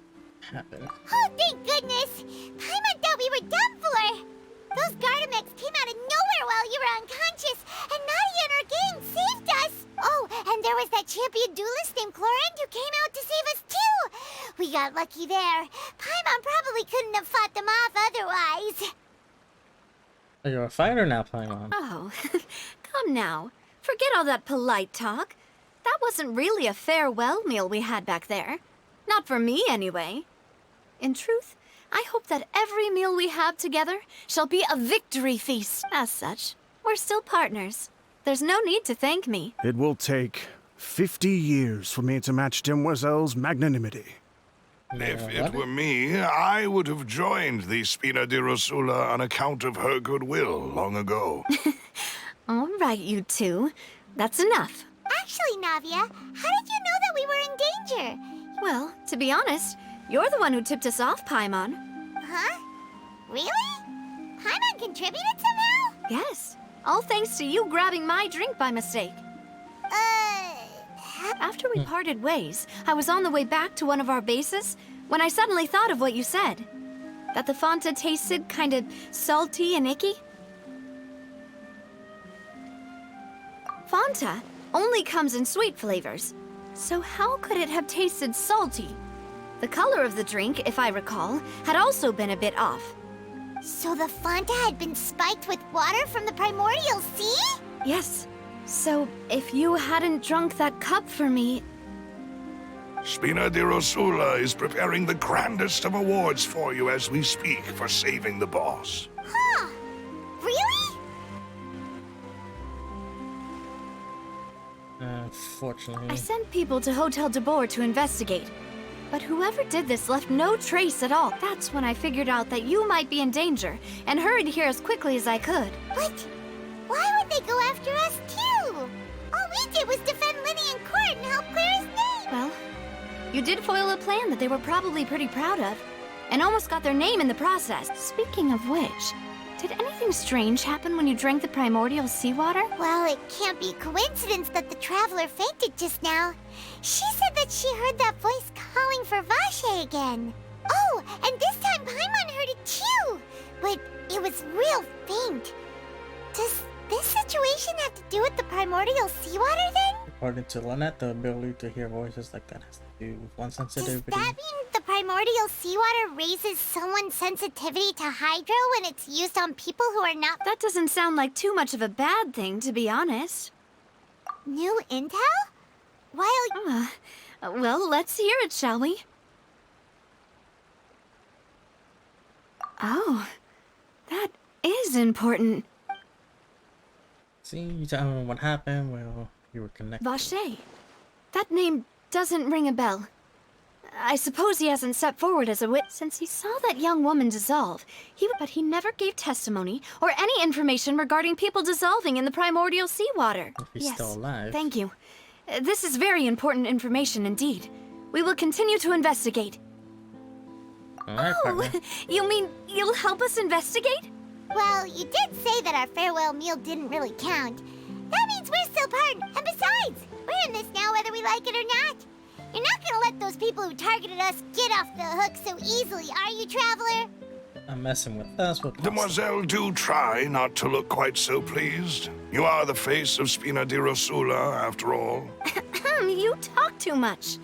happened? Oh, thank goodness! Paimon thought we were done for! Those Gardamex came out of nowhere while you were unconscious, and Nadia and her gang saved us! Oh, and there was that champion duelist named Chlorand who came out to save us too! We got lucky there. Paimon probably couldn't have fought them off otherwise. Oh, you're a fighter now, Paimon. Oh, come now. Forget all that polite talk. That wasn't really a farewell meal we had back there. Not for me, anyway. In truth, I hope that every meal we have together shall be a victory feast. As such, we're still partners. There's no need to thank me. It will take 50 years for me to match Demoiselle's magnanimity. If it were me, I would have joined the Spina di Rosula on account of her goodwill long ago. All right, you two. That's enough. Actually, Navia, how did you know that we were in danger? Well, to be honest, you're the one who tipped us off, Paimon. Huh? Really? Paimon contributed somehow? Yes. All thanks to you grabbing my drink by mistake. After we parted ways, I was on the way back to one of our bases when I suddenly thought of what you said. That the Fonta tasted kind of salty and icky. Fonta only comes in sweet flavors, so how could it have tasted salty? The color of the drink, if I recall, had also been a bit off. So the Fonta had been spiked with water from the primordial sea? Yes. So, if you hadn't drunk that cup for me... Spina di Rosula is preparing the grandest of awards for you as we speak for saving the boss. Huh? Really? Unfortunately. I sent people to Hotel de Boer to investigate. But whoever did this left no trace at all. That's when I figured out that you might be in danger and hurried here as quickly as I could. But why would they go after us too? All we did was defend Linny in court and help clear his name. Well, you did foil a plan that they were probably pretty proud of, and almost got their name in the process. Speaking of which, did anything strange happen when you drank the primordial seawater? Well, it can't be coincidence that the traveler fainted just now. She said that she heard that voice calling for Vache again. Oh, and this time Paimon heard it too, but it was real faint. Does this situation have to do with the primordial seawater then? According to Lynette, the ability to hear voices like that has to do with one sensitivity. Does that mean the primordial seawater raises someone's sensitivity to hydro when it's used on people who are not... That doesn't sound like too much of a bad thing, to be honest. New intel? While... well, let's hear it, shall we? Oh, that is important. See, you tell me what happened, well, you were connected. Vache. That name doesn't ring a bell. I suppose he hasn't stepped forward as a witness since he saw that young woman dissolve. But he never gave testimony or any information regarding people dissolving in the primordial seawater. If he's still alive. Thank you. This is very important information indeed. We will continue to investigate. Alright, partner. You mean you'll help us investigate? Well, you did say that our farewell meal didn't really count. That means we're still part, and besides, we're in this now whether we like it or not. You're not gonna let those people who targeted us get off the hook so easily, are you, Traveler? I'm messing with us. Demoiselle, do try not to look quite so pleased. You are the face of Spina di Rosula, after all. You talk too much.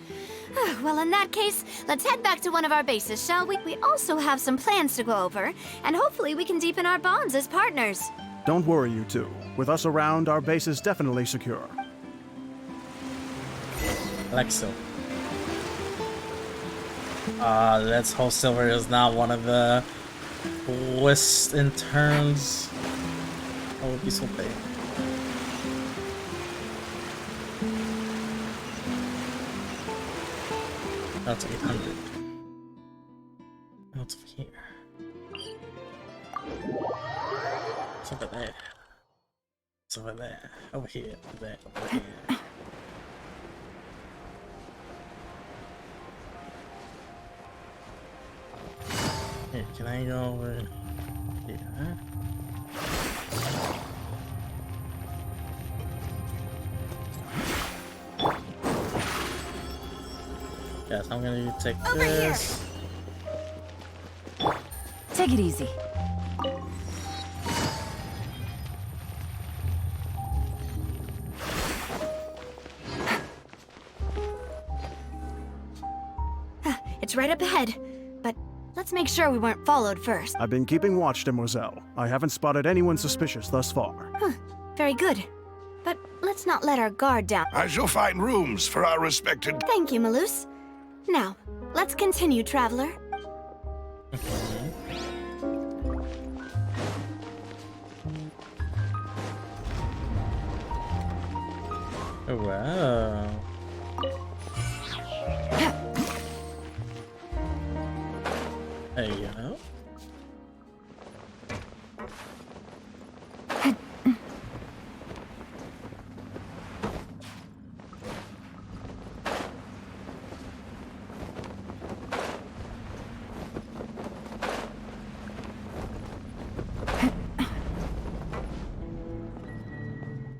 Well, in that case, let's head back to one of our bases, shall we? We also have some plans to go over, and hopefully we can deepen our bonds as partners. Don't worry, you two. With us around, our base is definitely secure. Alexo. Let's hope Silver is not one of the twists and turns. That would be so big. That's 800. What's over here? It's over there. It's over there. Over here. Over there. Over here. Hey, can I go over here? Yes, I'm gonna take this. Take it easy. It's right up ahead, but let's make sure we weren't followed first. I've been keeping watch, Demoiselle. I haven't spotted anyone suspicious thus far. Very good. But let's let's not let our guard down. I shall find rooms for our respected... Thank you, Malus. Now, let's continue, traveler. Oh, wow. There you go.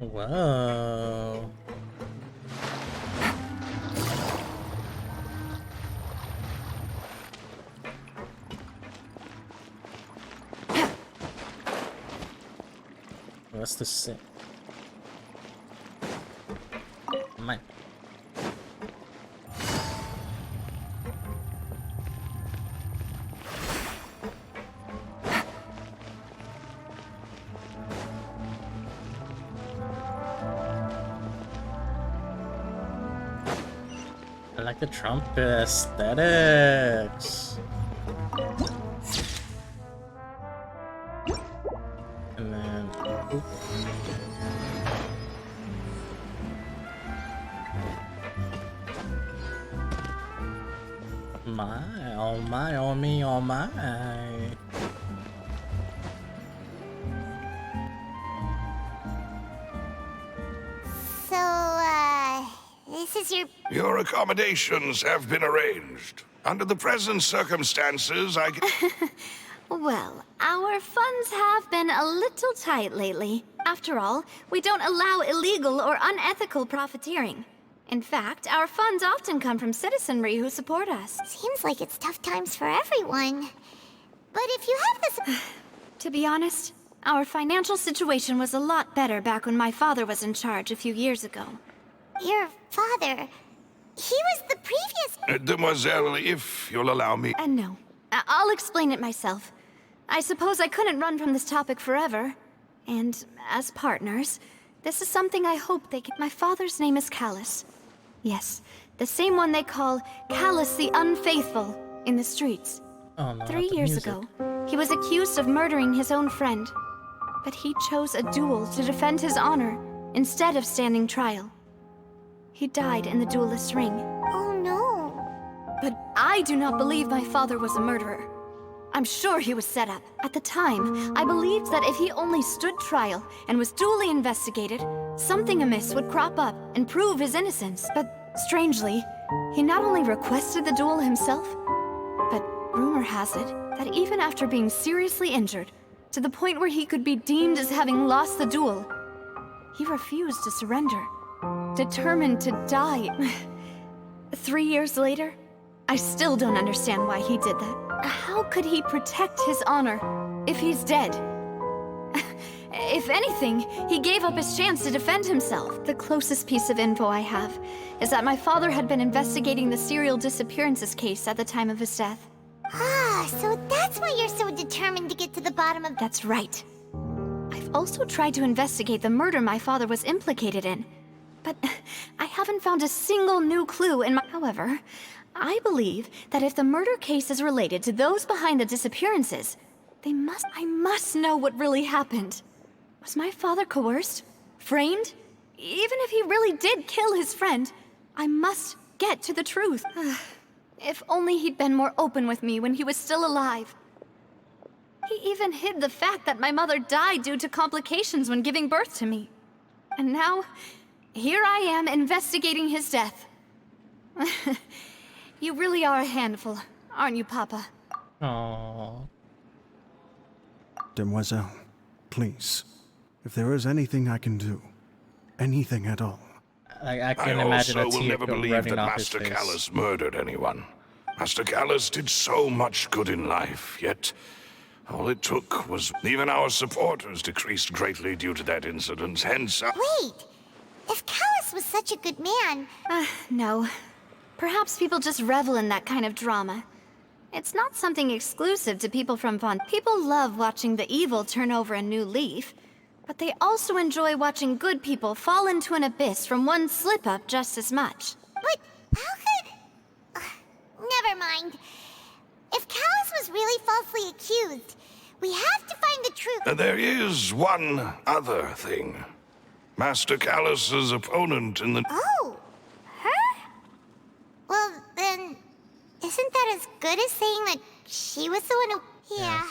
Wow. What's the sit? Mine. I like the trumpet aesthetics. And then, oop. My, oh my, oh me, oh my. So, this is your... Your accommodations have been arranged. Under the present circumstances, I can... Well, our funds have been a little tight lately. After all, we don't allow illegal or unethical profiteering. In fact, our funds often come from citizenry who support us. Seems like it's tough times for everyone. But if you have this... To be honest, our financial situation was a lot better back when my father was in charge a few years ago. Your father... He was the previous... Demoiselle, if you'll allow me... No. I'll explain it myself. I suppose I couldn't run from this topic forever. And as partners, this is something I hope they can... My father's name is Callus. Yes, the same one they call Callus the Unfaithful in the streets. Oh, no, 3 years ago, he was accused of murdering his own friend. But he chose a duel to defend his honor instead of standing trial. He died in the duelist's ring. Oh no. But I do not believe my father was a murderer. I'm sure he was set up. At the time, I believed that if he only stood trial and was duly investigated, something amiss would crop up and prove his innocence. But strangely, he not only requested the duel himself, but rumor has it that even after being seriously injured, to the point where he could be deemed as having lost the duel, he refused to surrender, determined to die. 3 years later, I still don't understand why he did that. How could he protect his honor if he's dead? If anything, he gave up his chance to defend himself. The closest piece of info I have is that my father had been investigating the serial disappearances case at the time of his death. Ah, so that's why you're so determined to get to the bottom of... That's right. I've also tried to investigate the murder my father was implicated in, but I haven't found a single new clue in my... However, I believe that if the murder case is related to those behind the disappearances, I must know what really happened. Was my father coerced? Framed? Even if he really did kill his friend, I must get to the truth. If only he'd been more open with me when he was still alive. He even hid the fact that my mother died due to complications when giving birth to me. And now, here I am investigating his death. You really are a handful, aren't you, Papa? Aww. Demoiselle, please. If there is anything I can do, anything at all. I can imagine a also will tear never believe running that off his Master face. Callus murdered anyone. Master Callus did so much good in life, yet all it took was... Even our supporters decreased greatly due to that incident, hence... Wait! If Callus was such a good man... No. Perhaps people just revel in that kind of drama. It's not something exclusive to people from Fontaine. People love watching the evil turn over a new leaf. But they also enjoy watching good people fall into an abyss from one slip-up just as much. But how could... never mind. If Callus was really falsely accused, we have to find the truth. There is one other thing. Master Callus's opponent in the... Oh! Her? Well, then... isn't that as good as saying that she was the one who... Yeah.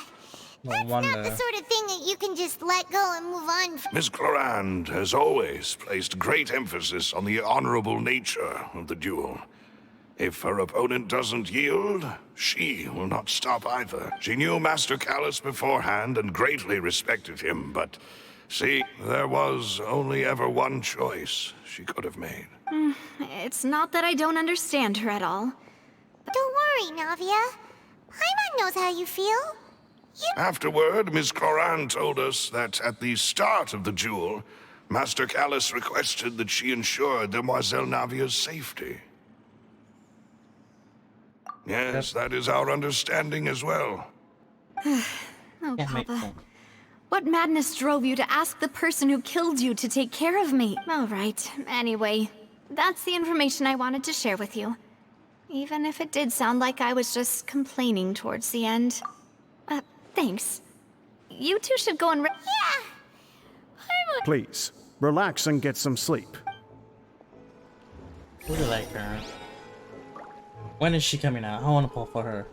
That's not the sort of thing that you can just let go and move on from. Miss Clorand has always placed great emphasis on the honorable nature of the duel. If her opponent doesn't yield, she will not stop either. She knew Master Callus beforehand and greatly respected him, but see, there was only ever one choice she could have made. It's not that I don't understand her at all. Don't worry, Navia. Paimon knows how you feel. Afterward, Miss Clorand told us that at the start of the duel, Master Callus requested that she ensure Demoiselle Navia's safety. Yes, that is our understanding as well. Oh, Papa. What madness drove you to ask the person who killed you to take care of me? All right, anyway, that's the information I wanted to share with you. Even if it did sound like I was just complaining towards the end. Thanks. You two should go and Yeah! Please, relax and get some sleep. Who do you like her? When is she coming out? I want to pull for her.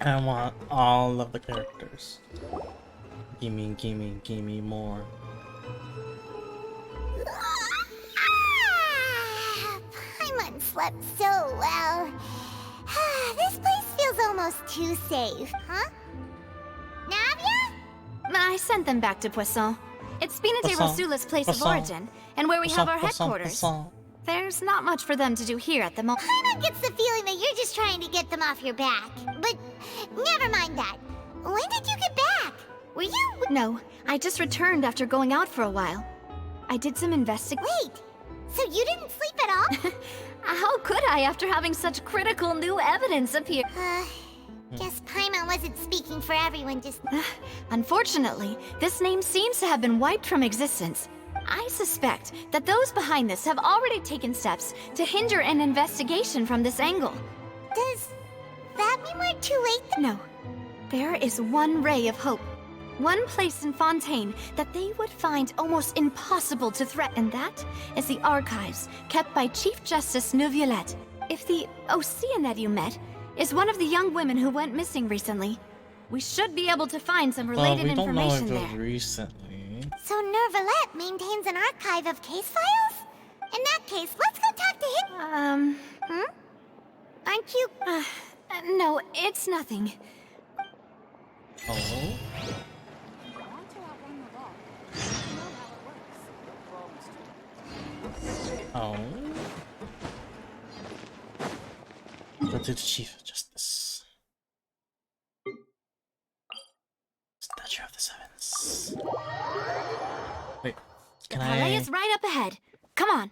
I want all of the characters. Gimme more. Paimon slept so well. This place feels almost too safe, huh? Navia? I sent them back to Poisson. It's Spina de Rosula's place of origin, and where we have our headquarters. There's not much for them to do here at the moment. Paimon gets the feeling that you're just trying to get them off your back. But never mind that. When did you get back? Were you... No, I just returned after going out for a while. I did some investigation. Wait, so you didn't sleep at all? How could I after having such critical new evidence appear? Guess Paimon wasn't speaking for everyone just... Unfortunately, this name seems to have been wiped from existence. I suspect that those behind this have already taken steps to hinder an investigation from this angle. Does that mean we're too late? No. There is one ray of hope. One place in Fontaine that they would find almost impossible to threaten. That is the archives kept by Chief Justice Neuvillette. If the Oceanette you met is one of the young women who went missing recently, we should be able to find some related information there. Recently. So Neuvillette maintains an archive of case files? In that case, let's go talk to him. Aren't you... No, it's nothing. Oh. Oh. Go to the Chief of Justice. Statue of the Sevens. Wait, can I... Palais is right up ahead. Come on.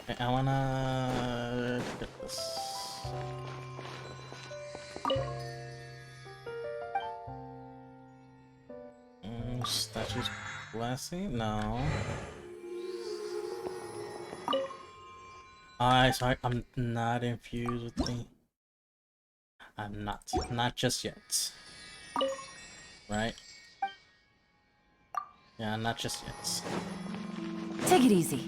Wait, I wanna... get this. Statue's blessing? No. Sorry, I'm not infused with me. I'm not. Not just yet. Right? Yeah, not just yet. Take it easy.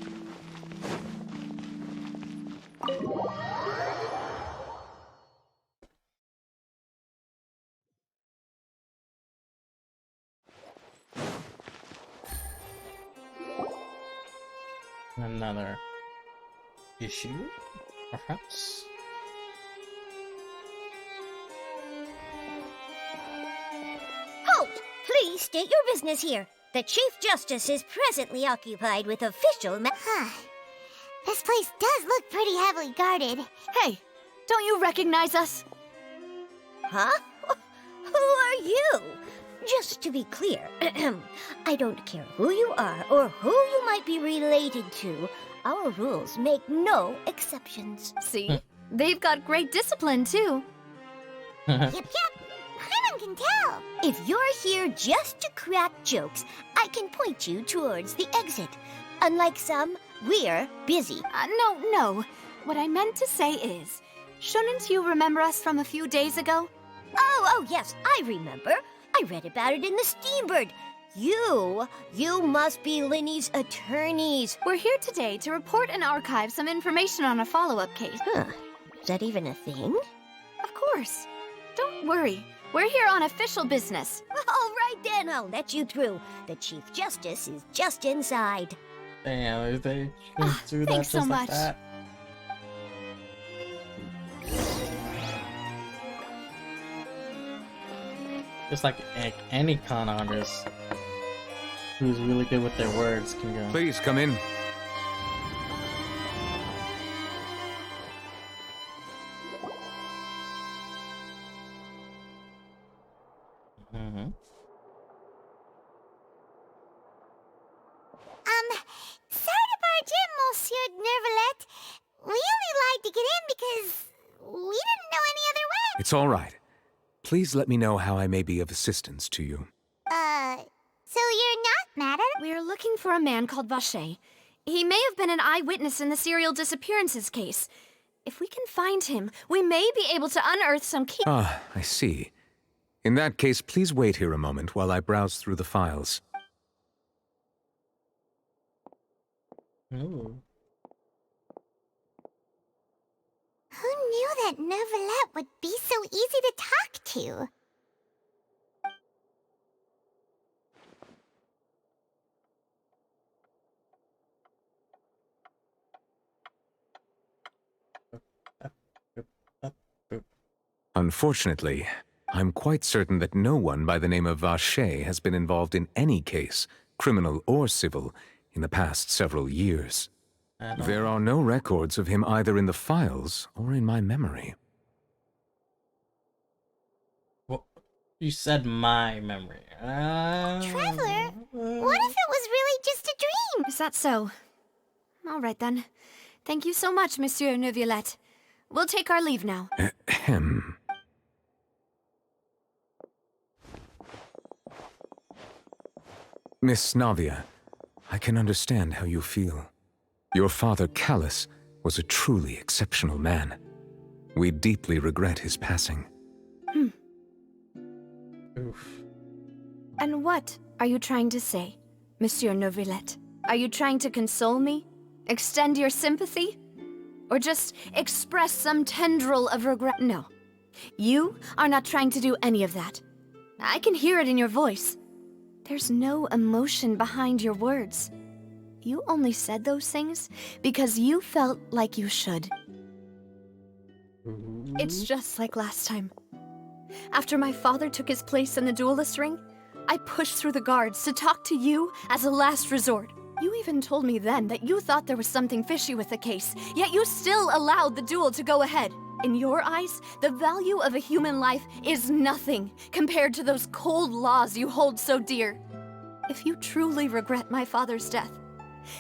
Another issue, perhaps? Halt! Please state your business here. The Chief Justice is presently occupied with official This place does look pretty heavily guarded. Hey, don't you recognize us? Huh? Who are you? Just to be clear, I don't care who you are or who you might be related to. Our rules make no exceptions. See? They've got great discipline, too. Yep. Paimon can tell. If you're here just to crack jokes, I can point you towards the exit. Unlike some, we're busy. No. What I meant to say is, shouldn't you remember us from a few days ago? Oh, yes, I remember. I read about it in the Steambird. You must be Linny's attorneys. We're here today to report and archive some information on a follow-up case. Huh. Is that even a thing? Of course. Don't worry. We're here on official business. All right then, I'll let you through. The Chief Justice is just inside. Damn, they just do that thanks just so like much. that. Just like any con artist who's really good with their words can go. Please come in. Sorry to barge in, Monsieur Nervalet. We only lied to get in because we didn't know any other way. It's all right. Please let me know how I may be of assistance to you. So you're not mad at We're looking for a man called Vacher. He may have been an eyewitness in the serial disappearances case. If we can find him, we may be able to unearth some key— Ah, I see. In that case, please wait here a moment while I browse through the files. Ooh. Who knew that Nervalet would be so easy to talk to? Unfortunately, I'm quite certain that no one by the name of Vacher has been involved in any case, criminal or civil, in the past several years. There are no records of him either in the files or in my memory. Well, you said my memory. Traveler, what if it was really just a dream? Is that so? All right then. Thank you so much, Monsieur Neuvillette. We'll take our leave now. Ahem. Miss Navia, I can understand how you feel. Your father, Callus, was a truly exceptional man. We deeply regret his passing. Oof. And what are you trying to say, Monsieur Neuvillette? Are you trying to console me? Extend your sympathy? Or just express some tendril of regret? No. You are not trying to do any of that. I can hear it in your voice. There's no emotion behind your words. You only said those things because you felt like you should. It's just like last time. After my father took his place in the duelist ring, I pushed through the guards to talk to you as a last resort. You even told me then that you thought there was something fishy with the case, yet you still allowed the duel to go ahead. In your eyes, the value of a human life is nothing compared to those cold laws you hold so dear. If you truly regret my father's death,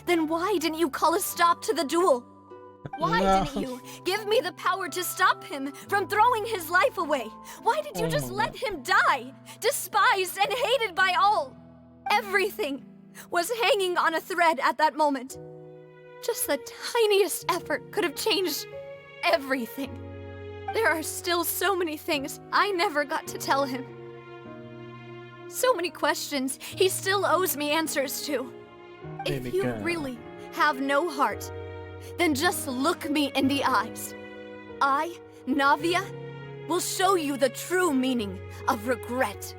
then why didn't you call a stop to the duel? Why didn't you give me the power to stop him from throwing his life away? Why did you just let him die, despised and hated by all? Everything was hanging on a thread at that moment. Just the tiniest effort could have changed everything. There are still so many things I never got to tell him. So many questions he still owes me answers to. If you really have no heart, then just look me in the eyes. I, Navia, will show you the true meaning of regret.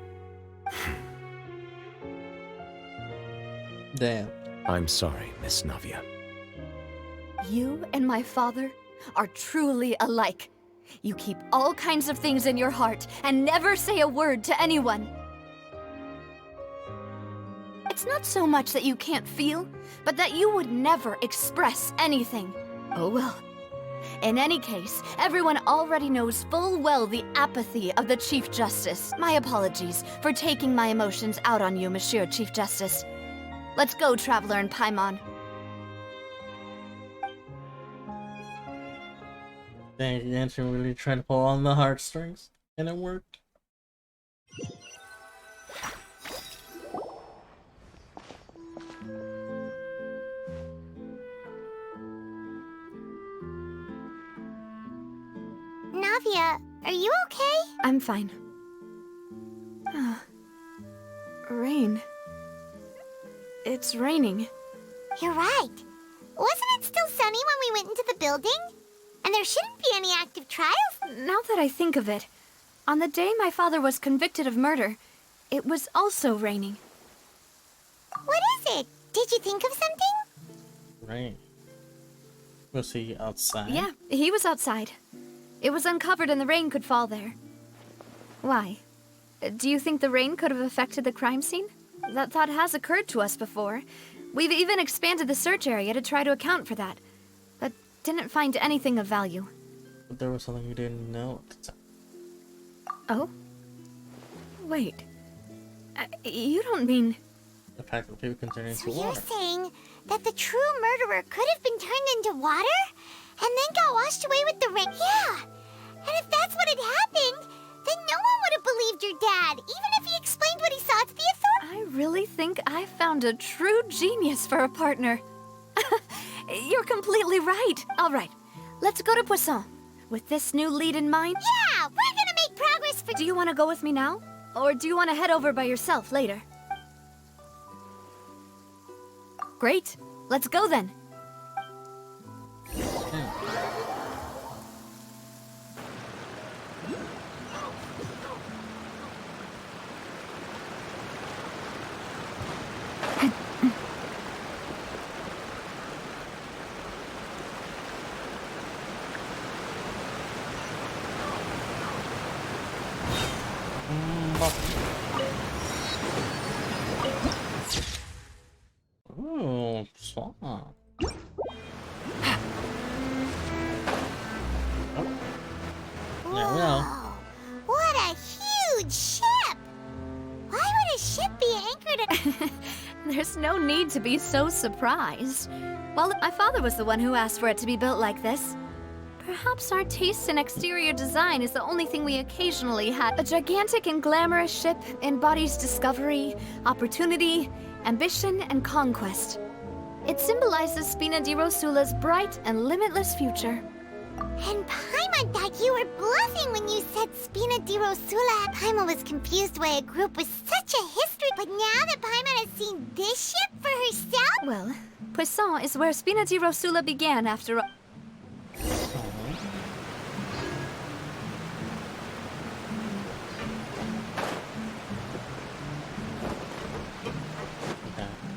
Damn. I'm sorry, Miss Navia. You and my father are truly alike. You keep all kinds of things in your heart and never say a word to anyone. It's not so much that you can't feel, but that you would never express anything. Oh well. In any case, everyone already knows full well the apathy of the Chief Justice. My apologies for taking my emotions out on you, Monsieur Chief Justice. Let's go, Traveler and Paimon. Dang, Genshin really tried to pull on the heartstrings, and it worked. Navia, are you okay? I'm fine. Rain. It's raining. You're right. Wasn't it still sunny when we went into the building? And there shouldn't be any active trials? Now that I think of it, on the day my father was convicted of murder, it was also raining. What is it? Did you think of something? Right. Was he outside? Yeah, he was outside. It was uncovered and the rain could fall there. Why? Do you think the rain could have affected the crime scene? That thought has occurred to us before. We've even expanded the search area to try to account for that, but didn't find anything of value. But there was something we didn't know at the time. Oh? Wait. You don't mean... The fact that people can turn into So you're water. saying that the true murderer could have been turned into water? And then got washed away with the rain? Yeah! And if that's what had happened, then no one would have believed your dad, even if he explained what he saw to the authorities. I really think I found a true genius for a partner. You're completely right. All right, let's go to Poisson. With this new lead in mind... Yeah, we're gonna make progress for... Do you want to go with me now? Or do you want to head over by yourself later? Great. Let's go then. Ooh, swamp. Oh. There we go. What a huge ship! Why would a ship be anchored at... There's no need to be so surprised. Well, my father was the one who asked for it to be built like this. Perhaps our taste in exterior design is the only thing we occasionally had. A gigantic and glamorous ship embodies discovery, opportunity, ambition, and conquest. It symbolizes Spina di Rosula's bright and limitless future. And Paimon thought you were bluffing when you said Spina di Rosula. Paimon was confused why a group with such a history, but now that Paimon has seen this ship for herself... Well, Poisson is where Spina di Rosula began after all.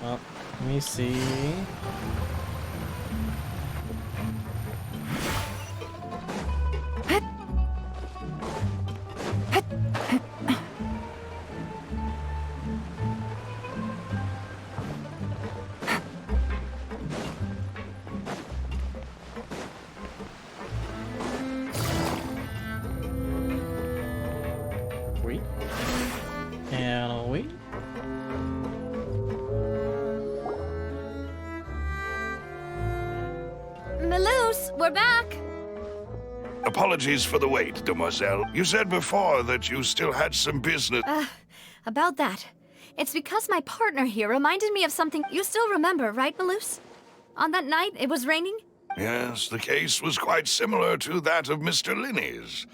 Well, let me see. Wait. And I'll wait. Malouse, we're back! Apologies for the wait, demoiselle. You said before that you still had some business. About that. It's because my partner here reminded me of something you still remember, right, Malouse? On that night, it was raining? Yes, the case was quite similar to that of Mr. Linney's.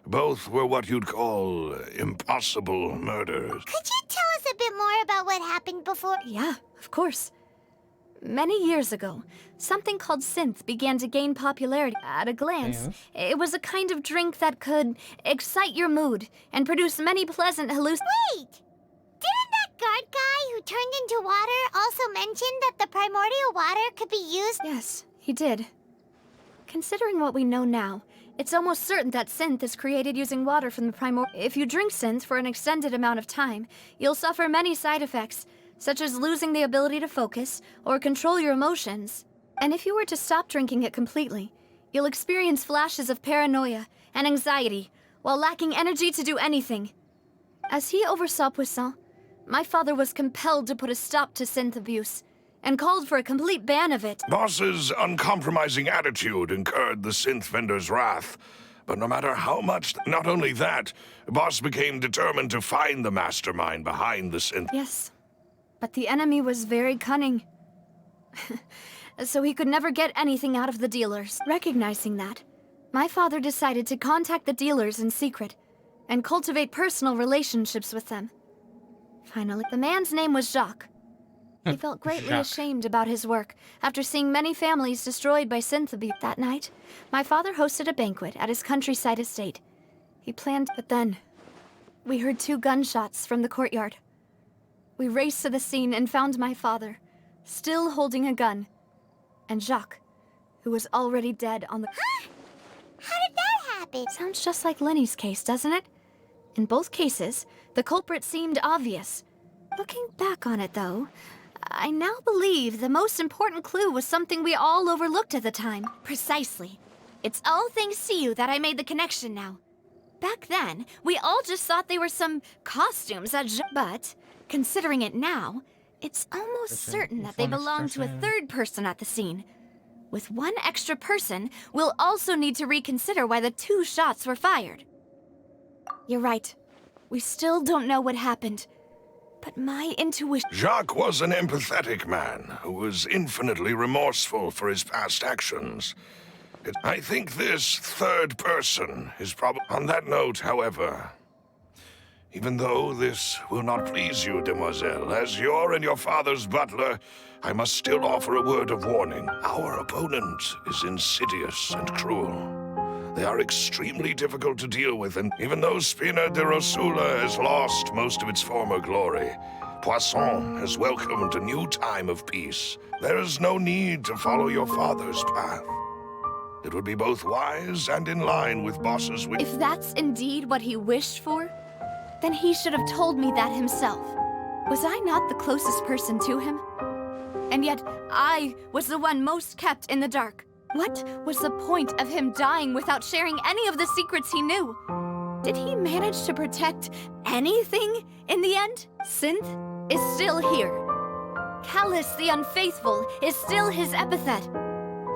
Both were what you'd call impossible murders. Could you tell us a bit more about what happened before? Yeah, of course. Many years ago, something called synth began to gain popularity. At a glance, it was a kind of drink that could excite your mood and produce many pleasant hallucinations. Wait! Didn't that guard guy who turned into water also mention that the primordial water could be used? Yes, he did. Considering what we know now, it's almost certain that synth is created using water from the primordial. If you drink synth for an extended amount of time, you'll suffer many side effects, such as losing the ability to focus or control your emotions. And if you were to stop drinking it completely, you'll experience flashes of paranoia and anxiety while lacking energy to do anything. As he oversaw Poisson, my father was compelled to put a stop to synth abuse and called for a complete ban of it. Boss's uncompromising attitude incurred the synth vendor's wrath. But no matter how much, not only that, Boss became determined to find the mastermind behind the synth. Yes, but the enemy was very cunning. So he could never get anything out of the dealers. Recognizing that, My father decided to contact the dealers in secret and cultivate personal relationships with them. Finally, the man's name was Jacques. He felt greatly ashamed about his work after seeing many families destroyed by synth abuse. That night, my father hosted a banquet at his countryside estate. He planned, but then we heard 2 gunshots from the courtyard. We raced to the scene and found my father, still holding a gun, and Jacques, who was already dead on the... How did that happen? Sounds just like Lenny's case, doesn't it? In both cases, the culprit seemed obvious. Looking back on it, though, I now believe the most important clue was something we all overlooked at the time. Precisely. It's all thanks to you that I made the connection now. Back then, we all just thought they were some costumes but, considering it now, it's almost certain that they belong to a third person at the scene. With one extra person, we'll also need to reconsider why the 2 shots were fired. You're right. We still don't know what happened. But my intuition... Jacques was an empathetic man who was infinitely remorseful for his past actions. I think this third person is probably... On that note, however, even though this will not please you, demoiselle, as your and your father's butler, I must still offer a word of warning. Our opponent is insidious and cruel. They are extremely difficult to deal with, and even though Spina de Rosula has lost most of its former glory, Poisson has welcomed a new time of peace. There is no need to follow your father's path. It would be both wise and in line with Boss's wish. If that's indeed what he wished for, then he should have told me that himself. Was I not the closest person to him? And yet, I was the one most kept in the dark. What was the point of him dying without sharing any of the secrets he knew? Did he manage to protect anything in the end? Synth is still here. Callus the Unfaithful is still his epithet.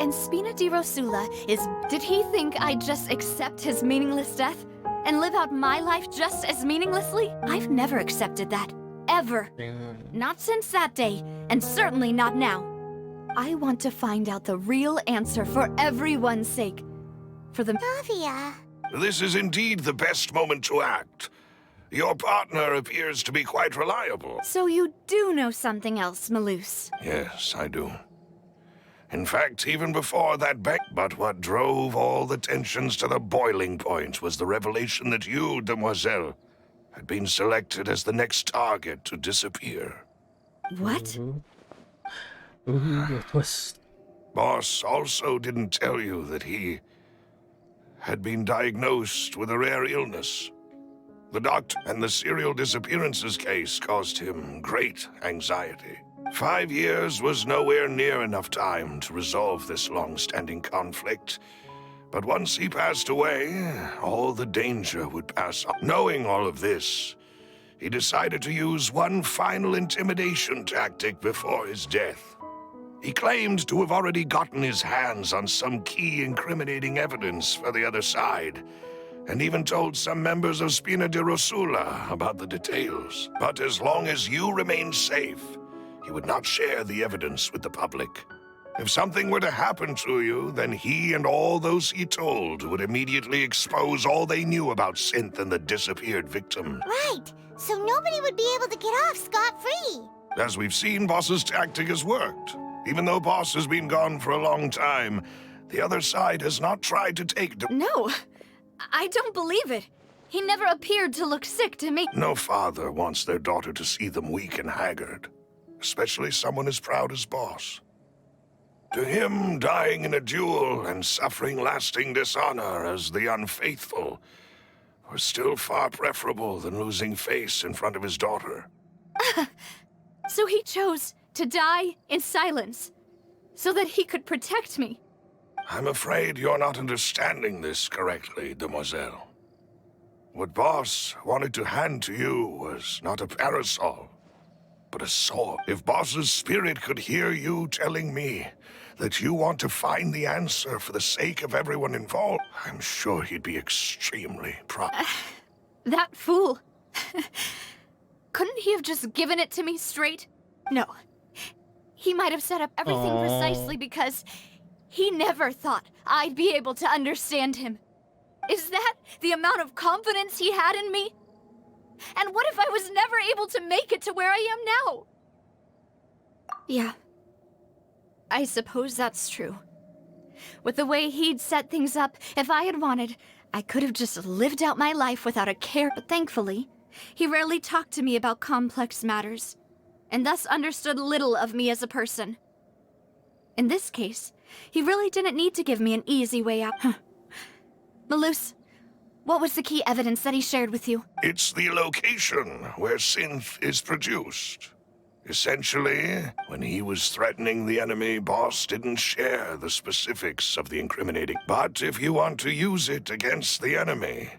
And Spina di Rosula is... Did he think I'd just accept his meaningless death and live out my life just as meaninglessly? I've never accepted that. Ever. Not since that day, and certainly not now. I want to find out the real answer for everyone's sake. For the... Navia. This is indeed the best moment to act. Your partner appears to be quite reliable. So you do know something else, Malus? Yes, I do. In fact, even before that but what drove all the tensions to the boiling point was the revelation that you, demoiselle, had been selected as the next target to disappear. What? Ooh, twist. Boss also didn't tell you that he had been diagnosed with a rare illness. The doctor and the serial disappearances case caused him great anxiety. 5 years was nowhere near enough time to resolve this long-standing conflict. But once he passed away, all the danger would pass on. Knowing all of this, he decided to use one final intimidation tactic before his death. He claimed to have already gotten his hands on some key incriminating evidence for the other side, and even told some members of Spina de Rosula about the details. But as long as you remained safe, he would not share the evidence with the public. If something were to happen to you, then he and all those he told would immediately expose all they knew about Synth and the disappeared victim. Right, so nobody would be able to get off scot-free. As we've seen, Boss's tactic has worked. Even though Boss has been gone for a long time, the other side has not tried to take... No, I don't believe it. He never appeared to look sick to me. No father wants their daughter to see them weak and haggard, especially someone as proud as Boss. To him, dying in a duel and suffering lasting dishonor as the unfaithful was still far preferable than losing face in front of his daughter. So he chose to die in silence, so that he could protect me. I'm afraid you're not understanding this correctly, demoiselle. What Boss wanted to hand to you was not a parasol, but a sword. If Boss's spirit could hear you telling me that you want to find the answer for the sake of everyone involved, I'm sure he'd be extremely proud. That fool. Couldn't he have just given it to me straight? No. He might have set up everything precisely because He never thought I'd be able to understand him. Is that the amount of confidence he had in me? And what if I was never able to make it to where I am now? Yeah. I suppose that's true. With the way he'd set things up, if I had wanted, I could have just lived out my life without a care. But thankfully, he rarely talked to me about complex matters, and thus understood little of me as a person. In this case, he really didn't need to give me an easy way out. Malus, what was the key evidence that he shared with you? It's the location where synth is produced. Essentially, when he was threatening the enemy, Boss didn't share the specifics of the incriminating. But if you want to use it against the enemy,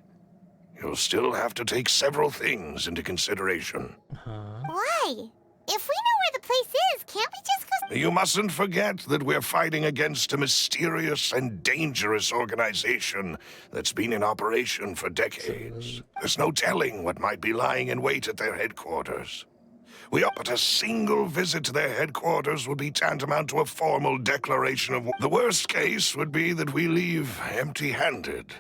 you'll still have to take several things into consideration. Why? If we know where the place is, can't we just go... You mustn't forget that we're fighting against a mysterious and dangerous organization that's been in operation for decades. There's no telling what might be lying in wait at their headquarters. But a single visit to their headquarters would be tantamount to a formal declaration of war. The worst case would be that we leave empty-handed,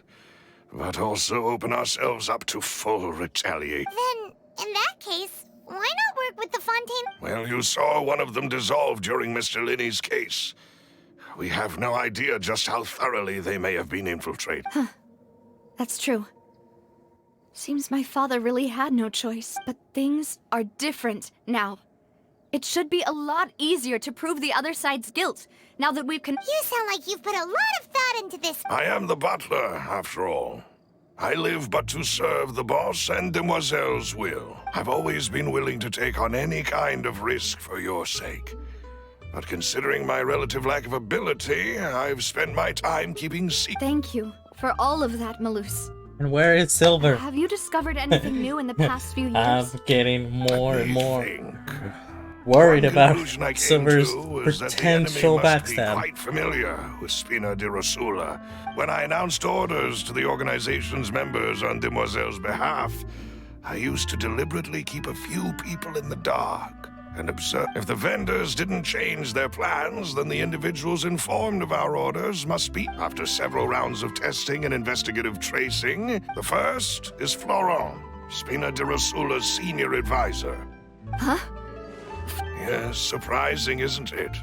but also open ourselves up to full retaliation. Then, in that case, why not work with the Fontaine? Well, you saw one of them dissolve during Mr. Linney's case. We have no idea just how thoroughly they may have been infiltrated. Huh. That's true. Seems my father really had no choice, but things are different now. It should be a lot easier to prove the other side's guilt, now that we've You sound like you've put a lot of thought into this. I am the butler, after all. I live but to serve the boss and Demoiselle's will. I've always been willing to take on any kind of risk for your sake. But considering my relative lack of ability, I've spent my time keeping secret. Thank you for all of that, Malus. And where is Silver? Have you discovered anything new in the past few years? I'm getting more and more worried about Silver's potential backstab. Quite familiar with Spina di Rosula. When I announced orders to the organization's members on Demoiselle's behalf, I used to deliberately keep a few people in the dark and observe. If the vendors didn't change their plans, then the individuals informed of our orders must be. After several rounds of testing and investigative tracing, the first is Florent, Spina di Rosula's senior advisor. Huh? Yes, surprising, isn't it?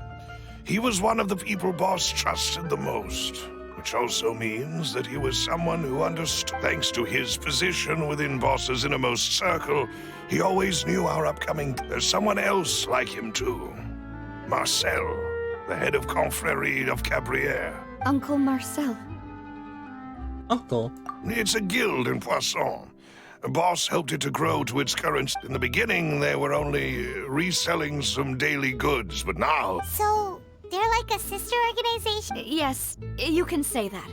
He was one of the people Boss trusted the most, which also means that he was someone who understood. Thanks to his position within Boss's innermost circle, he always knew our upcoming... There's someone else like him, too. Marcel, the head of Confrérie of Cabrières. Uncle Marcel. Uncle? It's a guild in Poisson. Boss helped it to grow to its current... In the beginning, they were only reselling some daily goods, but now... So, they're like a sister organization? Yes, you can say that.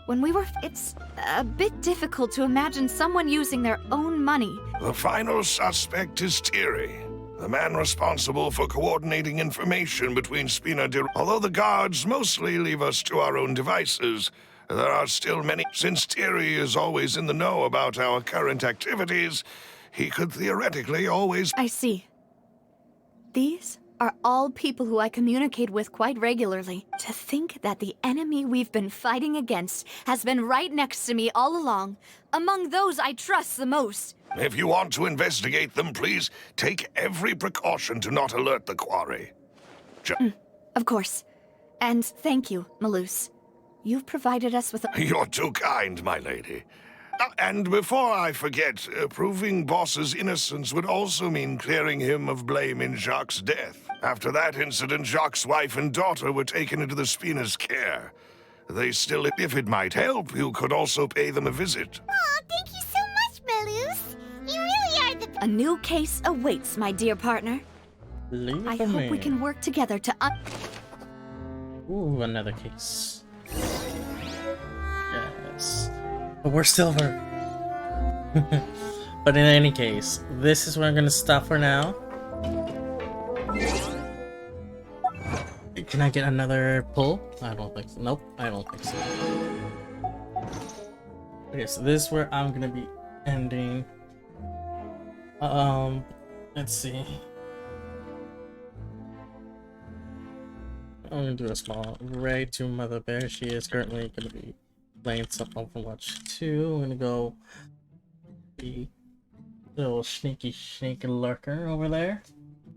When we were... It's a bit difficult to imagine someone using their own money. The final suspect is Thierry, the man responsible for coordinating information between Spina di... Although the guards mostly leave us to our own devices, there are still many. Since Thierry is always in the know about our current activities, he could theoretically always... I see. These are all people who I communicate with quite regularly. To think that the enemy we've been fighting against has been right next to me all along, among those I trust the most. If you want to investigate them, please take every precaution to not alert the quarry. Of course. And thank you, Malus. You've provided us with a... You're too kind, my lady. And before I forget, proving Boss's innocence would also mean clearing him of blame in Jacques' death. After that incident, Jacques' wife and daughter were taken into the Spina's care. They still... If it might help, you could also pay them a visit. Aw, thank you so much, Malus. You really are the... A new case awaits, my dear partner. I hope we can work together to... Ooh, another case. Yes. But we're Silver. But in any case, this is where I'm gonna stop for now. Can I get another pull? I don't think so. Nope, I don't think so. Okay, so this is where I'm gonna be ending. Let's see. I'm gonna do a small raid to Mother Bear. She is currently gonna be playing some Overwatch 2. I'm gonna go be a little sneaky lurker over there.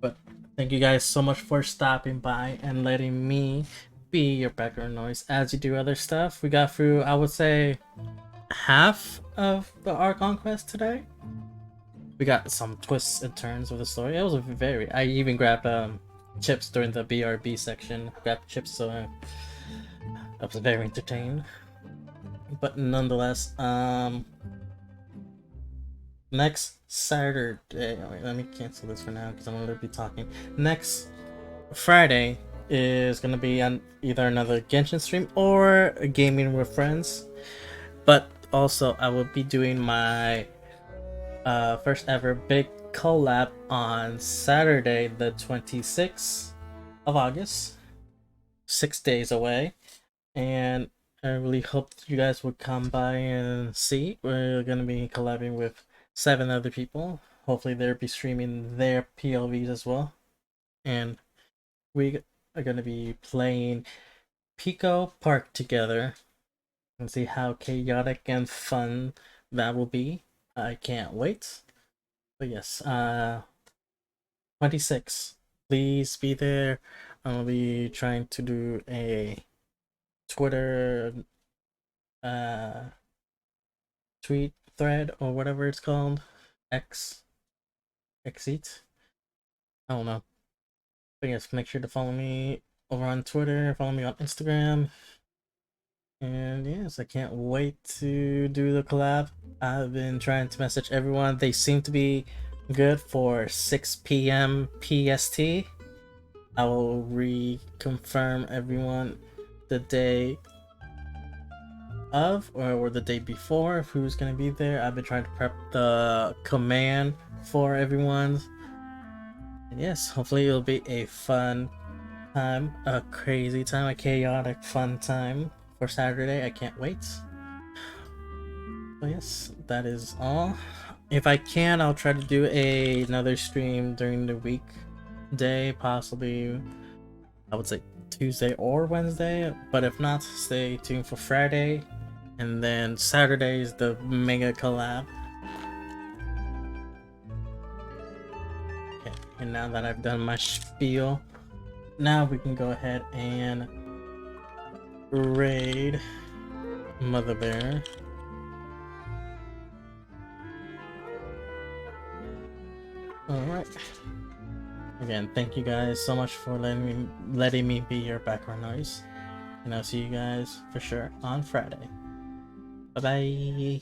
But thank you guys so much for stopping by and letting me be your background noise as you do other stuff. We got through, I would say, half of the Archon Quest today. We got some twists and turns of the story. It was a very... I even grabbed chips during the BRB section. Grabbed chips, so I was very entertained. But nonetheless, next Saturday... Wait, let me cancel this for now because I'm going to be talking. Next Friday is going to be on either another Genshin stream or a gaming with friends. But also, I will be doing my first ever big collab on Saturday, the 26th of August. 6 days away. And I really hope you guys would come by and see. We're going to be collabing with 7 other people. Hopefully they'll be streaming their PLVs as well. And we are going to be playing Pico Park together. And see how chaotic and fun that will be. I can't wait. But yes, 26. Please be there. I'll be trying to do a Twitter tweet thread or whatever it's called. Xeat. I don't know. But yes, make sure to follow me over on Twitter, follow me on Instagram. And yes, I can't wait to do the collab. I've been trying to message everyone. They seem to be good for 6 p.m. PST. I will reconfirm everyone the day of or the day before of who's going to be there. I've been trying to prep the command for everyone. And yes, hopefully it'll be a fun time, a crazy time, a chaotic fun time. For Saturday. I can't wait. So yes, that is all. If I can, I'll try to do another stream during the weekday, possibly I would say Tuesday or Wednesday, but if not, stay tuned for Friday, and then Saturday is the mega collab. Okay, and now that I've done my spiel, now we can go ahead and raid Mother Bear. Alright. Again, thank you guys so much for letting me be your background noise. And I'll see you guys for sure on Friday. Bye bye.